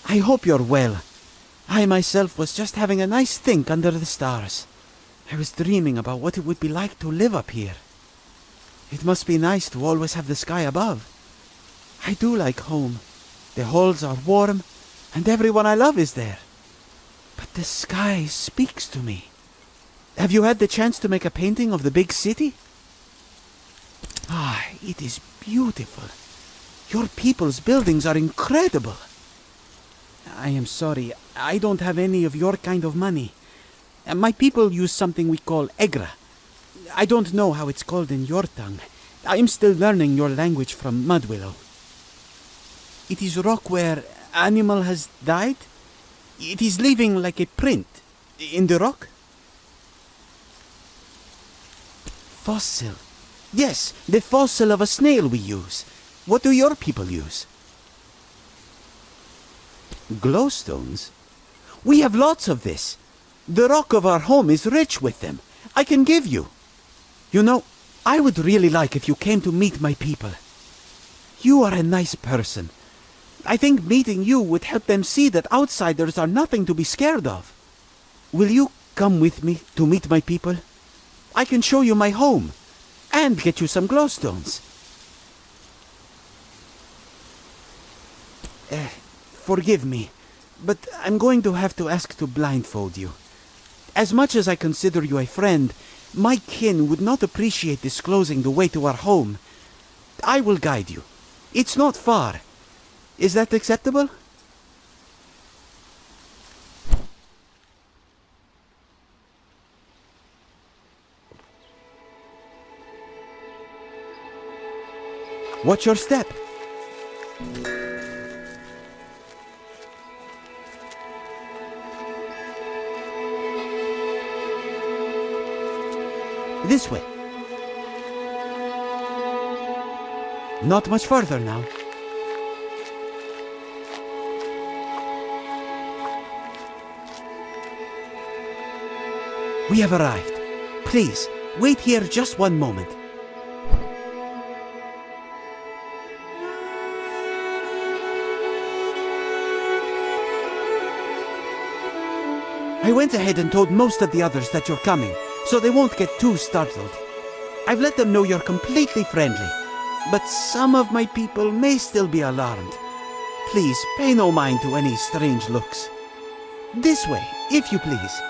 I hope you're well. I myself was just having a nice think under the stars. I was dreaming about what it would be like to live up here. It must be nice to always have the sky above. I do like home. The halls are warm, and everyone I love is there. But the sky speaks to me. Have you had the chance to make a painting of the big city? Ah, it is beautiful. Your people's buildings are incredible. I am sorry, I don't have any of your kind of money. My people use something we call egra. I don't know how it's called in your tongue. I'm still learning your language from Mudwillow. It is rock where animal has died. It is leaving like a print in the rock. Fossil. Yes, the fossil of a snail we use. What do your people use? Glowstones? We have lots of this. The rock of our home is rich with them. I can give you. You know, I would really like if you came to meet my people. You are a nice person. I think meeting you would help them see that outsiders are nothing to be scared of. Will you come with me to meet my people? I can show you my home and get you some glowstones. Forgive me, but I'm going to have to ask to blindfold you. As much as I consider you a friend, my kin would not appreciate disclosing the way to our home. I will guide you. It's not far. Is that acceptable? Watch your step. This way. Not much further now. We have arrived. Please, wait here just one moment. I went ahead and told most of the others that you're coming, so they won't get too startled. I've let them know you're completely friendly, but some of my people may still be alarmed. Please, pay no mind to any strange looks. This way, if you please.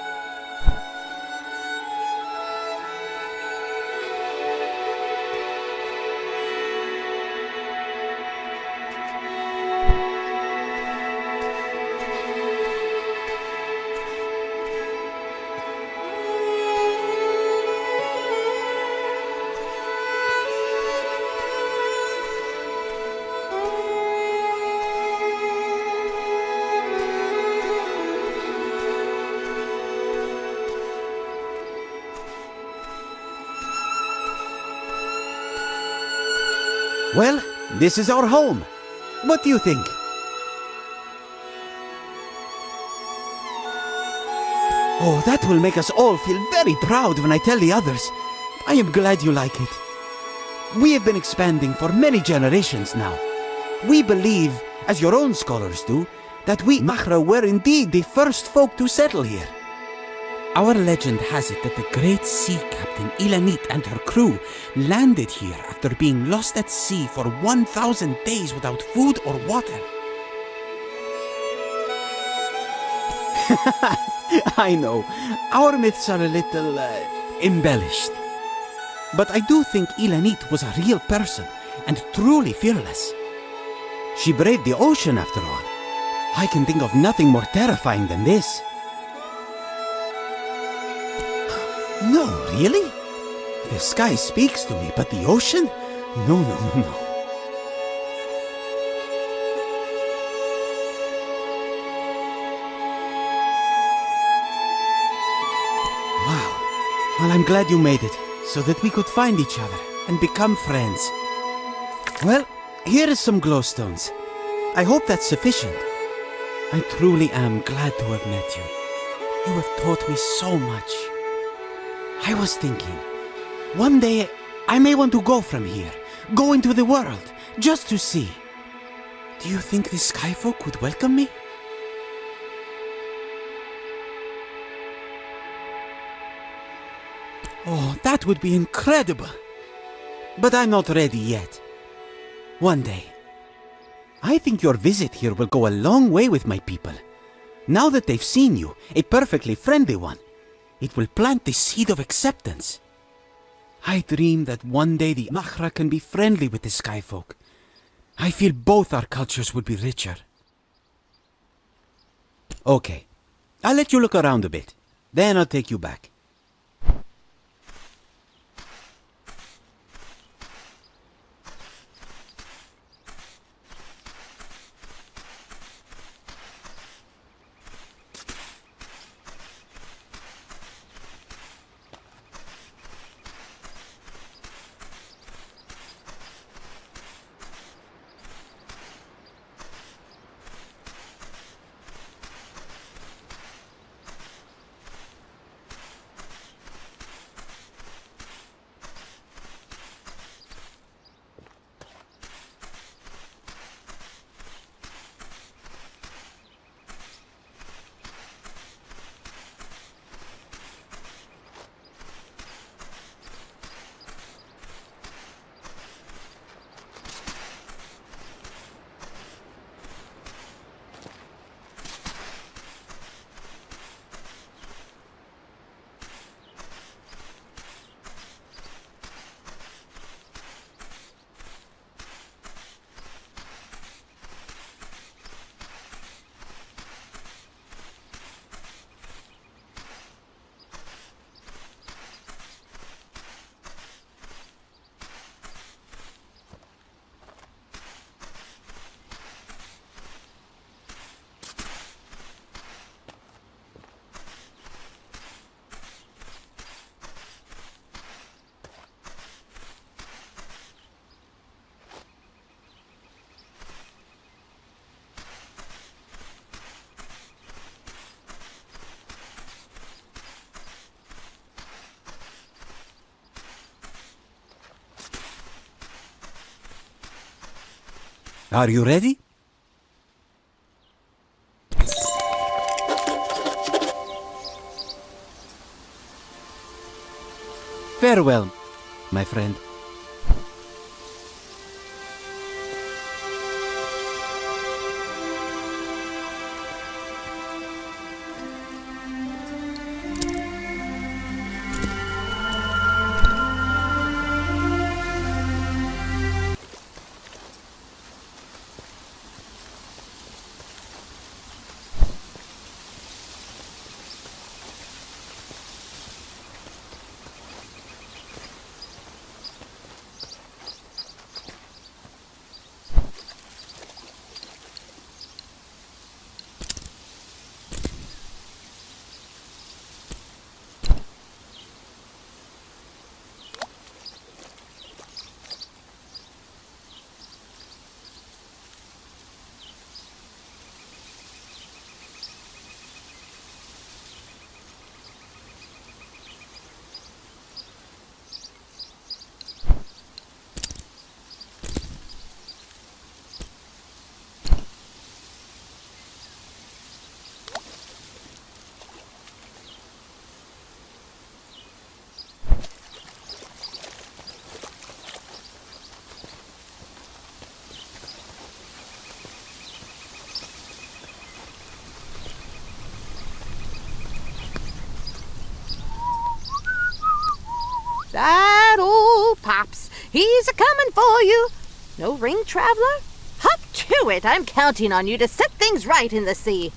Well, this is our home. What do you think? Oh, that will make us all feel very proud when I tell the others. I am glad you like it. We have been expanding for many generations now. We believe, as your own scholars do, that we Mahra were indeed the first folk to settle here. Our legend has it that the great sea captain Ilanit and her crew landed here after being lost at sea for 1,000 days without food or water. I know, our myths are a little embellished. But I do think Ilanit was a real person and truly fearless. She braved the ocean after all. I can think of nothing more terrifying than this. No, really? The sky speaks to me, but the ocean? No. Wow. Well, I'm glad you made it, so that we could find each other and become friends. Well, here is some glowstones. I hope that's sufficient. I truly am glad to have met you. You have taught me so much. I was thinking, one day I may want to go from here, go into the world, just to see. Do you think the Skyfolk would welcome me? Oh, that would be incredible. But I'm not ready yet. One day. I think your visit here will go a long way with my people. Now that they've seen you, a perfectly friendly one, it will plant the seed of acceptance. I dream that one day the Mahra can be friendly with the Skyfolk. I feel both our cultures would be richer. Okay, I'll let you look around a bit. Then I'll take you back. Are you ready? Farewell, my friend. That old Pops, he's a-coming for you. No ring, traveler? Hop to it. I'm counting on you to set things right in the sea.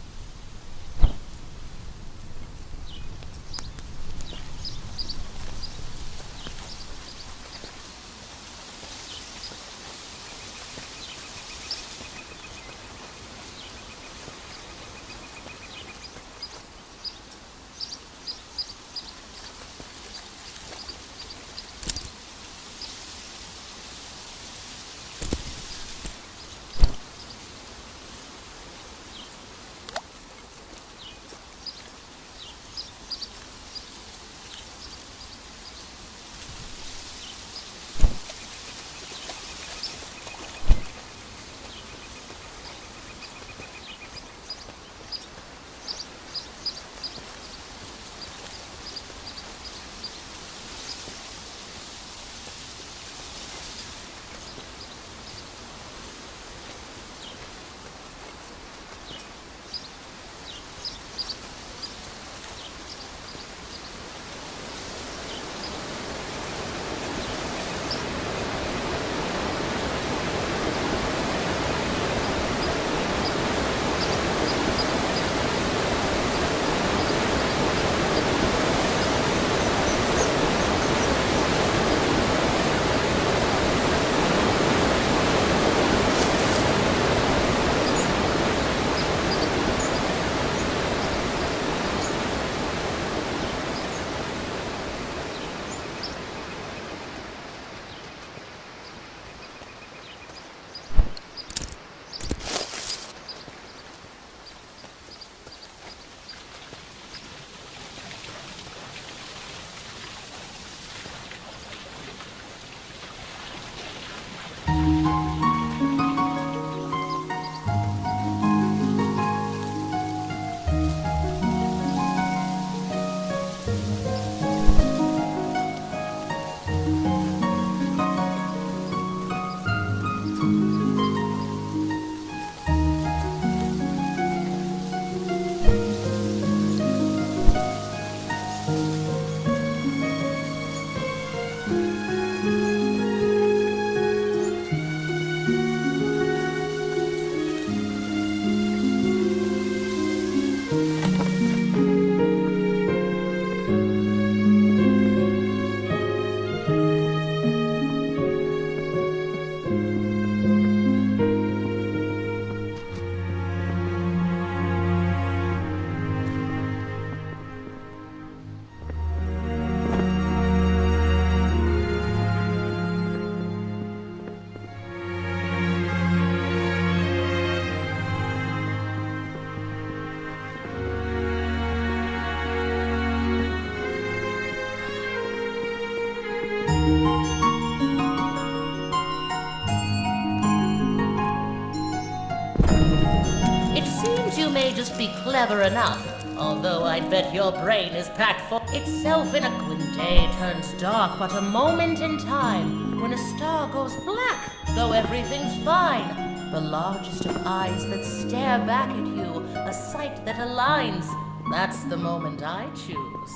You may just be clever enough, although I'd bet your brain is packed full. Itself in a quinte turns dark but a moment in time, when a star goes black, though everything's fine. The largest of eyes that stare back at you, a sight that aligns. That's the moment I choose.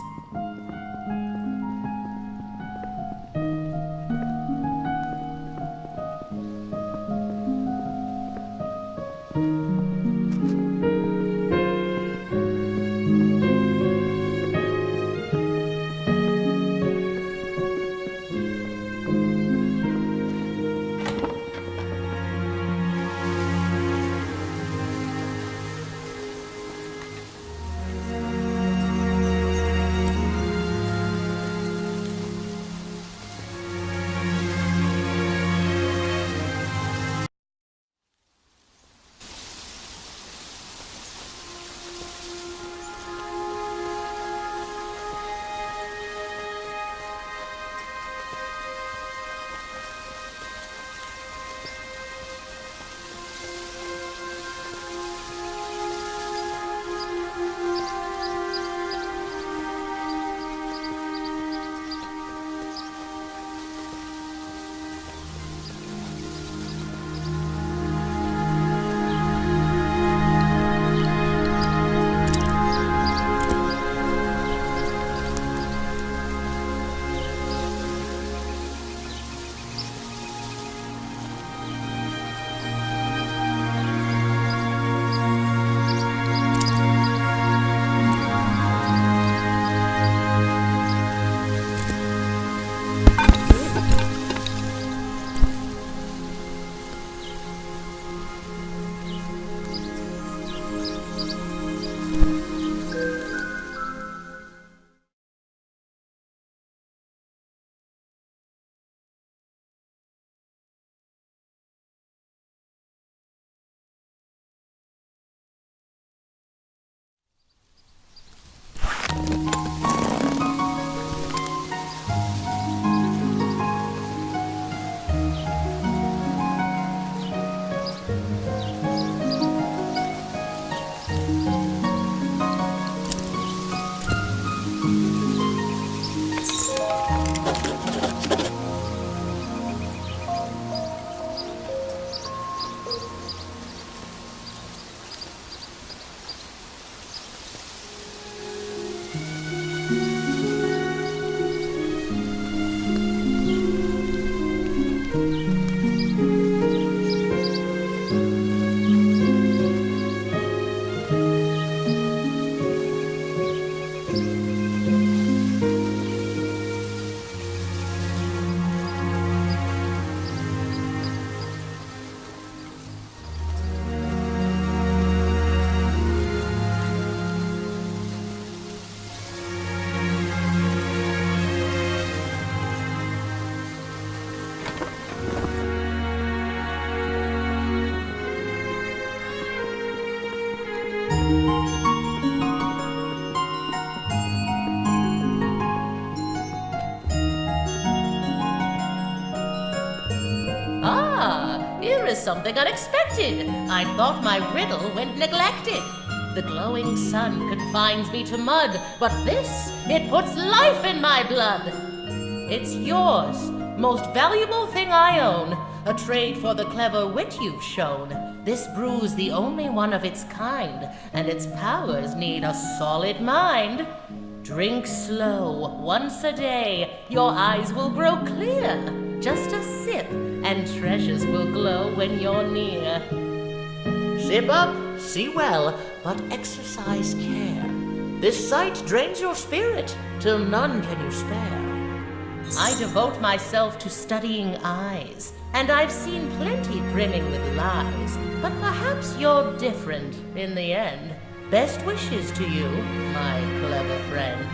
Here is something unexpected. I thought my riddle went neglected. The glowing sun confines me to mud, but this, it puts life in my blood. It's yours, most valuable thing I own, A trade for the clever wit you've shown. This brew's the only one of its kind, and its powers need a solid mind. Drink slow, once a day, your eyes will grow clear. Just a sip, and treasures will glow when you're near. Sip up, see well, but exercise care. This sight drains your spirit, till none can you spare. I devote myself to studying eyes, and I've seen plenty brimming with lies. But perhaps you're different in the end. Best wishes to you, my clever friend.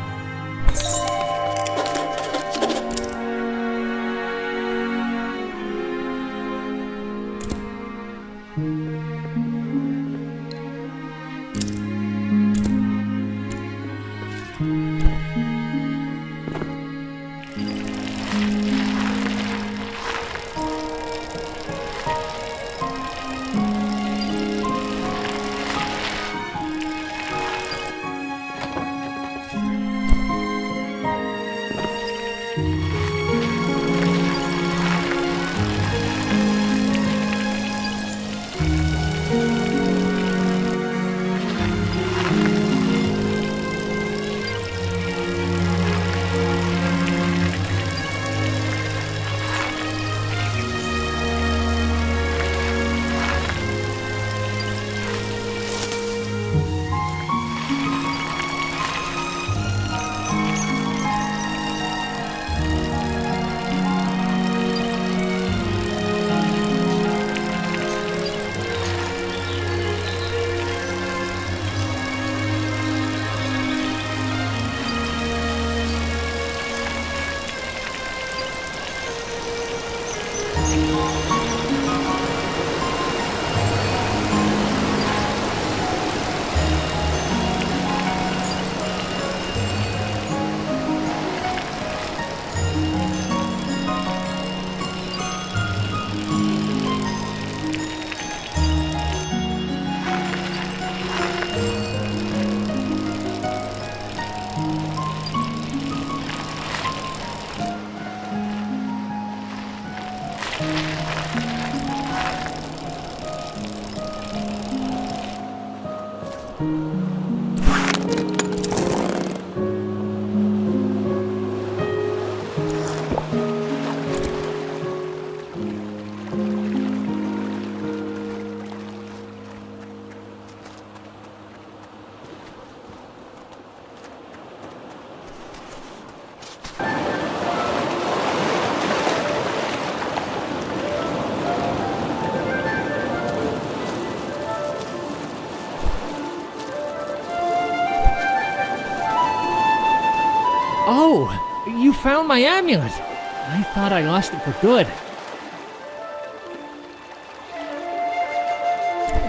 Oh, you found my amulet. I thought I lost it for good.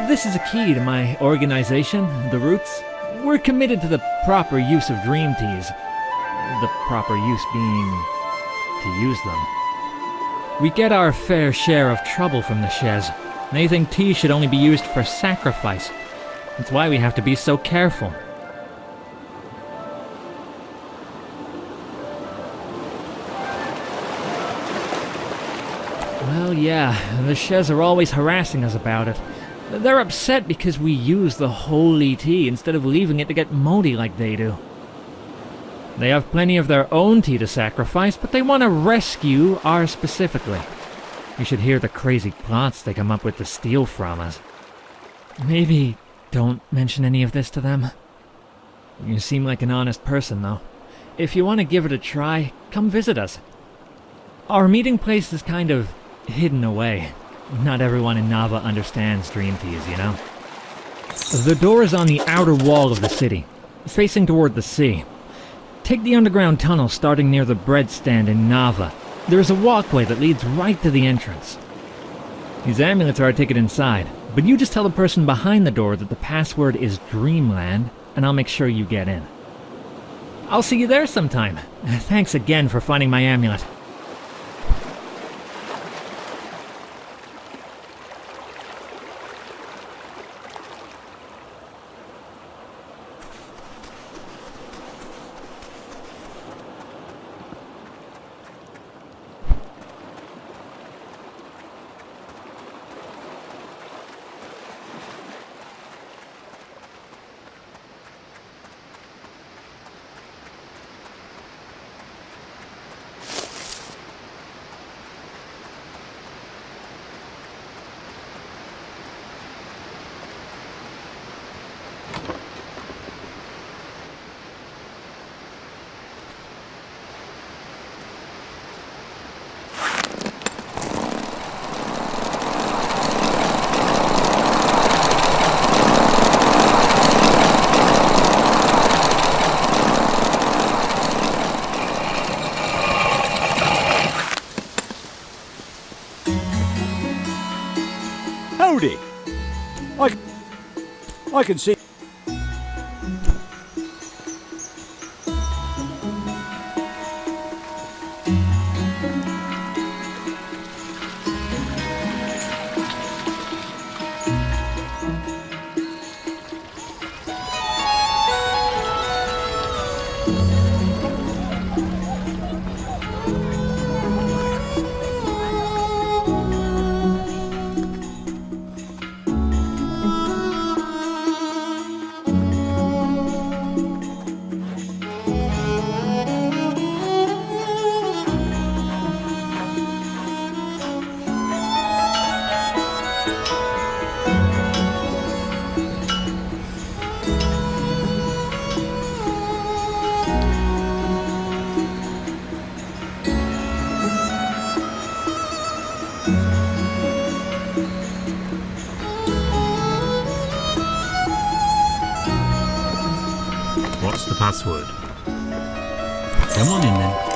This is a key to my organization, the Roots. We're committed to the proper use of dream teas. The proper use being to use them. We get our fair share of trouble from the Shez. They think tea should only be used for sacrifice. That's why we have to be so careful. Well, yeah, the Shez are always harassing us about it. They're upset because we use the holy tea instead of leaving it to get moldy like they do. They have plenty of their own tea to sacrifice, but they want to rescue ours specifically. You should hear the crazy plots they come up with to steal from us. Maybe don't mention any of this to them. You seem like an honest person, though. If you want to give it a try, come visit us. Our meeting place is kind of hidden away. Not everyone in Nava understands dream teas, you know? The door is on the outer wall of the city, facing toward the sea. Take the underground tunnel starting near the bread stand in Nava. There is a walkway that leads right to the entrance. These amulets are a ticket inside, but you just tell the person behind the door that the password is Dreamland, and I'll make sure you get in. I'll see you there sometime. Thanks again for finding my amulet. Modi! I can see... What's the password? Come on in then.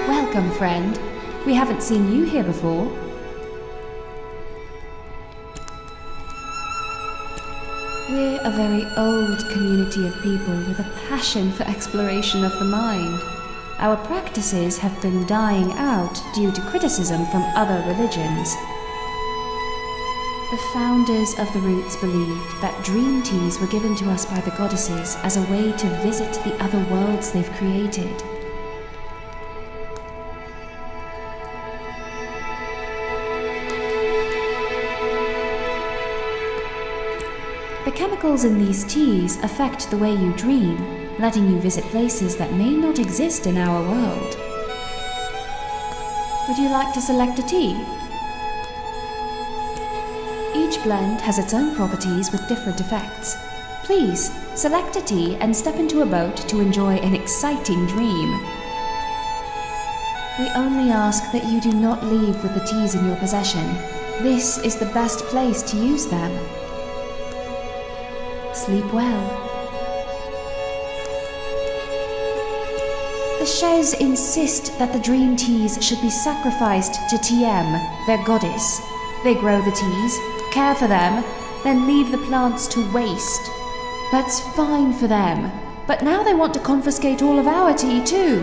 Welcome, friend. We haven't seen you here before. We're a very old community of people with a passion for exploration of the mind. Our practices have been dying out due to criticism from other religions. The founders of the roots believed that dream teas were given to us by the goddesses as a way to visit the other worlds they've created. The chemicals in these teas affect the way you dream, letting you visit places that may not exist in our world. Would you like to select a tea? Each blend has its own properties with different effects. Please, select a tea and step into a boat to enjoy an exciting dream. We only ask that you do not leave with the teas in your possession. This is the best place to use them. Sleep well. The Shez insist that the dream teas should be sacrificed to TM, their goddess. They grow the teas, care for them, then leave the plants to waste. That's fine for them, but now they want to confiscate all of our tea too.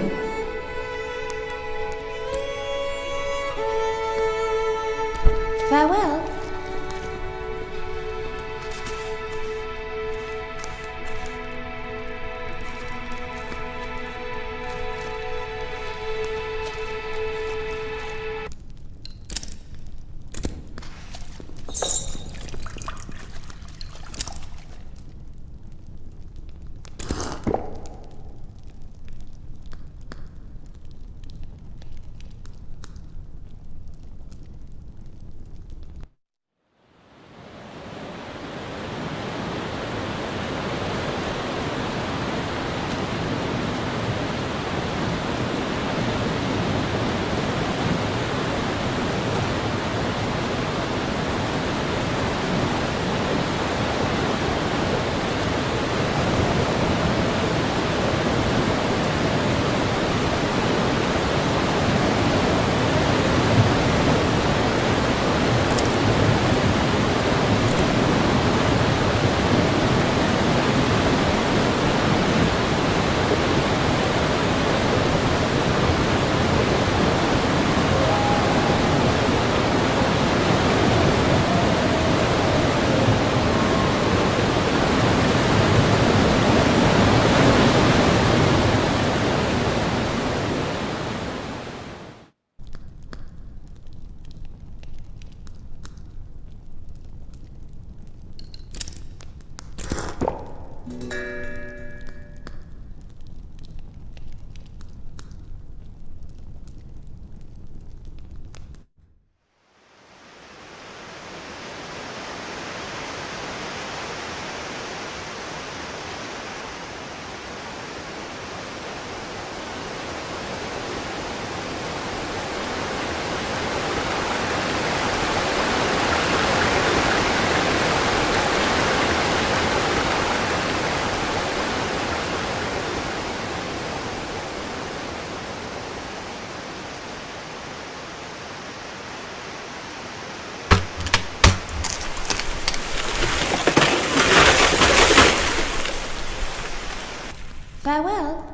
Farewell. Farewell.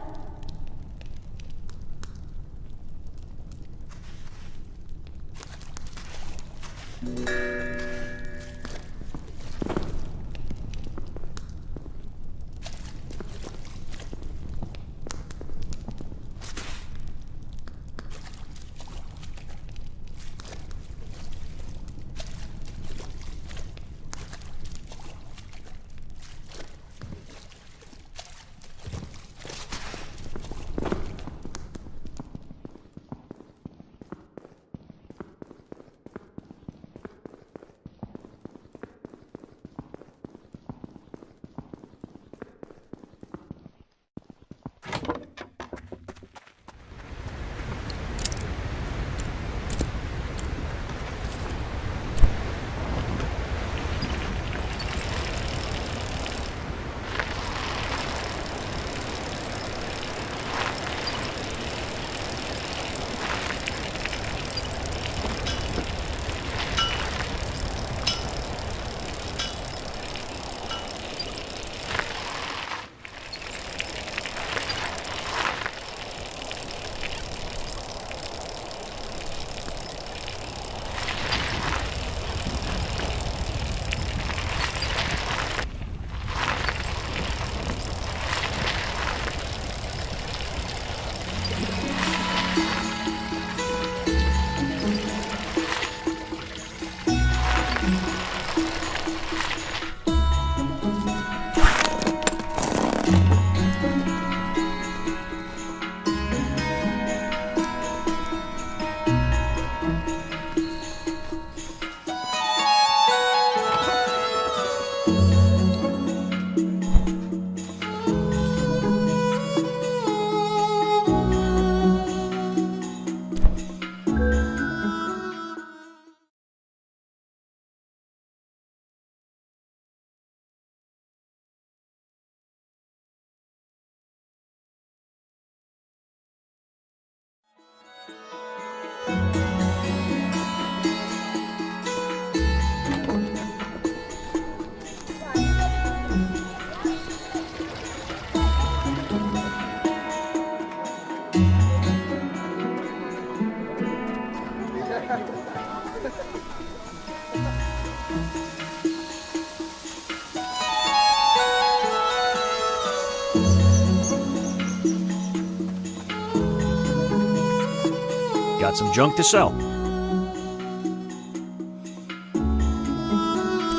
Got some junk to sell.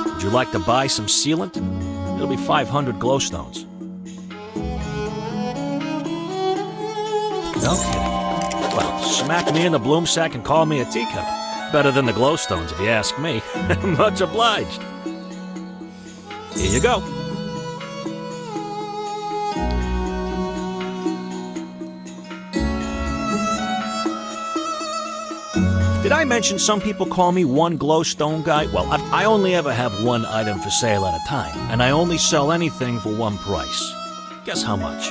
Would you like to buy some sealant? It'll be 500 glowstones. No kidding. Well, smack me in the bloom sack and call me a teacup. Better than the glowstones, if you ask me. Much obliged. Here you go. Did I mention some people call me one glowstone guy? Well, I only ever have one item for sale at a time, and I only sell anything for one price. Guess how much?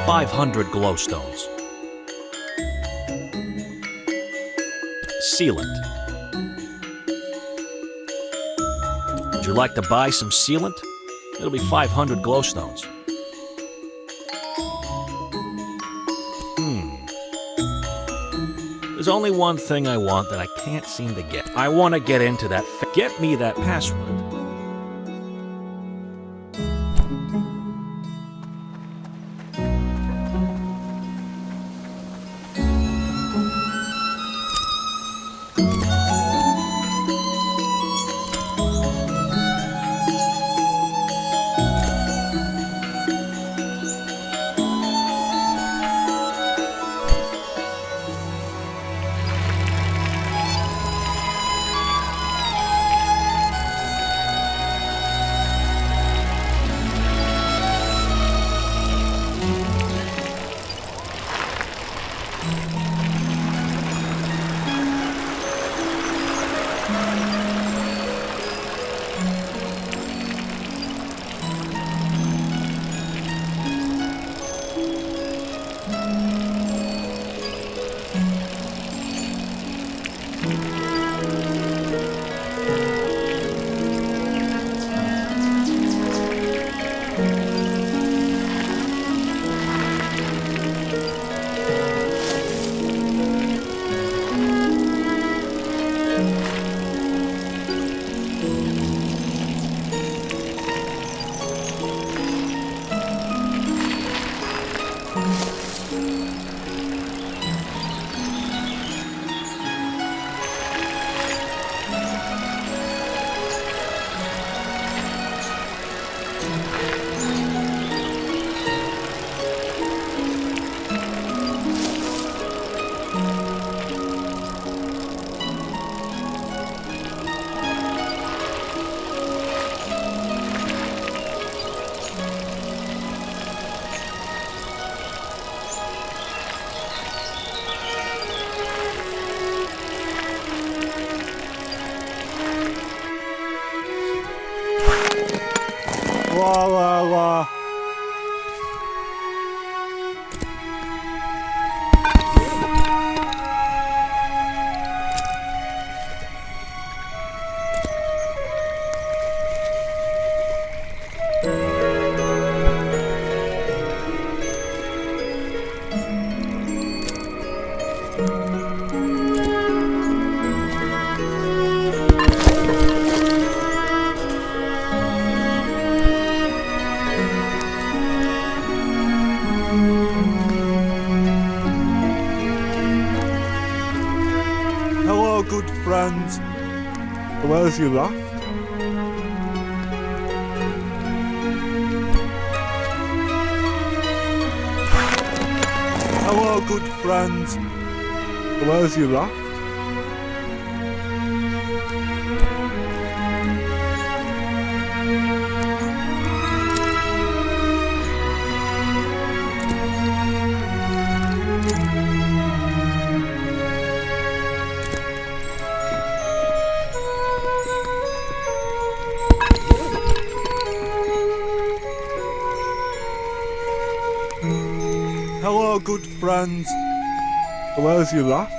500 glowstones. Sealant. Would you like to buy some sealant? It'll be 500 glowstones. There's only one thing I want that I can't seem to get. I want to get into that. Get me that password. La la la. Hello, good friends. Where's you left? Hello, good friends. Where's you left? Hello, good friends. Where's you left?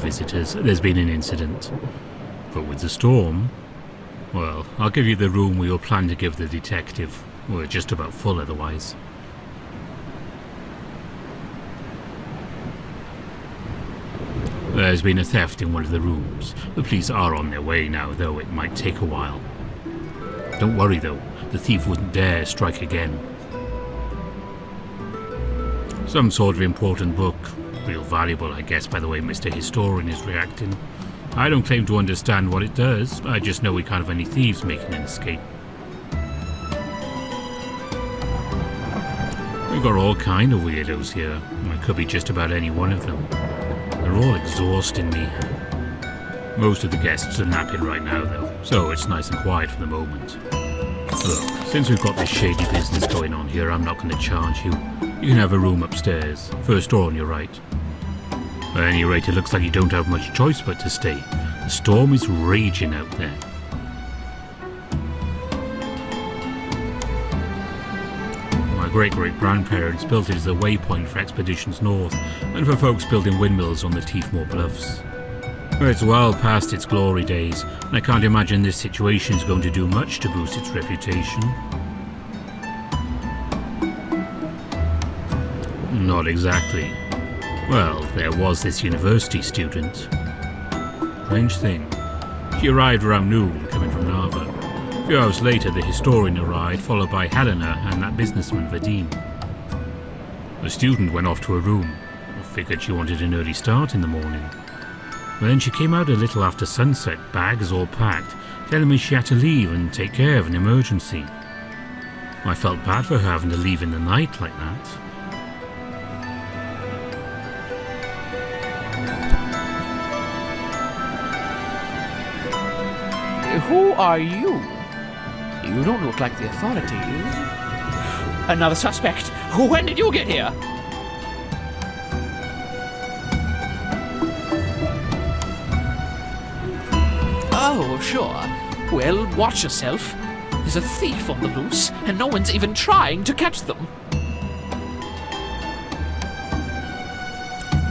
visitors, there's been an incident. But with the storm, well, I'll give you the room we all plan to give the detective. We're just about full otherwise. There's been a theft in one of the rooms. The police are on their way now, though it might take a while. Don't worry though, the thief wouldn't dare strike again. Some sort of important book. Real valuable, I guess, by the way Mr. Historian is reacting. I don't claim to understand what it does. I just know we can't have any thieves making an escape. We've got all kind of weirdos here. It could be just about any one of them. They're all exhausting me. Most of the guests are napping right now, though, so it's nice and quiet for the moment. Look, since we've got this shady business going on here, I'm not going to charge you. You can have a room upstairs, first door on your right. At any rate, it looks like you don't have much choice but to stay. The storm is raging out there. My great-great-grandparents built it as a waypoint for expeditions north, and for folks building windmills on the Teefmore Bluffs. It's well past its glory days, and I can't imagine this situation is going to do much to boost its reputation. Not exactly. Well, there was this university student. Strange thing. She arrived around noon, coming from Narva. A few hours later, the historian arrived, followed by Helena and that businessman, Vadim. The student went off to her room. I figured she wanted an early start in the morning. Then she came out a little after sunset, bags all packed, telling me she had to leave and take care of an emergency. I felt bad for her having to leave in the night like that. Who are you? You don't look like the authorities. Another suspect. When did you get here? Oh, sure. Well, watch yourself. There's a thief on the loose, and no one's even trying to catch them.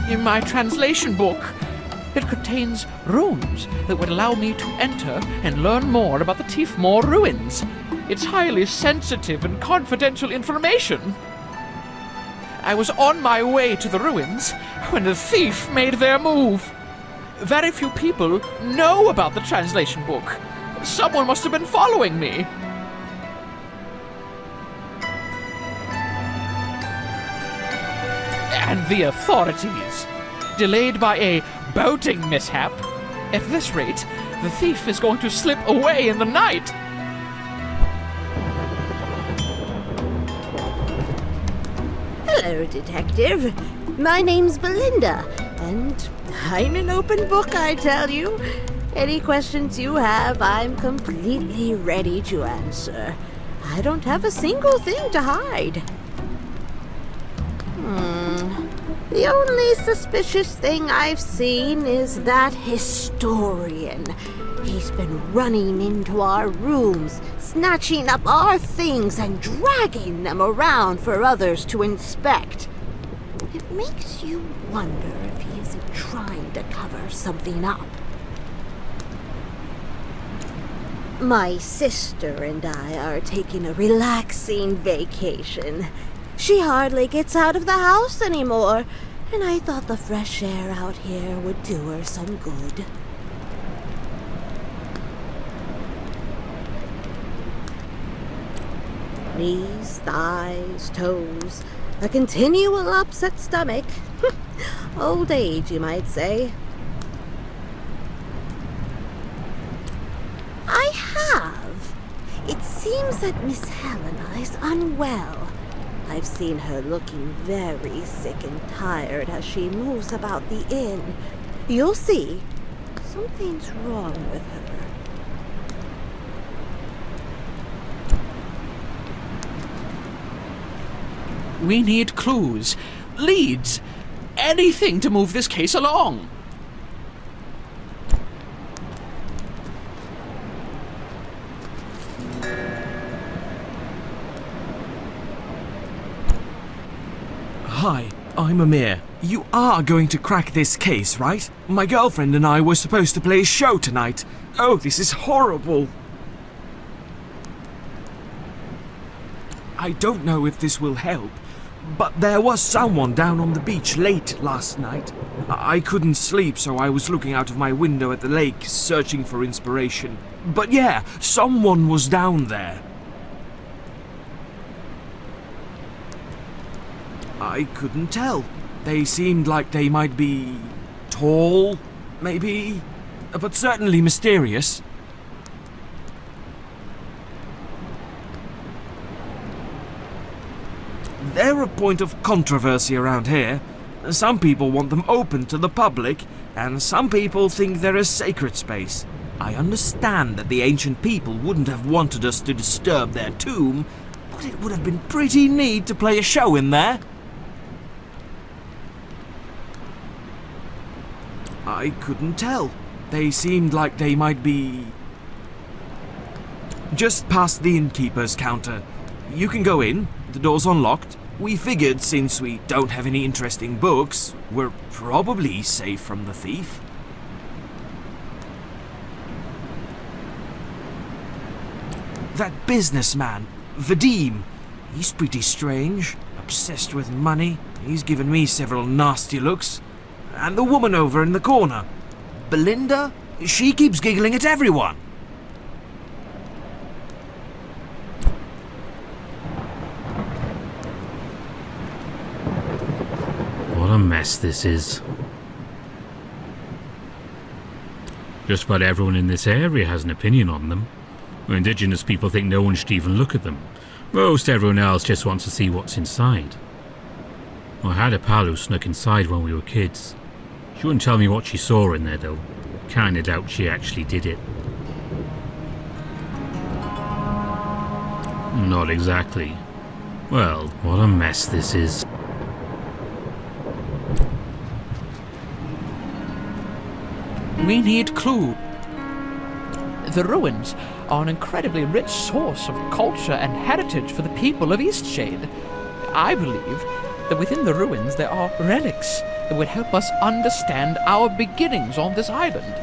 In my translation book, it contains runes that would allow me to enter and learn more about the Teefmore ruins. It's highly sensitive and confidential information. I was on my way to the ruins when the thief made their move. Very few people know about the translation book. Someone must have been following me. And the authorities. Delayed by a boating mishap. At this rate, the thief is going to slip away in the night. Hello, Detective. My name's Belinda, and I'm an open book, I tell you. Any questions you have, I'm completely ready to answer. I don't have a single thing to hide. The only suspicious thing I've seen is that historian. He's been running into our rooms, snatching up our things and dragging them around for others to inspect. It makes you wonder if he isn't trying to cover something up. My sister and I are taking a relaxing vacation. She hardly gets out of the house anymore, and I thought the fresh air out here would do her some good. Knees, thighs, toes, a continual upset stomach. Old age, you might say. I have. It seems that Miss Helena is unwell. I've seen her looking very sick and tired as she moves about the inn. You'll see. Something's wrong with her. We need clues, leads, anything to move this case along. Hi, I'm Amir. You are going to crack this case, right? My girlfriend and I were supposed to play a show tonight. Oh, this is horrible. I don't know if this will help, but there was someone down on the beach late last night. I couldn't sleep, so I was looking out of my window at the lake, searching for inspiration. But yeah, someone was down there. I couldn't tell. They seemed like they might be tall, maybe, but certainly mysterious. They're a point of controversy around here. Some people want them open to the public, and some people think they're a sacred space. I understand that the ancient people wouldn't have wanted us to disturb their tomb, but it would have been pretty neat to play a show in there. I couldn't tell. They seemed like they might be just past the innkeeper's counter. You can go in, the door's unlocked. We figured since we don't have any interesting books, we're probably safe from the thief. That businessman, Vadim, he's pretty strange, obsessed with money. He's given me several nasty looks. And the woman over in the corner, Belinda, she keeps giggling at everyone. What a mess this is. Just about everyone in this area has an opinion on them. Indigenous people think no one should even look at them. Most everyone else just wants to see what's inside. I had a pal who snuck inside when we were kids. She wouldn't tell me what she saw in there though. Kinda doubt she actually did it. Not exactly. Well, what a mess this is. We need clue. The ruins are an incredibly rich source of culture and heritage for the people of Eastshade. I believe that within the ruins there are relics that would help us understand our beginnings on this island.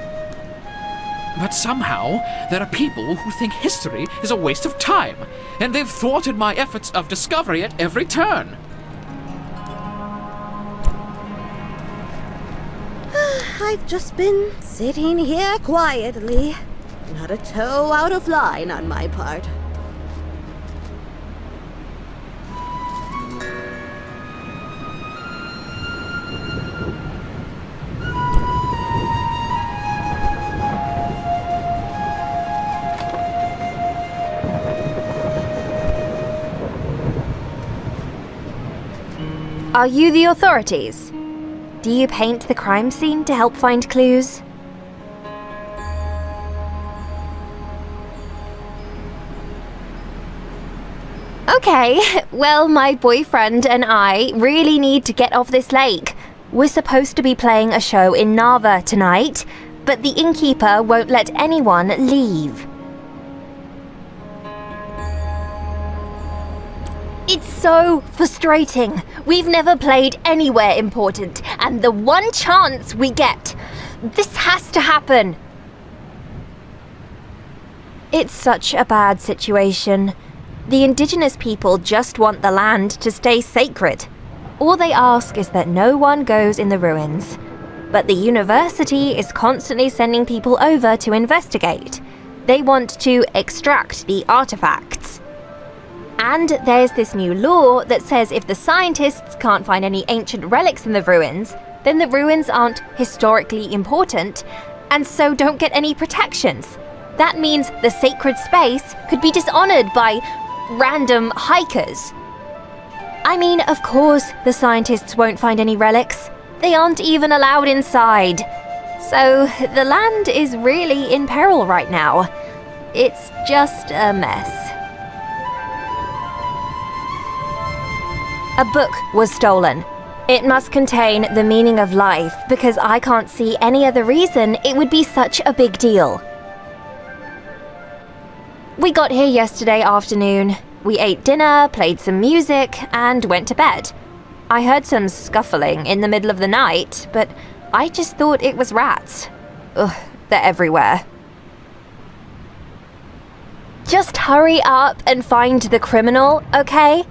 But somehow, there are people who think history is a waste of time, and they've thwarted my efforts of discovery at every turn. I've just been sitting here quietly. Not a toe out of line on my part. Are you the authorities? Do you paint the crime scene to help find clues? Okay, well, my boyfriend and I really need to get off this lake. We're supposed to be playing a show in Narva tonight, but the innkeeper won't let anyone leave. It's so frustrating. We've never played anywhere important, and the one chance we get, this has to happen. It's such a bad situation. The indigenous people just want the land to stay sacred. All they ask is that no one goes in the ruins. But the university is constantly sending people over to investigate. They want to extract the artifacts. And there's this new law that says if the scientists can't find any ancient relics in the ruins, then the ruins aren't historically important, and so don't get any protections. That means the sacred space could be dishonored by random hikers. I mean, of course, the scientists won't find any relics. They aren't even allowed inside. So the land is really in peril right now. It's just a mess. A book was stolen. It must contain the meaning of life because I can't see any other reason it would be such a big deal. We got here yesterday afternoon. We ate dinner, played some music, and went to bed. I heard some scuffling in the middle of the night, but I just thought it was rats. Ugh, they're everywhere. Just hurry up and find the criminal, okay?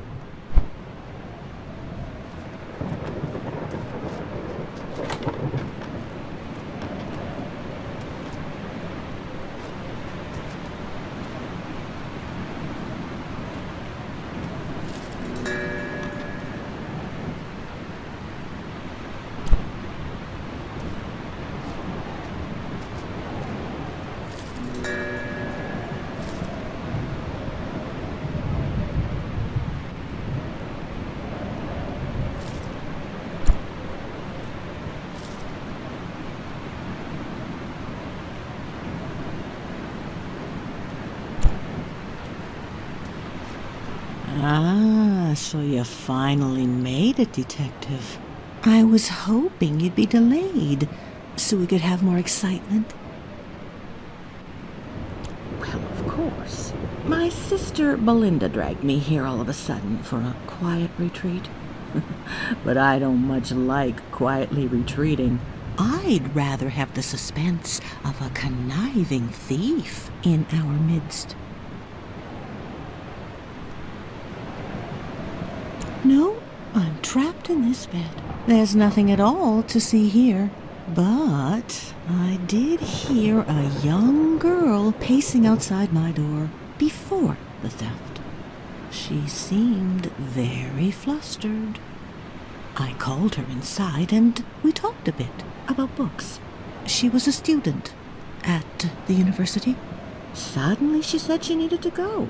Ah, so you finally made it, Detective. I was hoping you'd be delayed, so we could have more excitement. Well, of course. My sister Belinda dragged me here all of a sudden for a quiet retreat. But I don't much like quietly retreating. I'd rather have the suspense of a conniving thief in our midst. No, I'm trapped in this bed. There's nothing at all to see here. But I did hear a young girl pacing outside my door before the theft. She seemed very flustered. I called her inside and we talked a bit about books. She was a student at the university. Suddenly she said she needed to go.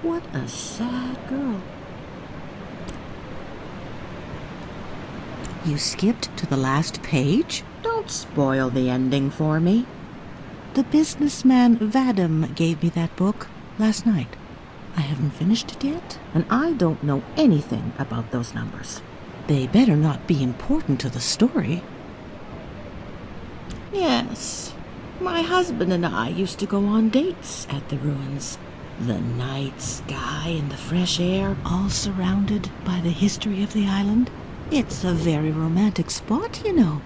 What a sad girl. You skipped to the last page? Don't spoil the ending for me. The businessman Vadim gave me that book last night. I haven't finished it yet, and I don't know anything about those numbers. They better not be important to the story. Yes, my husband and I used to go on dates at the ruins. The night sky and the fresh air, all surrounded by the history of the island. It's a very romantic spot, you know.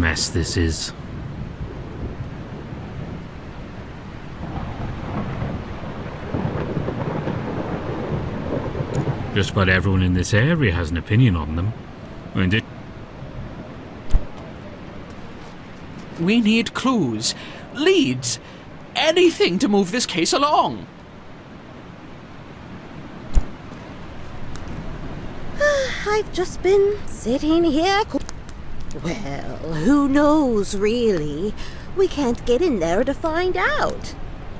mess this is. Just about everyone in this area has an opinion on them. And it We need clues, leads, anything to move this case along. I've just been sitting here. Well, who knows, really? We can't get in there to find out.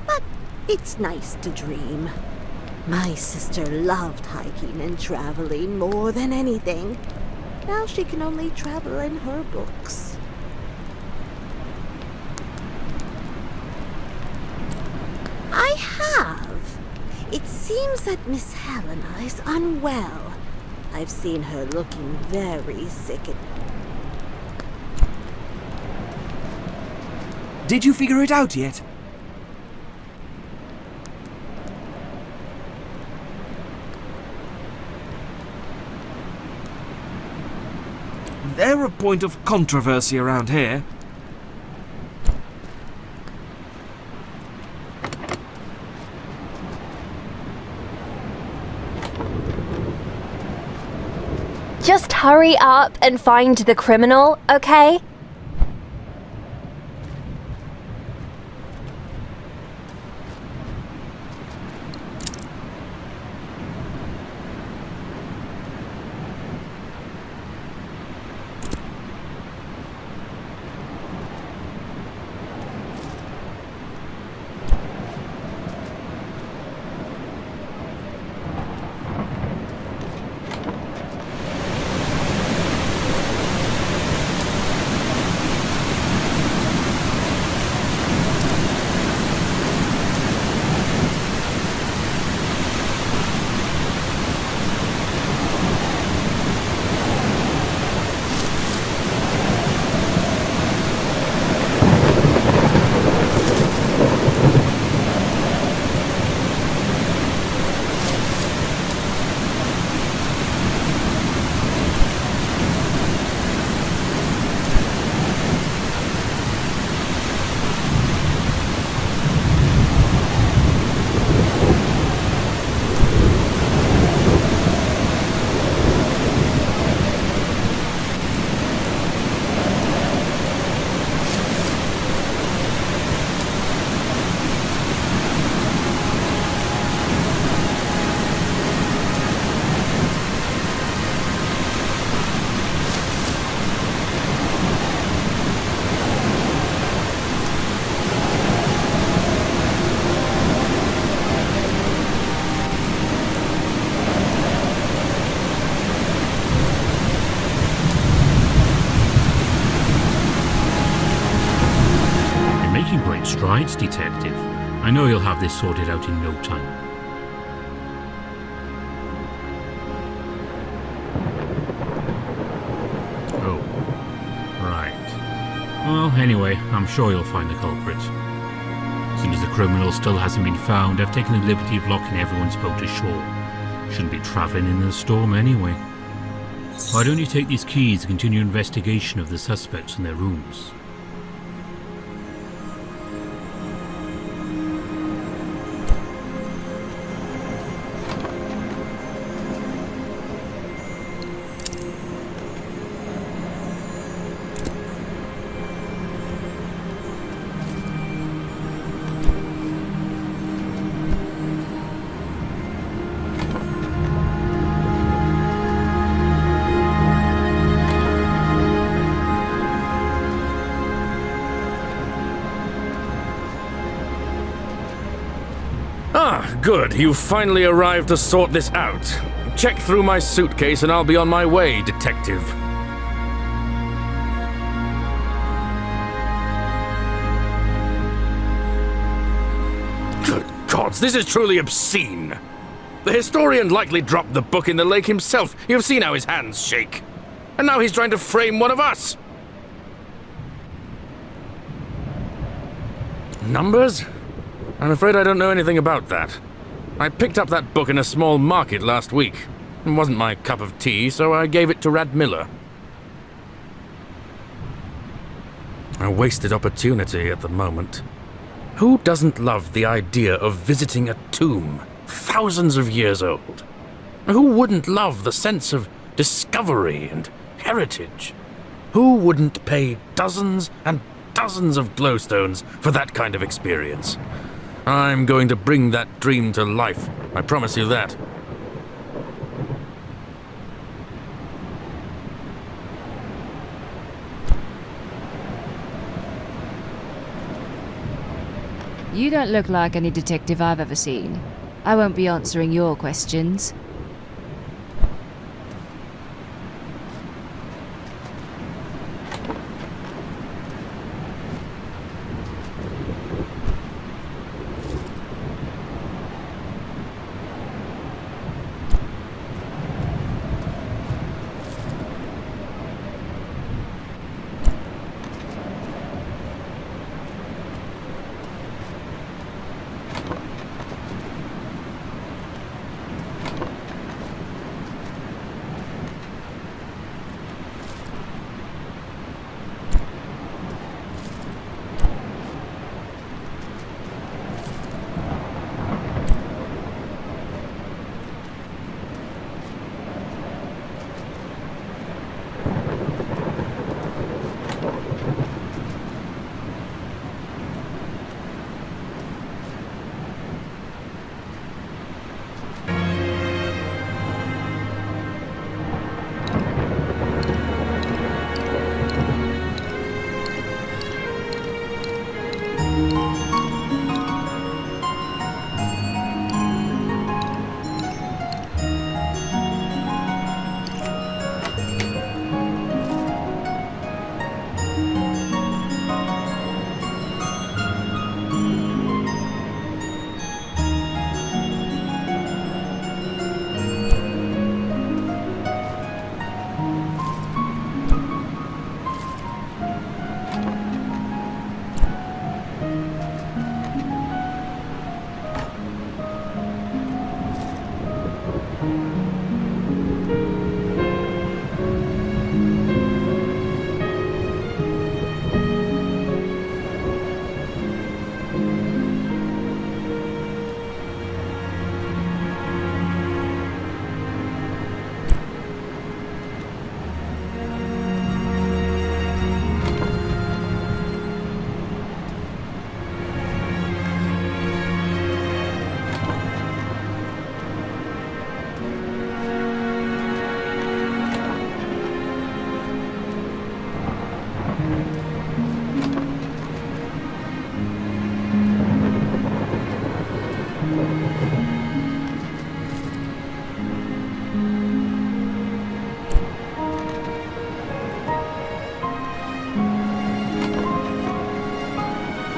But it's nice to dream. My sister loved hiking and traveling more than anything. Now she can only travel in her books. I have. It seems that Miss Helena is unwell. I've seen her looking very sick. Did you figure it out yet? They're a point of controversy around here. Just hurry up and find the criminal, okay? Strides, Detective. I know you'll have this sorted out in no time. Oh, right. Well, anyway, I'm sure you'll find the culprit. Seeing as the criminal still hasn't been found, I've taken the liberty of locking everyone's boat ashore. Shouldn't be travelling in the storm anyway. Why don't you take these keys and continue investigation of the suspects in their rooms? Good, you've finally arrived to sort this out. Check through my suitcase and I'll be on my way, Detective. Good gods, this is truly obscene. The historian likely dropped the book in the lake himself. You've seen how his hands shake. And now he's trying to frame one of us. Numbers? I'm afraid I don't know anything about that. I picked up that book in a small market last week. It wasn't my cup of tea, so I gave it to Rad Miller. A wasted opportunity at the moment. Who doesn't love the idea of visiting a tomb thousands of years old? Who wouldn't love the sense of discovery and heritage? Who wouldn't pay dozens and dozens of glowstones for that kind of experience? I'm going to bring that dream to life, I promise you that. You don't look like any detective I've ever seen. I won't be answering your questions.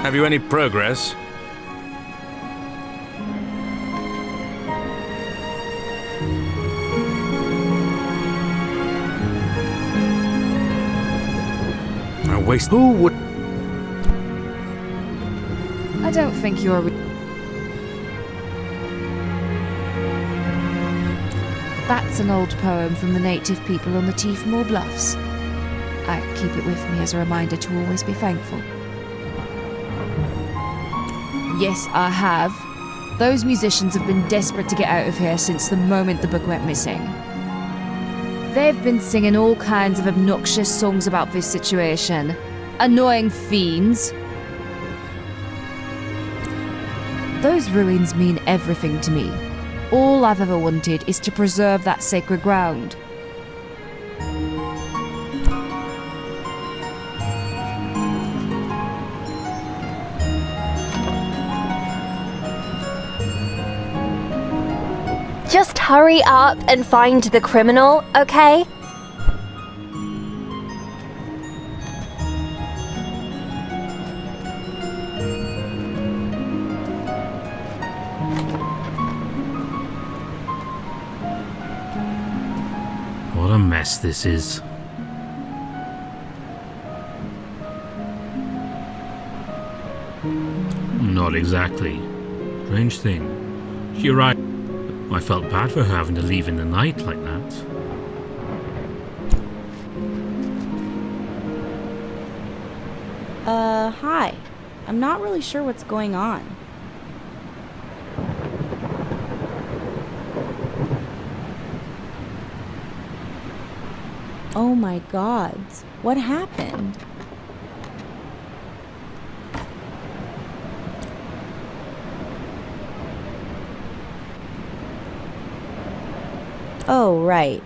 Have you any progress? A waste. Who would? I don't think you're... That's an old poem from the native people on the Teefmore Bluffs. I keep it with me as a reminder to always be thankful. Yes, I have. Those musicians have been desperate to get out of here since the moment the book went missing. They've been singing all kinds of obnoxious songs about this situation. Annoying fiends. Those ruins mean everything to me. All I've ever wanted is to preserve that sacred ground. Just hurry up and find the criminal, okay? What a mess this is. Not exactly. Strange thing. She arrived. I felt bad for her having to leave in the night like that. Hi. I'm not really sure what's going on. Oh my gods, what happened? Oh, right.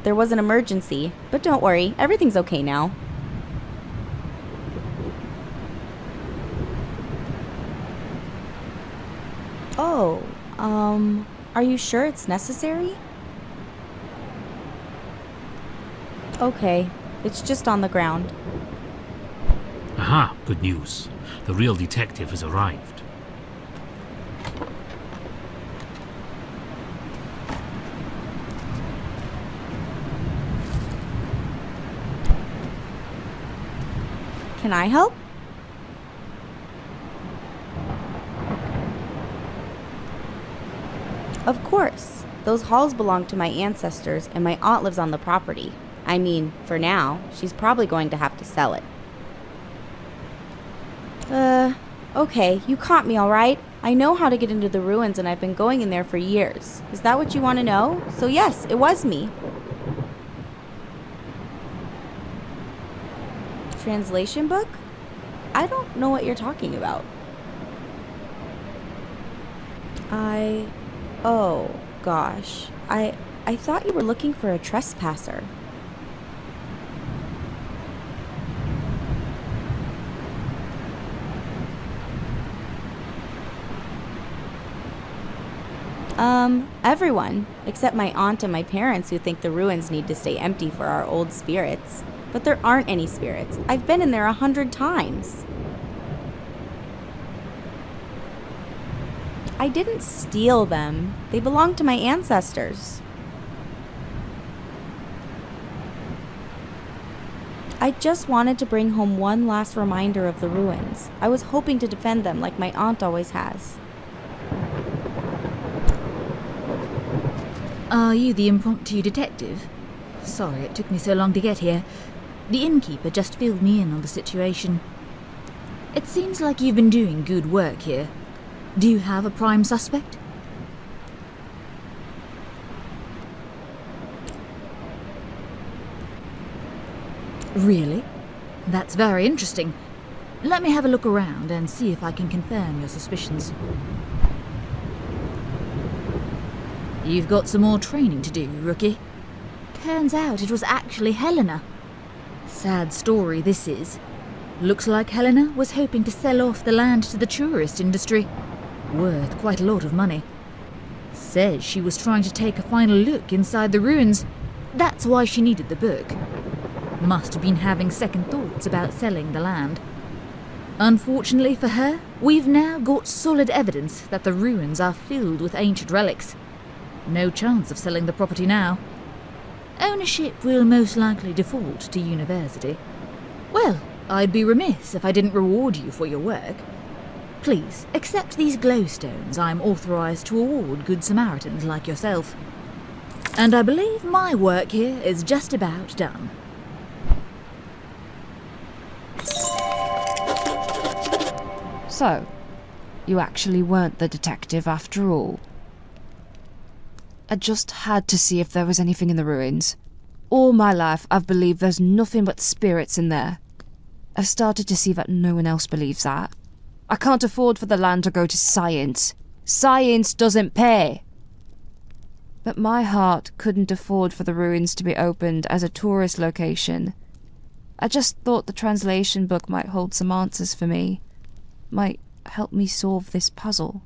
There was an emergency, but don't worry, everything's okay now. Oh, are you sure it's necessary? Okay, it's just on the ground. Aha, good news. The real detective has arrived. Can I help? Of course. Those halls belong to my ancestors, and my aunt lives on the property. I mean, for now, she's probably going to have to sell it. Okay, you caught me, alright? I know how to get into the ruins, and I've been going in there for years. Is that what you want to know? So yes, it was me. Translation book? I don't know what you're talking about. Oh, gosh. I thought you were looking for a trespasser. Everyone, except my aunt and my parents who think the ruins need to stay empty for our old spirits. But there aren't any spirits. I've been in there 100 times. I didn't steal them. They belong to my ancestors. I just wanted to bring home one last reminder of the ruins. I was hoping to defend them like my aunt always has. Are you the impromptu detective? Sorry it took me so long to get here. The innkeeper just filled me in on the situation. It seems like you've been doing good work here. Do you have a prime suspect? Really? That's very interesting. Let me have a look around and see if I can confirm your suspicions. You've got some more training to do, rookie. Turns out it was actually Helena. Sad story this is. Looks like Helena was hoping to sell off the land to the tourist industry. Worth quite a lot of money. Says she was trying to take a final look inside the ruins. That's why she needed the book. Must have been having second thoughts about selling the land. Unfortunately for her, we've now got solid evidence that the ruins are filled with ancient relics. No chance of selling the property now. Ownership will most likely default to university. Well, I'd be remiss if I didn't reward you for your work. Please, accept these glowstones I'm authorized to award good Samaritans like yourself. And I believe my work here is just about done. So, you actually weren't the detective after all. I just had to see if there was anything in the ruins. All my life, I've believed there's nothing but spirits in there. I've started to see that no one else believes that. I can't afford for the land to go to science. Science doesn't pay. But my heart couldn't afford for the ruins to be opened as a tourist location. I just thought the translation book might hold some answers for me. Might help me solve this puzzle.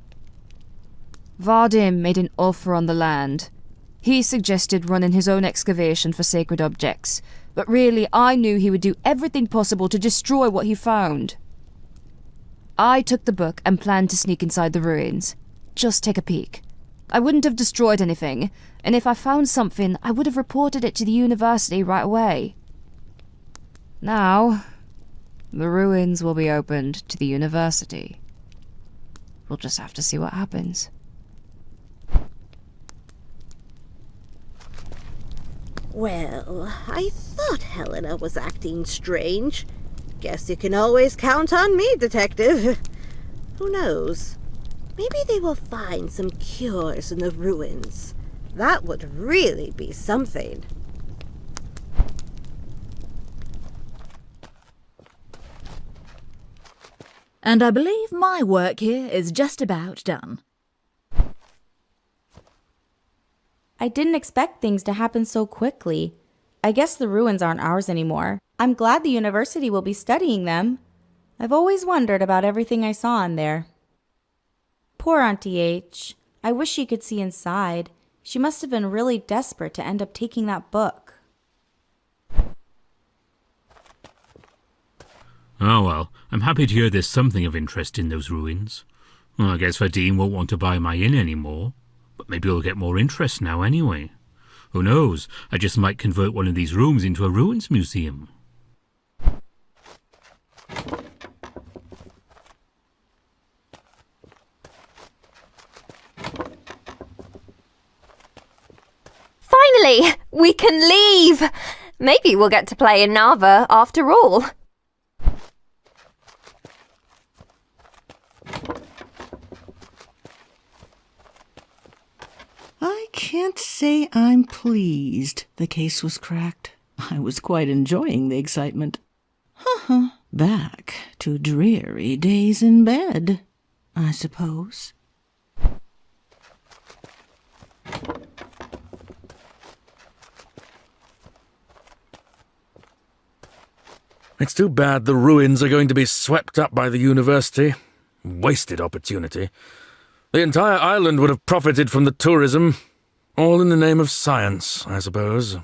Vadim made an offer on the land. He suggested running his own excavation for sacred objects, but really I knew he would do everything possible to destroy what he found. I took the book and planned to sneak inside the ruins. Just take a peek. I wouldn't have destroyed anything, and if I found something, I would have reported it to the university right away. Now, the ruins will be opened to the university. We'll just have to see what happens. Well, I thought Helena was acting strange. Guess you can always count on me, Detective. Who knows? Maybe they will find some cures in the ruins. That would really be something. And I believe my work here is just about done. I didn't expect things to happen so quickly. I guess the ruins aren't ours anymore. I'm glad the university will be studying them. I've always wondered about everything I saw in there. Poor Auntie H. I wish she could see inside. She must have been really desperate to end up taking that book. Oh well, I'm happy to hear there's something of interest in those ruins. Well, I guess Vadim won't want to buy my inn anymore. But maybe he'll get more interest now anyway. Who knows, I just might convert one of these rooms into a ruins museum. Finally! We can leave! Maybe we'll get to play in Narva after all. I can't say I'm pleased the case was cracked. I was quite enjoying the excitement. Back to dreary days in bed, I suppose. It's too bad the ruins are going to be swept up by the university. Wasted opportunity. The entire island would have profited from the tourism. All in the name of science, I suppose.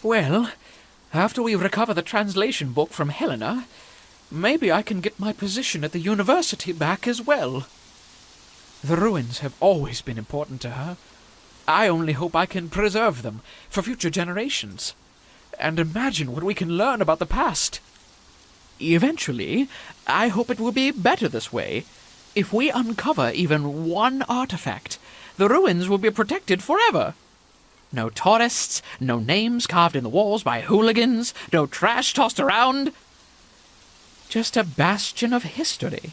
Well, after we recover the translation book from Helena, maybe I can get my position at the university back as well. The ruins have always been important to her. I only hope I can preserve them for future generations. And imagine what we can learn about the past. Eventually, I hope it will be better this way. If we uncover even one artifact, the ruins will be protected forever. No tourists, no names carved in the walls by hooligans, no trash tossed around. Just a bastion of history.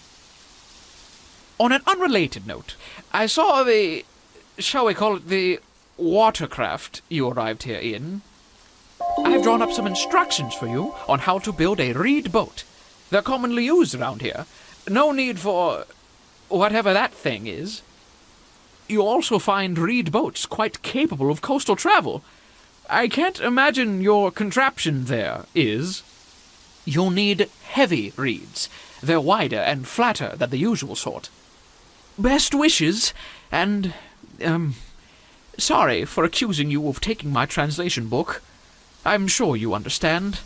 On an unrelated note, I saw the, shall we call it the watercraft you arrived here in. I've drawn up some instructions for you on how to build a reed boat. They're commonly used around here. No need for whatever that thing is. You also find reed boats quite capable of coastal travel. I can't imagine your contraption there is. You'll need heavy reeds. They're wider and flatter than the usual sort. Best wishes, and, sorry for accusing you of taking my translation book. I'm sure you understand.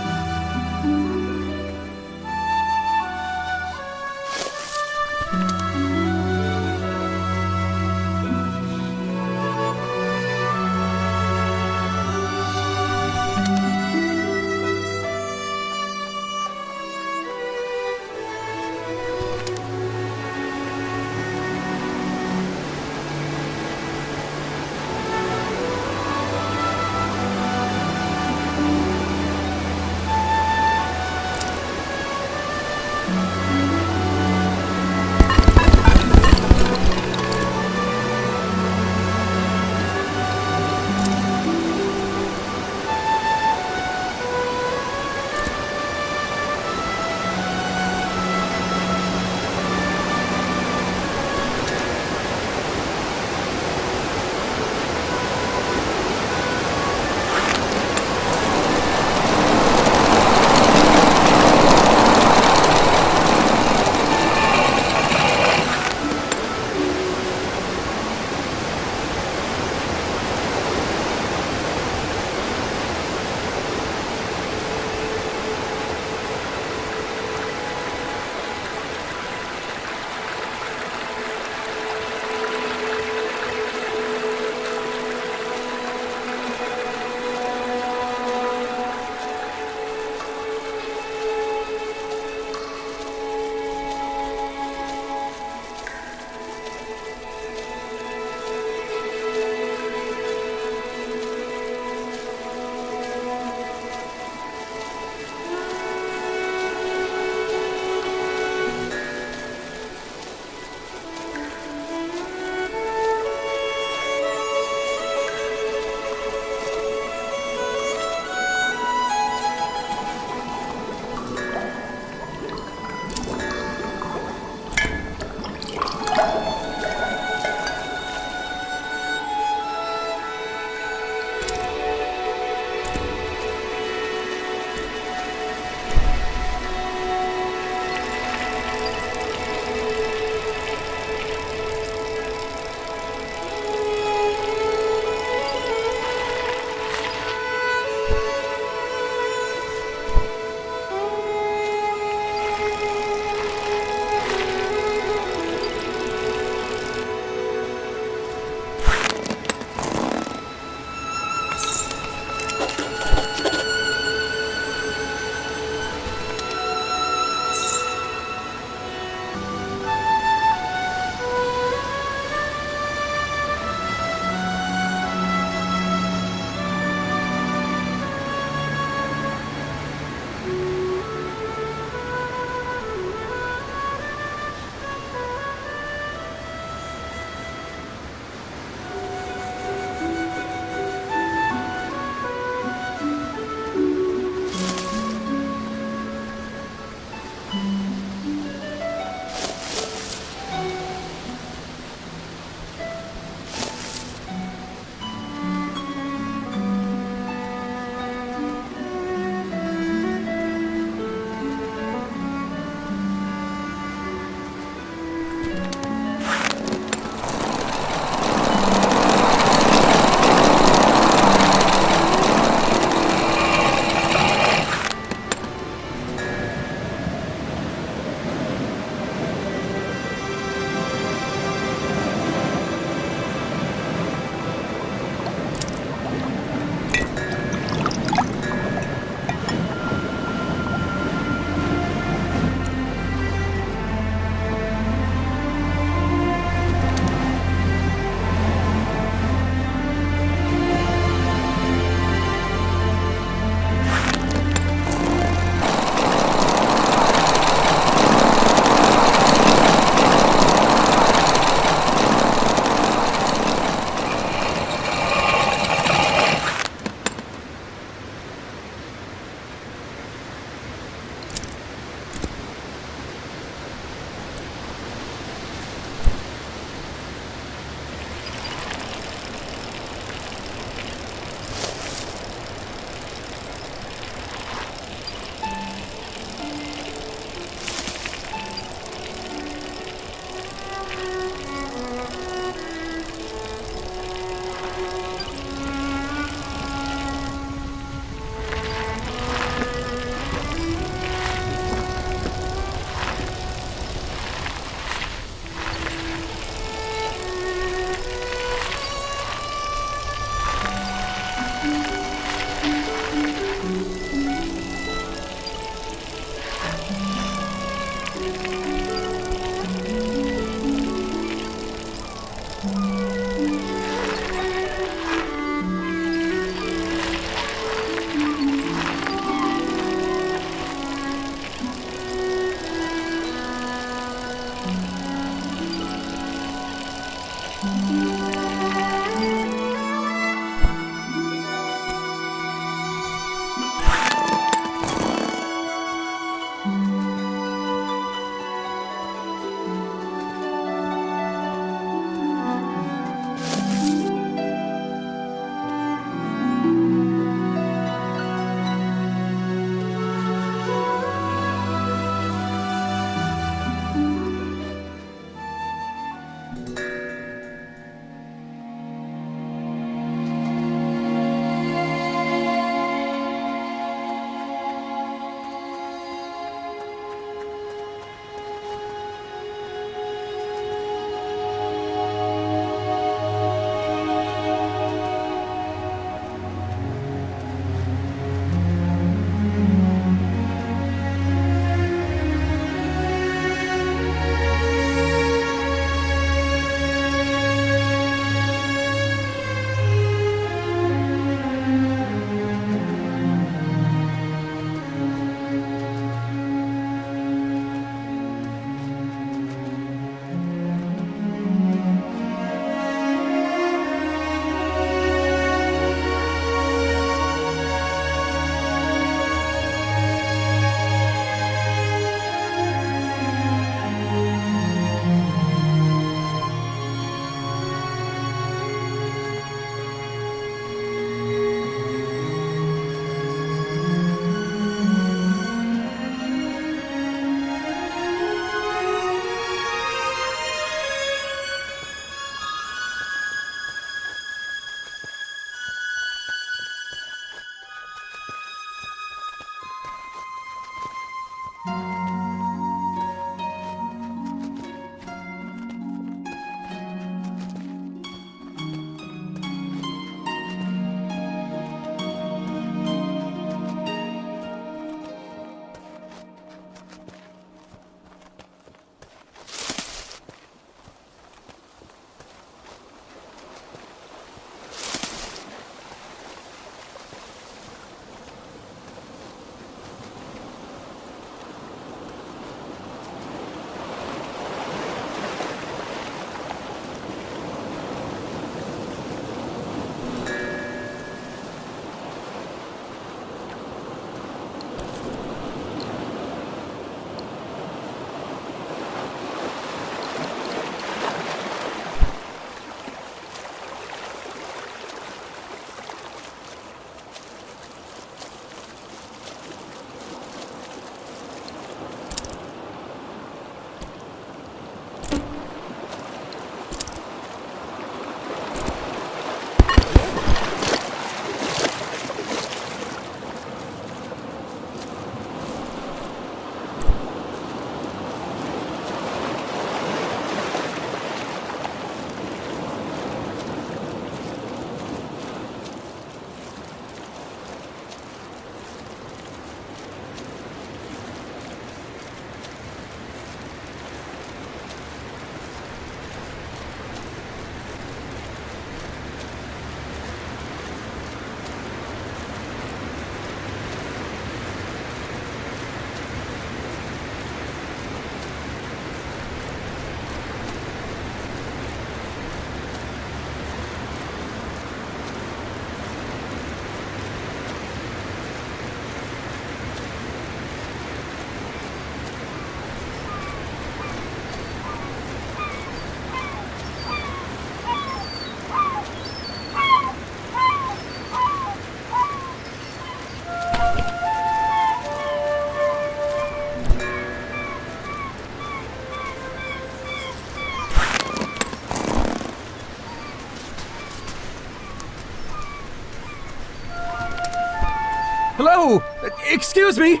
Hello! Excuse me!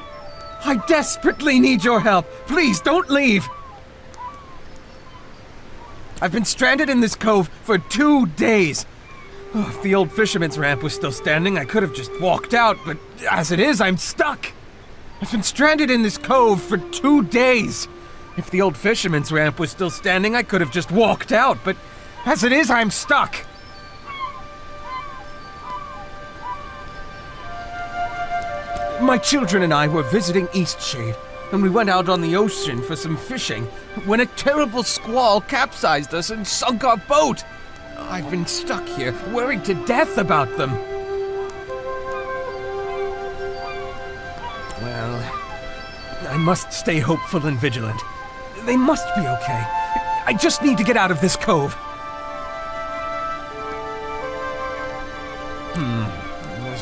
I desperately need your help. Please, don't leave! I've been stranded in this cove for 2 days. Oh, if the old fisherman's ramp was still standing, I could have just walked out, but as it is, I'm stuck. I've been stranded in this cove for 2 days. If the old fisherman's ramp was still standing, I could have just walked out, but as it is, I'm stuck. My children and I were visiting Eastshade, and we went out on the ocean for some fishing, when a terrible squall capsized us and sunk our boat. I've been stuck here, worried to death about them. Well, I must stay hopeful and vigilant. They must be okay. I just need to get out of this cove.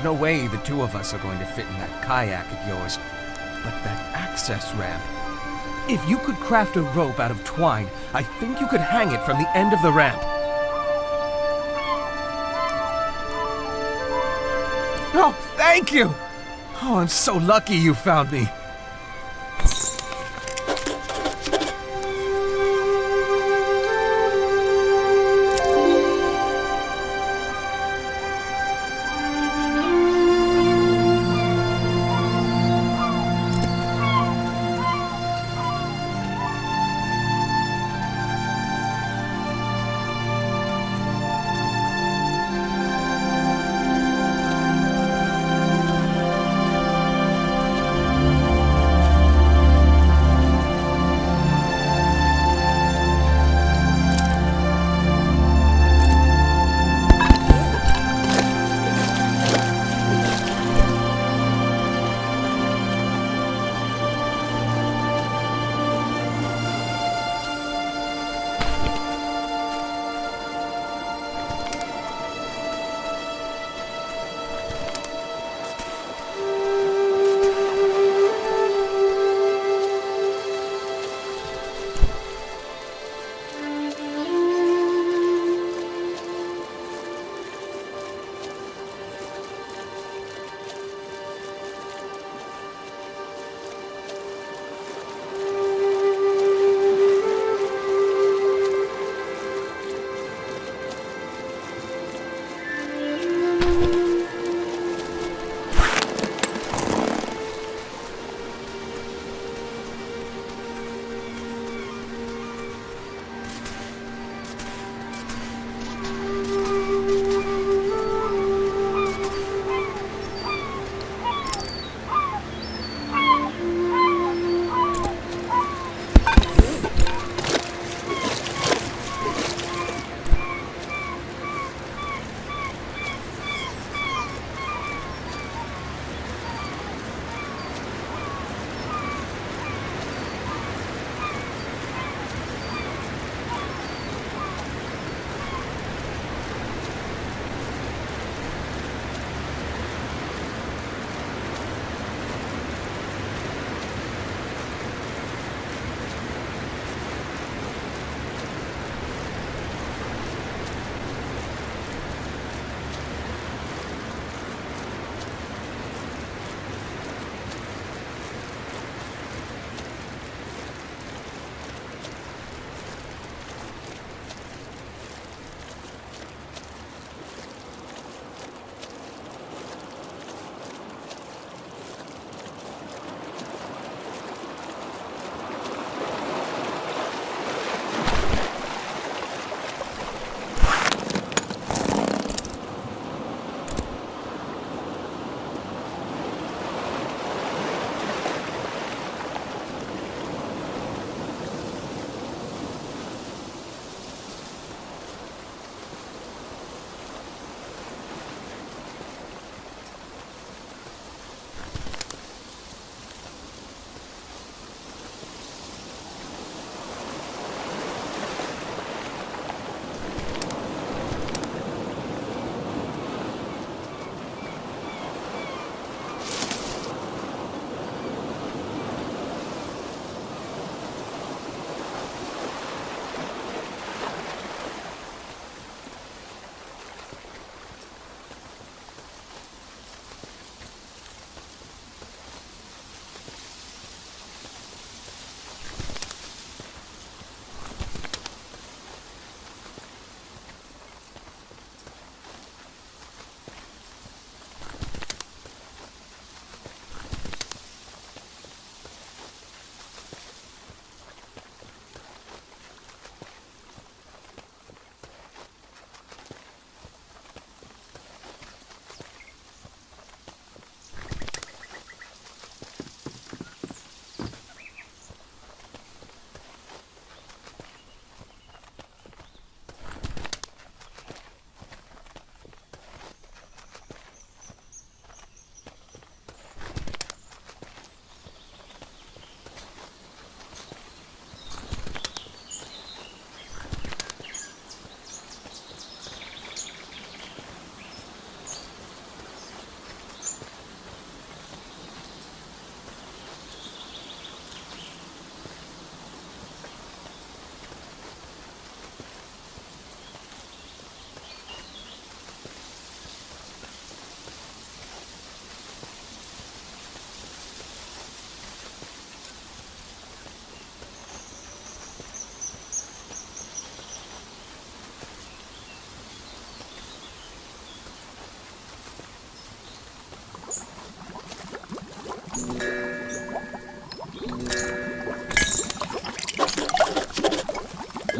There's no way the two of us are going to fit in that kayak of yours. But that access ramp, If you could craft a rope out of twine, I think you could hang it from the end of the ramp. Oh, thank you! Oh, I'm so lucky you found me.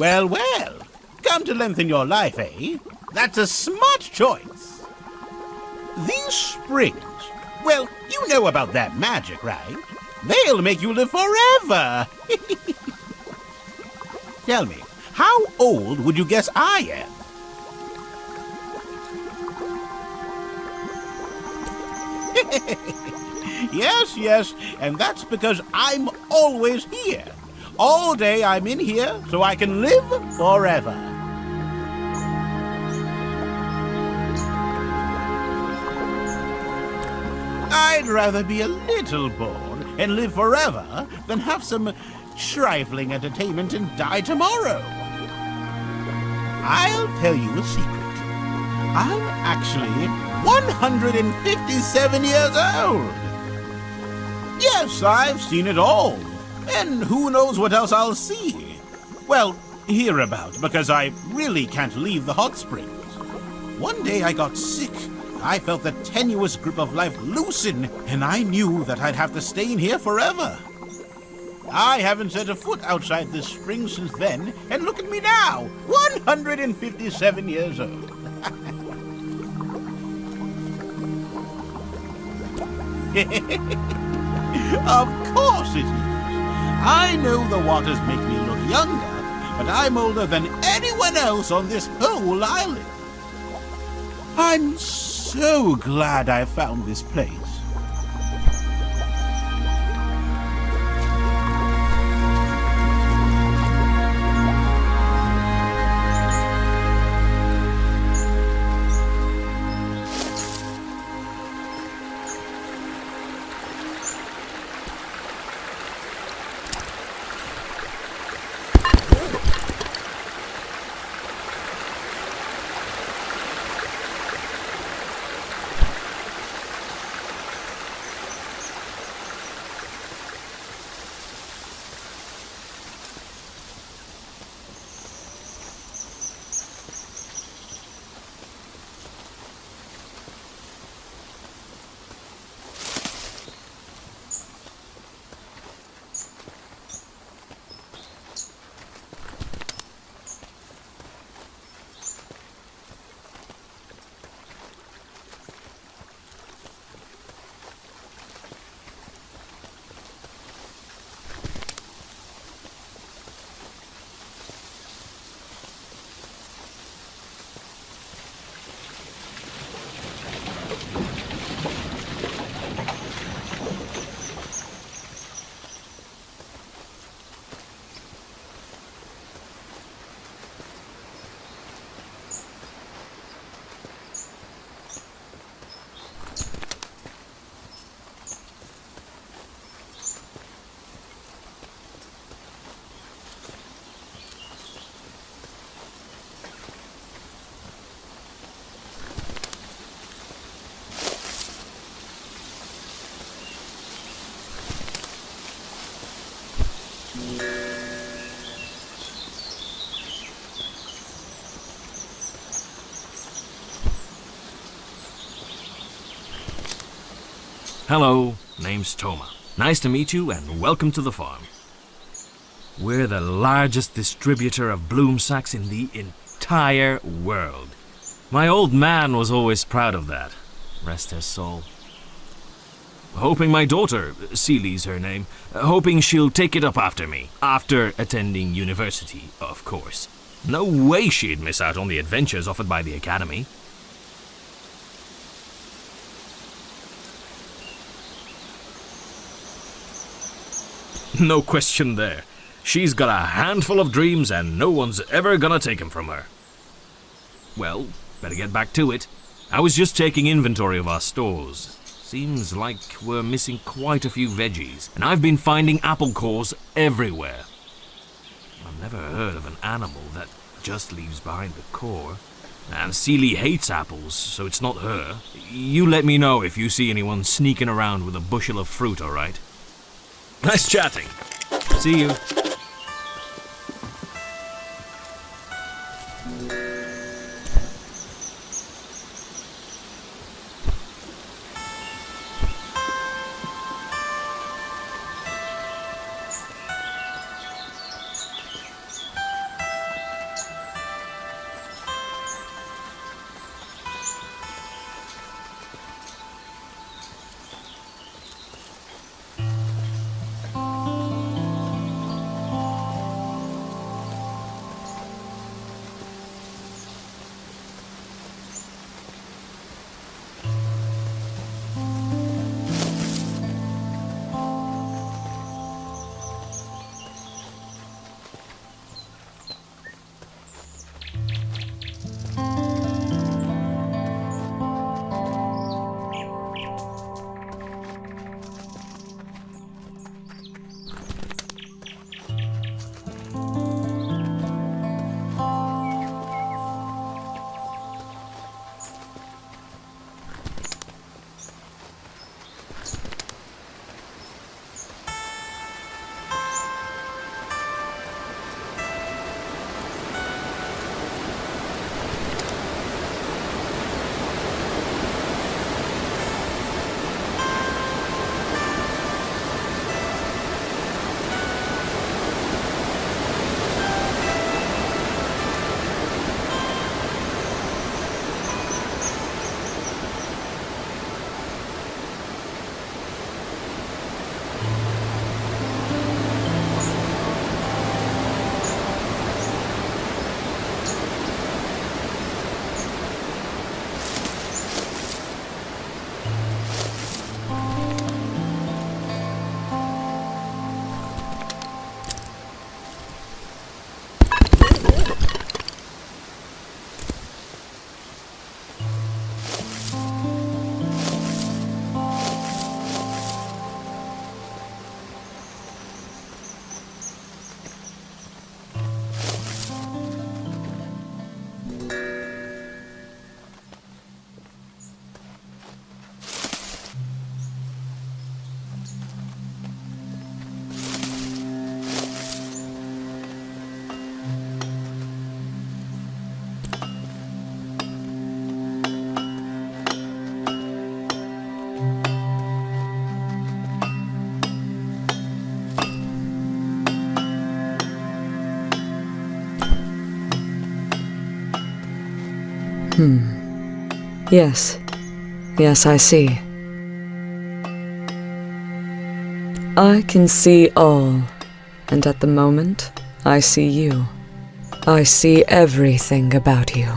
Well, well. Come to lengthen your life, eh? That's a smart choice. These springs, well, you know about that magic, right? They'll make you live forever. Tell me, how old would you guess I am? Yes, yes, and that's because I'm always here. All day I'm in here so I can live forever. I'd rather be a little bored and live forever than have some trifling entertainment and die tomorrow. I'll tell you a secret. I'm actually 157 years old. Yes, I've seen it all. And who knows what else I'll see? Well, hear about, because I really can't leave the hot springs. One day I got sick. I felt the tenuous grip of life loosen, and I knew that I'd have to stay in here forever. I haven't set a foot outside this spring since then, and look at me now, 157 years old. Of course it is. I know the waters make me look younger, but I'm older than anyone else on this whole island. I'm so glad I found this place. Hello, name's Toma. Nice to meet you and welcome to the farm. We're the largest distributor of bloom sacks in the entire world. My old man was always proud of that. Rest his soul. Hoping my daughter, Ceilie's her name, hoping she'll take it up after me. After attending university, of course. No way she'd miss out on the adventures offered by the academy. No question there. She's got a handful of dreams and no one's ever gonna take them from her. Well, better get back to it. I was just taking inventory of our stores. Seems like we're missing quite a few veggies, and I've been finding apple cores everywhere. I've never heard of an animal that just leaves behind the core. And Celie hates apples, so it's not her. You let me know if you see anyone sneaking around with a bushel of fruit, alright? Nice chatting. See you. Yes. Yes, I see. I can see all, and at the moment, I see you. I see everything about you.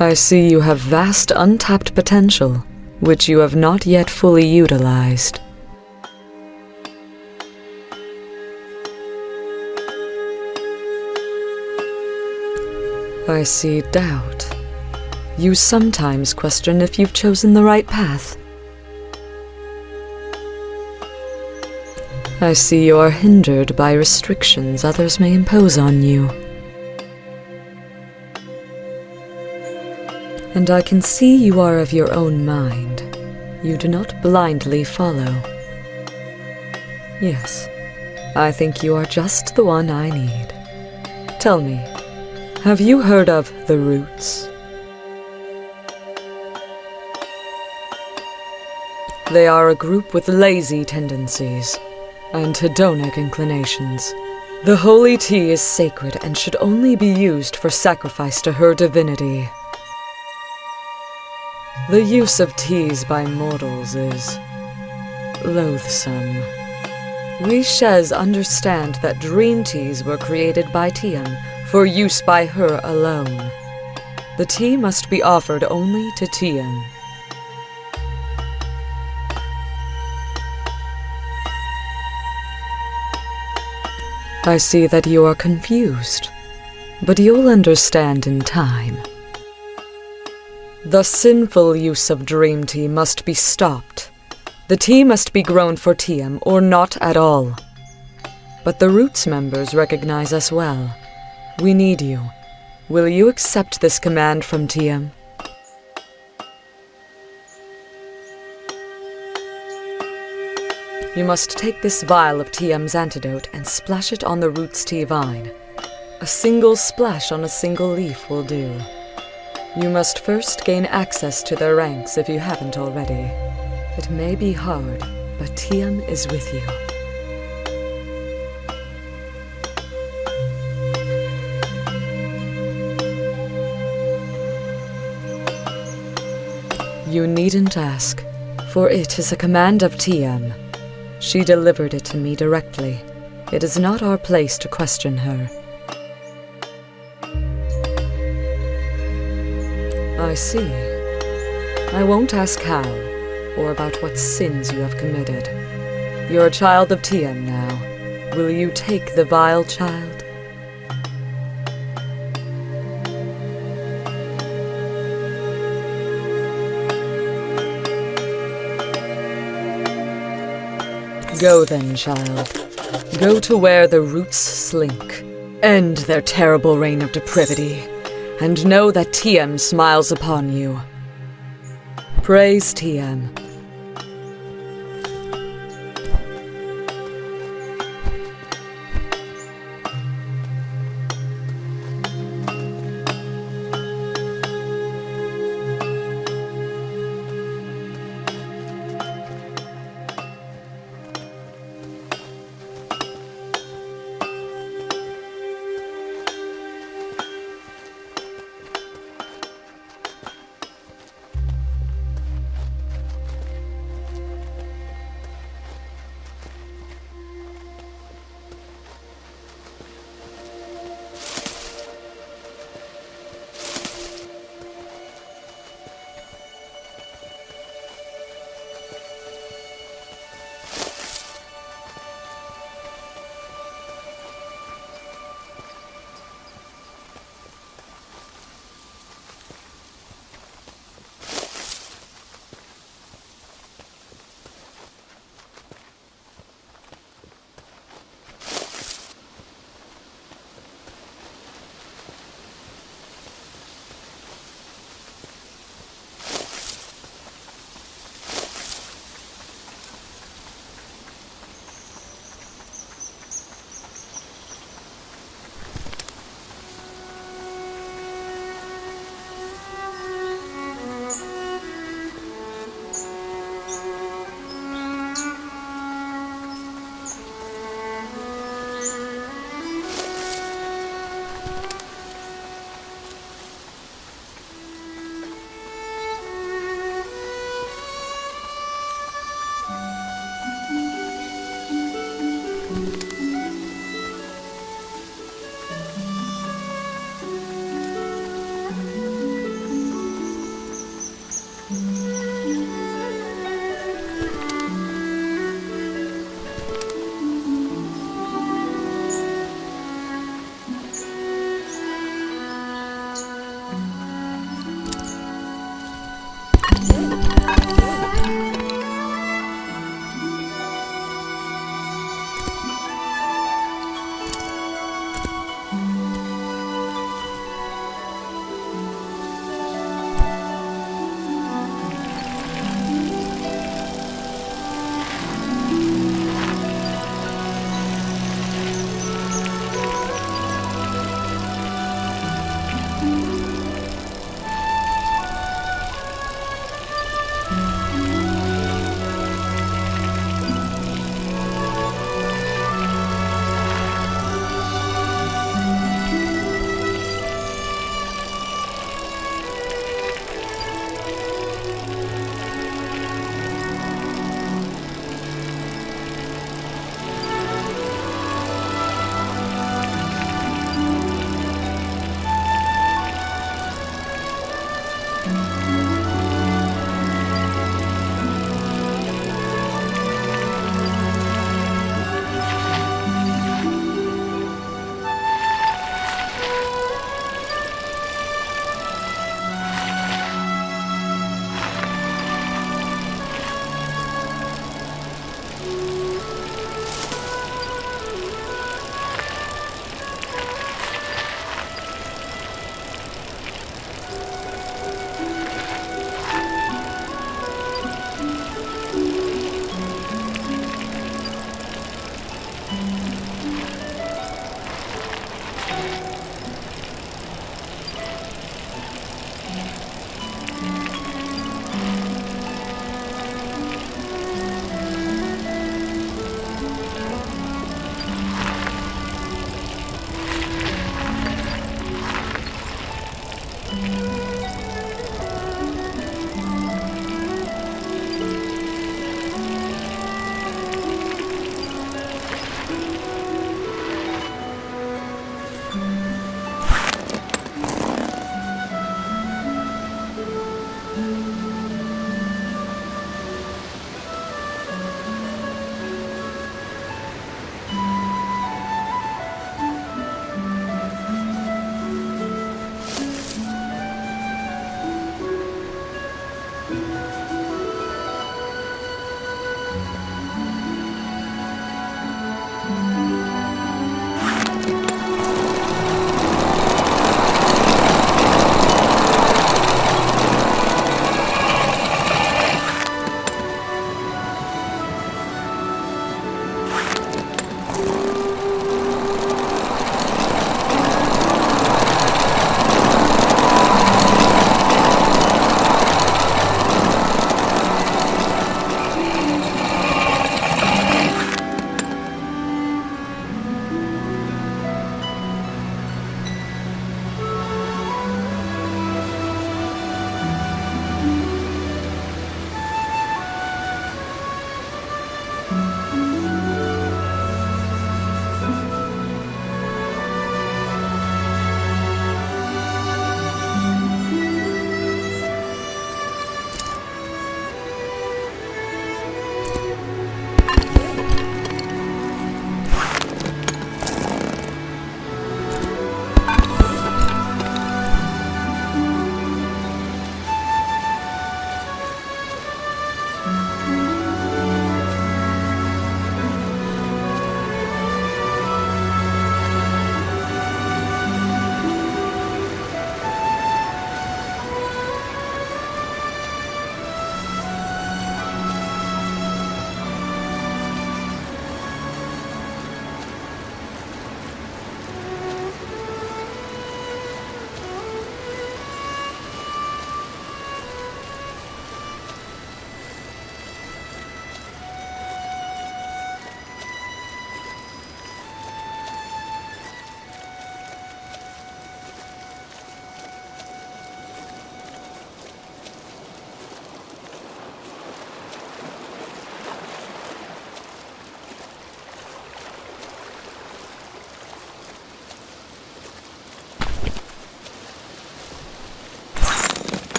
I see you have vast untapped potential, which you have not yet fully utilized. I see doubt. You sometimes question if you've chosen the right path. I see you are hindered by restrictions others may impose on you. And I can see you are of your own mind. You do not blindly follow. Yes, I think you are just the one I need. Tell me, have you heard of the Roots? They are a group with lazy tendencies and hedonic inclinations. The holy tea is sacred and should only be used for sacrifice to her divinity. The use of teas by mortals is loathsome. We Shez understand that dream teas were created by Tiam for use by her alone. The tea must be offered only to Tiam. I see that you are confused, but you'll understand in time. The sinful use of dream tea must be stopped. The tea must be grown for Tiam or not at all. But the Roots members recognize us well. We need you. Will you accept this command from Tiam? You must take this vial of Tiam's antidote and splash it on the Roots tea vine. A single splash on a single leaf will do. You must first gain access to their ranks if you haven't already. It may be hard, but Tiam is with you. You needn't ask, for it is a command of Tiam. She delivered it to me directly. It is not our place to question her. I see. I won't ask how, or about what sins you have committed. You're a child of Tiam now. Will you take the vial, child? Go then, child. Go to where the Roots slink. End their terrible reign of depravity, and know that Tiam smiles upon you. Praise Tiam.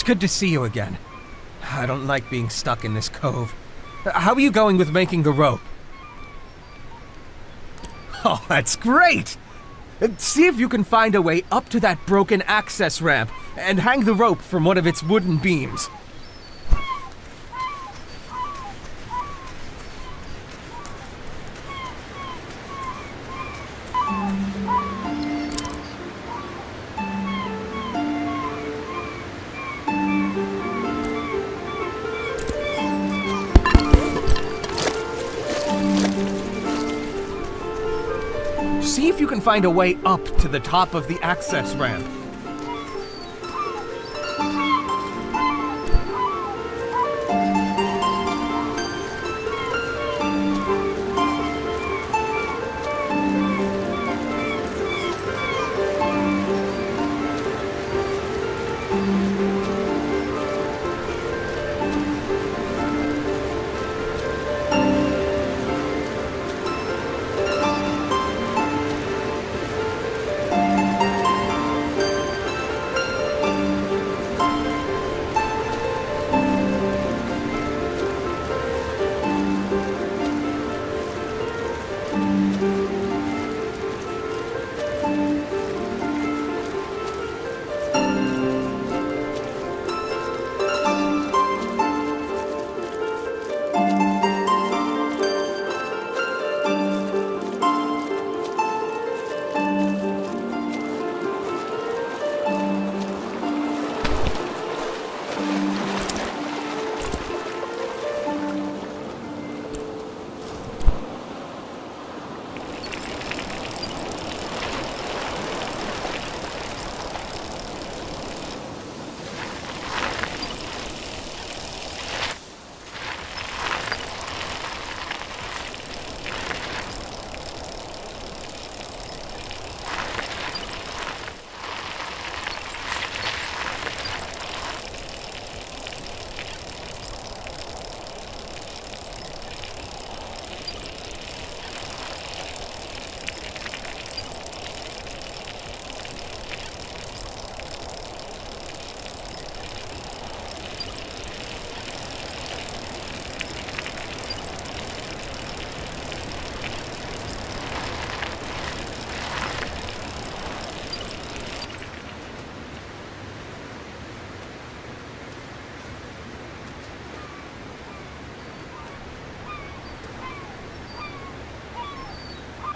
It's good to see you again. I don't like being stuck in this cove. How are you going with making the rope? Oh, that's great! See if you can find a way up to that broken access ramp and hang the rope from one of its wooden beams. See if you can find a way up to the top of the access ramp.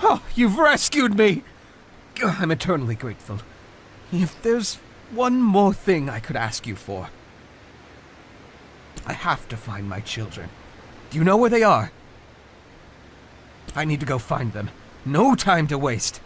Oh, you've rescued me! I'm eternally grateful. If there's one more thing I could ask you for. I have to find my children. Do you know where they are? I need to go find them. No time to waste.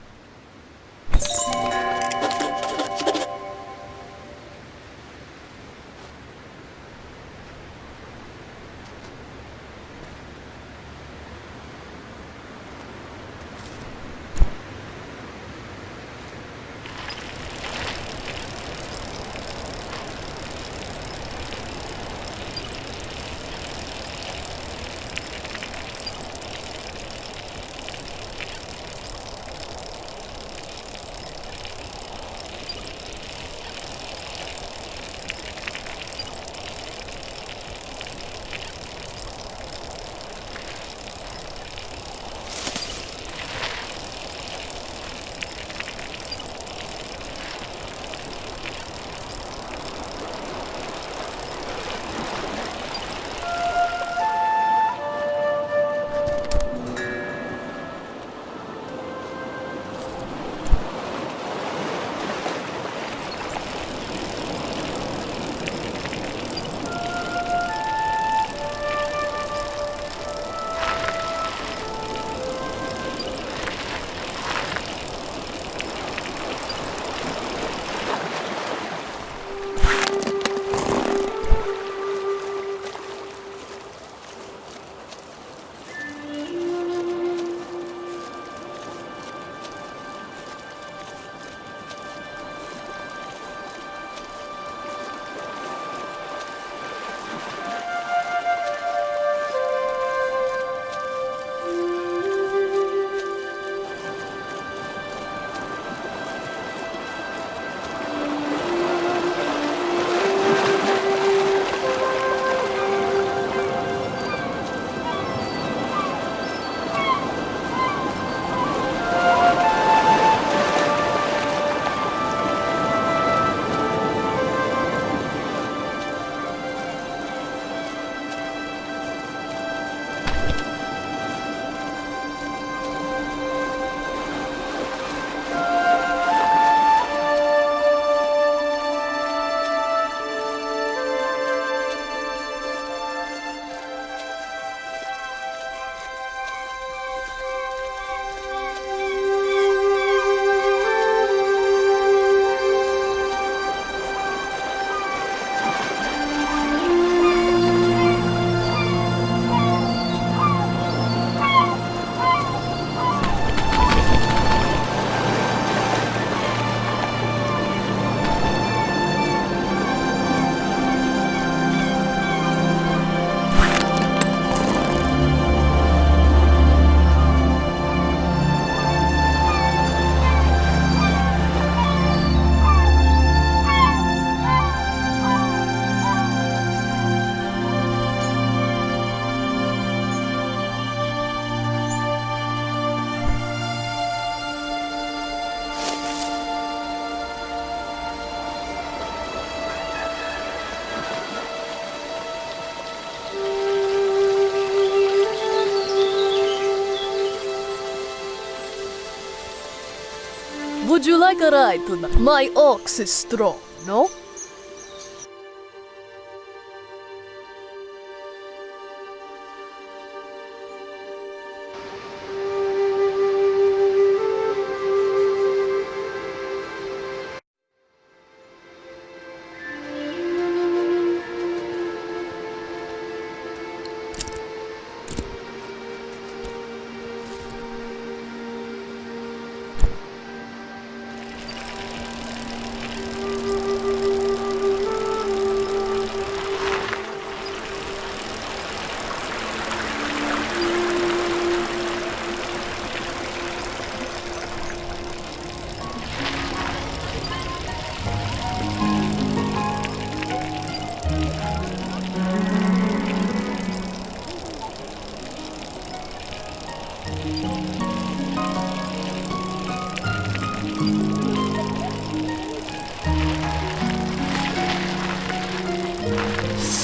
Would you like a ride tonight? My ox is strong, no?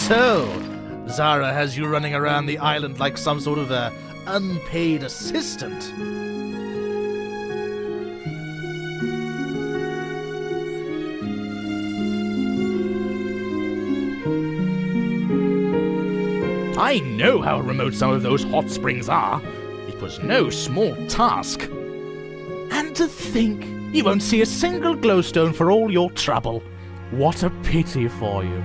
So, Zara has you running around the island like some sort of unpaid assistant. I know how remote some of those hot springs are. It was no small task. And to think, you won't see a single glowstone for all your trouble. What a pity for you.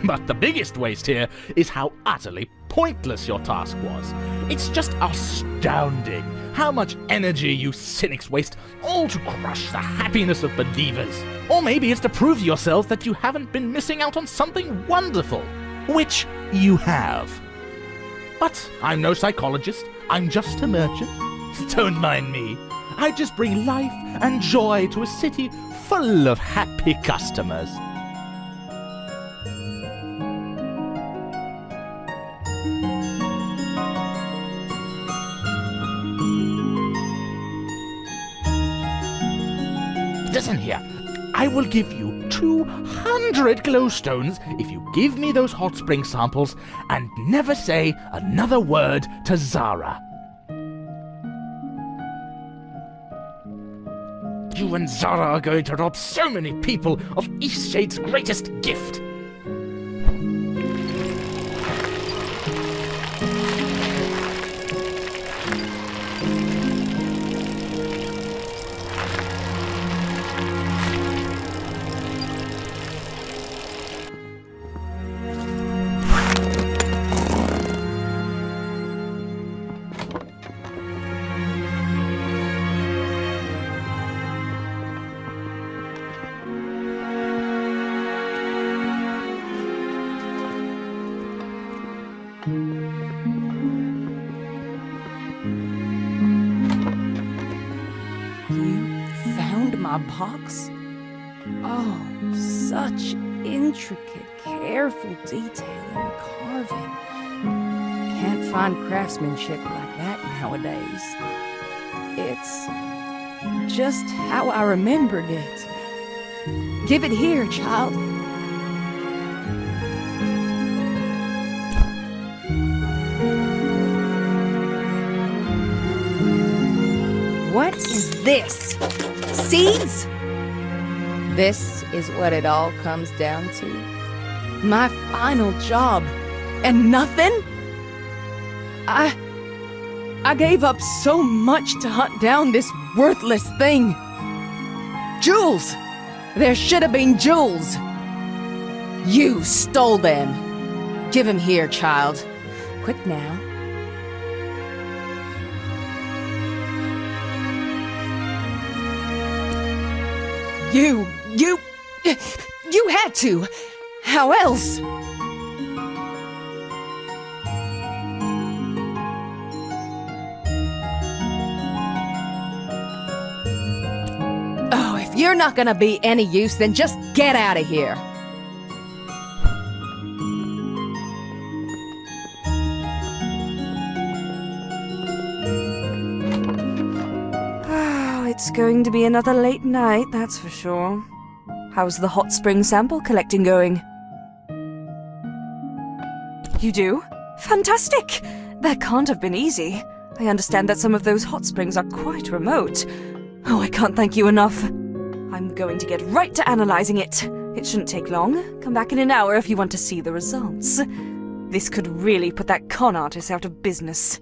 But the biggest waste here is how utterly pointless your task was. It's just astounding how much energy you cynics waste, all to crush the happiness of believers. Or maybe it's to prove to yourself that you haven't been missing out on something wonderful, which you have. But I'm no psychologist, I'm just a merchant. Don't mind me. I just bring life and joy to a city full of happy customers. Listen here, I will give you 200 glowstones if you give me those hot spring samples and never say another word to Zara. You and Zara are going to rob so many people of Eastshade's greatest gift. Box? Oh, such intricate, careful detail in the carving. Can't find craftsmanship like that nowadays. It's just how I remembered it. Give it here, child. What is this? Seeds? This is what it all comes down to. My final job. And nothing? I gave up so much to hunt down this worthless thing. Jewels! There should have been jewels. You stole them. Give them here, child. Quick now. You had to! How else? Oh, if you're not gonna be any use, then just get out of here! It's going to be another late night, that's for sure. How's the hot spring sample collecting going? You do? Fantastic! That can't have been easy. I understand that some of those hot springs are quite remote. Oh, I can't thank you enough. I'm going to get right to analyzing it. It shouldn't take long. Come back in an hour if you want to see the results. This could really put that con artist out of business.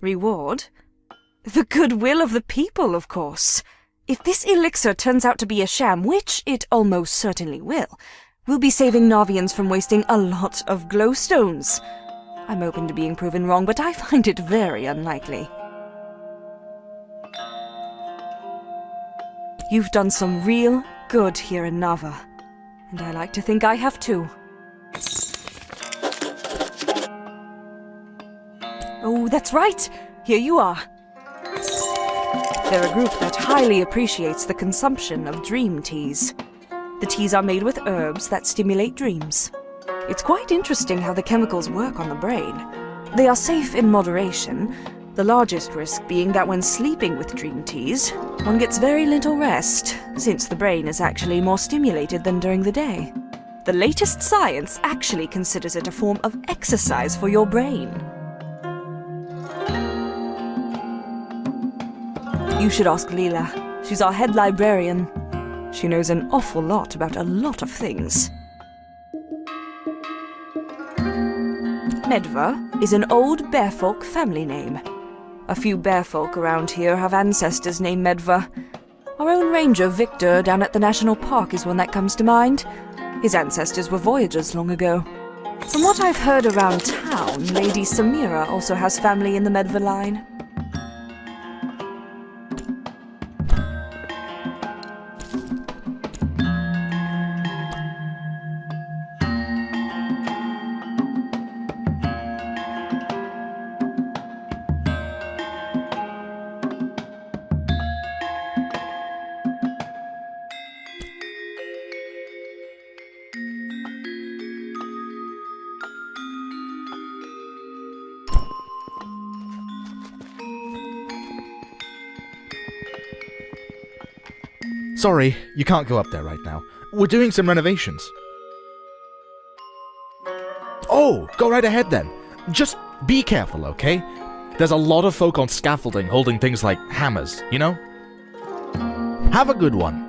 Reward? The goodwill of the people, of course. If this elixir turns out to be a sham, which it almost certainly will, we'll be saving Navians from wasting a lot of glowstones. I'm open to being proven wrong, but I find it very unlikely. You've done some real good here in Nava, and I like to think I have too. Oh, that's right! Here you are. They're a group that highly appreciates the consumption of dream teas. The teas are made with herbs that stimulate dreams. It's quite interesting how the chemicals work on the brain. They are safe in moderation, the largest risk being that when sleeping with dream teas, one gets very little rest, since the brain is actually more stimulated than during the day. The latest science actually considers it a form of exercise for your brain. You should ask Leela. She's our head librarian. She knows an awful lot about a lot of things. Medva is an old bearfolk family name. A few bearfolk around here have ancestors named Medva. Our own ranger, Victor, down at the national park is one that comes to mind. His ancestors were voyagers long ago. From what I've heard around town, Lady Samira also has family in the Medva line. Sorry, you can't go up there right now. We're doing some renovations. Oh, go right ahead then. Just be careful, okay? There's a lot of folk on scaffolding holding things like hammers, you know? Have a good one.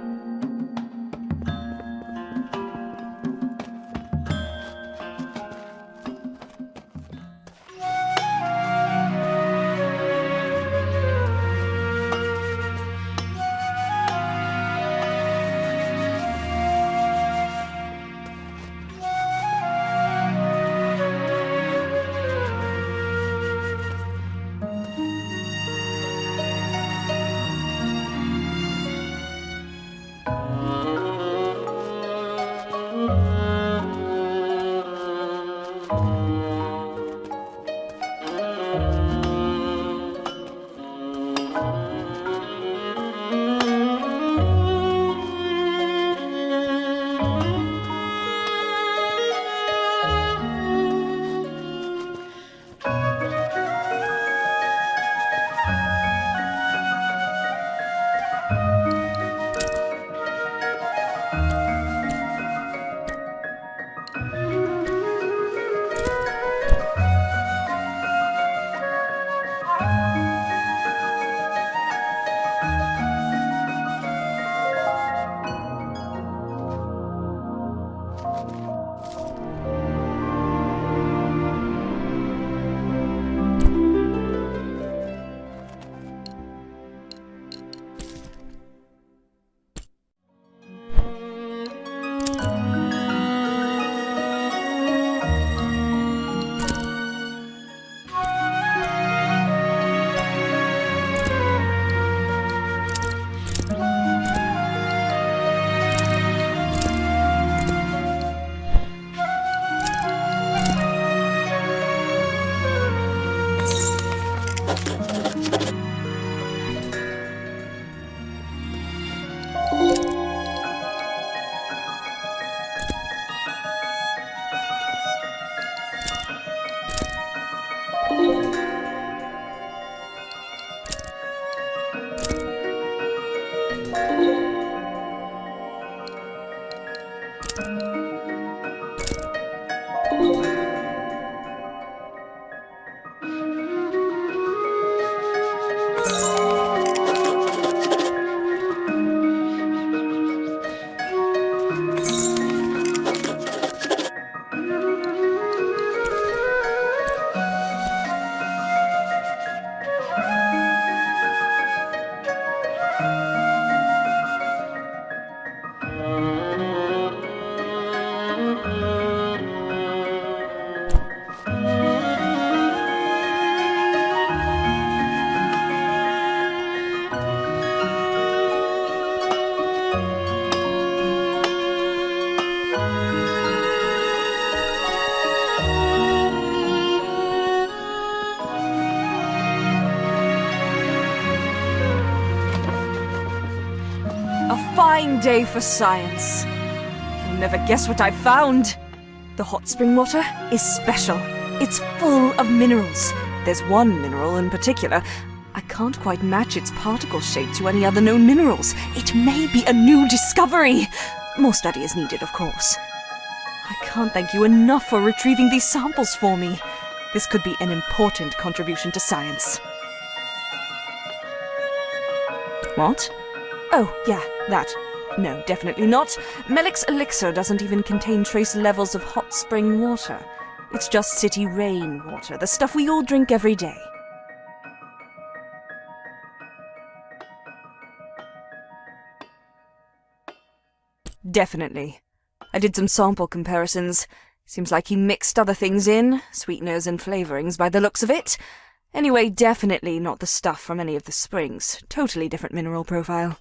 Fine day for science. You'll never guess what I found. The hot spring water is special. It's full of minerals. There's one mineral in particular. I can't quite match its particle shape to any other known minerals. It may be a new discovery. More study is needed, of course. I can't thank you enough for retrieving these samples for me. This could be an important contribution to science. What? Oh, yeah, that. No, definitely not. Melik's elixir doesn't even contain trace levels of hot spring water. It's just city rainwater, the stuff we all drink every day. Definitely. I did some sample comparisons. Seems like he mixed other things in, sweeteners and flavorings by the looks of it. Anyway, definitely not the stuff from any of the springs. Totally different mineral profile.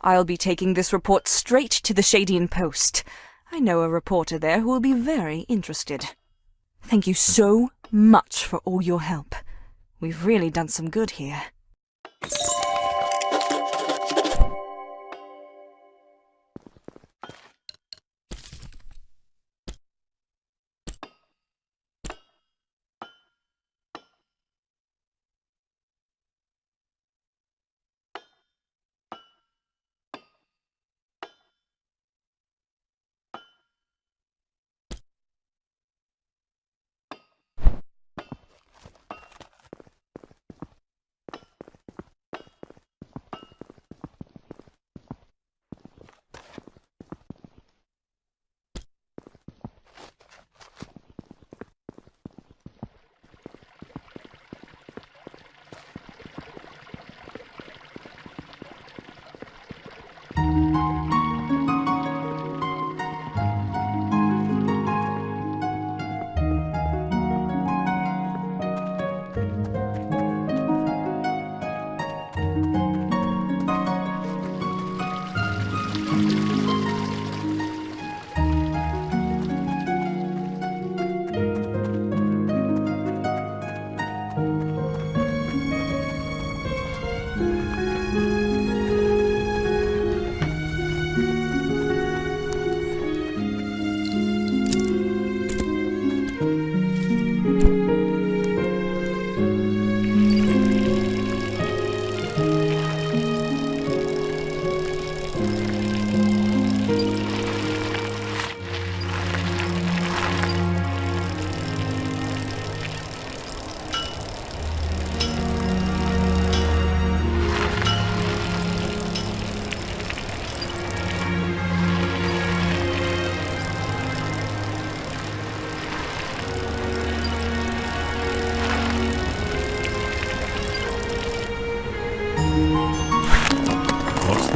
I'll be taking this report straight to the Shadian Post. I know a reporter there who will be very interested. Thank you so much for all your help. We've really done some good here.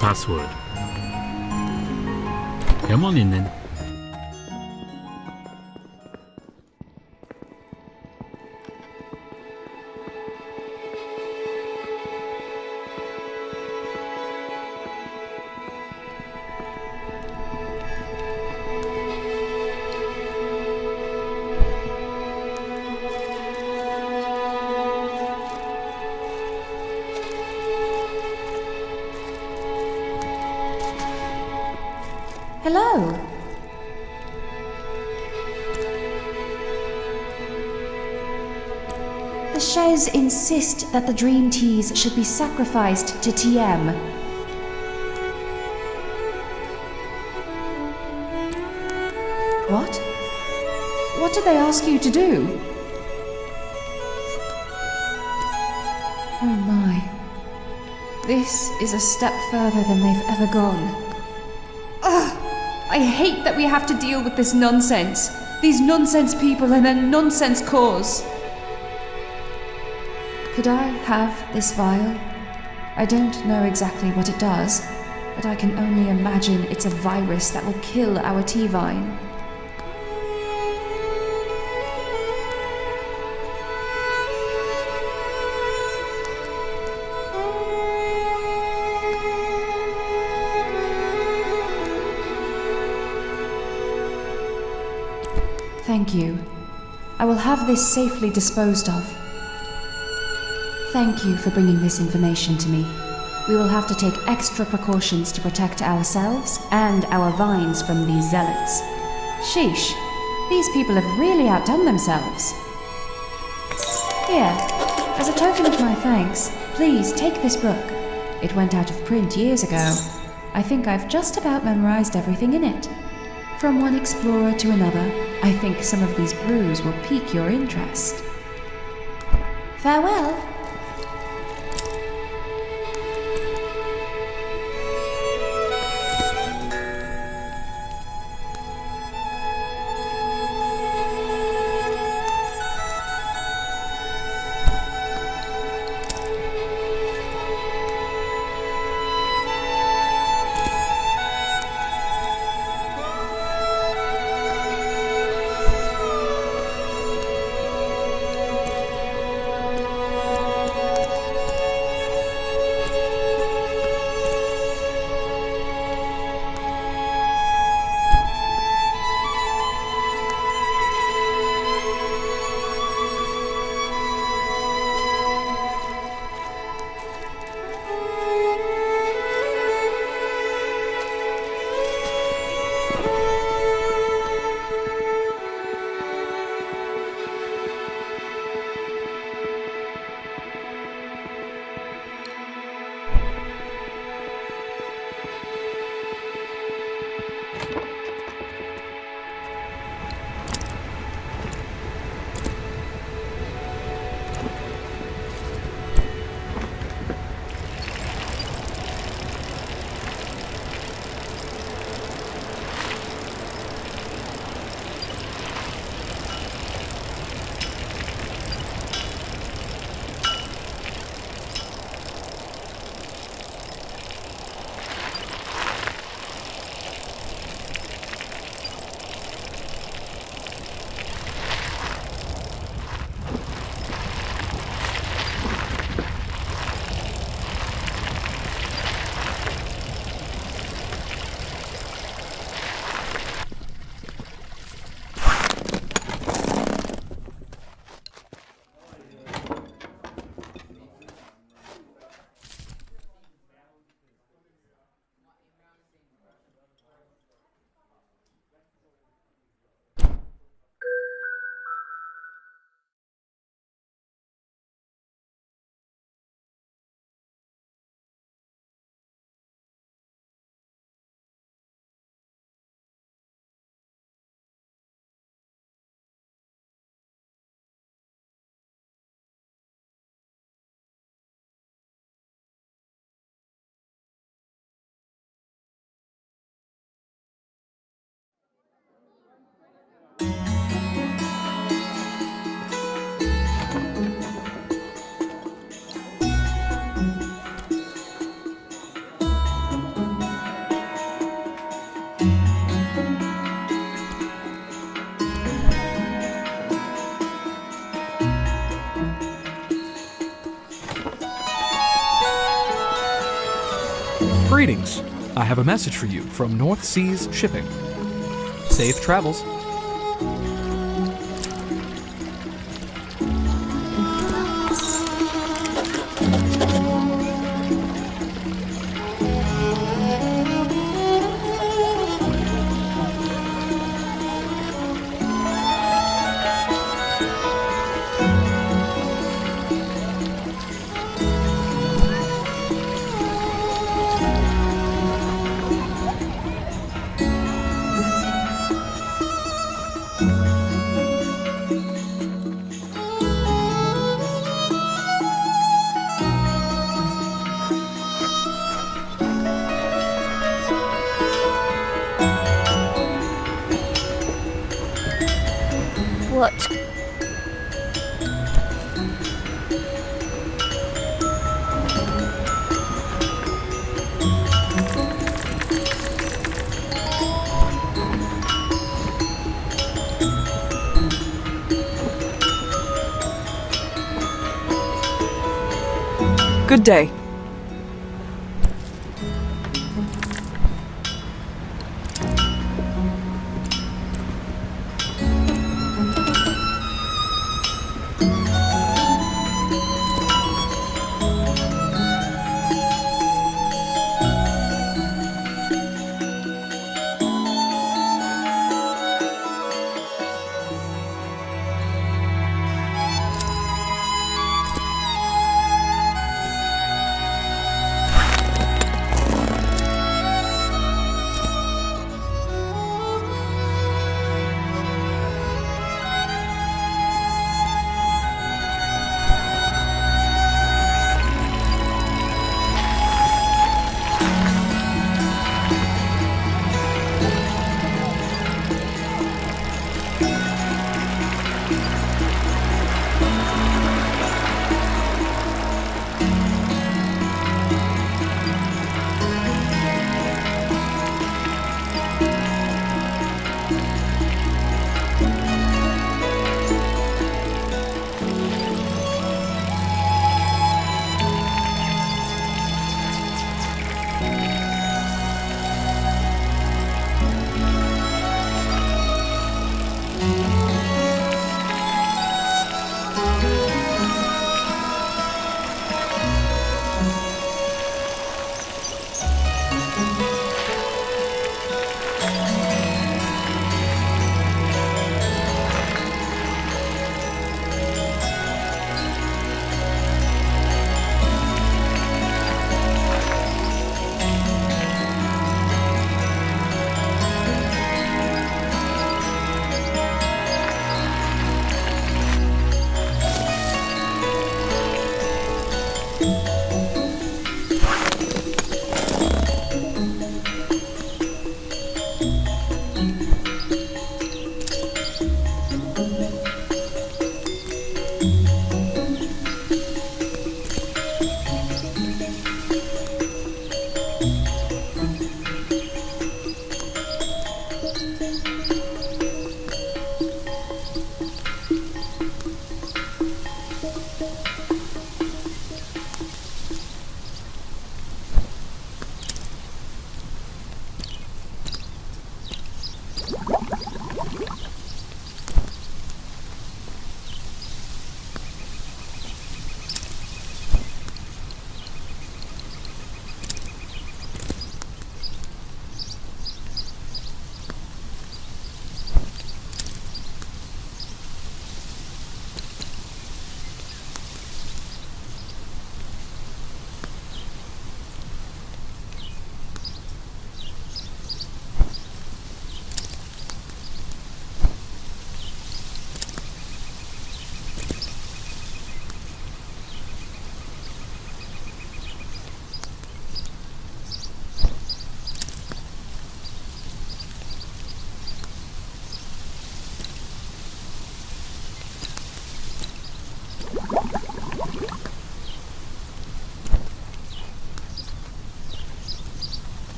Password. Come on in then. Hello. The Shez insist that the Dream Teas should be sacrificed to TM. What? What did they ask you to do? Oh my. This is a step further than they've ever gone. Ugh! I hate that we have to deal with this nonsense. These nonsense people and their nonsense cause. Could I have this vial? I don't know exactly what it does, but I can only imagine it's a virus that will kill our T-Vine. Thank you. I will have this safely disposed of. Thank you for bringing this information to me. We will have to take extra precautions to protect ourselves and our vines from these zealots. Sheesh, these people have really outdone themselves. Here, as a token of my thanks, please take this book. It went out of print years ago. I think I've just about memorized everything in it. From one explorer to another, I think some of these brews will pique your interest. Farewell. Greetings. I have a message for you from North Seas Shipping. Safe travels. What? Good day.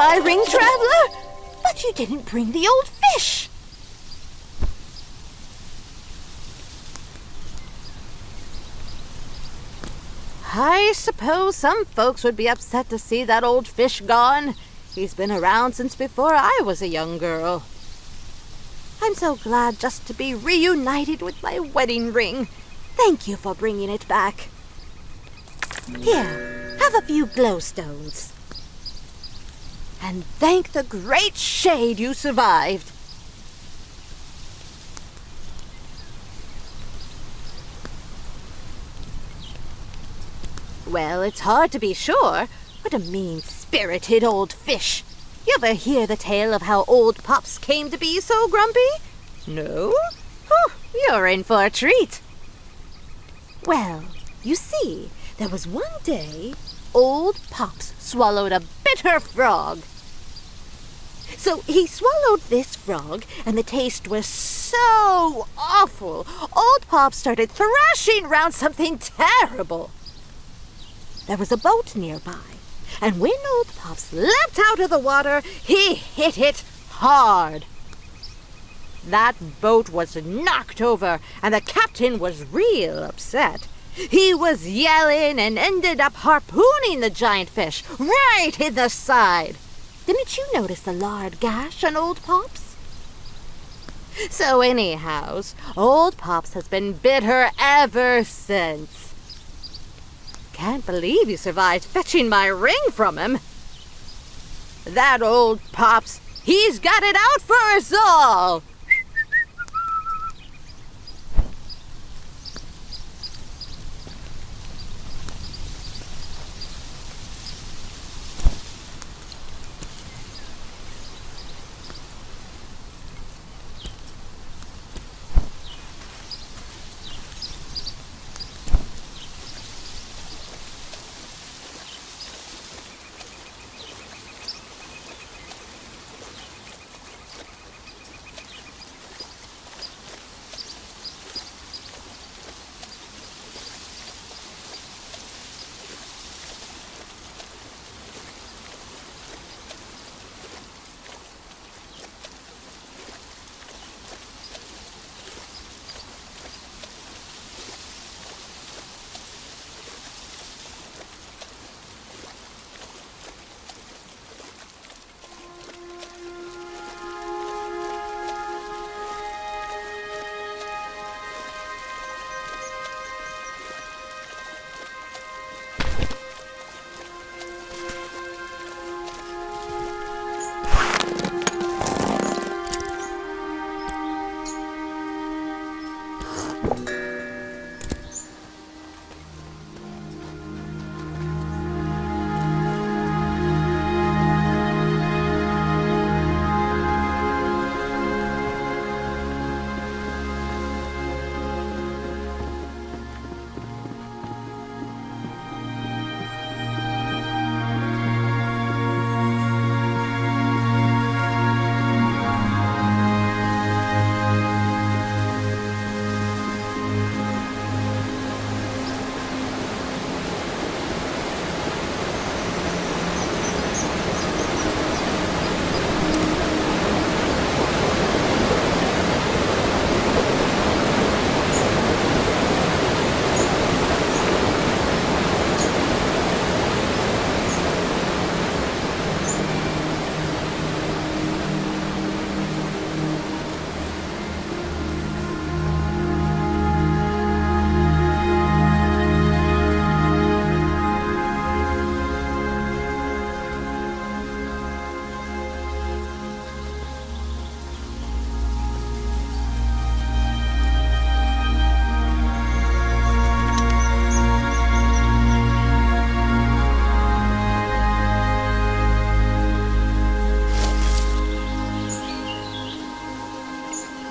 my ring, traveler? But you didn't bring the old fish. I suppose some folks would be upset to see that old fish gone. He's been around since before I was a young girl. I'm so glad just to be reunited with my wedding ring. Thank you for bringing it back. Here, have a few glowstones. And thank the great shade you survived. Well, it's hard to be sure. What a mean-spirited old fish. You ever hear the tale of how old Pops came to be so grumpy? No? You're in for a treat. Well, you see, there was one day old Pops swallowed a bitter frog. So he swallowed this frog, and the taste was so awful, old Pops started thrashing round something terrible. There was a boat nearby, and when old Pops leapt out of the water, he hit it hard. That boat was knocked over, and the captain was real upset. He was yelling and ended up harpooning the giant fish right in the side. Didn't you notice the large gash on old Pops? So anyhows, old Pops has been bitter ever since. Can't believe you survived fetching my ring from him. That old Pops, he's got it out for us all.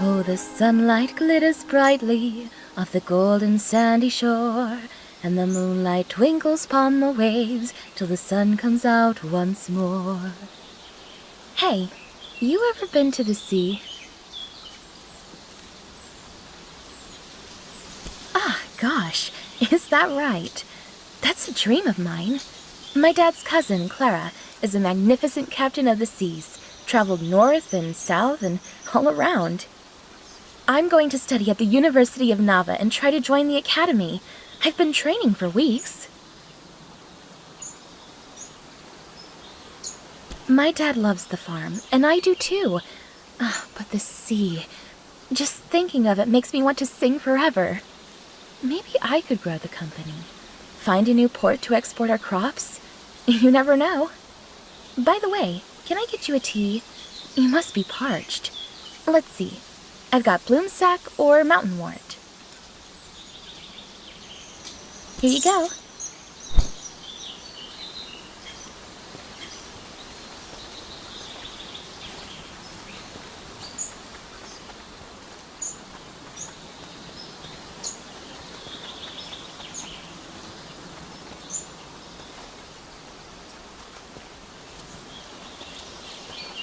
Oh, the sunlight glitters brightly off the golden sandy shore, and the moonlight twinkles upon the waves till the sun comes out once more. Hey, you ever been to the sea? Ah, gosh, is that right? That's a dream of mine. My dad's cousin, Clara, is a magnificent captain of the seas, traveled north and south and all around. I'm going to study at the University of Nava and try to join the academy. I've been training for weeks. My dad loves the farm, and I do too. But the sea, just thinking of it makes me want to sing forever. Maybe I could grow the company. Find a new port to export our crops. You never know. By the way, can I get you a tea? You must be parched. Let's see. I've got bloomsack or mountain wort. Here you go.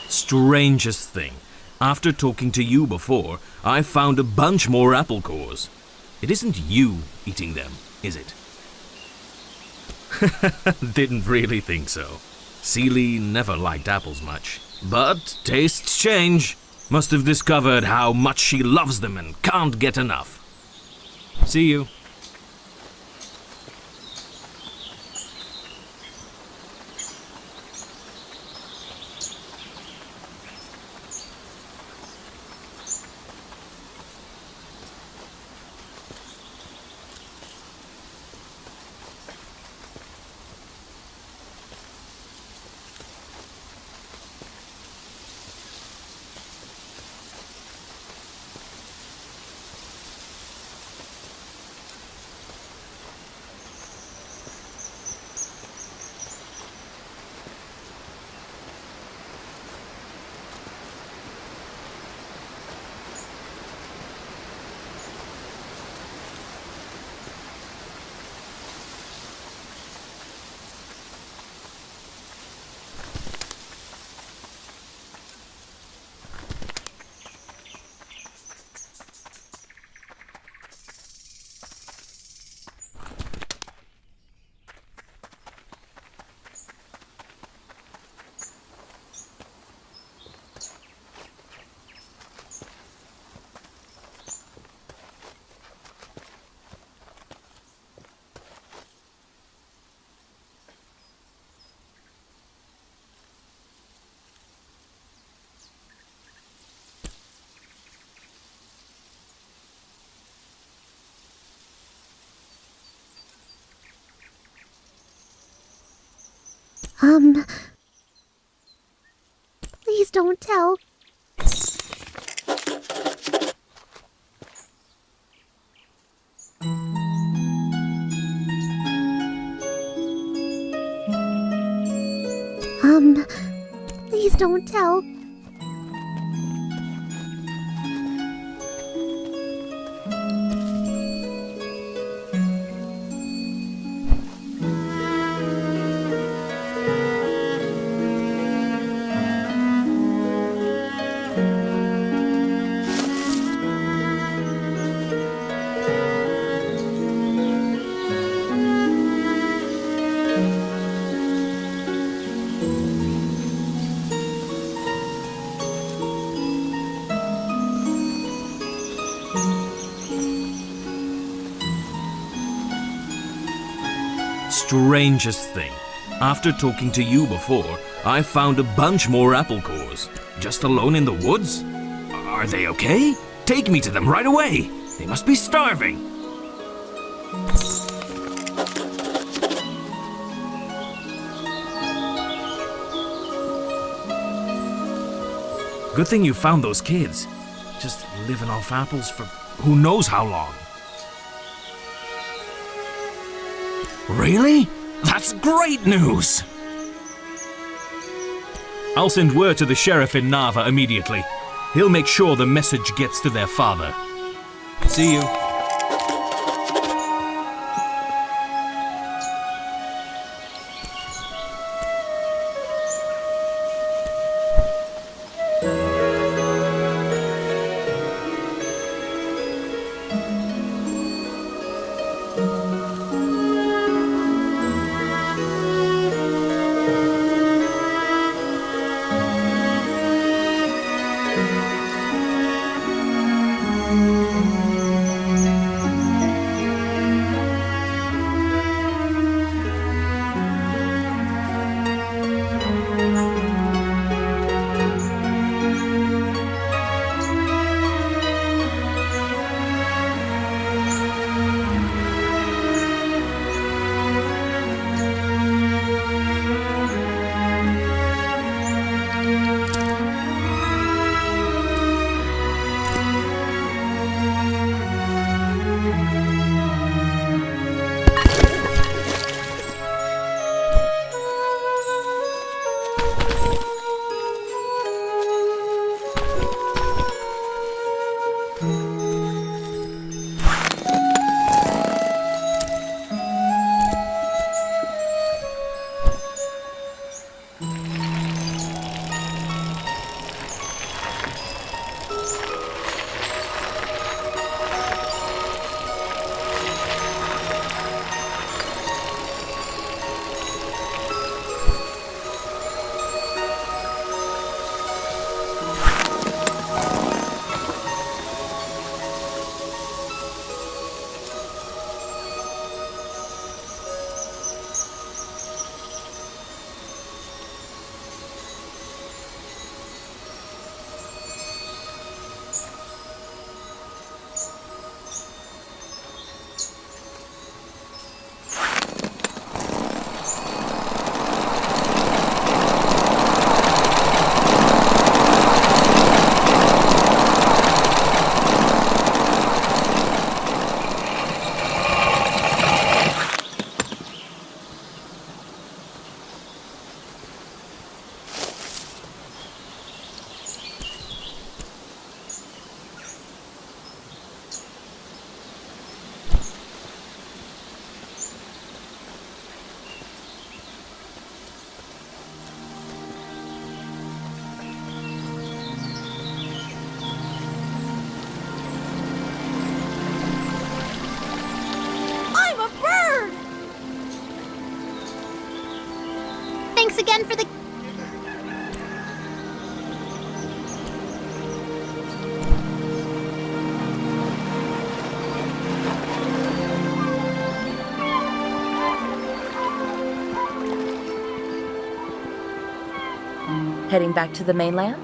Strangest thing. After talking to you before, I found a bunch more apple cores. It isn't you eating them, is it? Didn't really think so. Seely never liked apples much. But tastes change. Must have discovered how much she loves them and can't get enough. See you. Please don't tell. Please don't tell. Strangest thing. After talking to you before, I found a bunch more apple cores. Just alone in the woods? Are they okay? Take me to them right away. They must be starving. Good thing you found those kids. Just living off apples for who knows how long. Really? That's great news! I'll send word to the sheriff in Nava immediately. He'll make sure the message gets to their father. See you. again for the... Heading back to the mainland?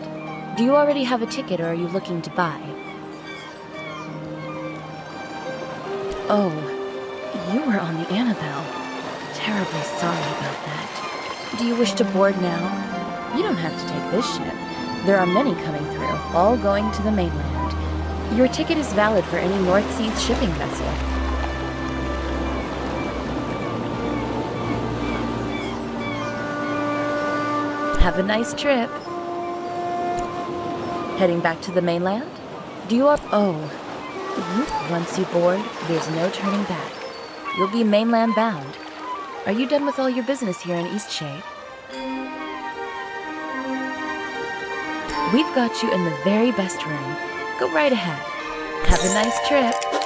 Do you already have a ticket or are you looking to buy? Oh, you were on the Annabelle. Terribly sorry about that. Do you wish to board now? You don't have to take this ship. There are many coming through, all going to the mainland. Your ticket is valid for any North Seas shipping vessel. Have a nice trip. Heading back to the mainland? Do you once you board, there's no turning back. You'll be mainland bound. Are you done with all your business here in Eastshade? We've got you in the very best room. Go right ahead. Have a nice trip.